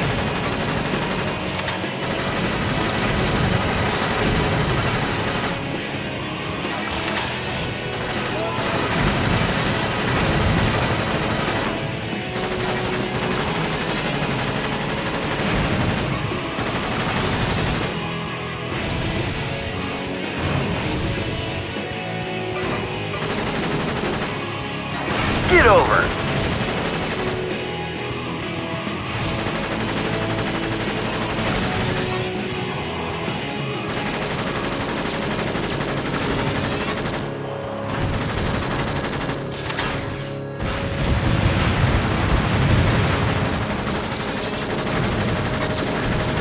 Get over.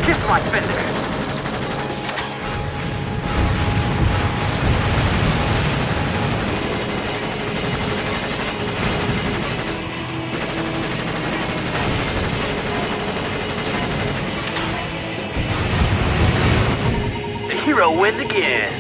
Kiss my fender. The hero wins again.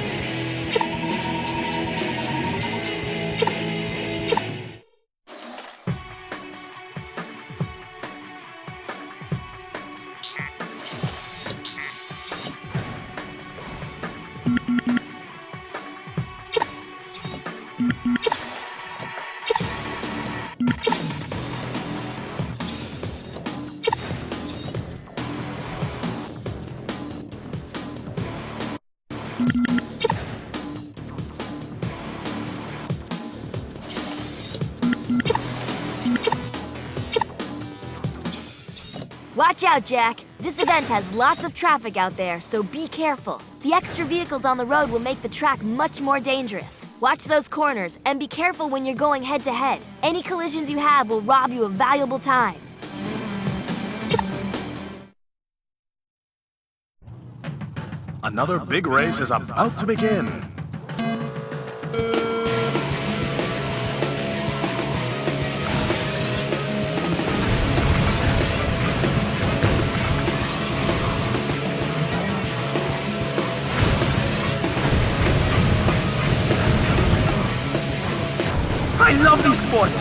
Watch out, Jak. This event has lots of traffic out there, so be careful. The extra vehicles on the road will make the track much more dangerous. Watch those corners, and be careful when you're going head-to-head. Any collisions you have will rob you of valuable time. Another big race is about to begin. I love these sports.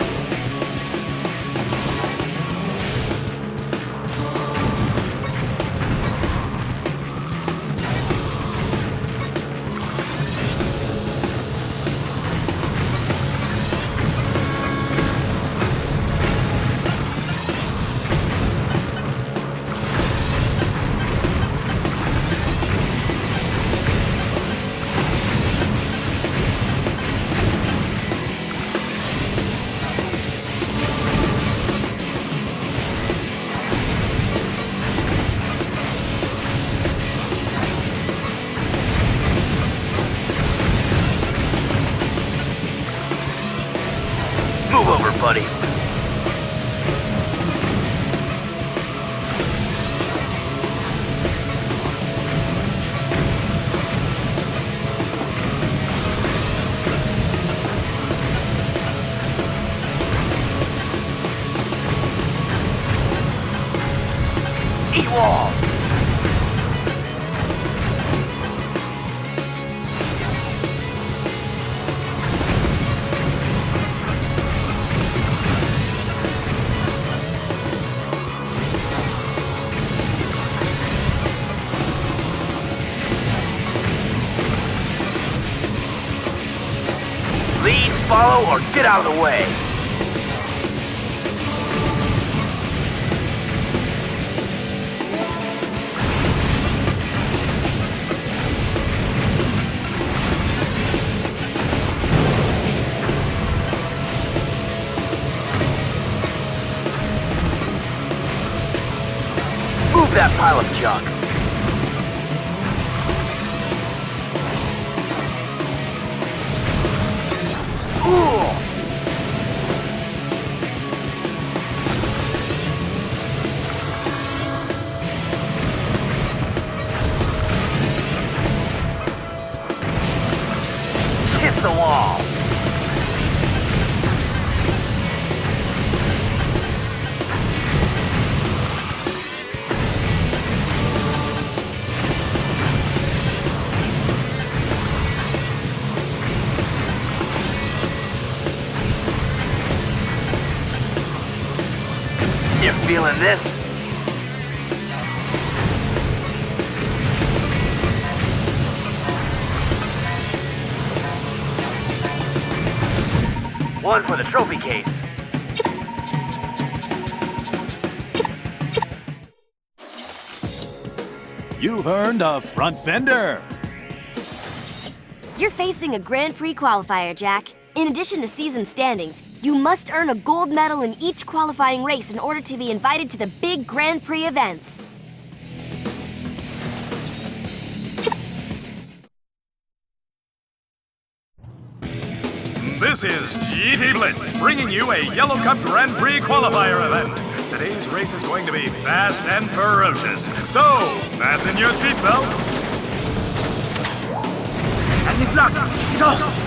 Move over, buddy. Eat wall. Lead, follow, or get out of the way. Move that pile of junk. Cool. Hit the wall. feeling this? One for the trophy case. You've earned a front fender. You're facing a Grand Prix qualifier, Jak. In addition to season standings, you must earn a gold medal in each qualifying race in order to be invited to the big Grand Prix events. This is GT Blitz, bringing you a Yellow Cup Grand Prix qualifier event. Today's race is going to be fast and ferocious, so fasten your seatbelts. And it's locked. Go!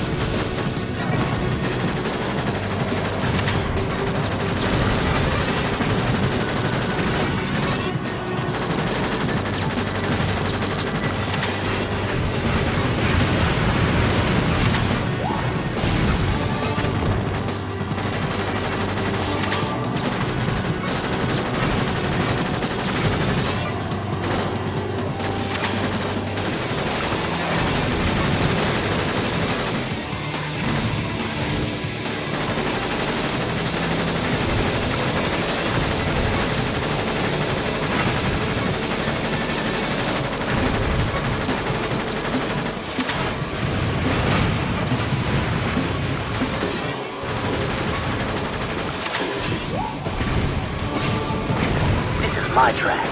My track.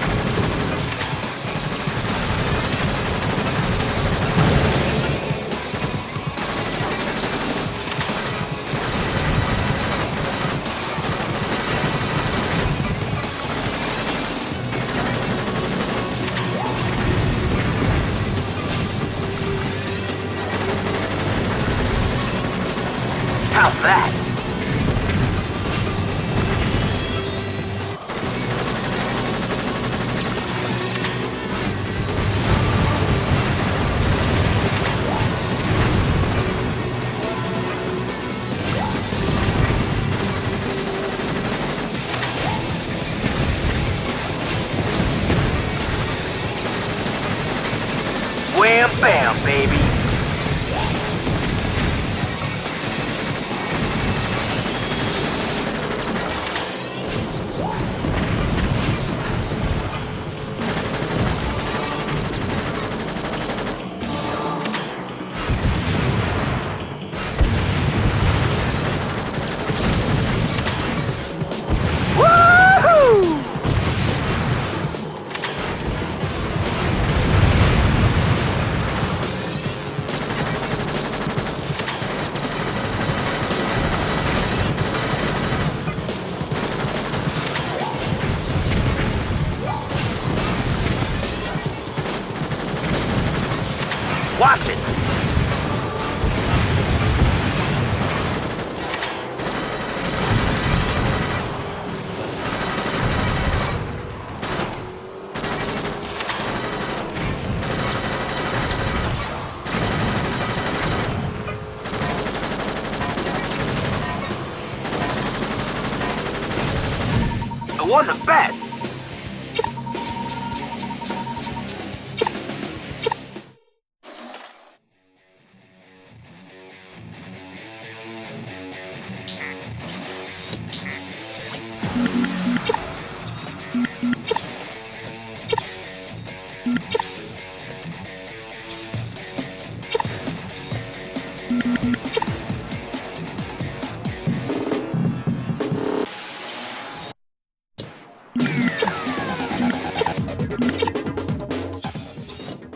How's that? Wham bam, baby. Watch it! The one to bet!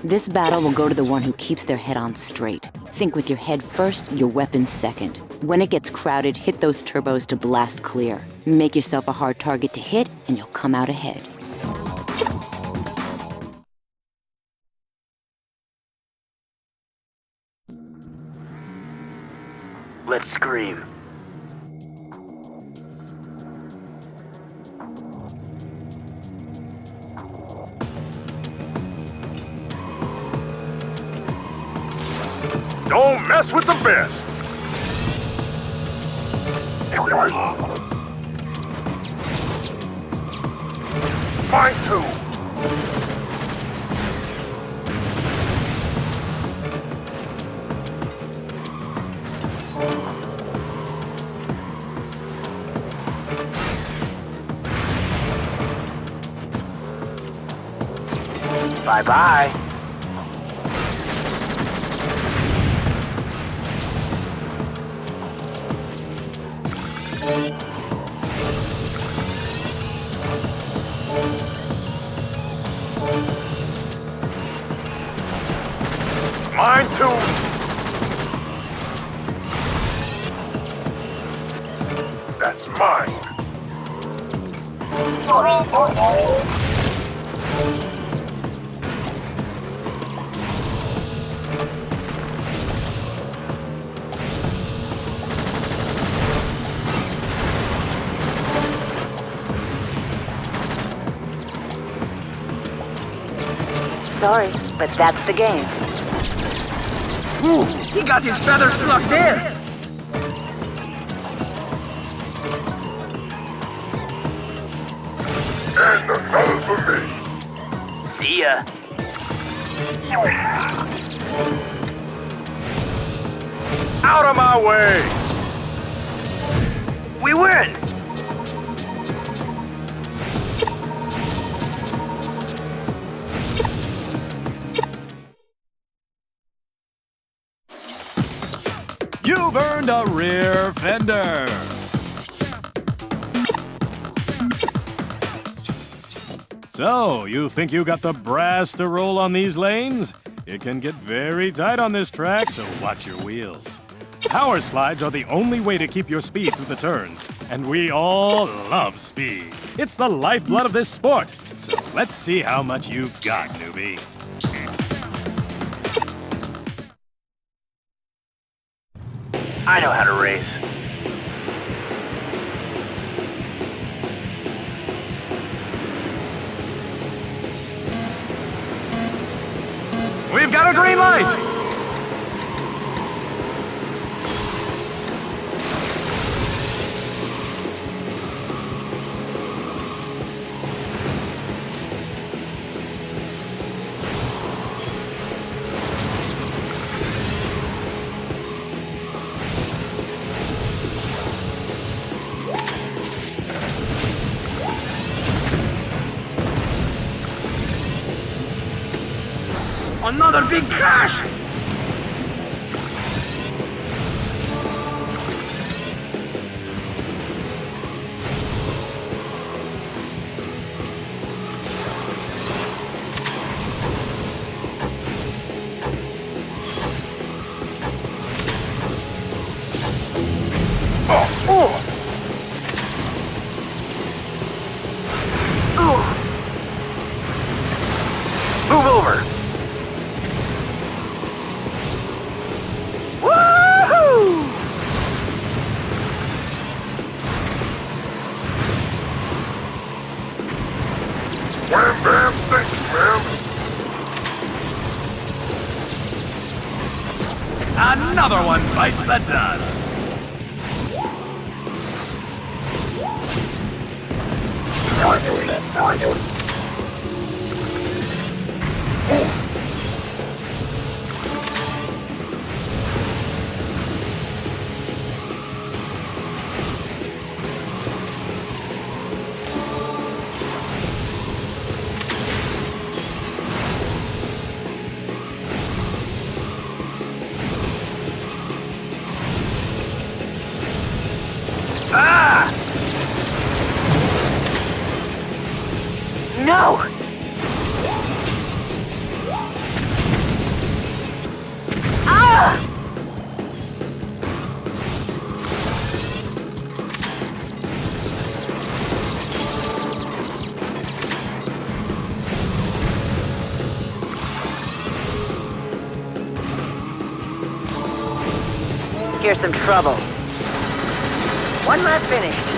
This battle will go to the one who keeps their head on straight. Think with your head first, your weapon second. When it gets crowded, hit those turbos to blast clear. Make yourself a hard target to hit, and you'll come out ahead. Let's scream. Don't mess with the best. Mine too. Bye-bye. Mine too. That's mine. Sorry, but that's the game. Ooh, he got his feathers plucked in. And another for me. See ya. Out of my way! We win! You've earned a rear fender. So, you think you got the brass to roll on these lanes? It can get very tight on this track, so watch your wheels. Power slides are the only way to keep your speed through the turns, and we all love speed. It's the lifeblood of this sport, so let's see how much you've got, newbie. I know how to race. We've got a green light! Another big crash! Move over! Wham bam, thanks, ma'am. Another one bites the dust! Ah! No! Ah! Here's some trouble. One lap finished.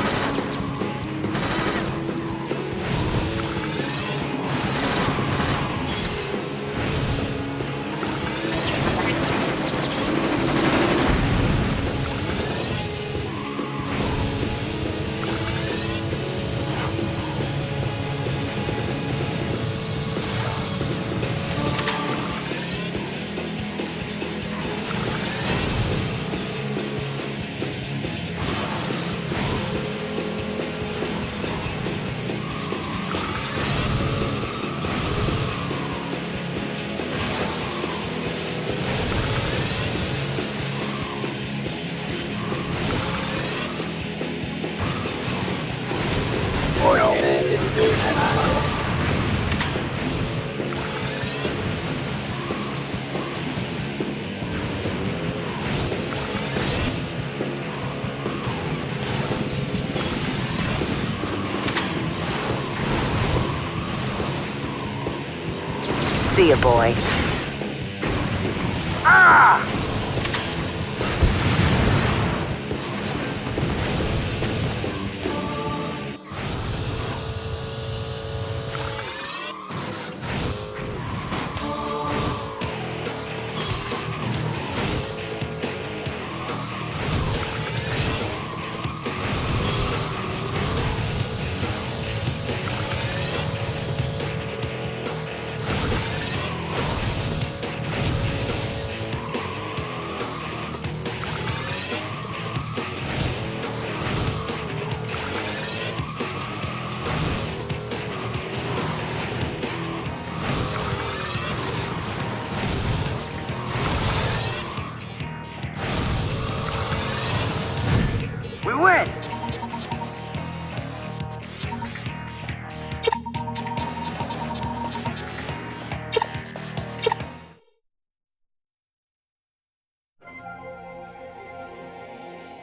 See ya, boy. Ah! We win!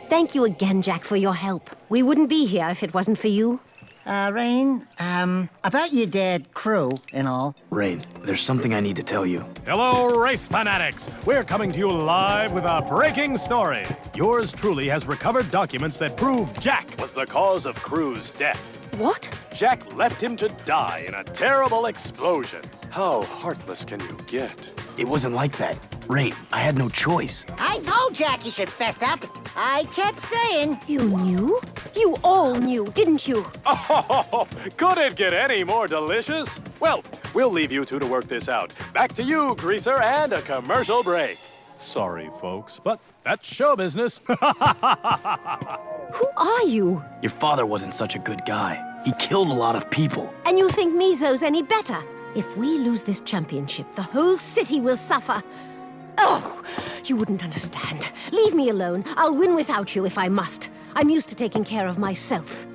Thank you again, Jak, for your help. We wouldn't be here if it wasn't for you. Rain, about your dad, Crew, and all. Rain, there's something I need to tell you. Hello, race fanatics! We're coming to you live with a breaking story. Yours truly has recovered documents that prove Jak was the cause of Crew's death. What? Jak left him to die in a terrible explosion. How heartless can you get? It wasn't like that. Rain, I had no choice. I told Jak he should fess up. I kept saying. You knew? You all knew, didn't you? Oh, could it get any more delicious? Well, we'll leave you two to work this out. Back to you, Greaser, and a commercial break. Sorry, folks, but that's show business. Who are you? Your father wasn't such a good guy. He killed a lot of people. And you think Mizo's any better? If we lose this championship, the whole city will suffer. Oh, you wouldn't understand. Leave me alone. I'll win without you if I must. I'm used to taking care of myself.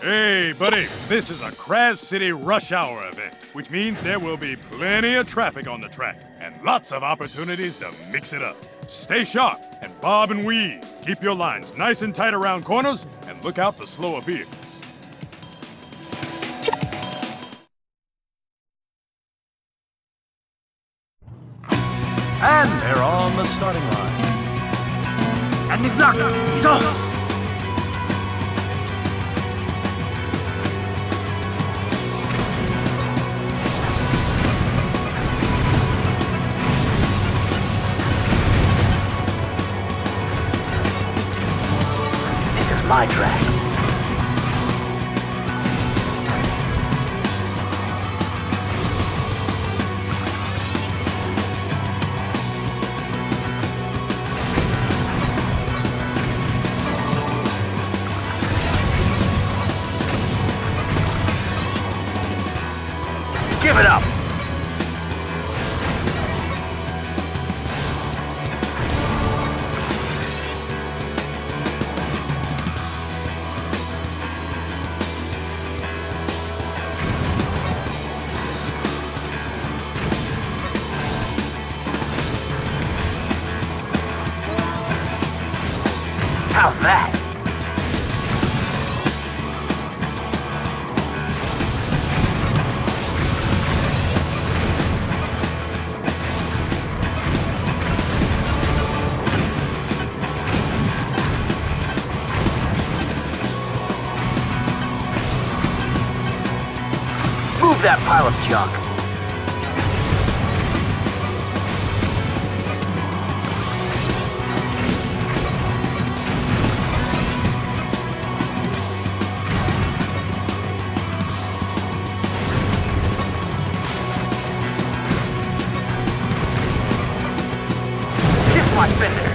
Hey, buddy, this is a Kraz City rush hour event, which means there will be plenty of traffic on the track and lots of opportunities to mix it up. Stay sharp and bob and weave. Keep your lines nice and tight around corners and look out for slower vehicles. And they're on the starting line. And it's locked. He's off. My track. Give it up. How's that? Move that pile of junk. My fender.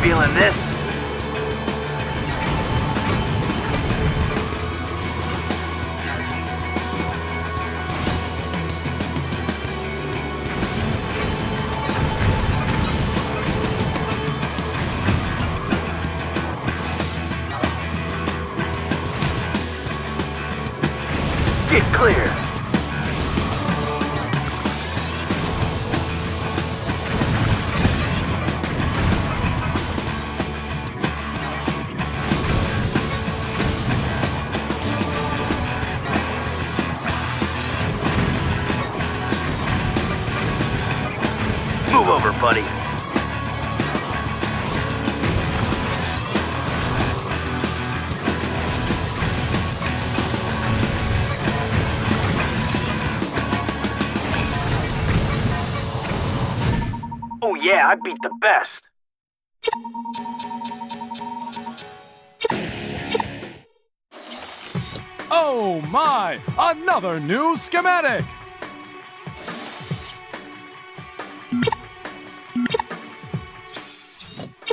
feeling this? Get clear. Move over, buddy. Oh yeah, I beat the best. Oh my! Another new schematic!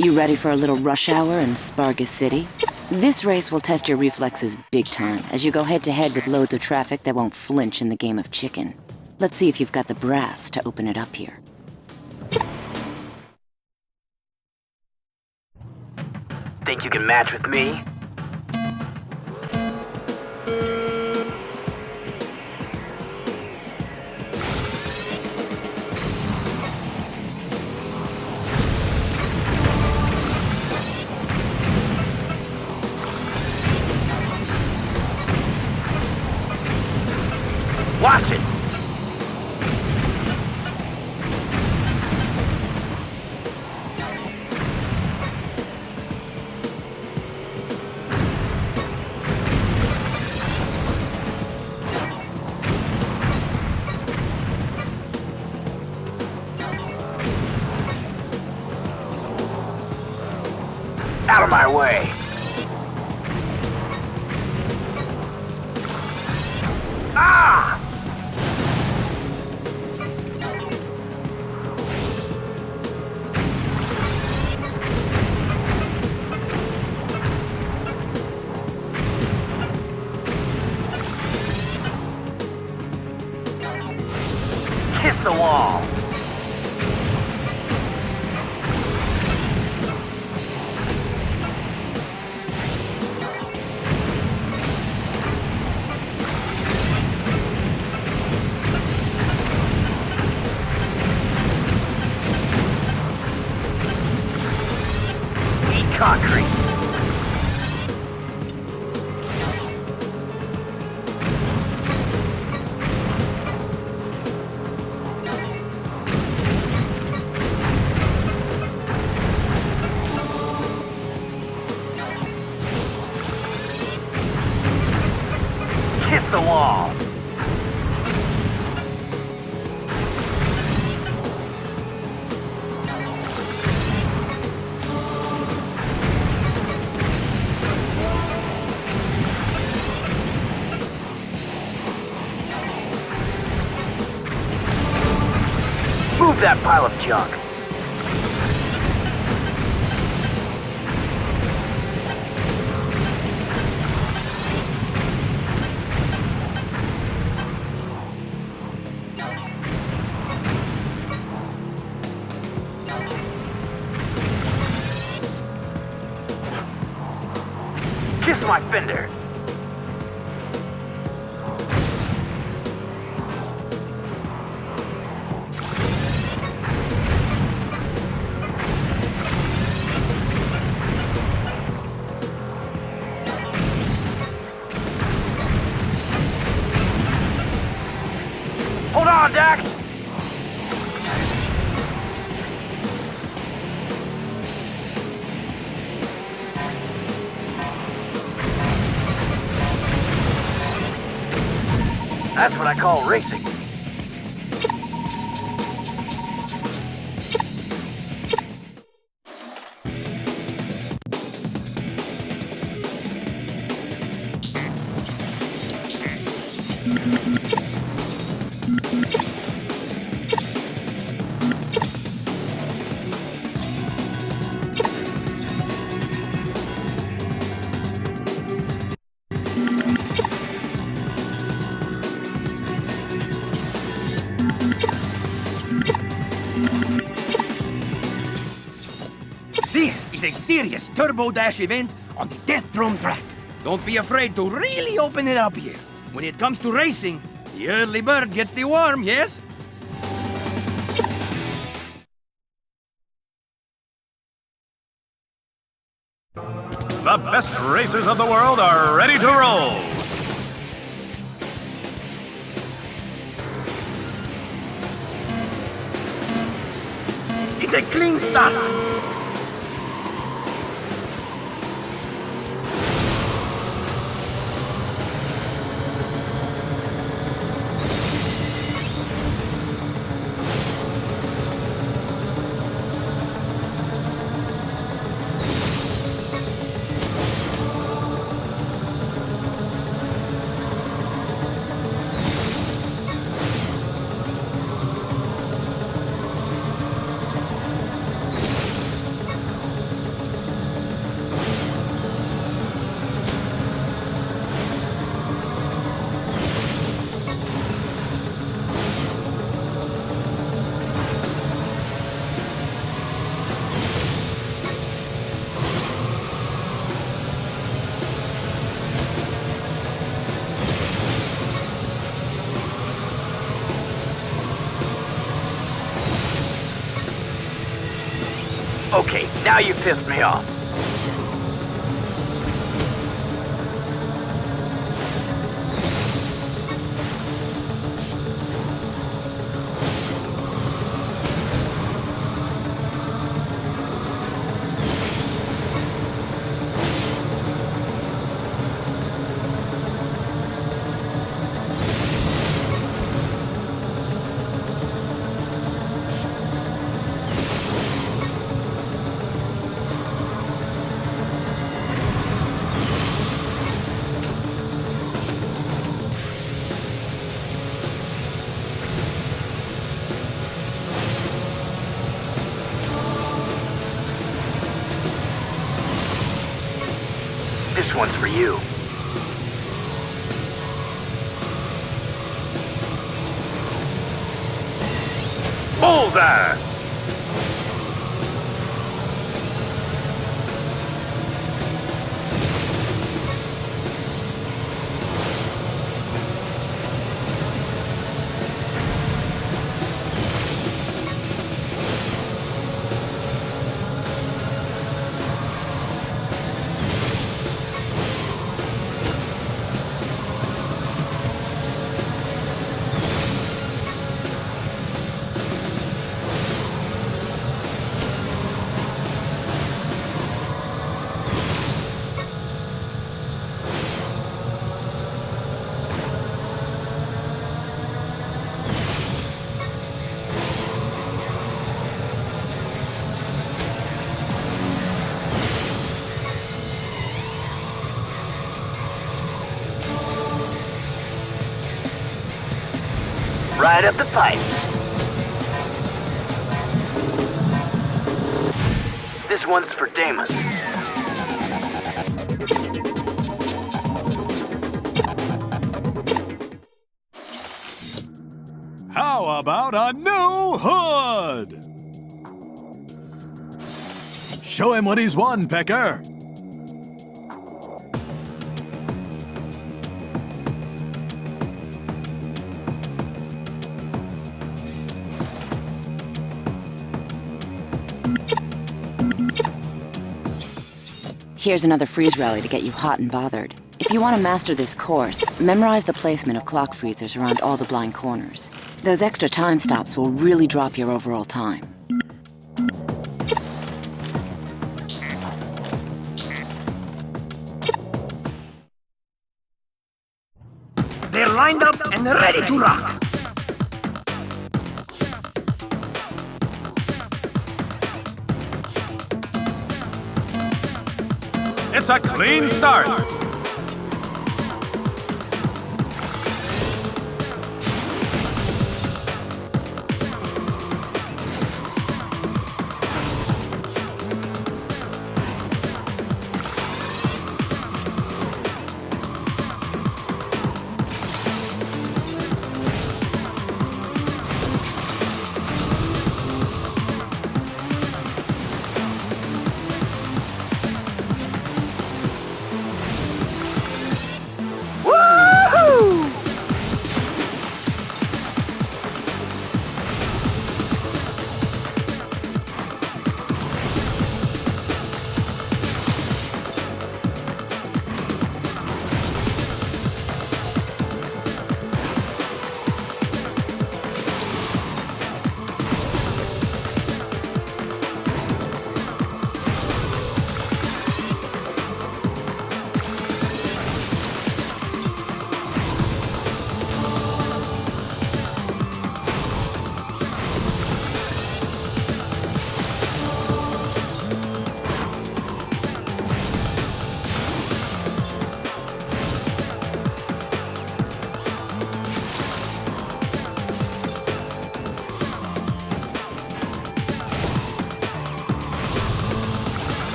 You ready for a little rush hour in Spargus City? This race will test your reflexes big time as you go head-to-head with loads of traffic that won't flinch in the game of chicken. Let's see if you've got the brass to open it up here. Think you can match with me? Watch it! Out of my way! Ah! Kiss the wall! Concrete. Kiss the wall. Move that pile of junk. Kiss my fender. Hold on, Dax! That's what I call racing. a serious Turbo Dash event on the Death Drum track. Don't be afraid to really open it up here. When it comes to racing, the early bird gets the worm, yes? The best racers of the world are ready to roll. It's a clean start. Okay, now you pissed me off. This one's for you. Bullseye! Right up the pipe. This one's for Damon. How about a new hood? Show him what he's won, Pecker. Here's another freeze rally to get you hot and bothered. If you want to master this course, memorize the placement of clock freezers around all the blind corners. Those extra time stops will really drop your overall time. They're lined up and ready to rock. It's a clean start.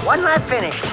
One lap finished.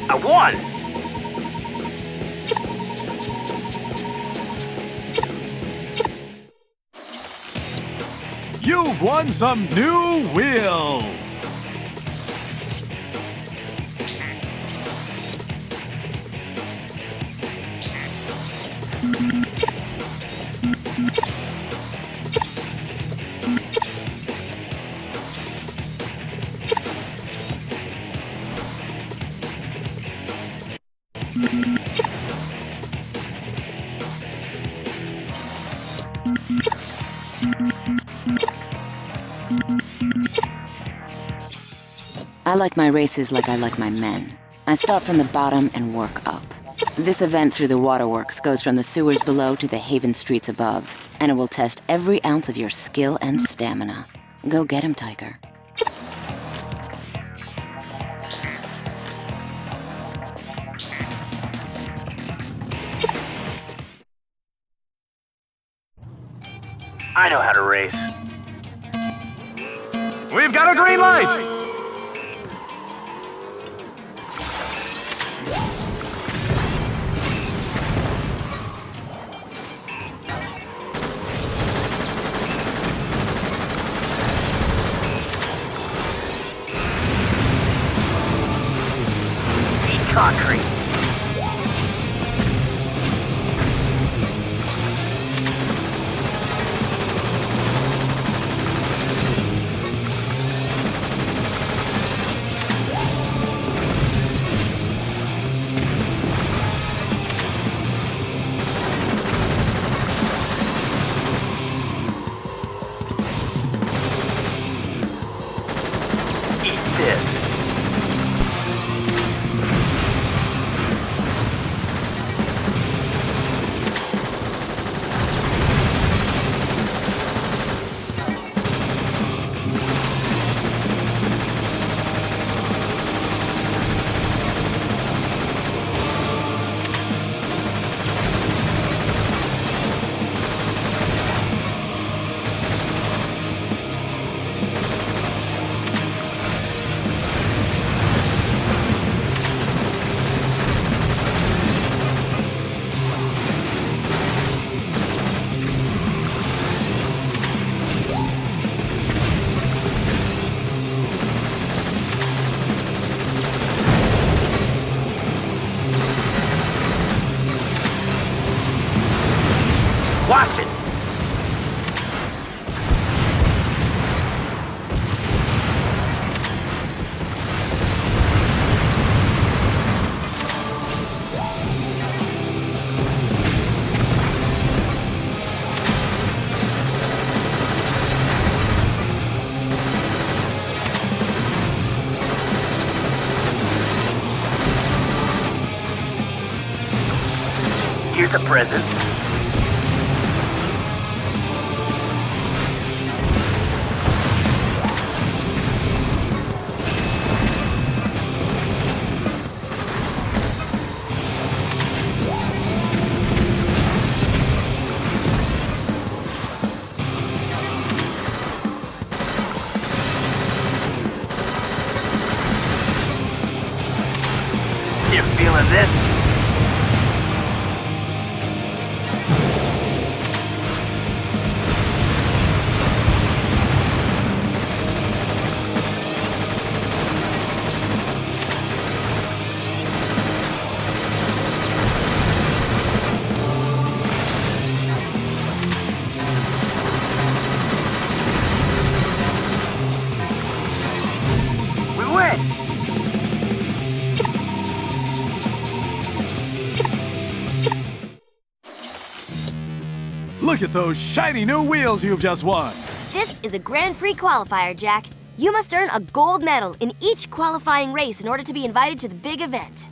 I won! You've won some new wheels! I like my races like I like my men. I start from the bottom and work up. This event through the waterworks goes from the sewers below to the haven streets above, and it will test every ounce of your skill and stamina. Go get him, Tiger. I know how to race. We've got a green light! Concrete. Eat this. a present. You feeling this? We win! Look at those shiny new wheels you've just won. This is a Grand Prix qualifier, Jak. You must earn a gold medal in each qualifying race in order to be invited to the big event.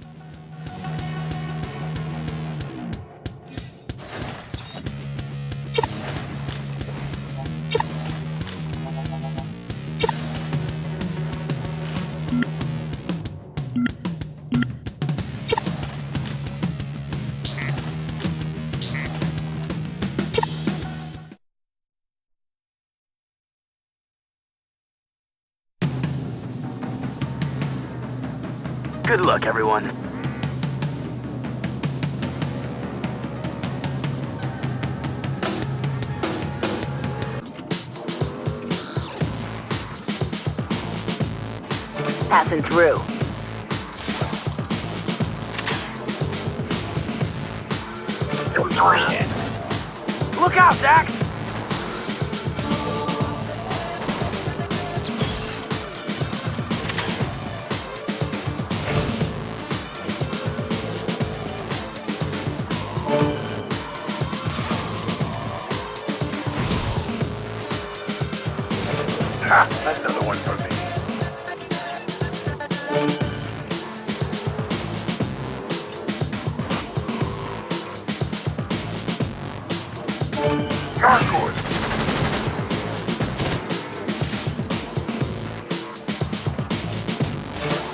Good luck, everyone. Passing through. Look out, Dax! Ha! Another one for me. Not good.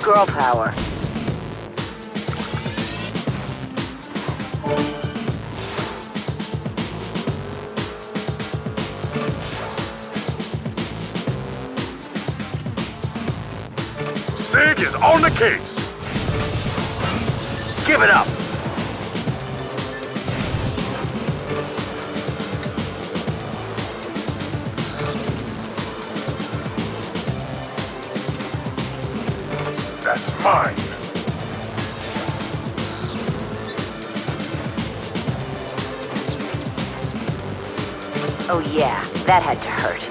Girl power. Sig is on the case. Give it up! That's mine. Oh yeah, that had to hurt.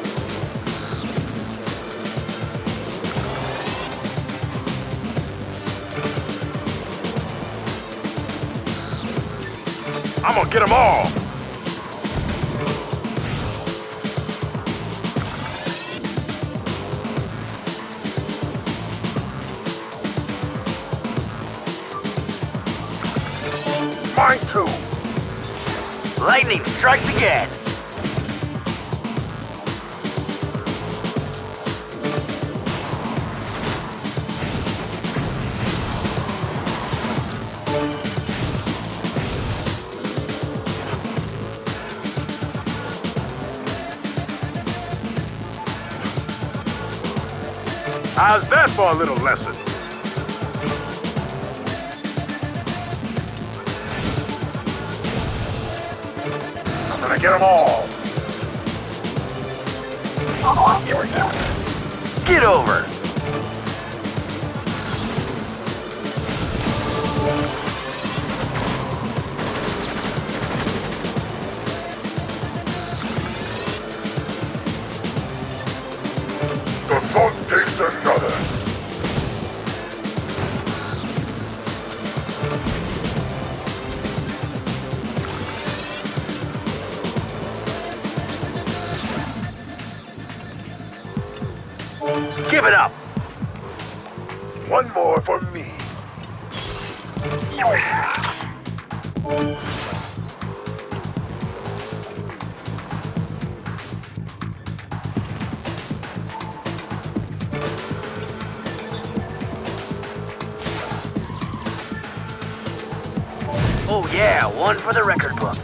I'm gonna get them all. Mine too. Lightning strikes again! How's that for a little lesson? I'm gonna get them all. Oh, here we go. Get over! The thought takes another. Give it up! One more for me. Oh yeah, one for the record book.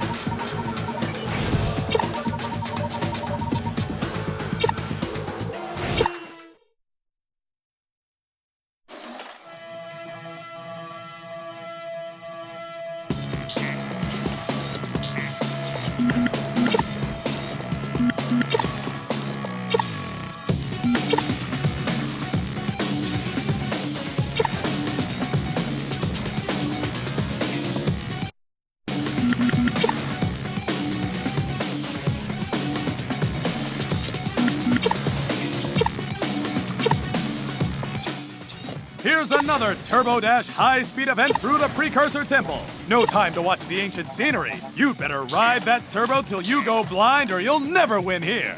Here's another Turbo Dash high-speed event through the Precursor Temple. No time to watch the ancient scenery. You better ride that turbo till you go blind or you'll never win here.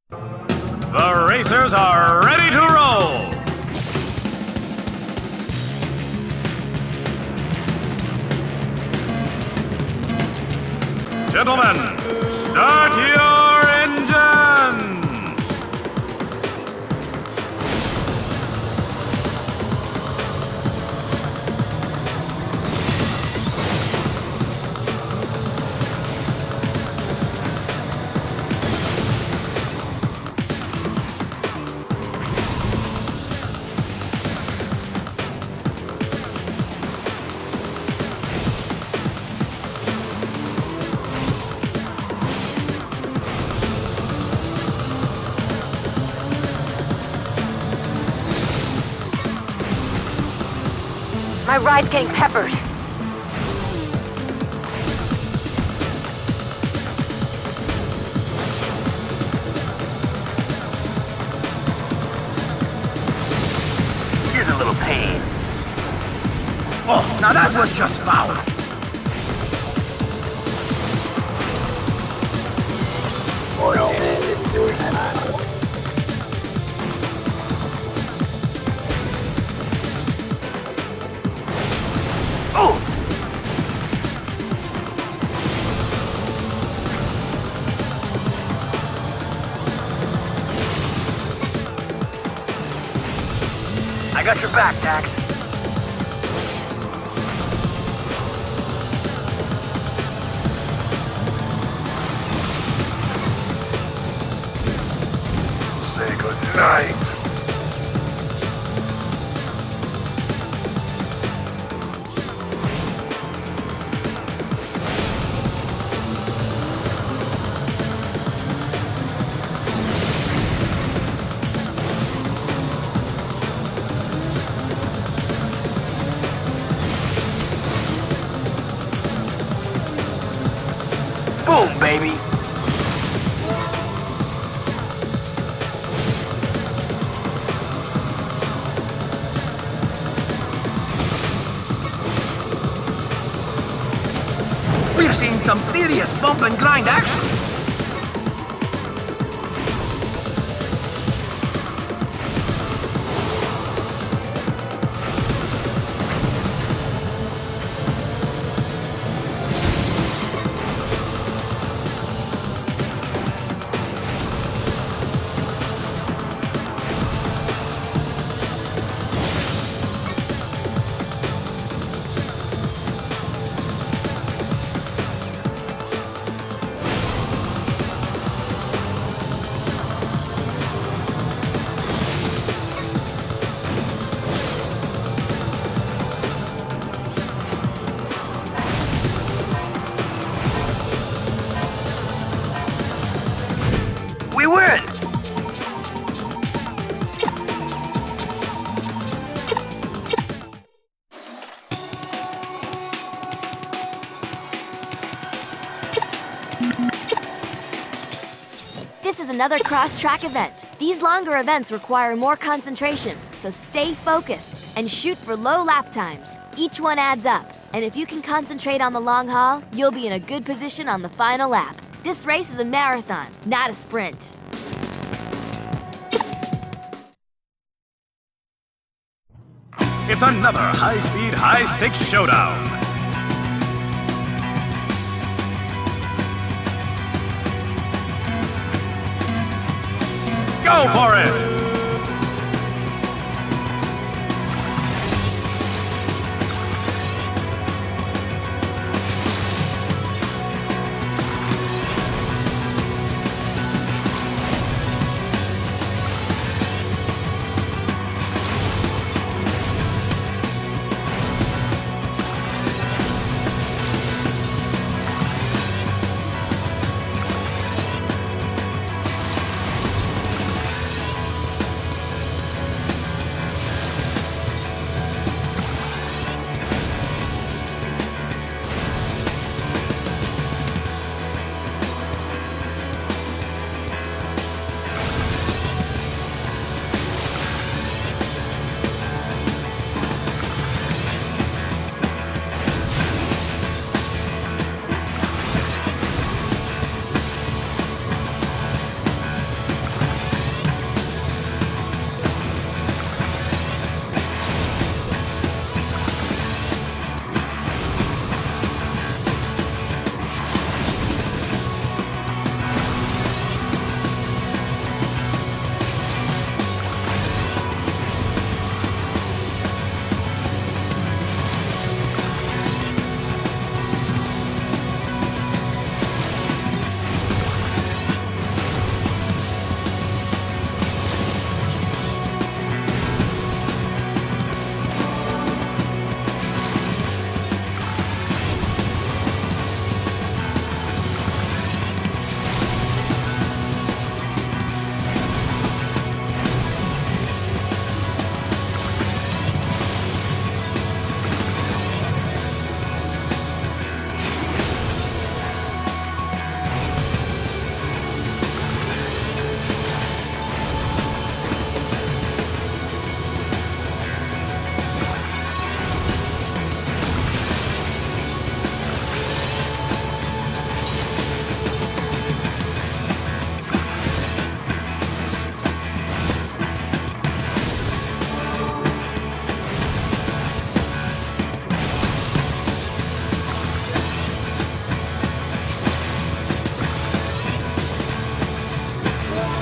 The racers are ready to roll. Gentlemen, start your engines! My ride's getting peppered. Here's a little pain. Oh, now that was just foul. I got your back, Dax. Say goodnight. Boom, baby. We're seeing some serious bump and grind action. We win! This is another cross-track event. These longer events require more concentration, so stay focused and shoot for low lap times. Each one adds up, and if you can concentrate on the long haul, you'll be in a good position on the final lap. This race is a marathon, not a sprint. It's another high-speed, high-stakes showdown. Go for it!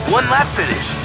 One lap finish.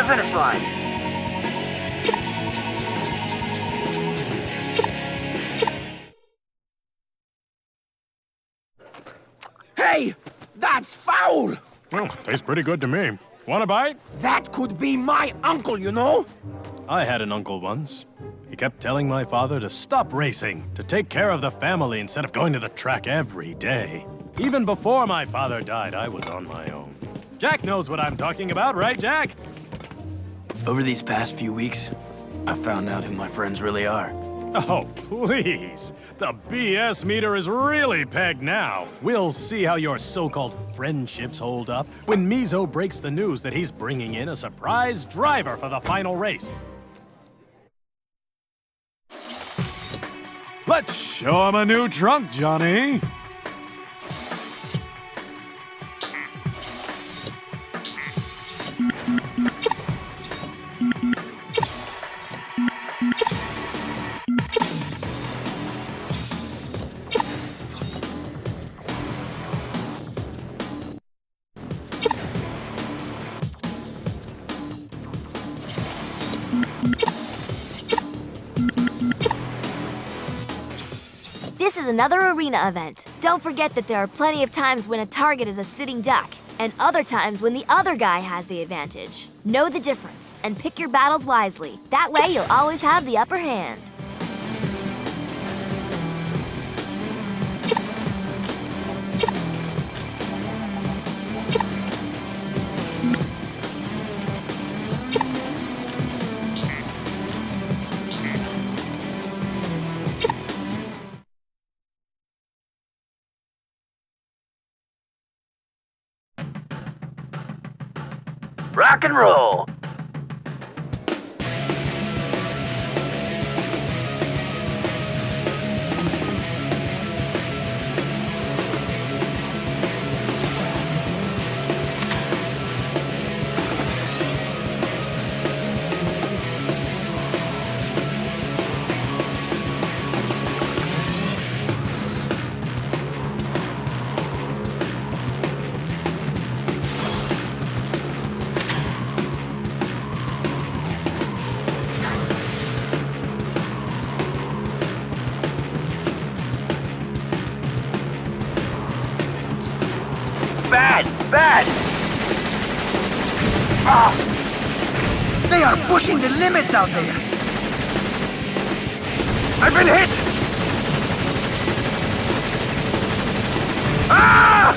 Finish line. Hey! That's foul! Well, tastes pretty good to me. Want a bite? That could be my uncle, you know? I had an uncle once. He kept telling my father to stop racing, to take care of the family instead of going to the track every day. Even before my father died, I was on my own. Jack knows what I'm talking about, right, Jack? Over these past few weeks, I found out who my friends really are. Oh, please. The BS meter is really pegged now. We'll see how your so-called friendships hold up when Mizo breaks the news that he's bringing in a surprise driver for the final race. Let's show him a new trunk, Johnny. This is another arena event. Don't forget that there are plenty of times when a target is a sitting duck, and other times when the other guy has the advantage. Know the difference, and pick your battles wisely. That way you'll always have the upper hand. Rock and roll! Bad! Ah! They are pushing the limits out there! I've been hit! Ah!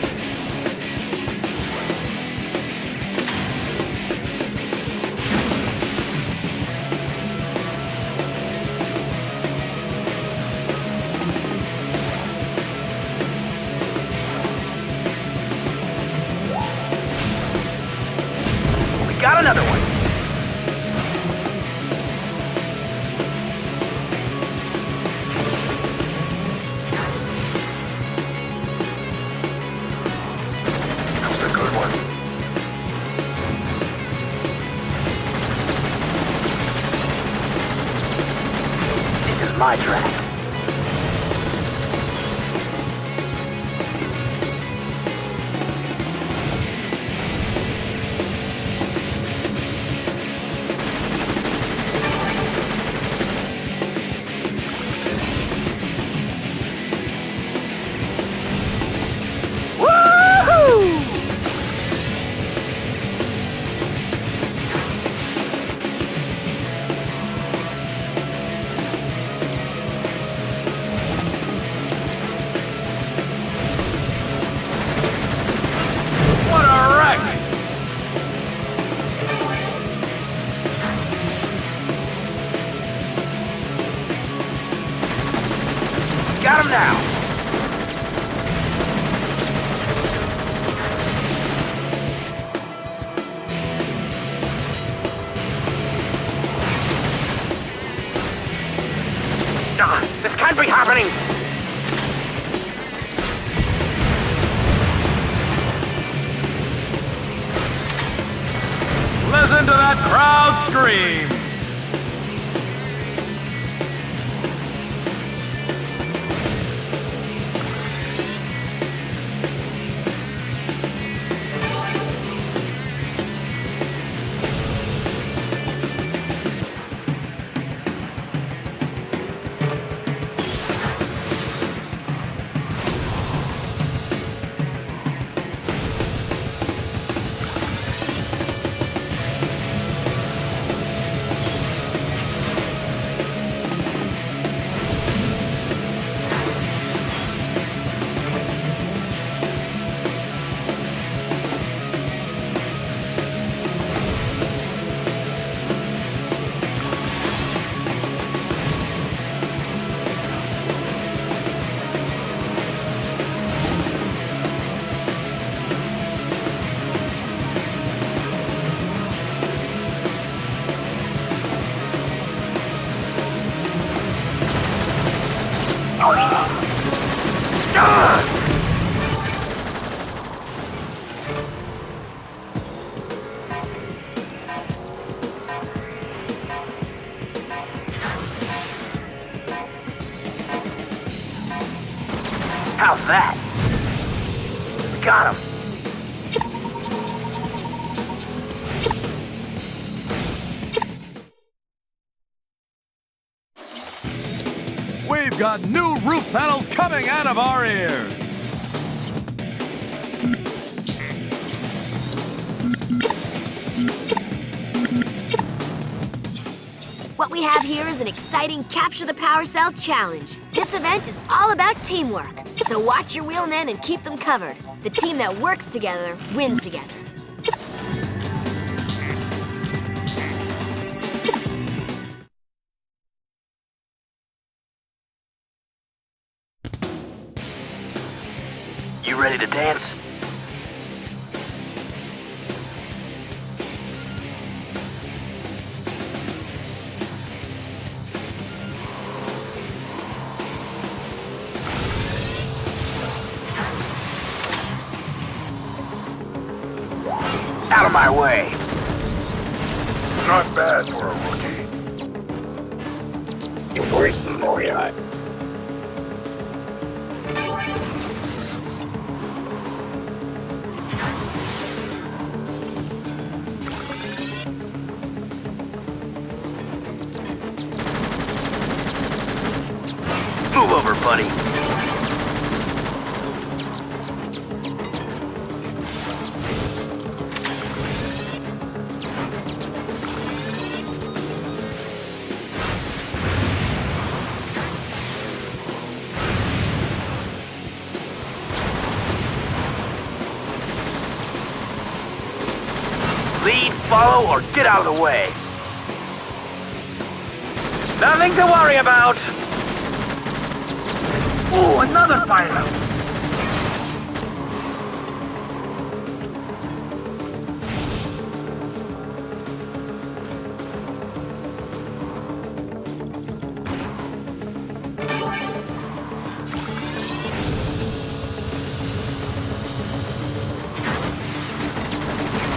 Got another one. That was a good one. This is my track. Got him now! This can't be happening! Listen to that crowd scream. How's that? Got him. We've got new roof panels coming out of our ears. What we have here is an exciting Capture the Power Cell challenge. This event is all about teamwork, so watch your wheelmen and keep them covered. The team that works together wins together. You ready to dance? Out of my way. Not bad for a rookie. Embrace the Moriarty. Move over, buddy. Lead, follow, or get out of the way. Nothing to worry about. Oh, another pilot!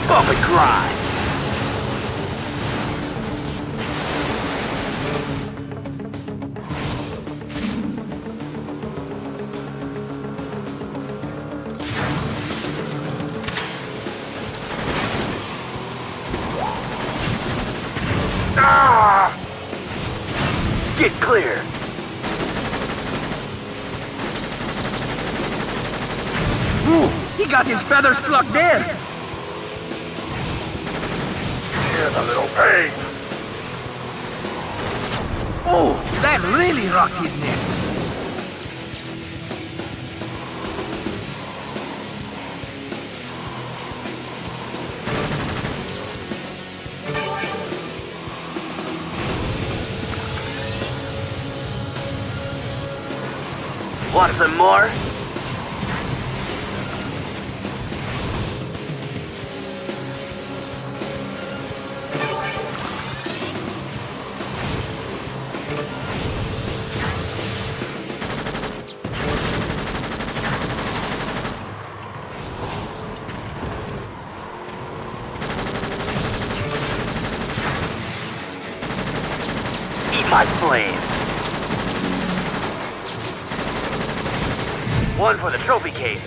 Bump and grind. Get clear. Ooh, he got his feathers plucked there. Here's a little pain. Oh, that really rocked his nest. Want some more? Eat my flames. One for the trophy case.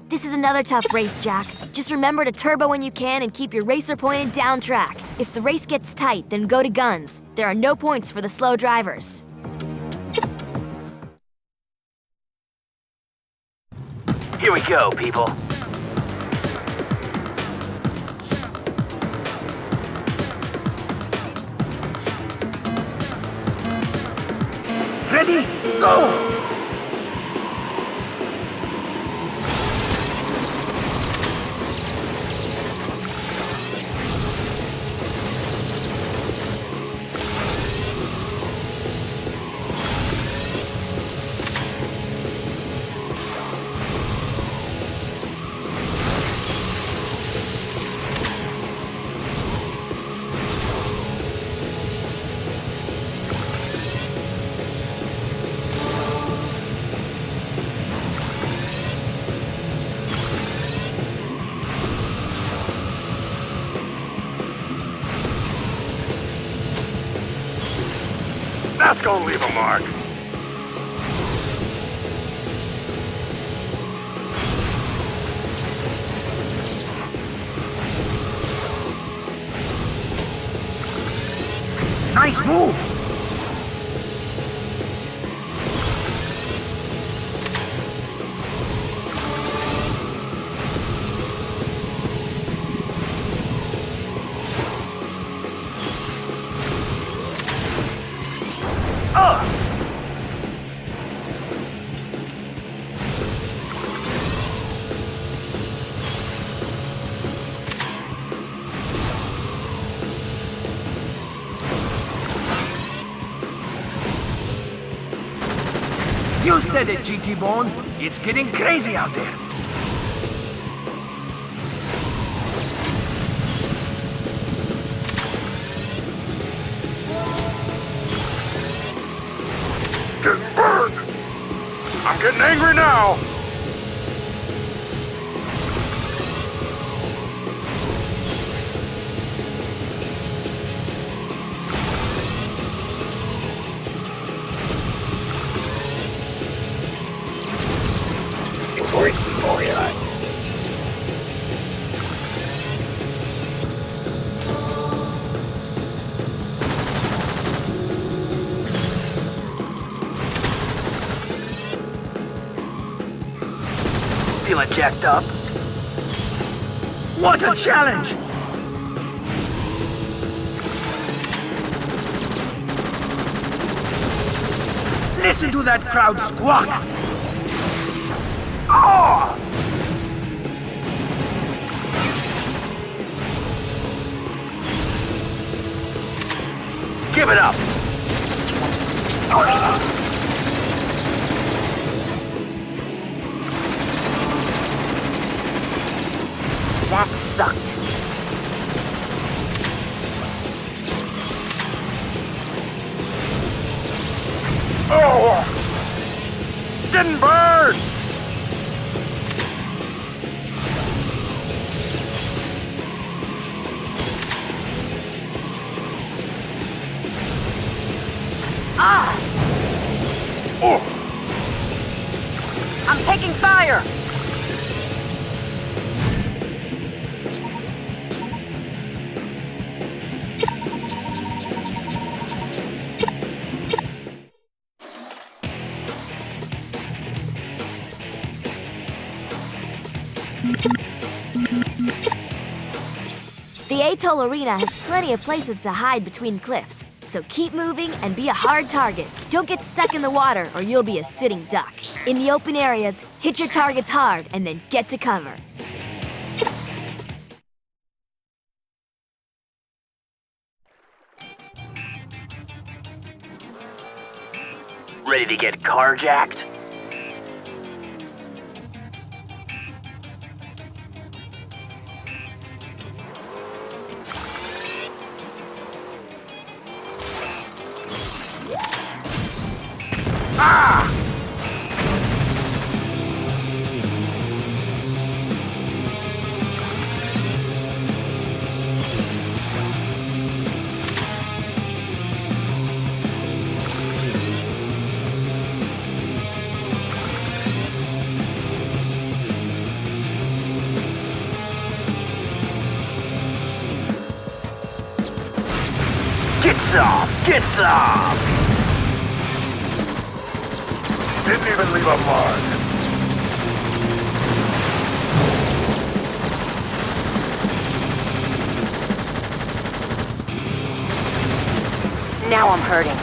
This is another tough race, Jak. Just remember to turbo when you can and keep your racer pointed down track. If the race gets tight, then go to guns. There are no points for the slow drivers. Here we go, people. Ready? Go! That's gonna leave a mark. Nice move! You said it, GT Bone. It's getting crazy out there. Getting burned. I'm getting angry now. Feeling jacked up? What a challenge! Listen to that crowd squawk! Oh! Give it up! That sucked. Oh! Getting burned! Ah! Oh! I'm taking fire! The Atoll Arena has plenty of places to hide between cliffs, so keep moving and be a hard target. Don't get stuck in the water or you'll be a sitting duck. In the open areas, hit your targets hard and then get to cover. Ready to get carjacked? Ah! Get some! Get some! Didn't even leave a mark. Now I'm hurting.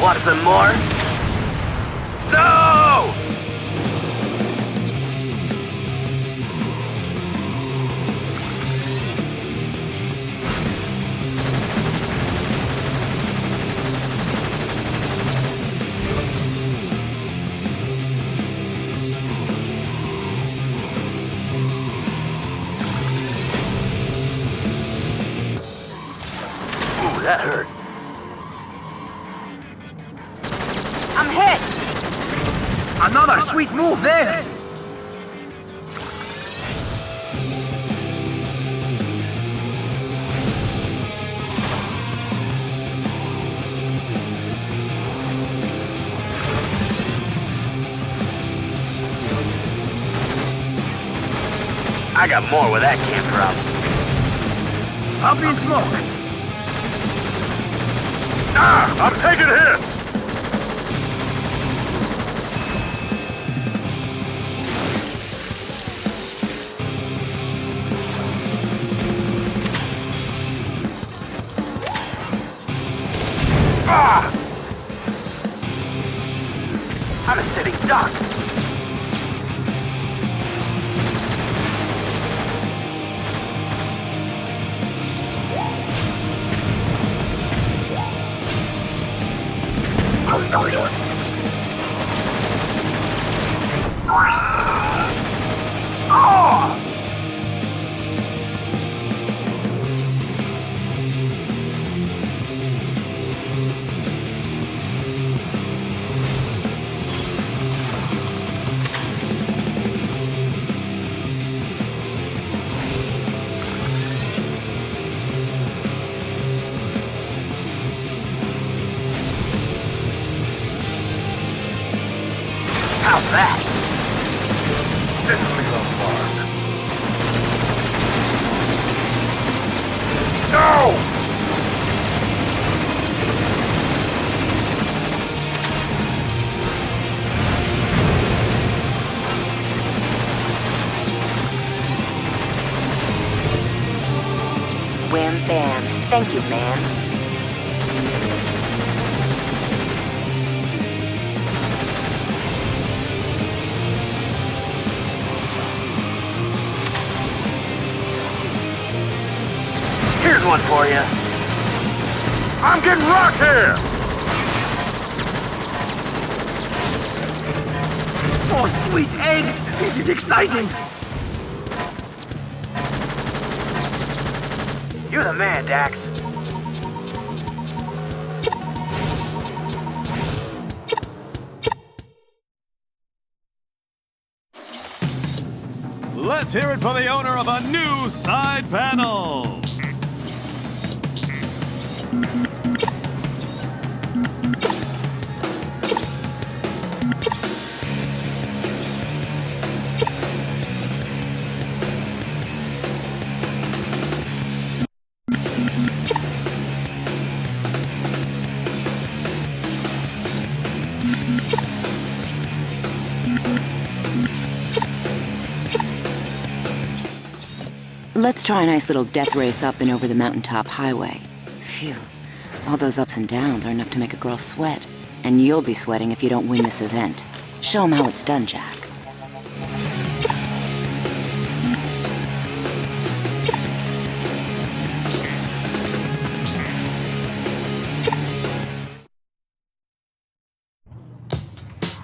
Want some more? No! Ooh, that hurt. I'm hit! Another sweet move there! I got more where that came from. Up in smoke! Ah! I'm taking hits! Ah! I'm a sitting duck! How's that? Definitely on mark. No! Wham bam. Thank you, man. Here's one for you. I'm getting rocked here! Oh, sweet eggs! This is exciting! You're the man, Dax. Let's hear it for the owner of a new side panel. Let's try a nice little death race up and over the mountaintop highway. Phew. All those ups and downs are enough to make a girl sweat. And you'll be sweating if you don't win this event. Show 'em how it's done, Jak.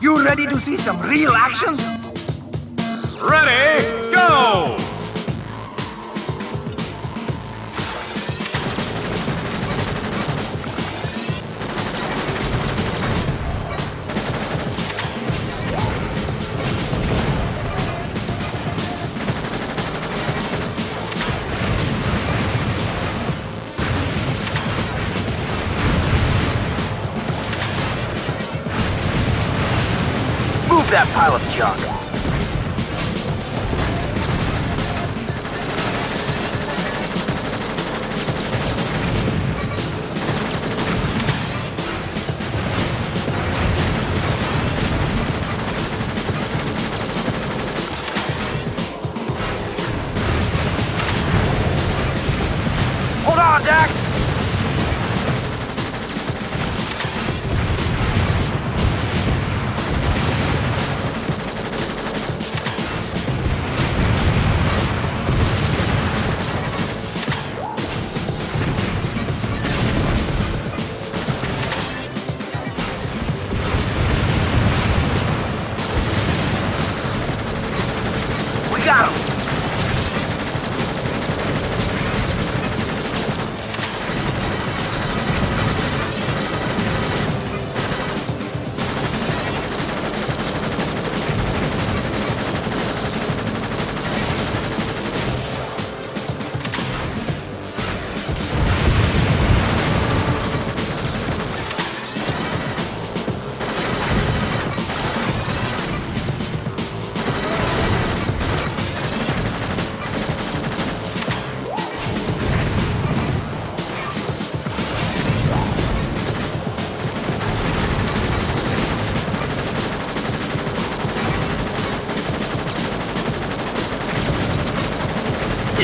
You ready to see some real action? Ready, go! Move that pile of junk. Hold on, Dax!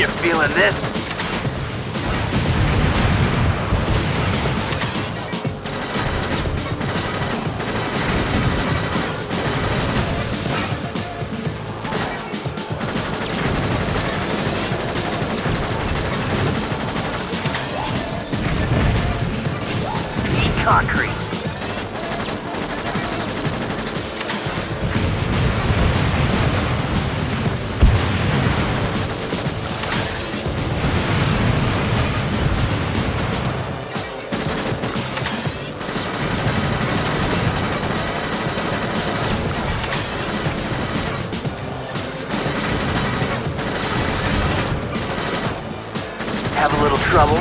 You feeling this? Concrete. Have a little trouble?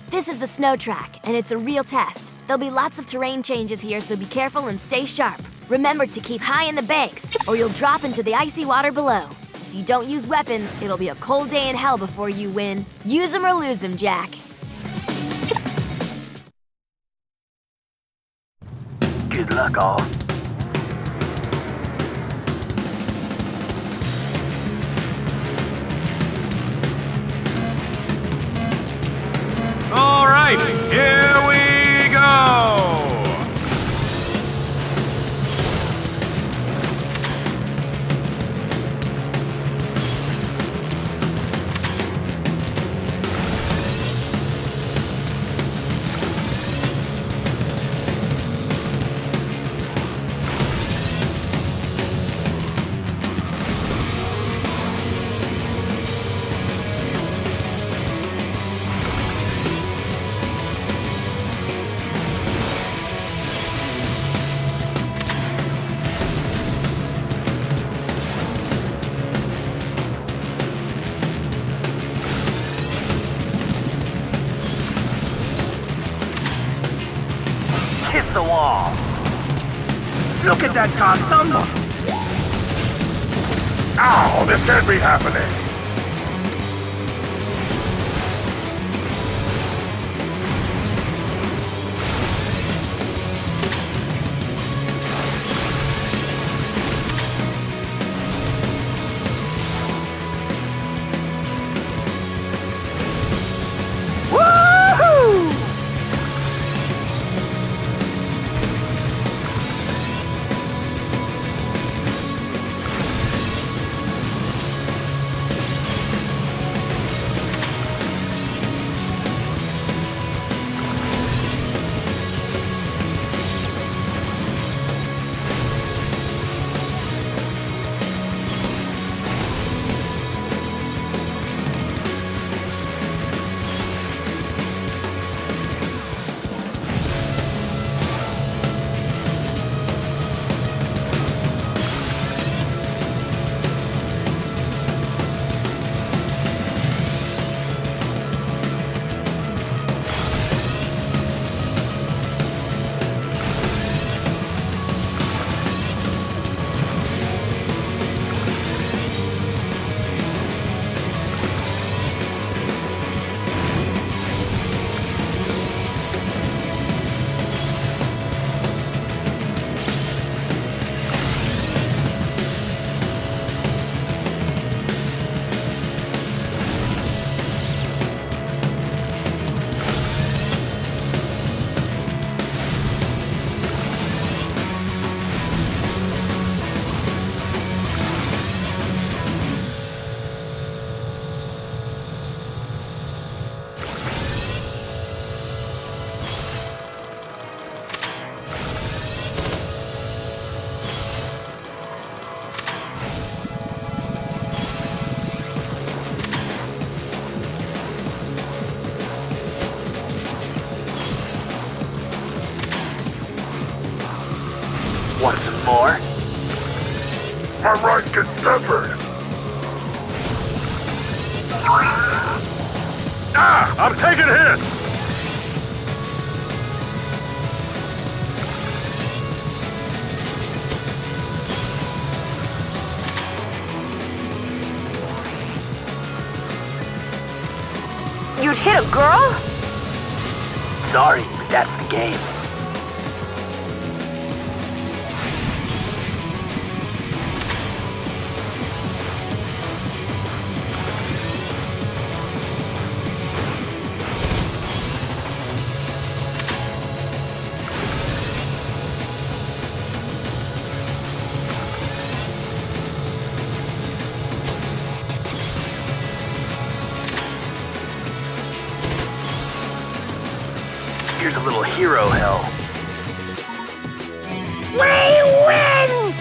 This is the snow track, and it's a real test. There'll be lots of terrain changes here, so be careful and stay sharp. Remember to keep high in the banks, or you'll drop into the icy water below. If you don't use weapons, it'll be a cold day in hell before you win. Use them or lose them, Jak. Good luck, all. All right, here we go! Hit the wall. Look at that car stumble. Ow, this can't be happening. Want some more? My right gets peppered. Ah! I'm taking hits! You'd hit a girl? Sorry, but that's the game. Here's a little hero hell. We win!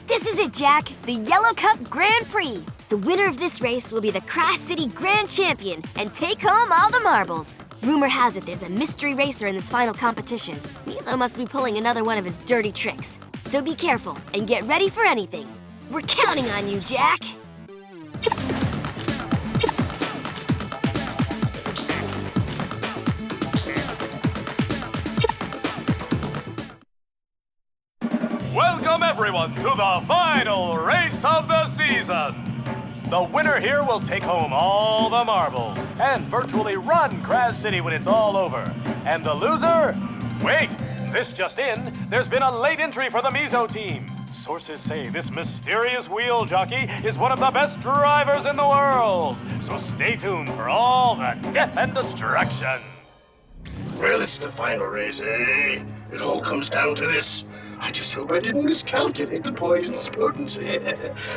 This is it, Jak, the Yellow Cup Grand Prix. The winner of this race will be the Crash City Grand Champion and take home all the marbles. Rumor has it there's a mystery racer in this final competition. Mizo must be pulling another one of his dirty tricks. So be careful and get ready for anything. We're counting on you, Jak. Welcome everyone to the final race of the season. The winner here will take home all the marbles and virtually run Crash City when it's all over. And the loser? Wait, this just in, there's been a late entry for the Mizo team. Sources say this mysterious wheel jockey is one of the best drivers in the world. So stay tuned for all the death and destruction. Well, it's the final race, eh? It all comes down to this. I just hope I didn't miscalculate the poison's potency.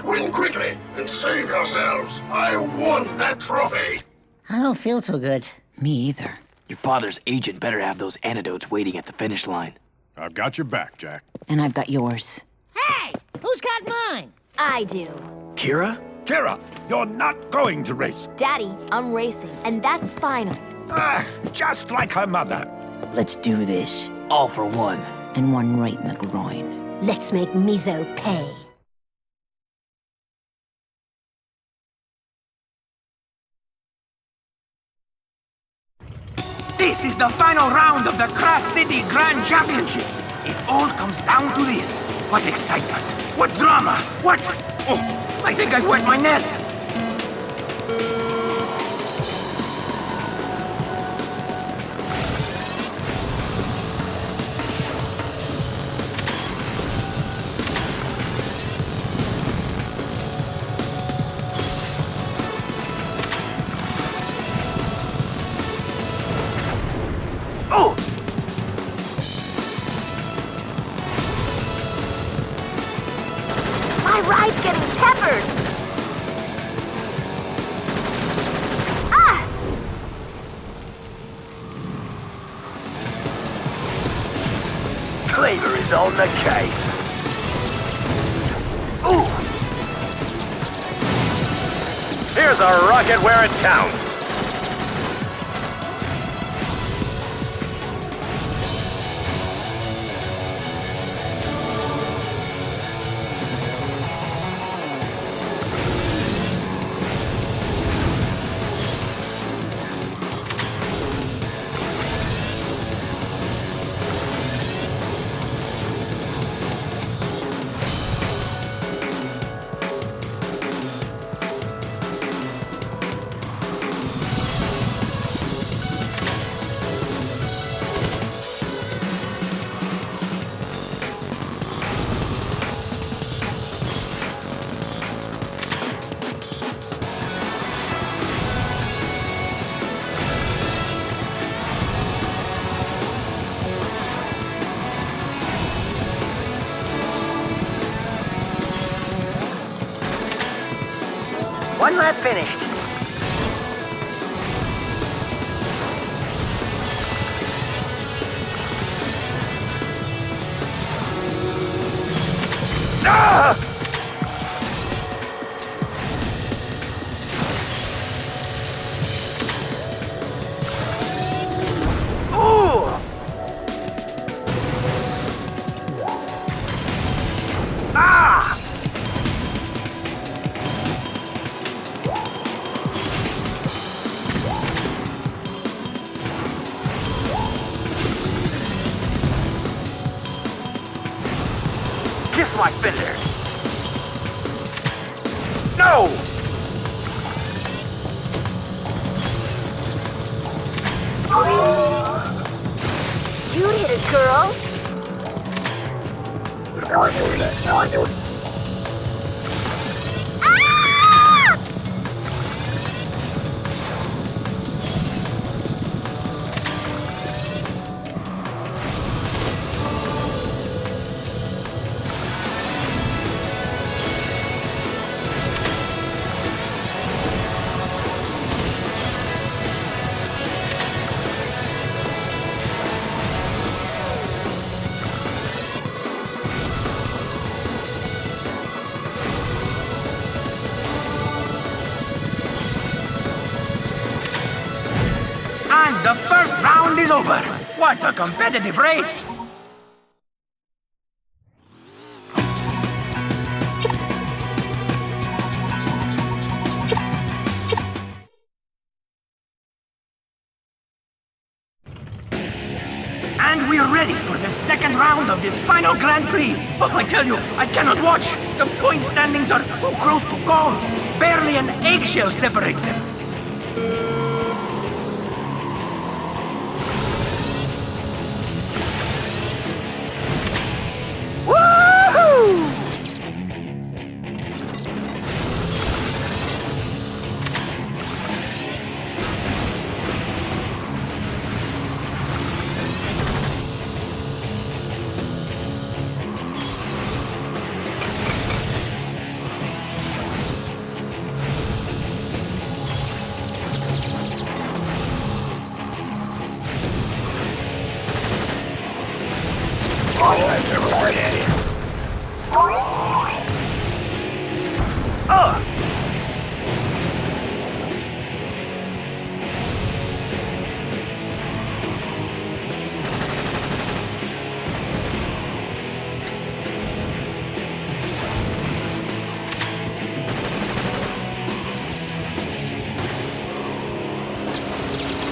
Win quickly and save yourselves. I want that trophy. I don't feel too good. Me either. Your father's agent better have those antidotes waiting at the finish line. I've got your back, Jak. And I've got yours. Hey, who's got mine? I do. Kira? Kira, you're not going to race. Daddy, I'm racing, and that's final. Just like her mother. Let's do this. All for one. And one right in the groin. Let's make Mizo pay. This is the final round of the Crash City Grand Championship. It all comes down to this. What excitement. What drama. What... Oh, I think I've wet my nest. My ride's getting peppered! Ah! Flavor is on the case. Ooh! Here's a rocket where it counts. One lap finished. kiss my fingers! No! You'd hit it, girl. And the first round is over. What a competitive race! And we're ready for the second round of this final Grand Prix. Oh, I tell you, I cannot watch. The point standings are too close to call. Barely an eggshell separates them. Woohoo!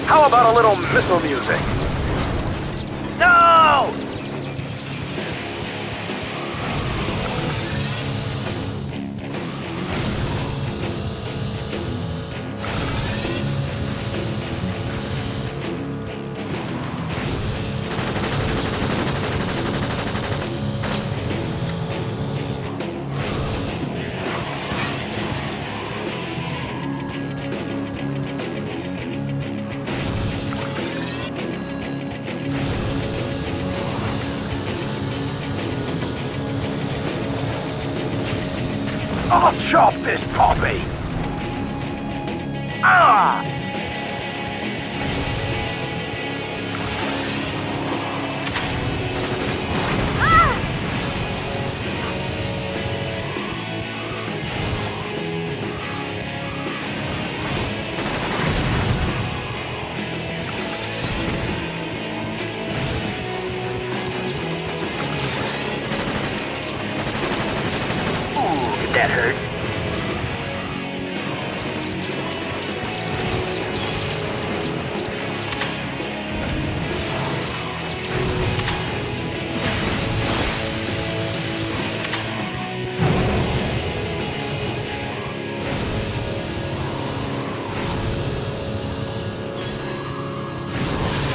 How about a little missile music? No! I'll chop this puppy! Ah! Ooh, that hurt.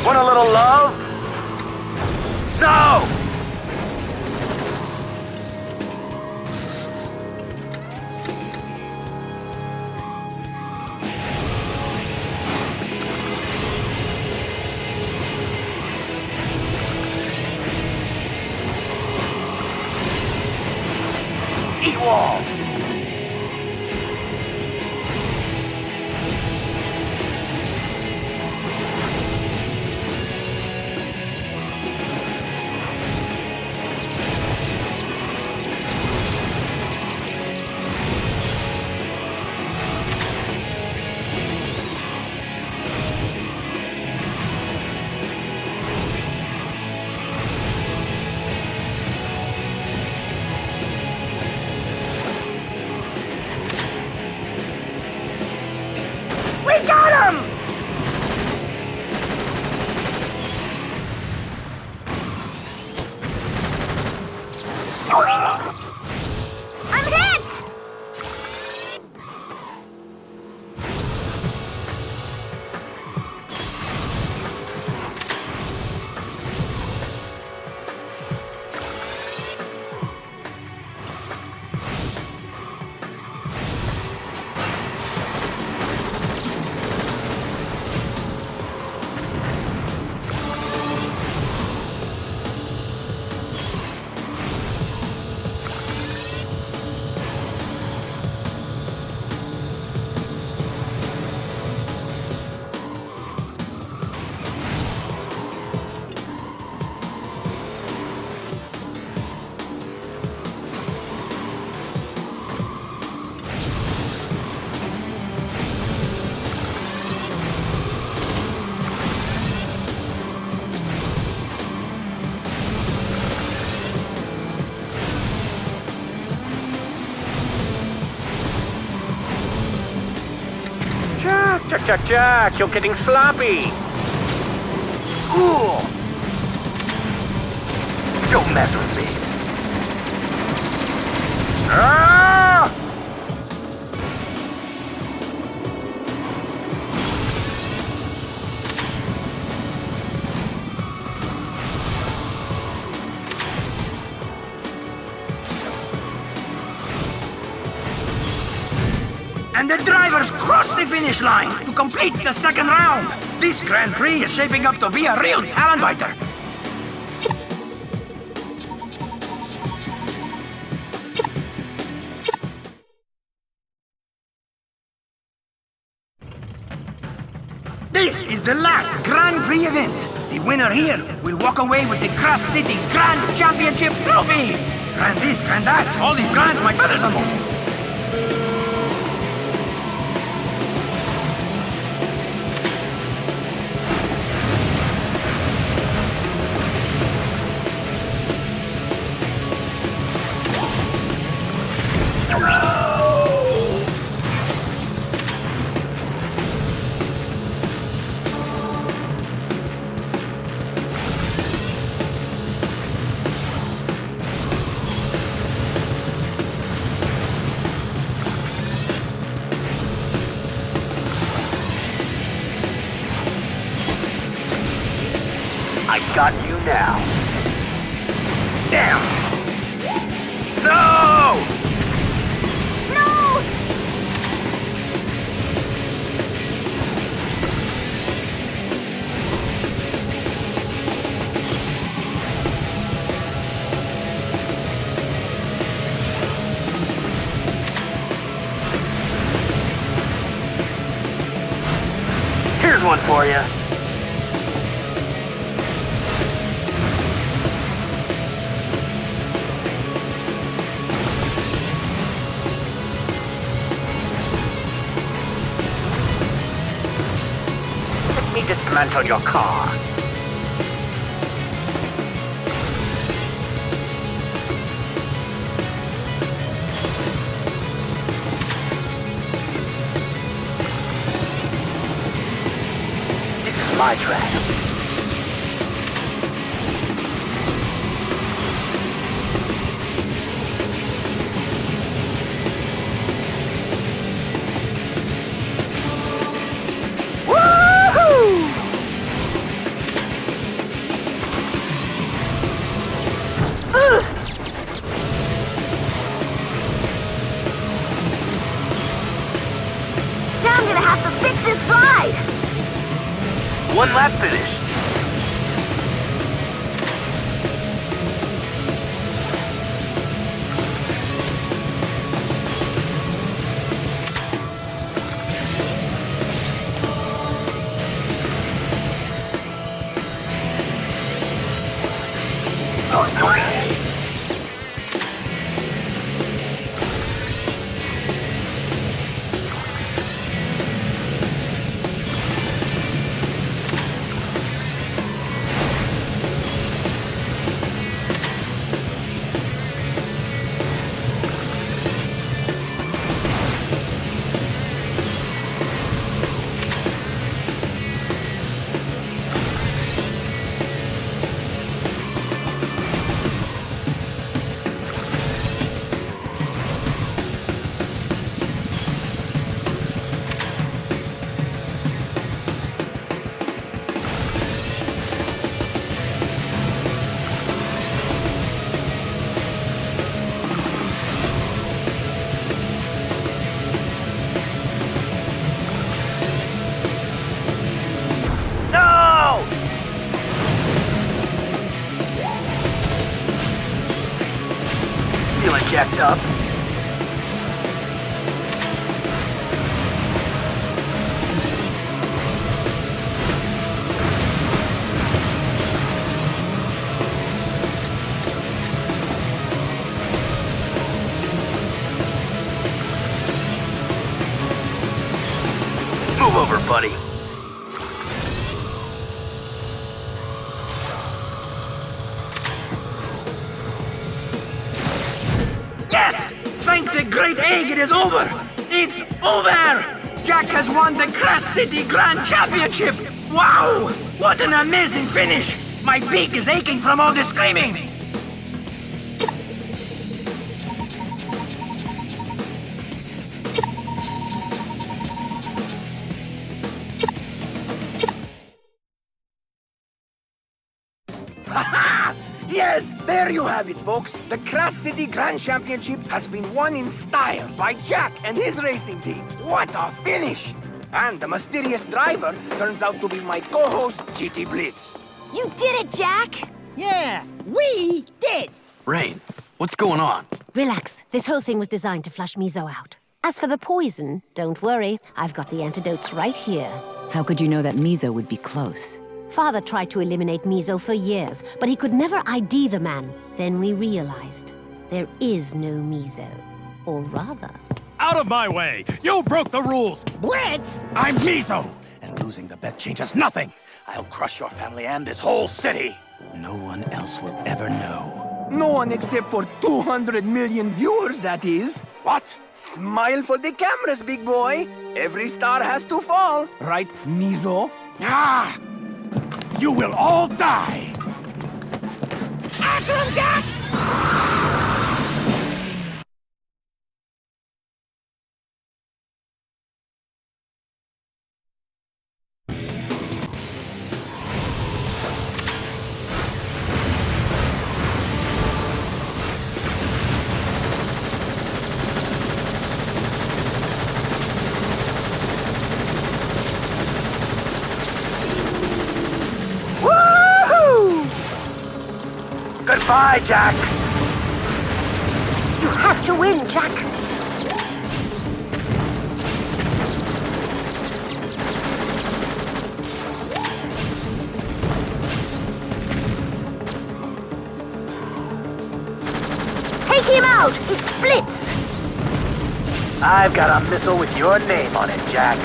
Want a little love? No! Eat wall! Jack, you're getting sloppy. Cool. Don't mess with me. Ah! And the drivers cross the finish line to complete the second round. This Grand Prix is shaping up to be a real talent fighter. This is the last Grand Prix event. The winner here will walk away with the Crash City Grand Championship Trophy. Grand this, grand that, all these grands, my brothers and most. I got you now. Damn! No! No! Here's one for you. Let me dismantle your car. This is my track. One lap finish. Feeling jacked up. Move over, buddy. Yes! Thank the great egg, it is over! It's over! Jak has won the Crash City Grand Championship! Wow! What an amazing finish! My beak is aching from all the screaming! Yes, there you have it, folks. The Crash City Grand Championship has been won in style by Jak and his racing team. What a finish! And the mysterious driver turns out to be my co-host, GT Blitz. You did it, Jak! Yeah, we did! Rain, what's going on? Relax. This whole thing was designed to flush Mizo out. As for the poison, don't worry. I've got the antidotes right here. How could you know that Mizo would be close? Father tried to eliminate Mizo for years, but he could never ID the man. Then we realized there is no Mizo. Or rather... Out of my way! You broke the rules! Blitz! I'm Mizo! And losing the bet changes nothing! I'll crush your family and this whole city! No one else will ever know. No one except for 200 million viewers, that is. What? Smile for the cameras, big boy. Every star has to fall, right, Mizo? Ah! You will all die! After him, Jak! Goodbye, Jak! You have to win, Jak! Take him out! It's Blitz! I've got a missile with your name on it, Jak.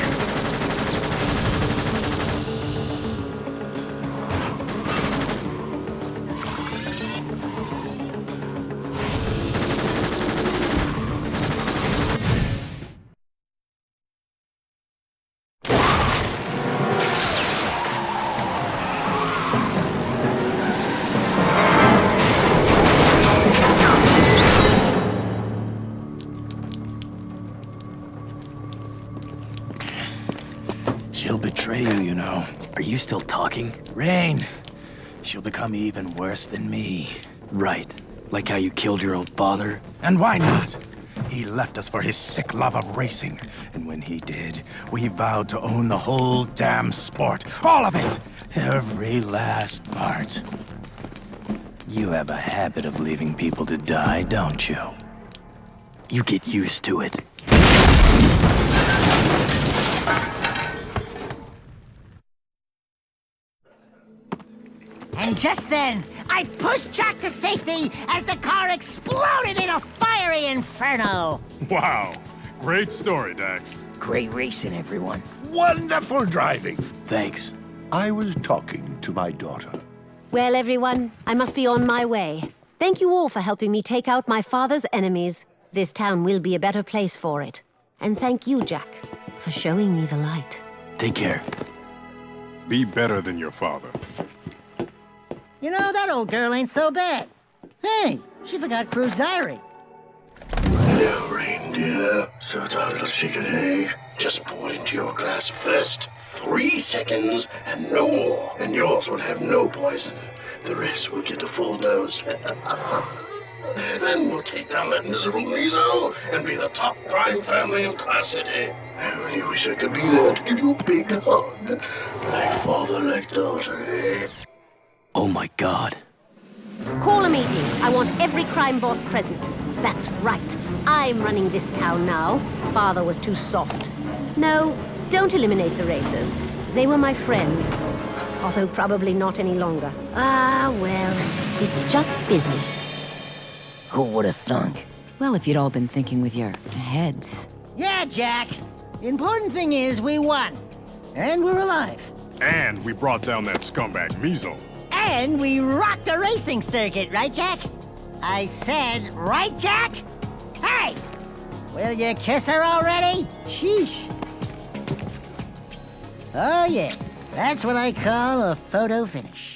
She'll betray you, you know. Are you still talking? Rain. She'll become even worse than me. Right. Like how you killed your own father? And why not? He left us for his sick love of racing. And when he did, we vowed to own the whole damn sport. All of it! Every last part. You have a habit of leaving people to die, don't you? You get used to it. And just then, I pushed Jak to safety as the car exploded in a fiery inferno. Wow. Great story, Dax. Great racing, everyone. Wonderful driving. Thanks. I was talking to my daughter. Well, everyone, I must be on my way. Thank you all for helping me take out my father's enemies. This town will be a better place for it. And thank you, Jak, for showing me the light. Take care. Be better than your father. You know, that old girl ain't so bad. Hey, she forgot Crew's diary. Hello, reindeer. So it's our little secret, eh? Just pour it into your glass first. 3 seconds and no more. And yours will have no poison. The rest will get a full dose. Then we'll take down that miserable Mizo and be the top crime family in Crash City. I only wish I could be there to give you a big hug. Like father, like daughter, eh? Oh my God. Call a meeting. I want every crime boss present. That's right. I'm running this town now. Father was too soft. No, don't eliminate the racers. They were my friends. Although probably not any longer. Ah, well, it's just business. Who would have thunk? Well, if you'd all been thinking with your heads. Yeah, Jak. The important thing is we won. And we're alive. And we brought down that scumbag Mizo. And we rocked the racing circuit, right, Jak? I said, right, Jak? Hey! Will you kiss her already? Sheesh. Oh yeah, that's what I call a photo finish.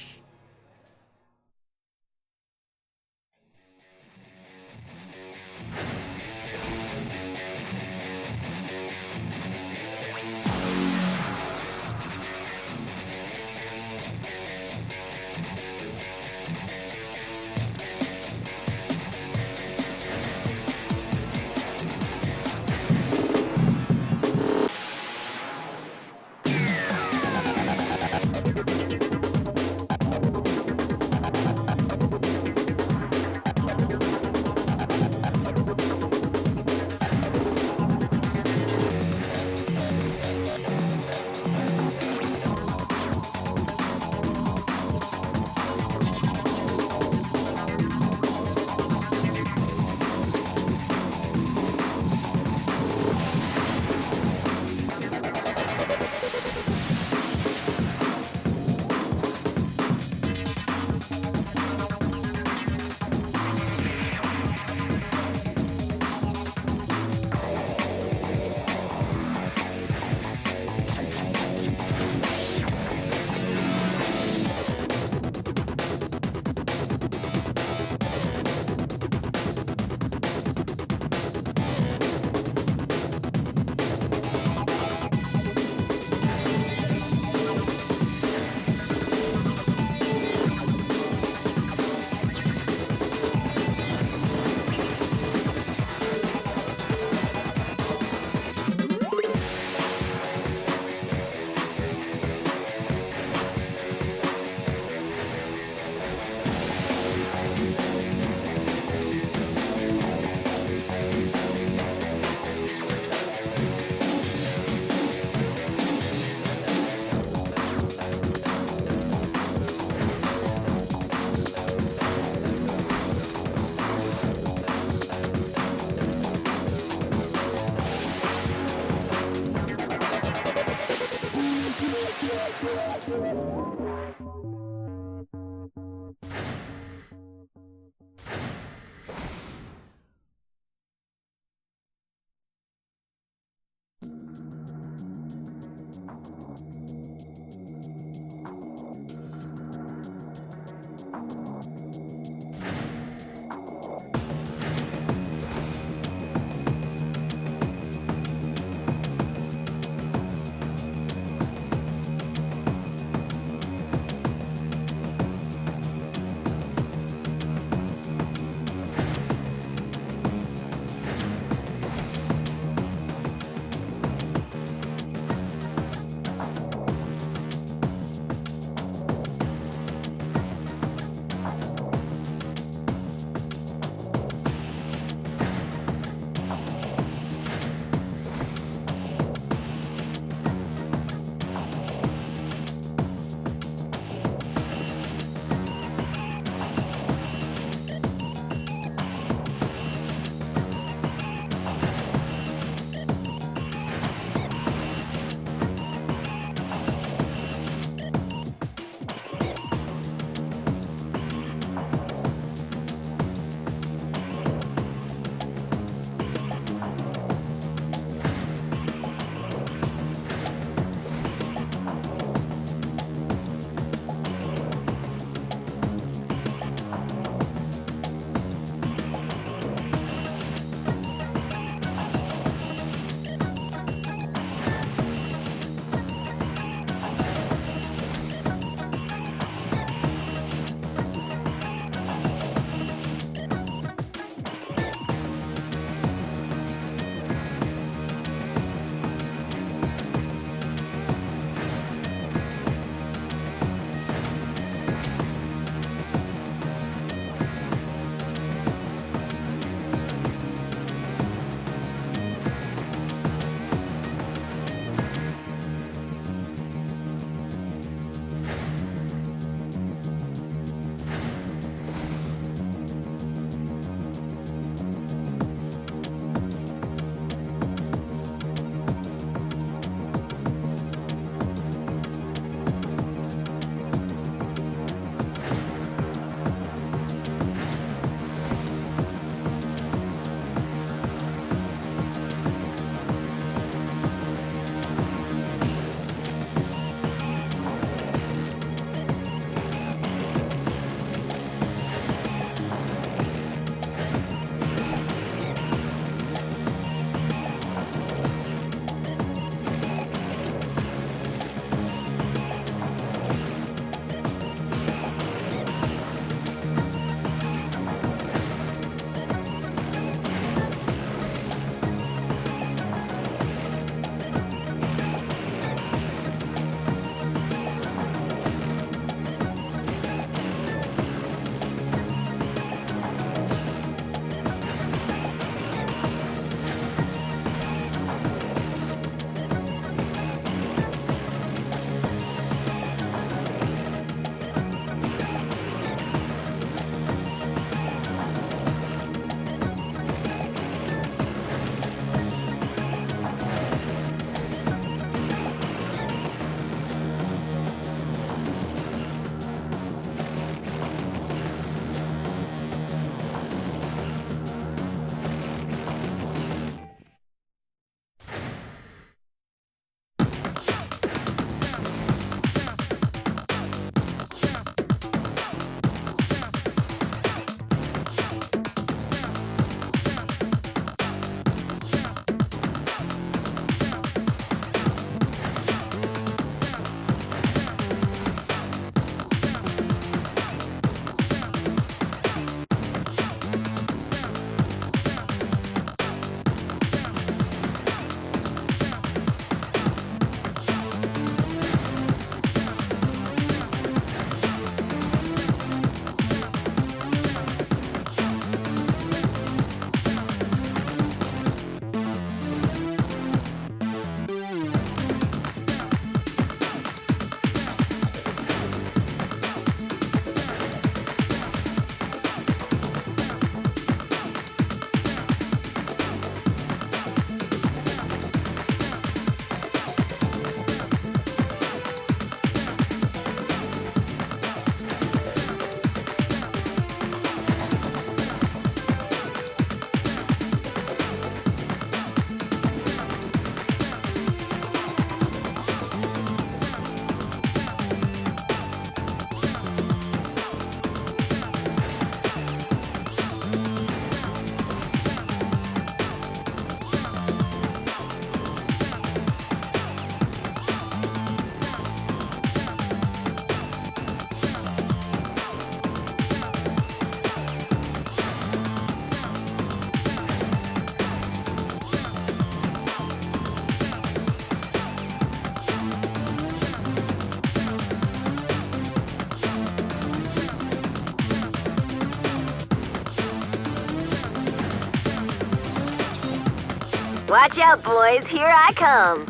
Watch out, boys. Here I come.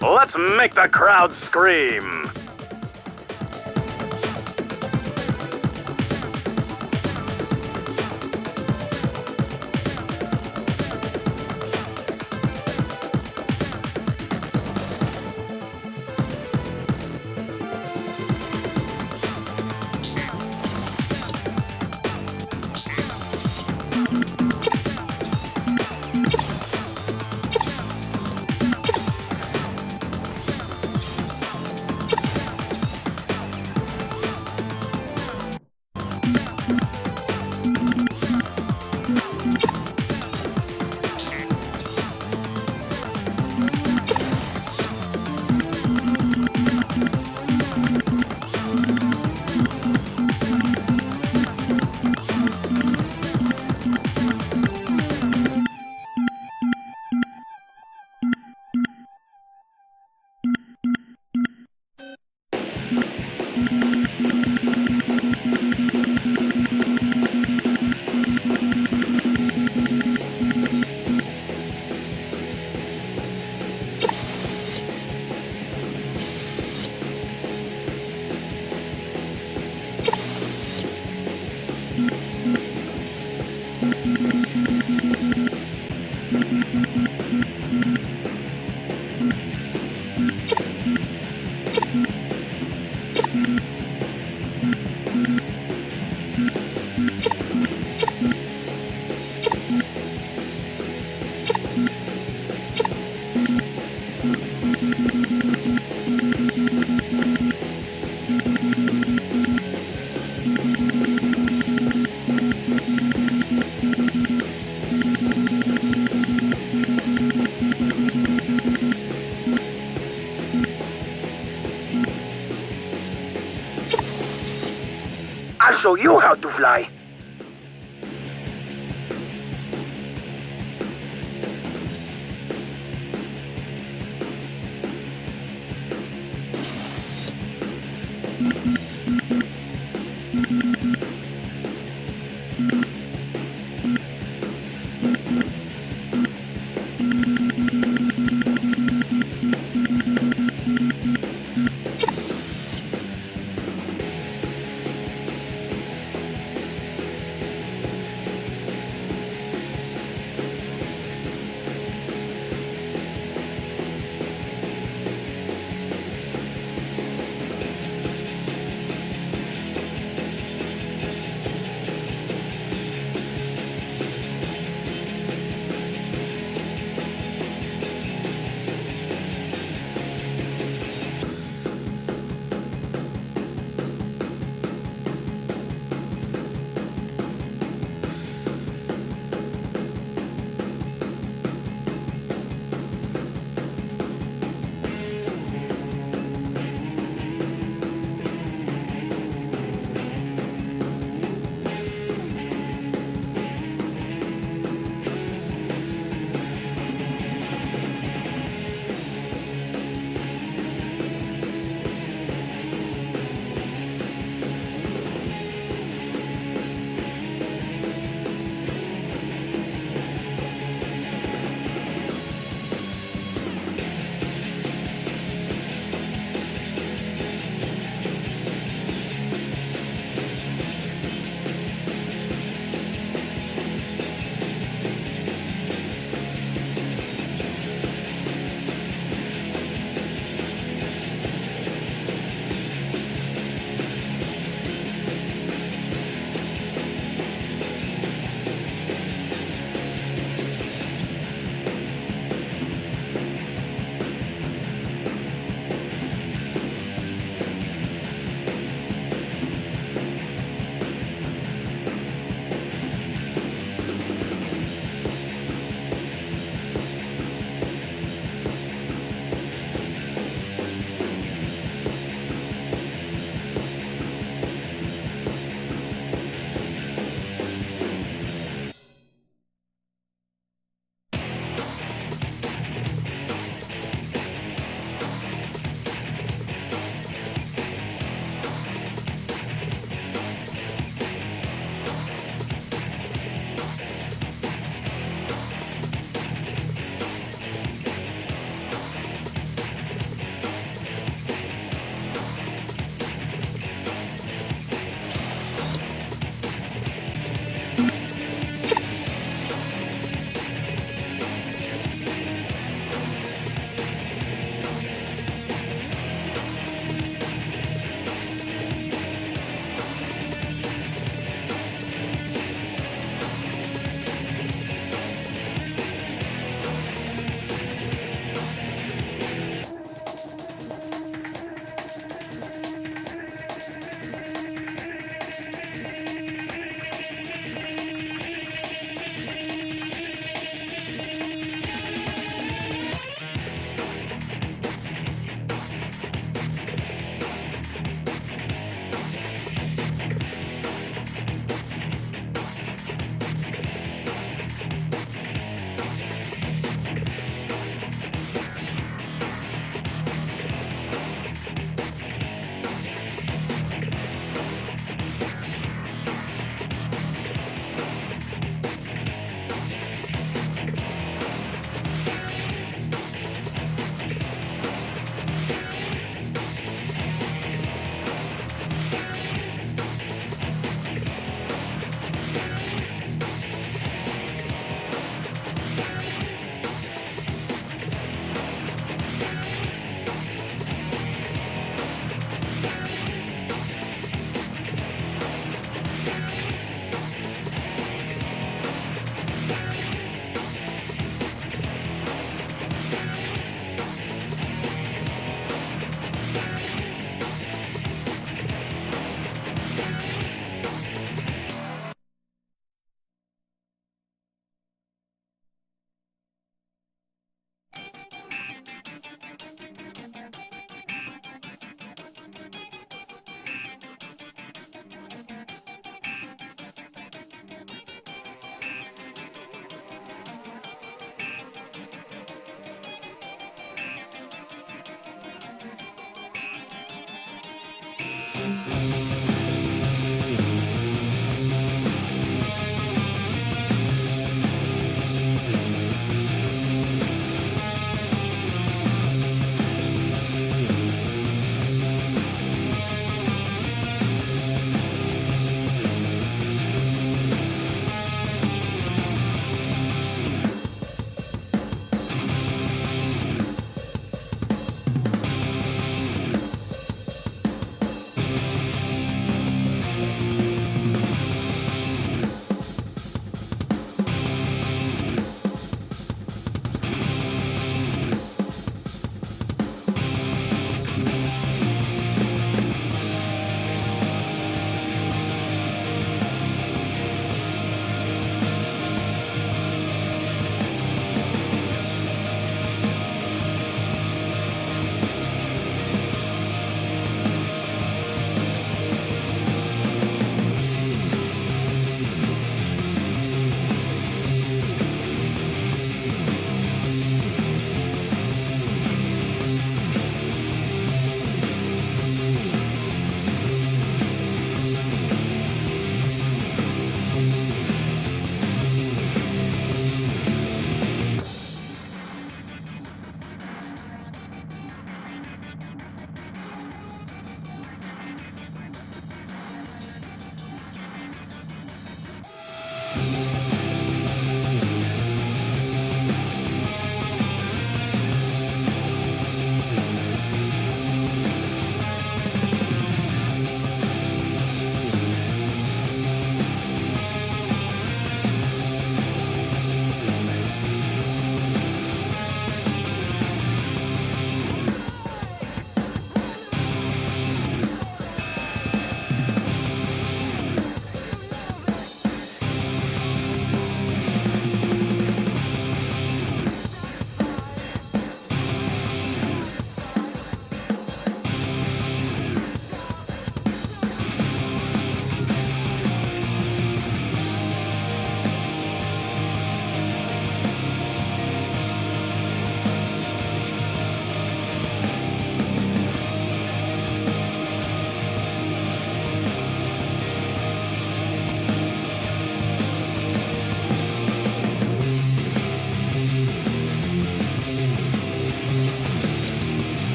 Let's make the crowd scream. I'll show you how to fly.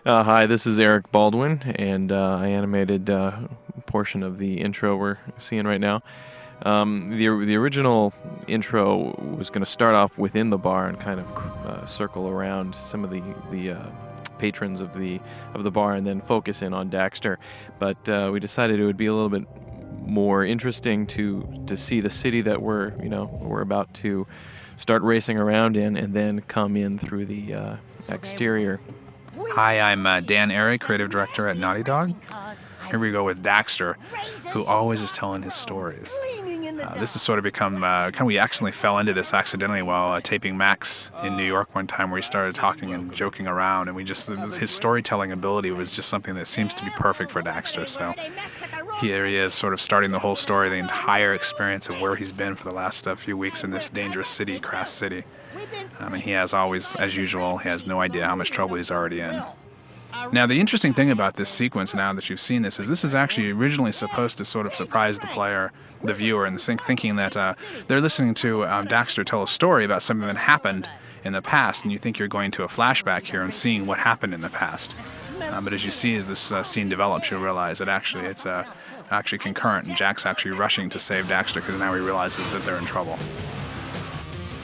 Hi, this is Eric Baldwin, and I animated a portion of the intro we're seeing right now. The original intro was going to start off within the bar and kind of circle around some of the patrons of the bar and then focus in on Daxter. But we decided it would be a little bit more interesting to see the city that we're about to start racing around in, and then come in through the exterior. Hi, I'm Dan Airy, creative director at Naughty Dog. Here we go with Daxter, who always is telling his stories. This has sort of become, we actually fell into this accidentally while taping Max in New York one time, where he started talking and joking around, and his storytelling ability was just something that seems to be perfect for Daxter. So here he is, sort of starting the whole story, the entire experience of where he's been for the last few weeks in this dangerous city, Crass City. And he has always, as usual, he has no idea how much trouble he's already in. Now, the interesting thing about this sequence, now that you've seen this, is this is actually originally supposed to sort of surprise the player, the viewer, and thinking that they're listening to Daxter tell a story about something that happened in the past, and you think you're going to a flashback here and seeing what happened in the past. But as you see, as this scene develops, you'll realize that actually it's actually concurrent, and Jak's actually rushing to save Daxter because now he realizes that they're in trouble.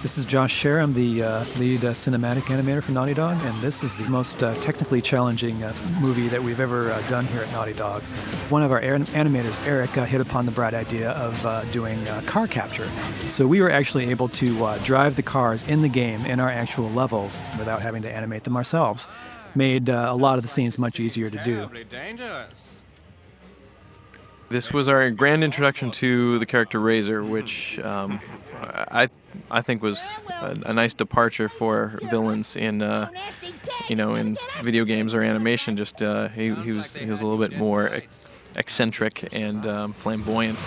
This is Josh Scher. I'm the lead cinematic animator for Naughty Dog, and this is the most technically challenging movie that we've ever done here at Naughty Dog. One of our animators, Eric, hit upon the bright idea of doing car capture. So we were actually able to drive the cars in the game in our actual levels without having to animate them ourselves. Made a lot of the scenes much easier to do. This was our grand introduction to the character Razor, which I think was a nice departure for villains in in video games or animation. Just he was a little bit more eccentric and flamboyant.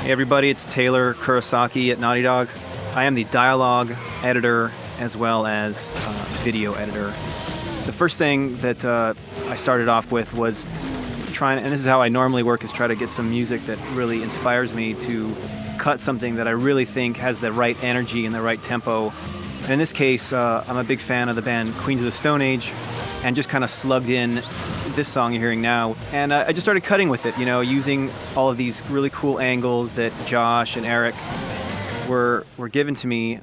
Hey everybody, it's Taylor Kurosaki at Naughty Dog. I am the dialogue editor as well as video editor. The first thing that I started off with was trying, and this is how I normally work, is try to get some music that really inspires me to cut something that I really think has the right energy and the right tempo. And in this case, I'm a big fan of the band Queens of the Stone Age, and just kind of slugged in this song you're hearing now. And I just started cutting with it, using all of these really cool angles that Josh and Eric were given to me,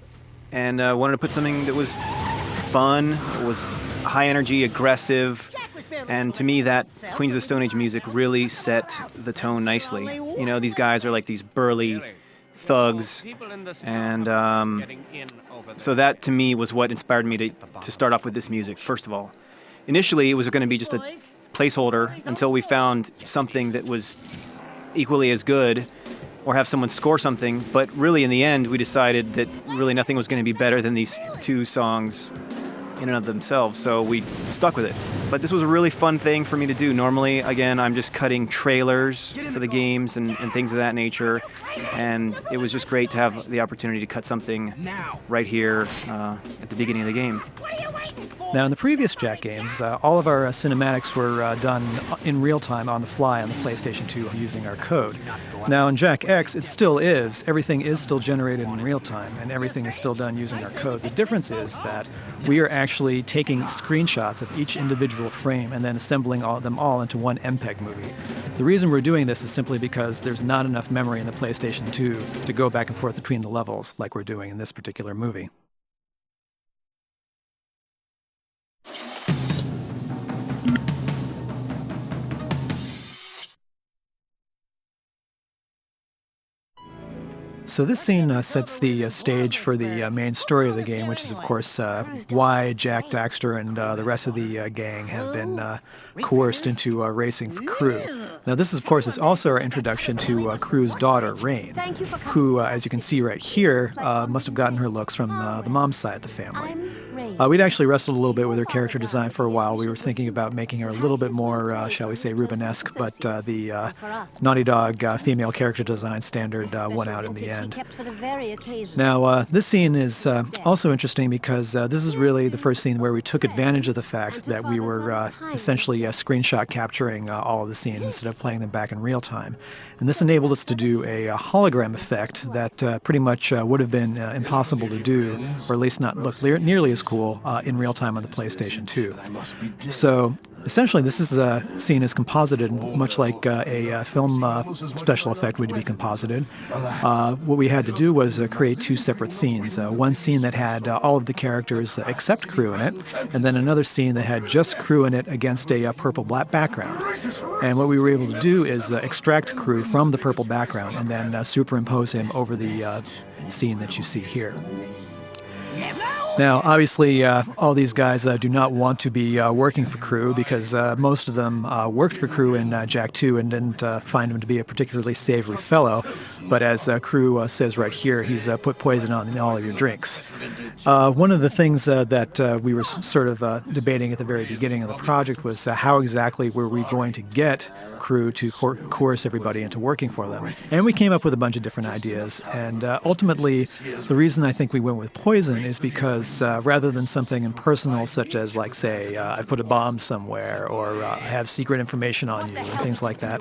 and wanted to put something that was fun, was high energy, aggressive, and to me that Queens of the Stone Age music really set the tone nicely. These guys are like these burly thugs, and so that to me was what inspired me to start off with this music, first of all. Initially it was going to be just a placeholder until we found something that was equally as good, or have someone score something, but really in the end we decided that really nothing was going to be better than these two songs in and of themselves, so we stuck with it. But this was a really fun thing for me to do. Normally, again, I'm just cutting trailers for the games and things of that nature, and it was just great to have the opportunity to cut something right here at the beginning of the game. Now, in the previous Jak games, all of our cinematics were done in real time on the fly on the PlayStation 2 using our code. Now, in Jak X, it still is. Everything is still generated in real time, and everything is still done using our code. The difference is that we are actually taking screenshots of each individual frame and then assembling them all into one MPEG movie. The reason we're doing this is simply because there's not enough memory in the PlayStation 2 to go back and forth between the levels like we're doing in this particular movie. So this scene sets the stage for the main story of the game, which is, of course, why Jak, Daxter, and the rest of the gang have been coerced into racing for Crew. Now, this, of course, is also our introduction to Crew's daughter, Rain, who, as you can see right here, must have gotten her looks from the mom's side of the family. We'd actually wrestled a little bit with her character design for a while. We were thinking about making her a little bit more, shall we say, Rubenesque, but the Naughty Dog female character design standard won out in the end. Now, this scene is also interesting because this is really the first scene where we took advantage of the fact that we were essentially screenshot capturing all of the scenes instead of playing them back in real time. And this enabled us to do a hologram effect that pretty much would have been impossible to do, or at least not look nearly as cool in real time on the PlayStation 2. So essentially, this is seen as composited, much like a film special effect would be composited. What we had to do was create two separate scenes. One scene that had all of the characters except crew in it, and then another scene that had just crew in it against a purple-black background. And what we were able to do is extract crew from the purple background and then superimpose him over the scene that you see here. Now, obviously, all these guys do not want to be working for Crew because most of them worked for Crew in Jak 2 and didn't find him to be a particularly savory fellow. But as Crew says right here, he's put poison on all of your drinks. One of the things that we were sort of debating at the very beginning of the project was how exactly were we going to get Crew to coerce everybody into working for them. And we came up with a bunch of different ideas. And ultimately, the reason I think we went with poison is because rather than something impersonal such as, like, say, I've put a bomb somewhere or I have secret information on you and things like that,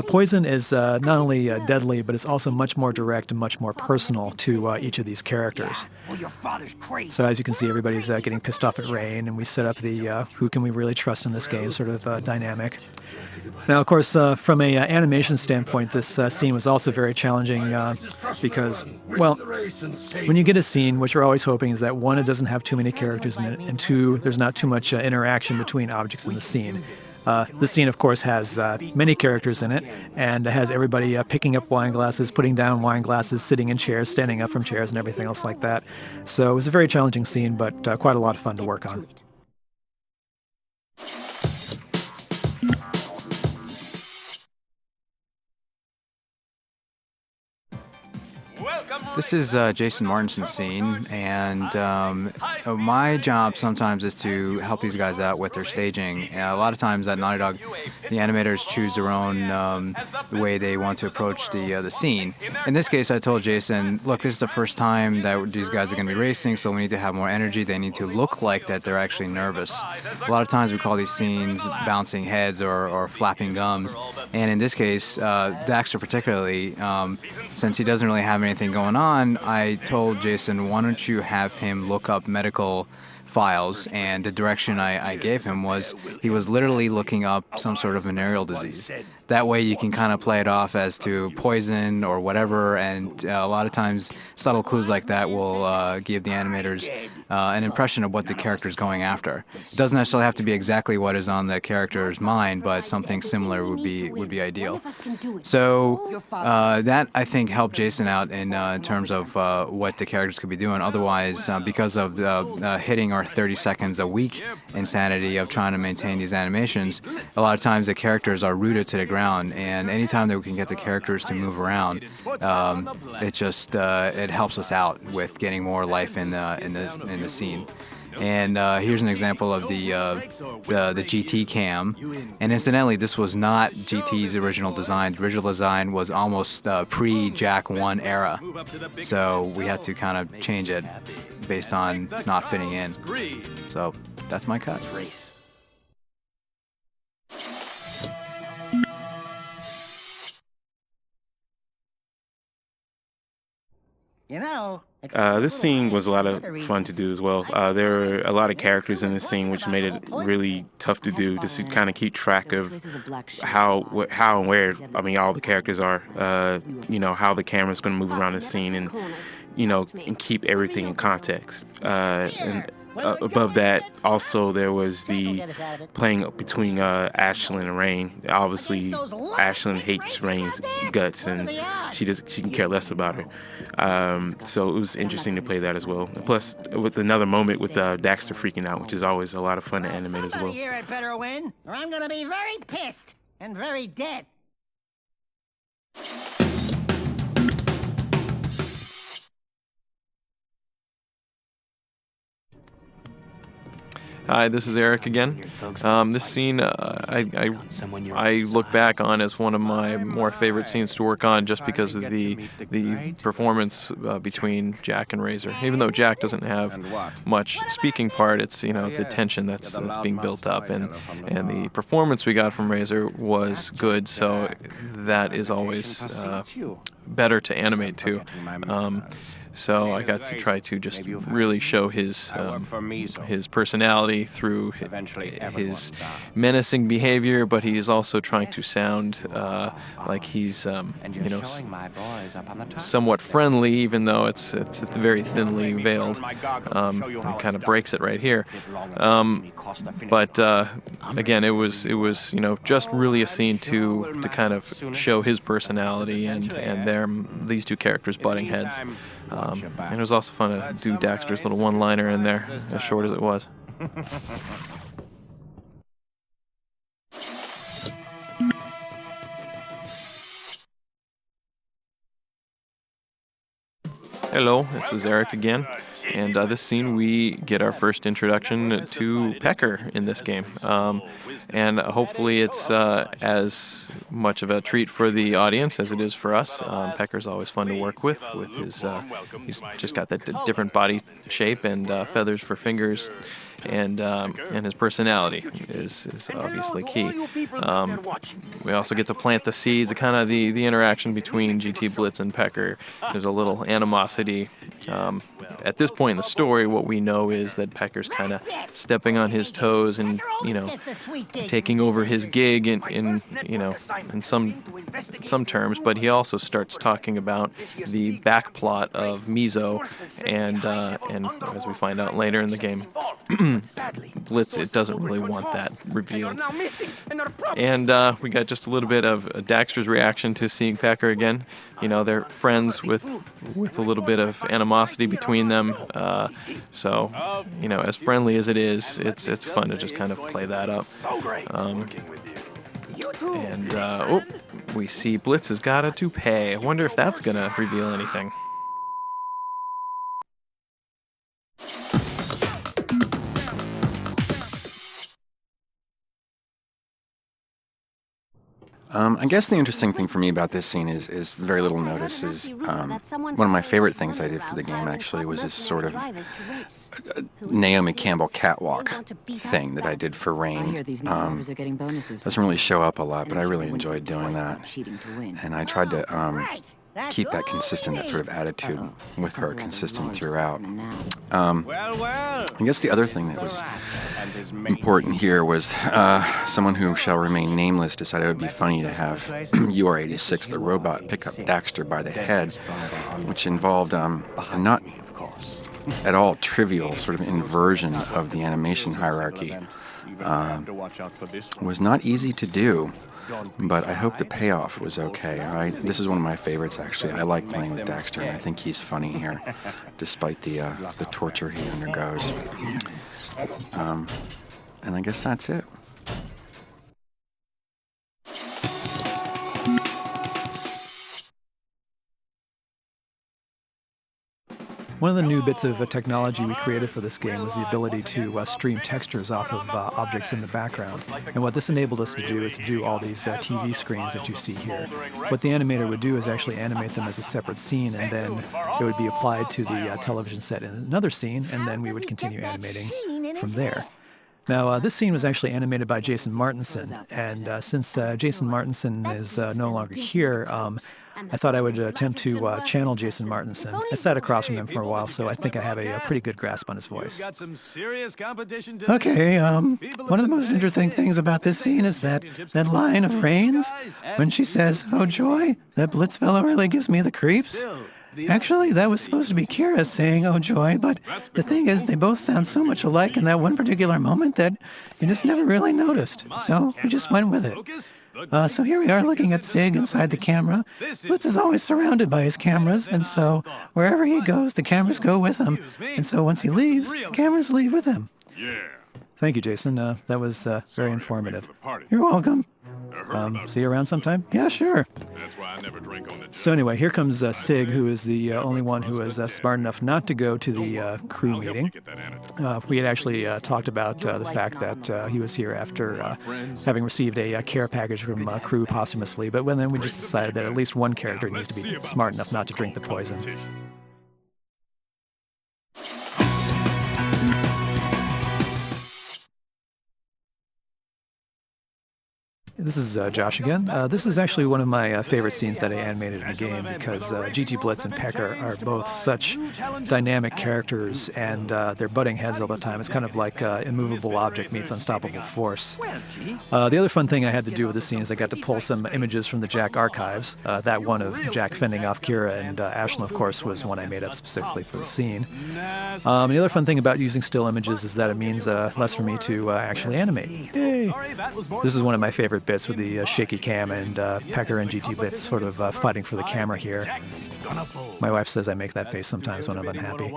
poison is not only deadly, but it's also much more direct and much more personal to each of these characters. Well, your father's crazy. So as you can see, everybody's getting pissed off at Rain, and we set up the who can we really trust in this game sort of dynamic. Now, of course, from an animation standpoint, this scene was also very challenging because, well, when you get a scene, what you're always hoping is that, one, it doesn't have too many characters in it, and two, there's not too much interaction between objects in the scene. This scene, of course, has many characters in it, and has everybody picking up wine glasses, putting down wine glasses, sitting in chairs, standing up from chairs, and everything else like that. So it was a very challenging scene, but quite a lot of fun to work on. This is Jason Martinson's scene, and my job sometimes is to help these guys out with their staging. A lot of times at Naughty Dog, the animators choose their own the way they want to approach the scene. In this case, I told Jason, look, this is the first time that these guys are going to be racing, so we need to have more energy. They need to look like that they're actually nervous. A lot of times we call these scenes bouncing heads or flapping gums, and in this case, Daxter particularly, since he doesn't really have anything going on, I told Jason, why don't you have him look up medical files, and the direction I gave him was he was literally looking up some sort of venereal disease. That way you can kind of play it off as to poison or whatever, and a lot of times subtle clues like that will give the animators an impression of what the character is going after. It doesn't necessarily have to be exactly what is on the character's mind, but something similar would be ideal. So that, I think, helped Jason out in terms of what the characters could be doing. Otherwise, because of the hitting our 30 seconds a week insanity of trying to maintain these animations, a lot of times the characters are rooted to the ground, and anytime that we can get the characters to move around, it just it helps us out with getting more life in the scene. And here's an example of the GT cam. And incidentally, this was not GT's original design. The original design was almost pre-Jak 1 era. So we had to kind of change it based on not fitting in. So that's my cut. You know, this scene was a lot of fun to do as well. There were a lot of characters in this scene, which made it really tough to do, just to kind of keep track of how and where, I mean, all the characters are, you know, how the camera's going to move around the scene, and, you know, and keep everything in context. And above that, also, there was the playing between Ashlyn and Rain. Obviously, Ashlyn hates Rain's guts, and she can care less about her. So it was interesting to play that as well. And plus, with another moment with Daxter freaking out, which is always a lot of fun to animate as well. Somebody here had better win, or I'm gonna be very pissed and very dead. Hi, this is Eric again. This scene, I look back on as one of my more favorite scenes to work on, just because of the performance between Jak and Razor. Even though Jak doesn't have much speaking part, it's the tension that's being built up, and the performance we got from Razor was good. So that is always better to animate too. So I got to try to just really show his personality through his menacing behavior, but he's also trying to sound like he's somewhat friendly, even though it's very thinly veiled. He kind of breaks it right here. But again, it was just really a scene to kind of show his personality and these two characters butting heads. And it was also fun to do Daxter's little one-liner in there, as short as it was. Hello, this is Eric again, and this scene we get our first introduction to Pecker in this game, and hopefully it's as much of a treat for the audience as it is for us. Pecker's always fun to work with his, he's just got that different body shape and feathers for fingers, and his personality is obviously key. We also get to plant the seeds, kind of the interaction between GT Blitz and Pecker. There's a little animosity. At this point in the story, what we know is that Pecker's kind of stepping on his toes and taking over his gig in some terms, but he also starts talking about the back plot of Mizo, and as we find out later in the game, Blitz doesn't really want that revealed. And we got just a little bit of Daxter's reaction to seeing Pecker again. They're friends with a little bit of animosity between them. So as friendly as it is, it's fun to just kind of play that up. We see Blitz has got a toupee. I wonder if that's gonna reveal anything. I guess the interesting thing for me about this scene is very little notice. One of my favorite things I did for the game actually was this sort of Naomi Campbell catwalk thing that I did for Rain. Doesn't really show up a lot, but I really enjoyed doing that. And I tried to keep that consistent, that sort of attitude with her consistent throughout. I guess the other thing that was important here was someone who shall remain nameless decided it would be funny to have UR-86, the robot, pick up Daxter by the head, which involved a not at all trivial sort of inversion of the animation hierarchy. Was not easy to do, but I hope the payoff was okay. Right? This is one of my favorites, actually. I like playing with Daxter, and I think he's funny here, despite the torture he undergoes. And I guess that's it. One of the new bits of technology we created for this game was the ability to stream textures off of objects in the background. And what this enabled us to do is to do all these TV screens that you see here. What the animator would do is actually animate them as a separate scene, and then it would be applied to the television set in another scene, and then we would continue animating from there. Now, this scene was actually animated by Jason Martinson, and since Jason Martinson is no longer here, I thought I would attempt to channel Jason Martinson. I sat across from him for a while, so I think I have a pretty good grasp on his voice. Okay, one of the most interesting things about this scene is that line of Rain's, when she says, "Oh joy, that Blitz fellow really gives me the creeps." Actually, that was supposed to be Kira saying, "Oh joy," but the thing is, they both sound so much alike in that one particular moment that you just never really noticed. So we just went with it. So here we are looking at Sig inside the camera. Blitz is always surrounded by his cameras, and so wherever he goes, the cameras go with him. And so once he leaves, the cameras leave with him. Yeah. Thank you, Jason. That was very informative. You're welcome. See you around sometime? Yeah, sure. That's why I never drink on the job. So anyway, here comes Sig, who is the only one who was smart enough not to go to the crew meeting. We had actually talked about the fact that he was here after having received a care package from crew posthumously, but then we just decided that at least one character needs to be smart enough not to drink the poison. This is Josh again. This is actually one of my favorite scenes that I animated in the game because GT Blitz and Pecker are both such dynamic characters and they're butting heads all the time. It's kind of like immovable object meets unstoppable force. The other fun thing I had to do with this scene is I got to pull some images from the Jak archives. That one of Jak fending off Kira and Ashlyn, of course, was one I made up specifically for the scene. The other fun thing about using still images is that it means less for me to actually animate. Yay! This is one of my favorite bits with the shaky cam and Pecker and GT Blitz sort of fighting for the camera here. My wife says I make that face sometimes when I'm unhappy.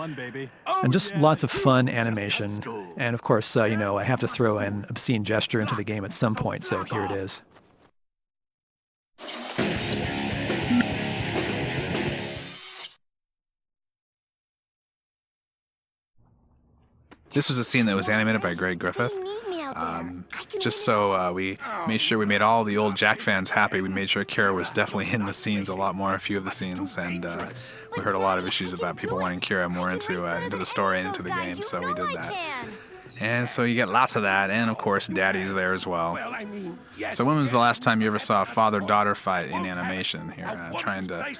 And just lots of fun animation. And of course, you know, I have to throw an obscene gesture into the game at some point, so here it is. This was a scene that was animated by Greg Griffith. Just so we made sure we made all the old Jak fans happy, we made sure Kira was definitely in the scenes a lot more, a few of the scenes, and we heard a lot of issues about people wanting Kira more into the story and into the game, so we did that. And so you get lots of that, and of course Daddy's there as well. So when was the last time you ever saw a father-daughter fight in animation here? Trying to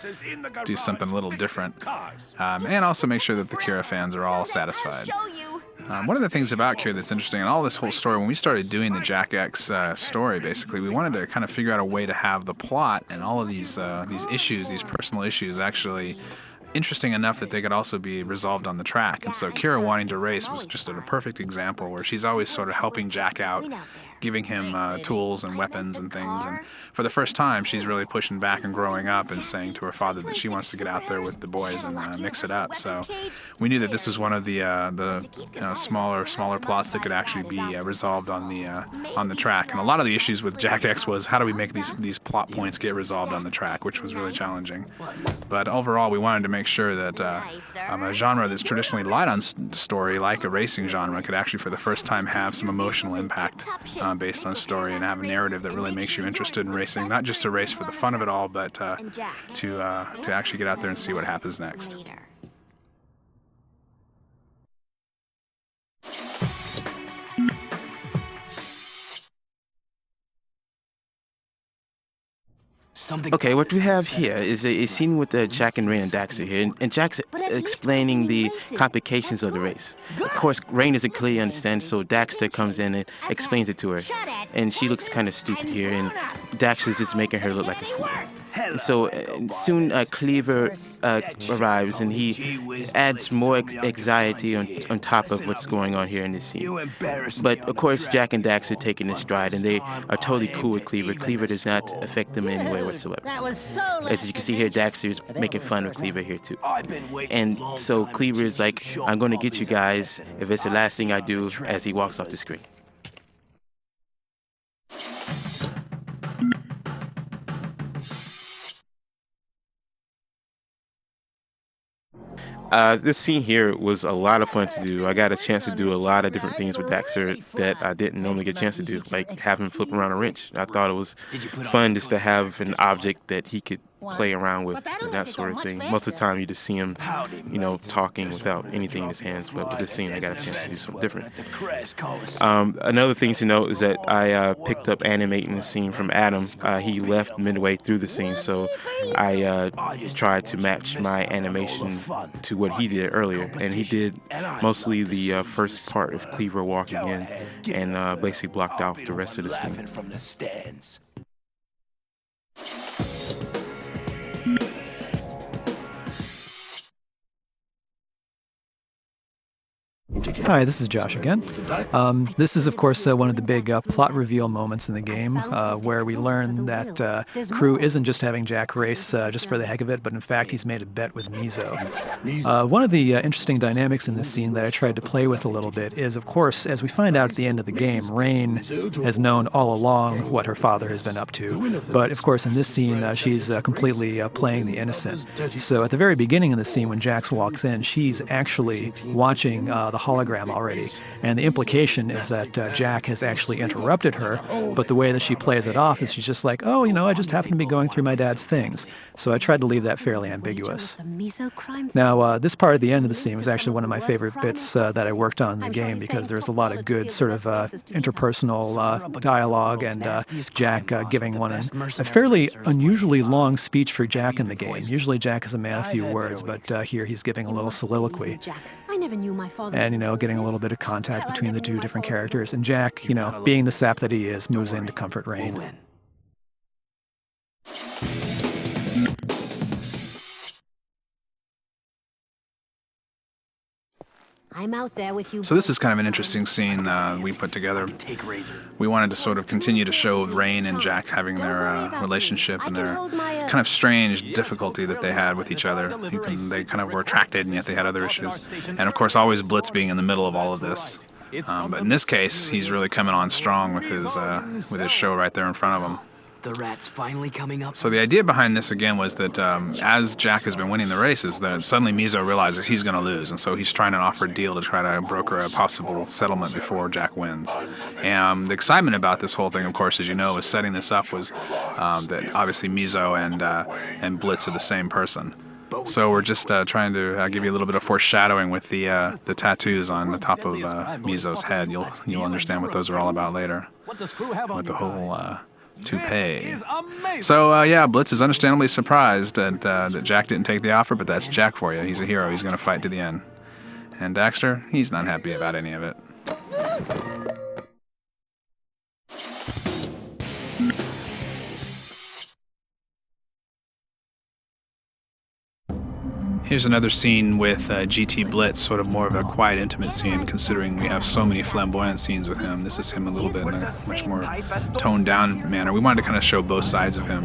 do something a little different. And also make sure that the Kira fans are all satisfied. One of the things about Kira that's interesting in all this whole story, when we started doing the Jak X story, basically, we wanted to kind of figure out a way to have the plot and all of these issues, these personal issues, actually interesting enough that they could also be resolved on the track. And so Kira wanting to race was just a perfect example where she's always sort of helping Jak out, giving him tools and weapons and things. And for the first time, she's really pushing back and growing up and saying to her father that she wants to get out there with the boys and mix it up. So we knew that this was one of the smaller plots that could actually be resolved on the track. And a lot of the issues with Jak X was how do we make these plot points get resolved on the track, which was really challenging. But overall, we wanted to make sure that a genre that's traditionally light on story, like a racing genre, could actually for the first time have some emotional impact based on story and have a narrative that really makes you interested in racing, not just to race for the fun of it all, but to actually get out there and see what happens next. Okay, what we have here is a scene with Jak and Rain and Daxter here, and Jak's explaining the complications of the race. Of course, Rain doesn't clearly understand, so Daxter comes in and explains it to her. And she looks kind of stupid here, and Daxter's just making her look like a fool. So soon Cleaver arrives, and he adds more anxiety on top of what's going on here in this scene. But of course, Jak and Daxter take it in stride, and they are totally cool with Cleaver. Cleaver does not affect them in any way whatsoever. As you can see here, Daxter is making fun of Cleaver here too. And so Cleaver is like, I'm going to get you guys if it's the last thing I do, as he walks off the screen. This scene here was a lot of fun to do. I got a chance to do a lot of different things with Daxter that I didn't normally get a chance to do, like have him flip around a wrench. I thought it was fun just to have an object that he could play around with and that sort of thing. Most of the time you just see him, you know, talking without anything in his hands, but with this scene I got a chance to do something different. Another thing to note is that I picked up animating the scene from Adam. He left midway through the scene, so I tried to match my animation to what he did earlier, and he did mostly the first part of Cleaver walking in and basically blocked off the rest of the scene. Hi, this is Josh again. This is, of course, one of the big plot reveal moments in the game, where we learn that Crew isn't just having Jak race just for the heck of it, but in fact he's made a bet with Mizo. One of the interesting dynamics in this scene that I tried to play with a little bit is, of course, as we find out at the end of the game, Rain has known all along what her father has been up to. But, of course, in this scene, she's completely playing the innocent. So at the very beginning of the scene, when Jax walks in, she's actually watching the hologram already, and the implication is that Jak has actually interrupted her, but the way that she plays it off is she's just like, oh, you know, I just happen to be going through my dad's things. So I tried to leave that fairly ambiguous. Now, this part at the end of the scene was actually one of my favorite bits that I worked on in the game, because there's a lot of good sort of interpersonal dialogue, and Jak giving one a fairly unusually long speech for Jak in the game. Usually Jak is a man of few words, but here he's giving a little soliloquy. I never knew my father. And, you know, getting a little bit of contact between the two different characters. And Jak, you know, being the sap that he is, moves in to comfort Rain. I'm out there with you. So this is kind of an interesting scene we put together. We wanted to sort of continue to show Rain and Jak having their relationship and their kind of strange difficulty that they had with each other. They kind of were attracted, and yet they had other issues. And of course, always Blitz being in the middle of all of this. But in this case, he's really coming on strong with his show right there in front of him. The rat's finally coming up. So the idea behind this again was that as Jak has been winning the races, that suddenly Mizo realizes he's going to lose, and so he's trying to offer a deal to try to broker a possible settlement before Jak wins. And the excitement about this whole thing, of course, as you know, is setting this up was that obviously Mizo and Blitz are the same person. So we're just trying to give you a little bit of foreshadowing with the tattoos on the top of Mizo's head. You'll understand what those are all about later. With the whole toupee. So yeah, Blitz is understandably surprised that Jak didn't take the offer, but that's Jak for you. He's a hero. He's going to fight to the end. And Daxter, he's not happy about any of it. Here's another scene with GT Blitz, sort of more of a quiet, intimate scene, considering we have so many flamboyant scenes with him. This is him a little bit in a much more toned-down manner. We wanted to kind of show both sides of him.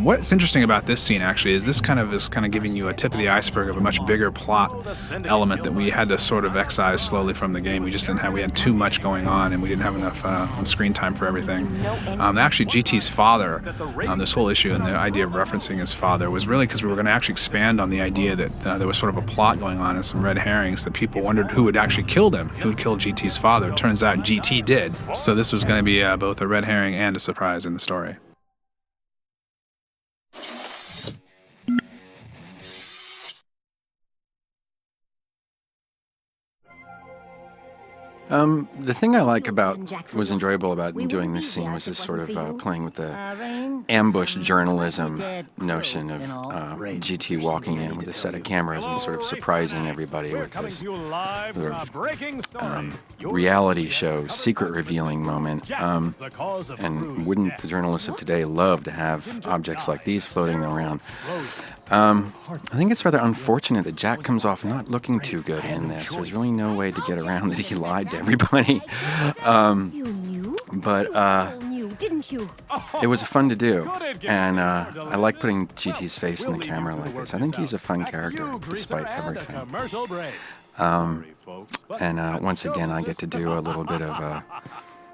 What's interesting about this scene, actually, is this kind of giving you a tip of the iceberg of a much bigger plot element that we had to sort of excise slowly from the game. We had too much going on, and we didn't have enough on-screen time for everything. Actually, GT's father, this whole issue and the idea of referencing his father was really because we were going to actually expand on the idea that there was sort of a plot going on and some red herrings that people wondered who had actually killed him, who had killed GT's father. Turns out GT did. So this was going to be both a red herring and a surprise in the story. The thing I like was enjoyable about doing this scene was this sort of playing with the ambush journalism notion of GT walking in with a set of cameras and sort of surprising everybody with this sort of reality show, secret revealing moment. And wouldn't the journalists of today love to have objects like these floating around? I think it's rather unfortunate that Jak comes off not looking too good in this. There's really no way to get around that he lied to everybody. But it was fun to do, and I like putting GT's face in the camera like this. I think he's a fun character, despite everything. And once again, I get to do a little bit of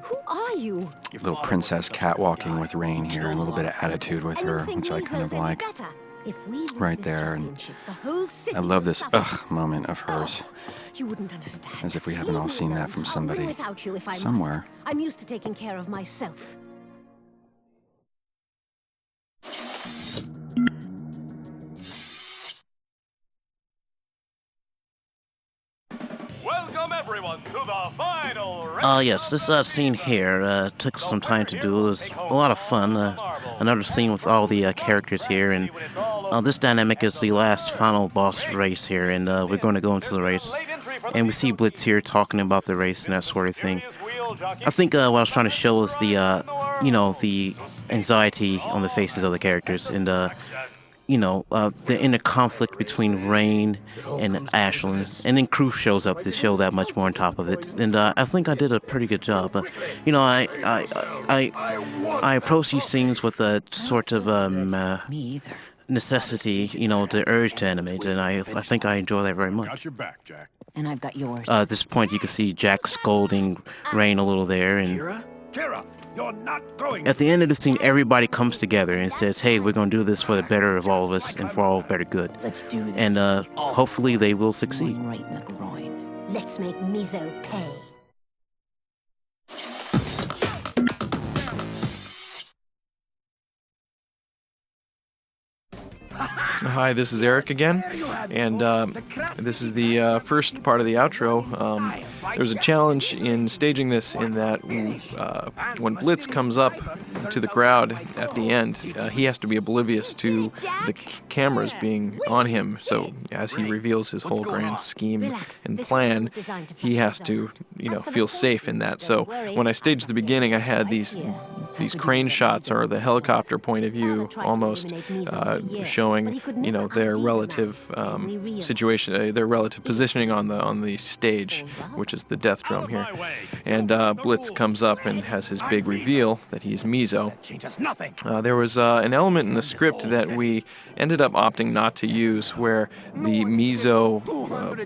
Who are you? little princess catwalking with Rain here, and a little bit of attitude with her, which I kind of like. Right there, and I love this moment of hers. You wouldn't understand. As if we haven't all seen that from somebody somewhere. I'm used to taking care of myself. Welcome everyone to the final round. Yes, this scene here took some time to do. It was a lot of fun. Another scene with all the characters here, and this dynamic is the last final boss race here, and we're going to go into the race. And we see Blitz here talking about the race and that sort of thing. I think what I was trying to show was the, the anxiety on the faces of the characters, and the inner conflict between Rain and Ashland, and then Cruz shows up to show that much more on top of it. And I think I did a pretty good job. I approach these scenes with a sort of necessity, the urge to animate, and I think I enjoy that very much. Got your back, Jak. And I've got yours. At this point, you can see Jak scolding Rain a little there, and Kira, you're not going. at the end of the scene, everybody comes together and says, "Hey, we're going to do this for the better of all of us and for all better good." Let's do this. And hopefully they will succeed. Right in the groin. Let's make Mizo pay. Hi, this is Eric again, and this is the first part of the outro. There's a challenge in staging this in that when Blitz comes up to the crowd at the end, he has to be oblivious to the cameras being on him. So as he reveals his whole grand scheme and plan, he has to, feel safe in that. So when I staged the beginning, I had these crane shots, or the helicopter point of view, almost showing, their relative situation, their relative positioning on the stage, which is the death drum here. And Blitz comes up and has his big reveal that he's Mizo. There was an element in the script that we ended up opting not to use, where the Mizo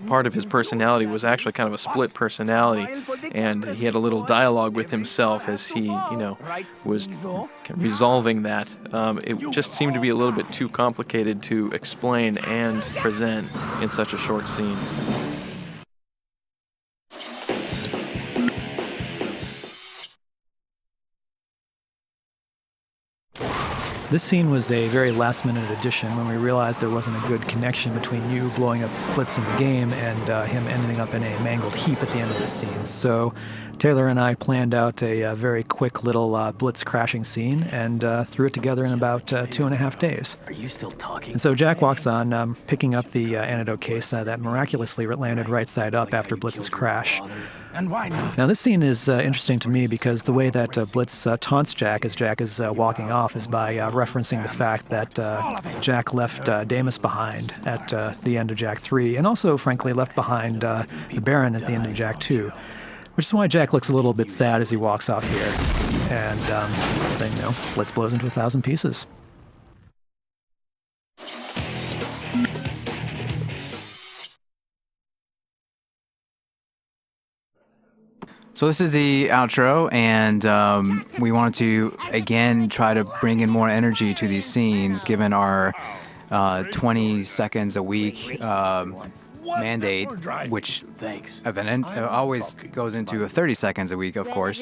part of his personality was actually kind of a split personality, and he had a little dialogue with himself as he, was resolving that. It just seemed to be a little bit too complicated to explain and present in such a short scene. This scene was a very last-minute addition when we realized there wasn't a good connection between you blowing up Blitz in the game and him ending up in a mangled heap at the end of the scene. So Taylor and I planned out a very quick little Blitz crashing scene and threw it together in about 2.5 days. Are you still talking? And so Jak walks on, picking up the antidote case that miraculously landed right side up after Blitz's crash. And why not? Now this scene is interesting to me because the way that Blitz taunts Jak as Jak is walking off is by referencing the fact that Jak left Damus behind at the end of Jak 3, and also, frankly, left behind the Baron at the end of Jak 2. Which is why Jak looks a little bit sad as he walks off here. And then, Blitz blows into 1,000 pieces. So this is the outro, and we wanted to, again, try to bring in more energy to these scenes, given our 20 seconds a week mandate, which always goes into 30 seconds a week, of course.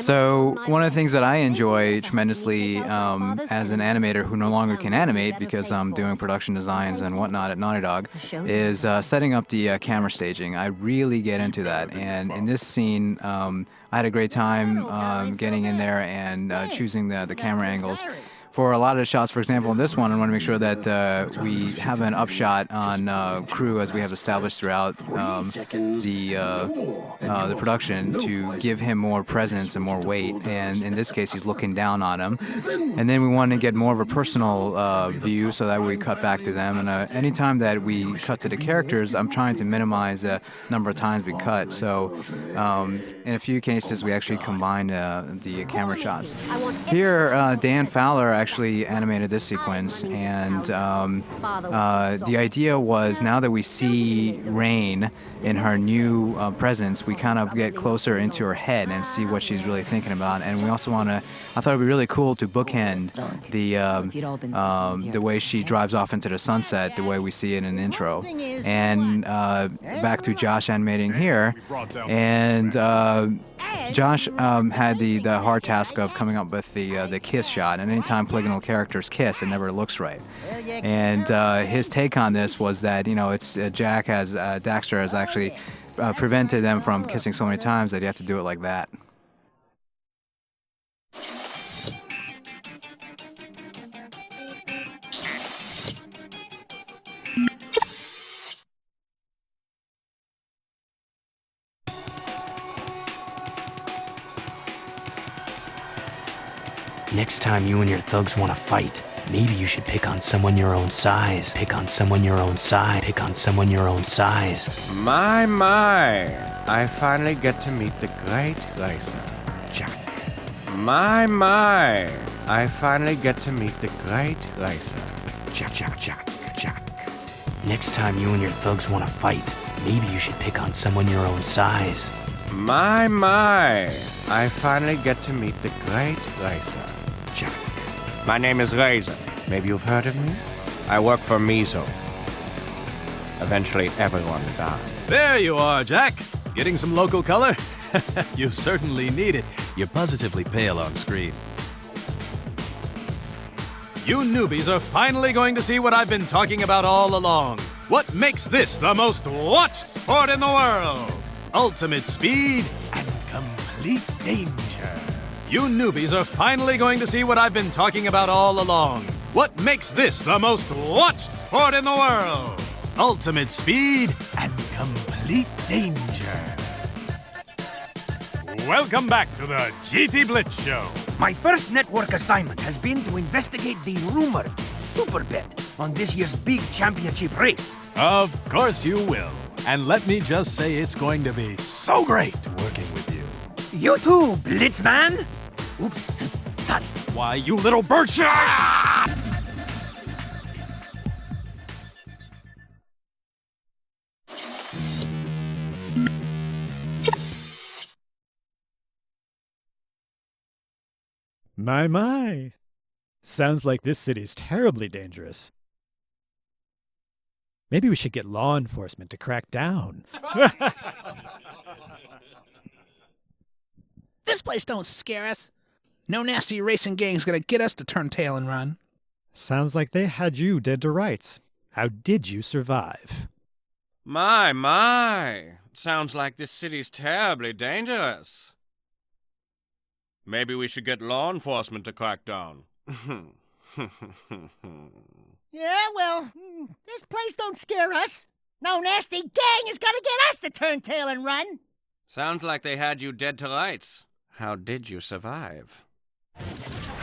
So one of the things that I enjoy tremendously as an animator who no longer can animate because I'm doing production designs and whatnot at Naughty Dog is setting up the camera staging. I really get into that, and in this scene I had a great time getting in there and choosing the camera angles. For a lot of the shots, for example, in this one, I want to make sure that we have an upshot on Crew, as we have established throughout the production, to give him more presence and more weight. And in this case, he's looking down on him. And then we want to get more of a personal view, so that we cut back to them. And anytime that we cut to the characters, I'm trying to minimize the number of times we cut. So in a few cases, we actually combine the camera shots. Here, Dan Fowler actually animated this sequence, and the idea was, now that we see Rain in her new presence, we kind of get closer into her head and see what she's really thinking about. And we also want to, I thought it would be really cool to bookend the way she drives off into the sunset, the way we see it in the intro. And back to Josh animating here, and Josh had the hard task of coming up with the kiss shot, and anytime polygonal characters kiss, it never looks right. And his take on this was that, it's Jak as Daxter has actually prevented them from kissing so many times that you have to do it like that. Next time you and your thugs want to fight, maybe you should pick on someone your own size. Pick on someone your own size. Pick on someone your own size. My, I finally get to meet the great racer, Jak. My, I finally get to meet the great racer, Jak. Next time you and your thugs want to fight, maybe you should pick on someone your own size. My, I finally get to meet the great racer, Jak. My name is Razor. Maybe you've heard of me? I work for Mizo. Eventually, everyone dies. There you are, Jak. Getting some local color? You certainly need it. You're positively pale on screen. You newbies are finally going to see what I've been talking about all along. What makes this the most watched sport in the world? Ultimate speed and complete danger. You newbies are finally going to see what I've been talking about all along. What makes this the most watched sport in the world? Ultimate speed and complete danger. Welcome back to the GT Blitz Show. My first network assignment has been to investigate the rumored super bet on this year's big championship race. Of course you will. And let me just say it's going to be so great working with you. You too, Blitzman! Oops, sorry. Why, you little bird shot! My. Sounds like this city's terribly dangerous. Maybe we should get law enforcement to crack down. This place don't scare us. No nasty racing gang's gonna get us to turn tail and run. Sounds like they had you dead to rights. How did you survive? My. Sounds like this city's terribly dangerous. Maybe we should get law enforcement to crack down. Yeah, well, this place don't scare us. No nasty gang is gonna get us to turn tail and run. Sounds like they had you dead to rights. How did you survive?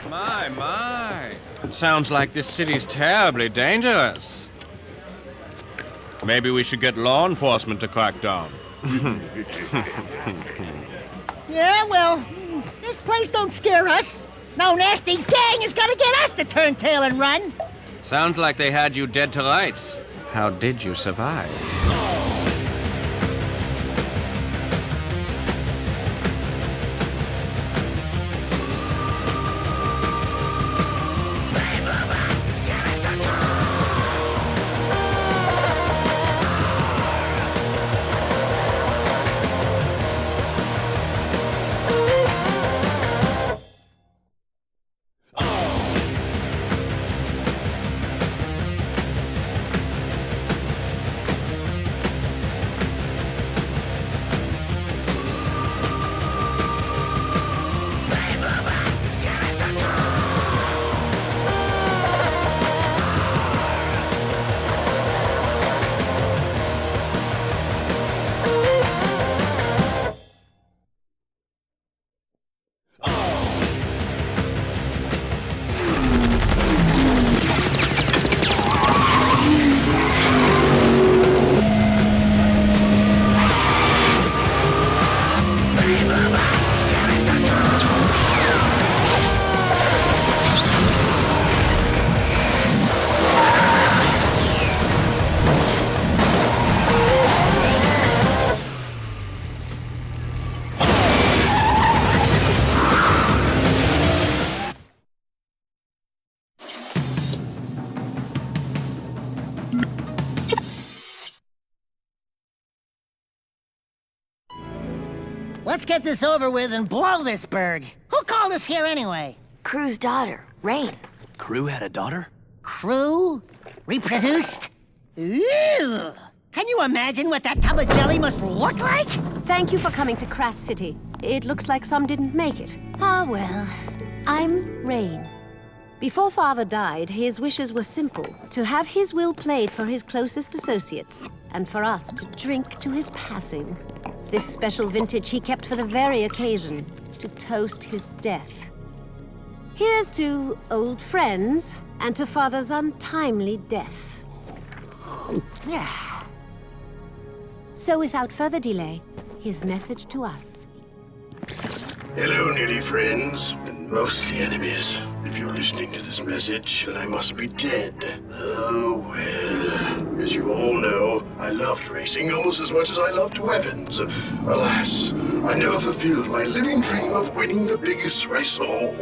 My. Sounds like this city's terribly dangerous. Maybe we should get law enforcement to crack down. Yeah, well, this place don't scare us. No nasty gang is gonna get us to turn tail and run. Sounds like they had you dead to rights. How did you survive? Let's get this over with and blow this berg. Who called us here anyway? Crew's daughter, Rain. Crew had a daughter? Crew? Reproduced? Ew! Can you imagine what that tub of jelly must look like? Thank you for coming to Crass City. It looks like some didn't make it. Ah, well. I'm Rain. Before Father died, his wishes were simple. To have his will played for his closest associates, and for us to drink to his passing. This special vintage he kept for the very occasion, to toast his death. Here's to old friends and to Father's untimely death. So without further delay, his message to us. Hello, nearly friends, and mostly enemies. If you're listening to this message, then I must be dead. Oh, well. As you all know, I loved racing almost as much as I loved weapons. Alas, I never fulfilled my living dream of winning the biggest race of all,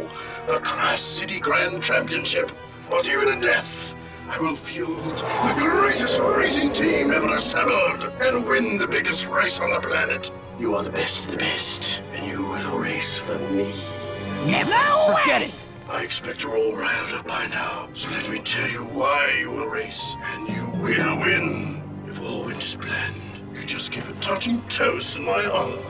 the Crass City Grand Championship. But even in death, I will field the greatest racing team ever assembled and win the biggest race on the planet. You are the best of the best, and you will race for me. Never. Forget it. I expect you're all riled up by now, so let me tell you why you will race, and you will win. If all went as planned, you just give a touching toast in my honor.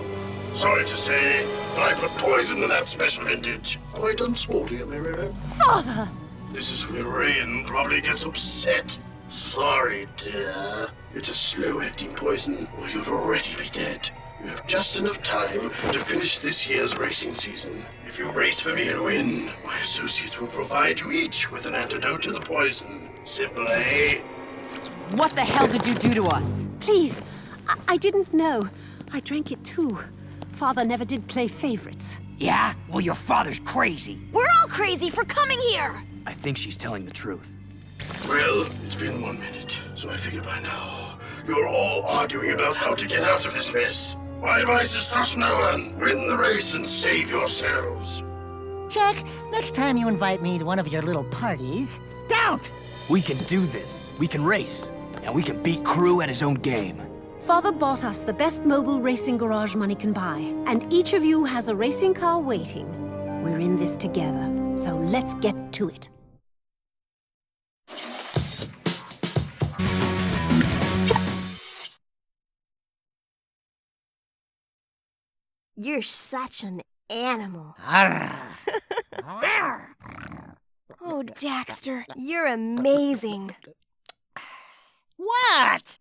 Sorry to say, but I put poison in that special vintage. Quite unsporty, am I right? Father! This is where Rain probably gets upset. Sorry, dear. It's a slow-acting poison, or you'd already be dead. You have just enough time to finish this year's racing season. If you race for me and win, my associates will provide you each with an antidote to the poison. Simple, eh? What the hell did you do to us? Please, I didn't know. I drank it too. Father never did play favorites. Yeah? Well, your father's crazy. We're all crazy for coming here! I think she's telling the truth. Well, it's been 1 minute, so I figure by now you're all arguing about how to get out of this mess. My advice is trust no one. Win the race and save yourselves. Jak, next time you invite me to one of your little parties, don't! We can do this. We can race. And we can beat Crew at his own game. Father bought us the best mobile racing garage money can buy, and each of you has a racing car waiting. We're in this together, so let's get to it. You're such an animal. Oh, Daxter, you're amazing. What?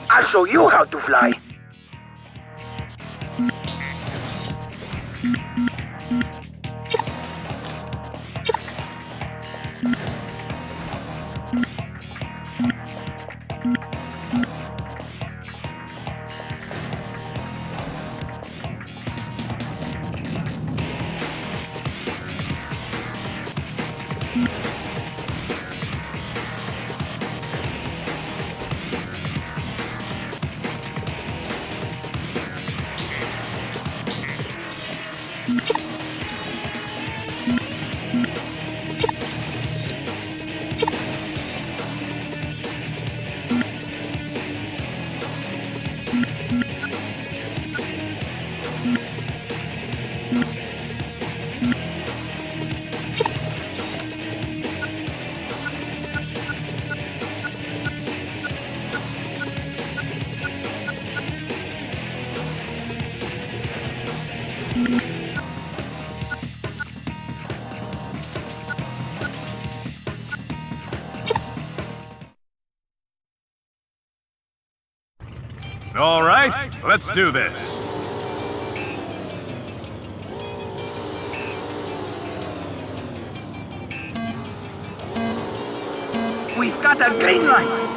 I'll show you how to fly. All right, let's do this. We've got a green light.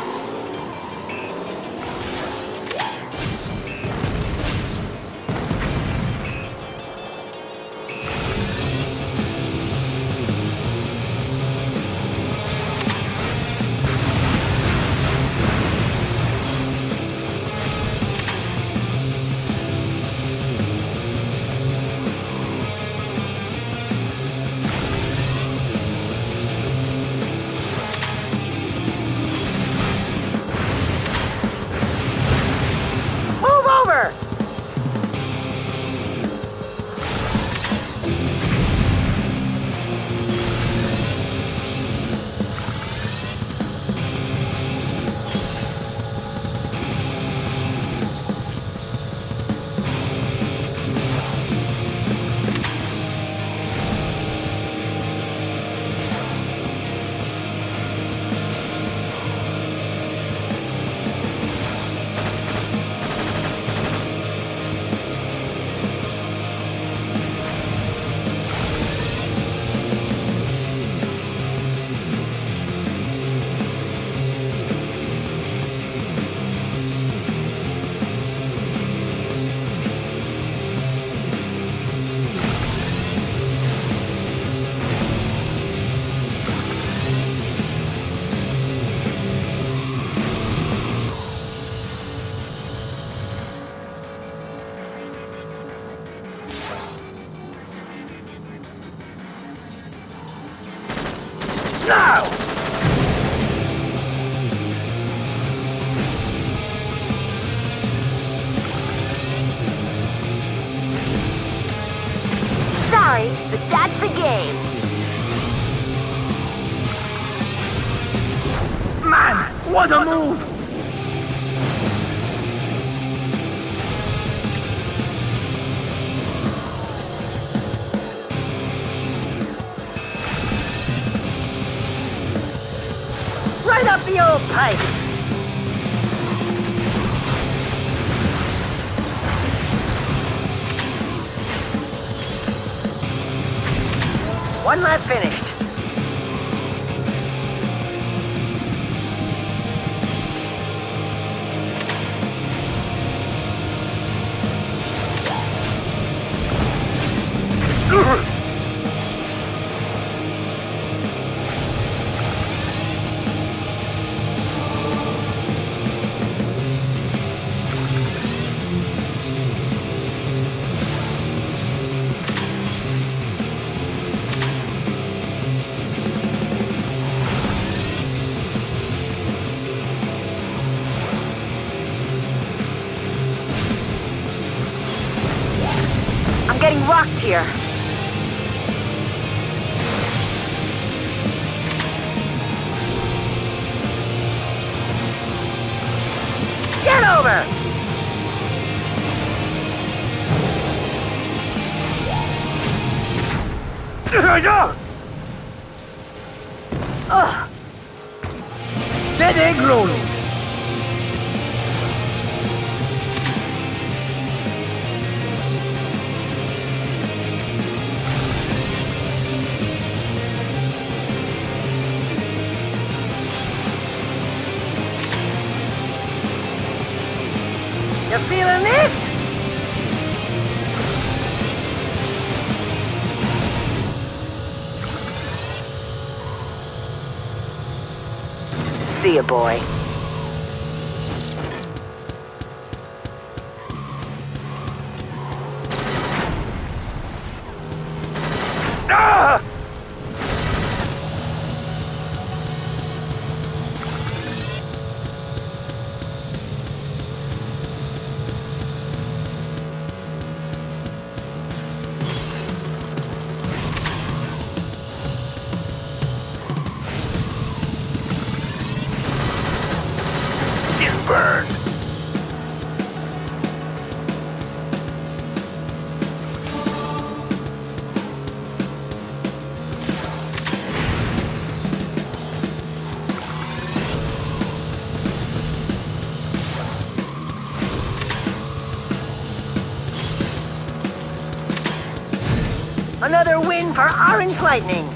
Now! Sorry, but that's the game. Man, what a move! Right up the old pipe. One lap finished. I'm getting rocked here. over! Oh. Dead egg roll! You feeling it? See ya, boy. Ah! Burn. Another win for Orange Lightning.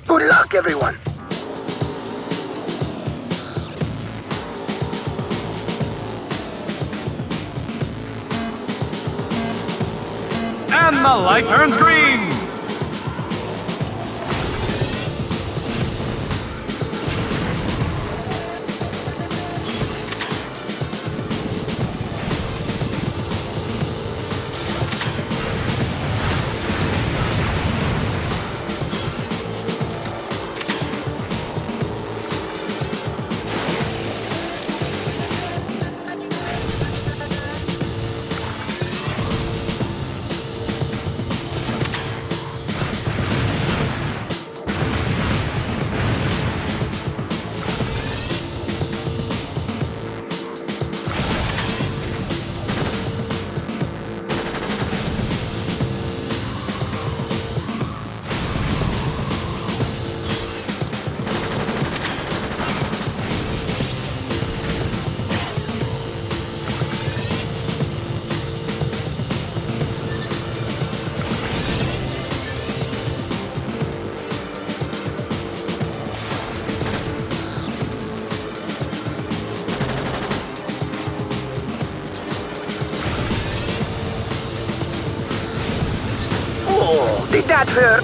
Good luck, everyone. And the light turns green. Did that hurt?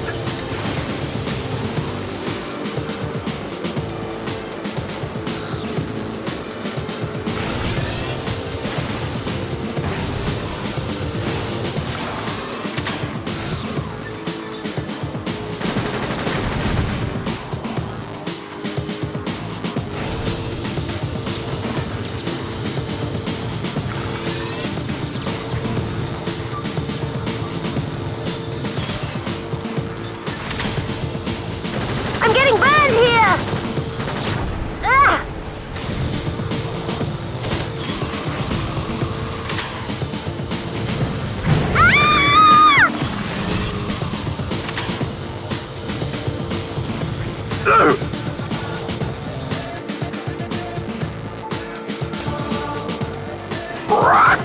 I'm getting burned here! Ah!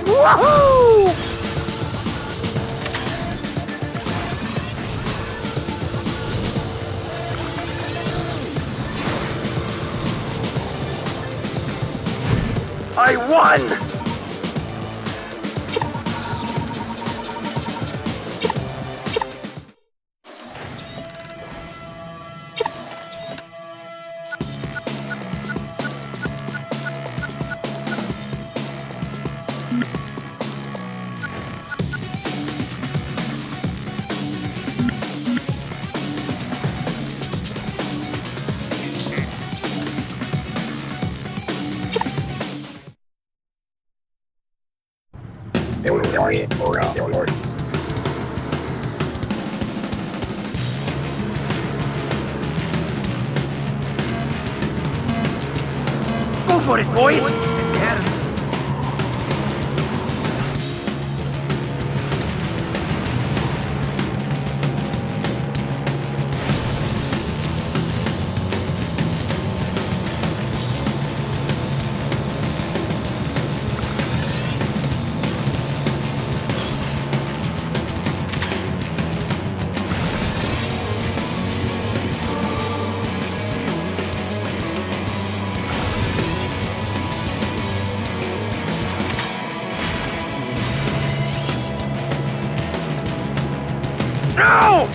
Woohoo! I won! Go for it, boys! No!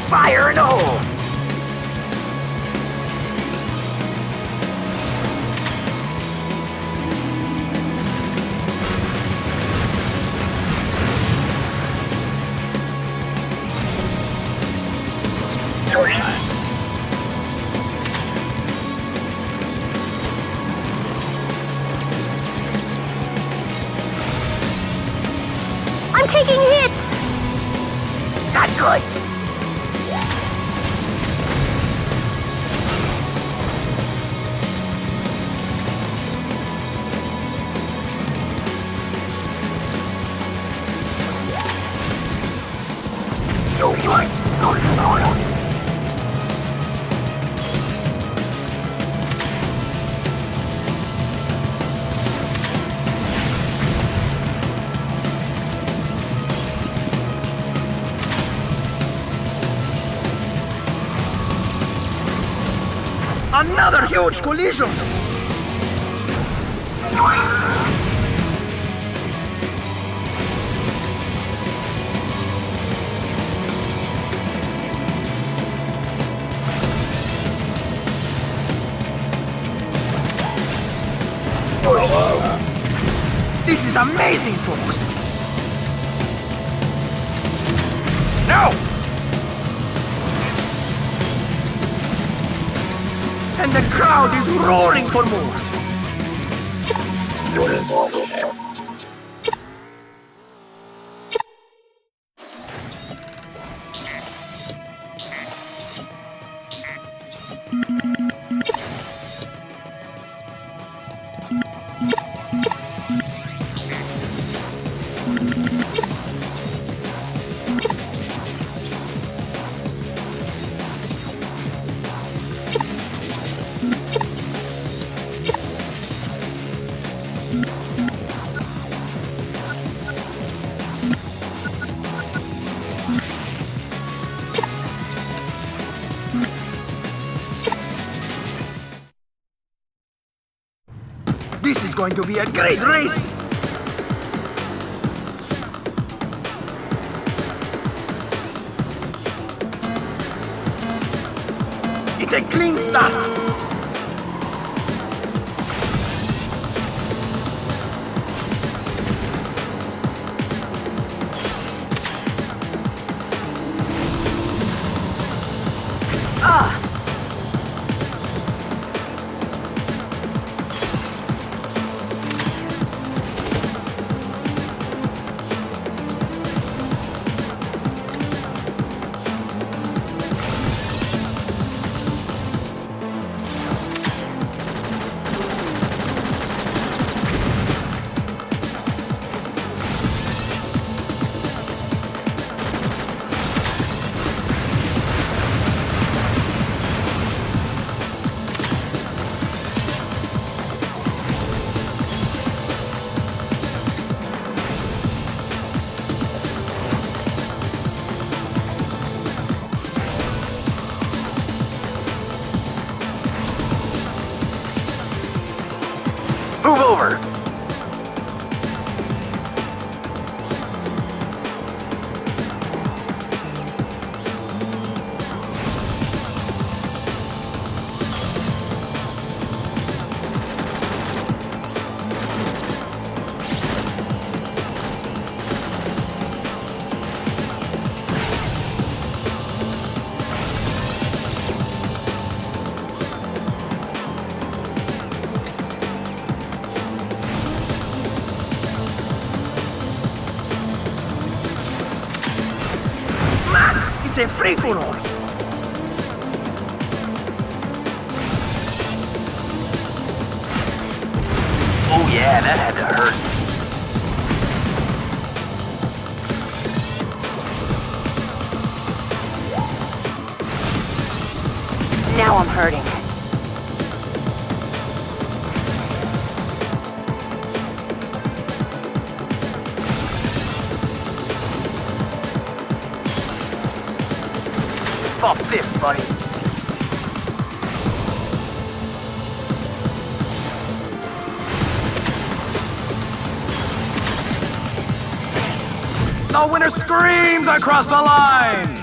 Fire in the hole! I'm taking hits! Not good! Another huge collision! This is amazing, folks! No! And the crowd is roaring for more! This is going to be a great race! It's a clean start! Move over! a free-for-all. Oh yeah, that had to hurt. Now I'm hurting. Fuck this, buddy. The winner screams across the line!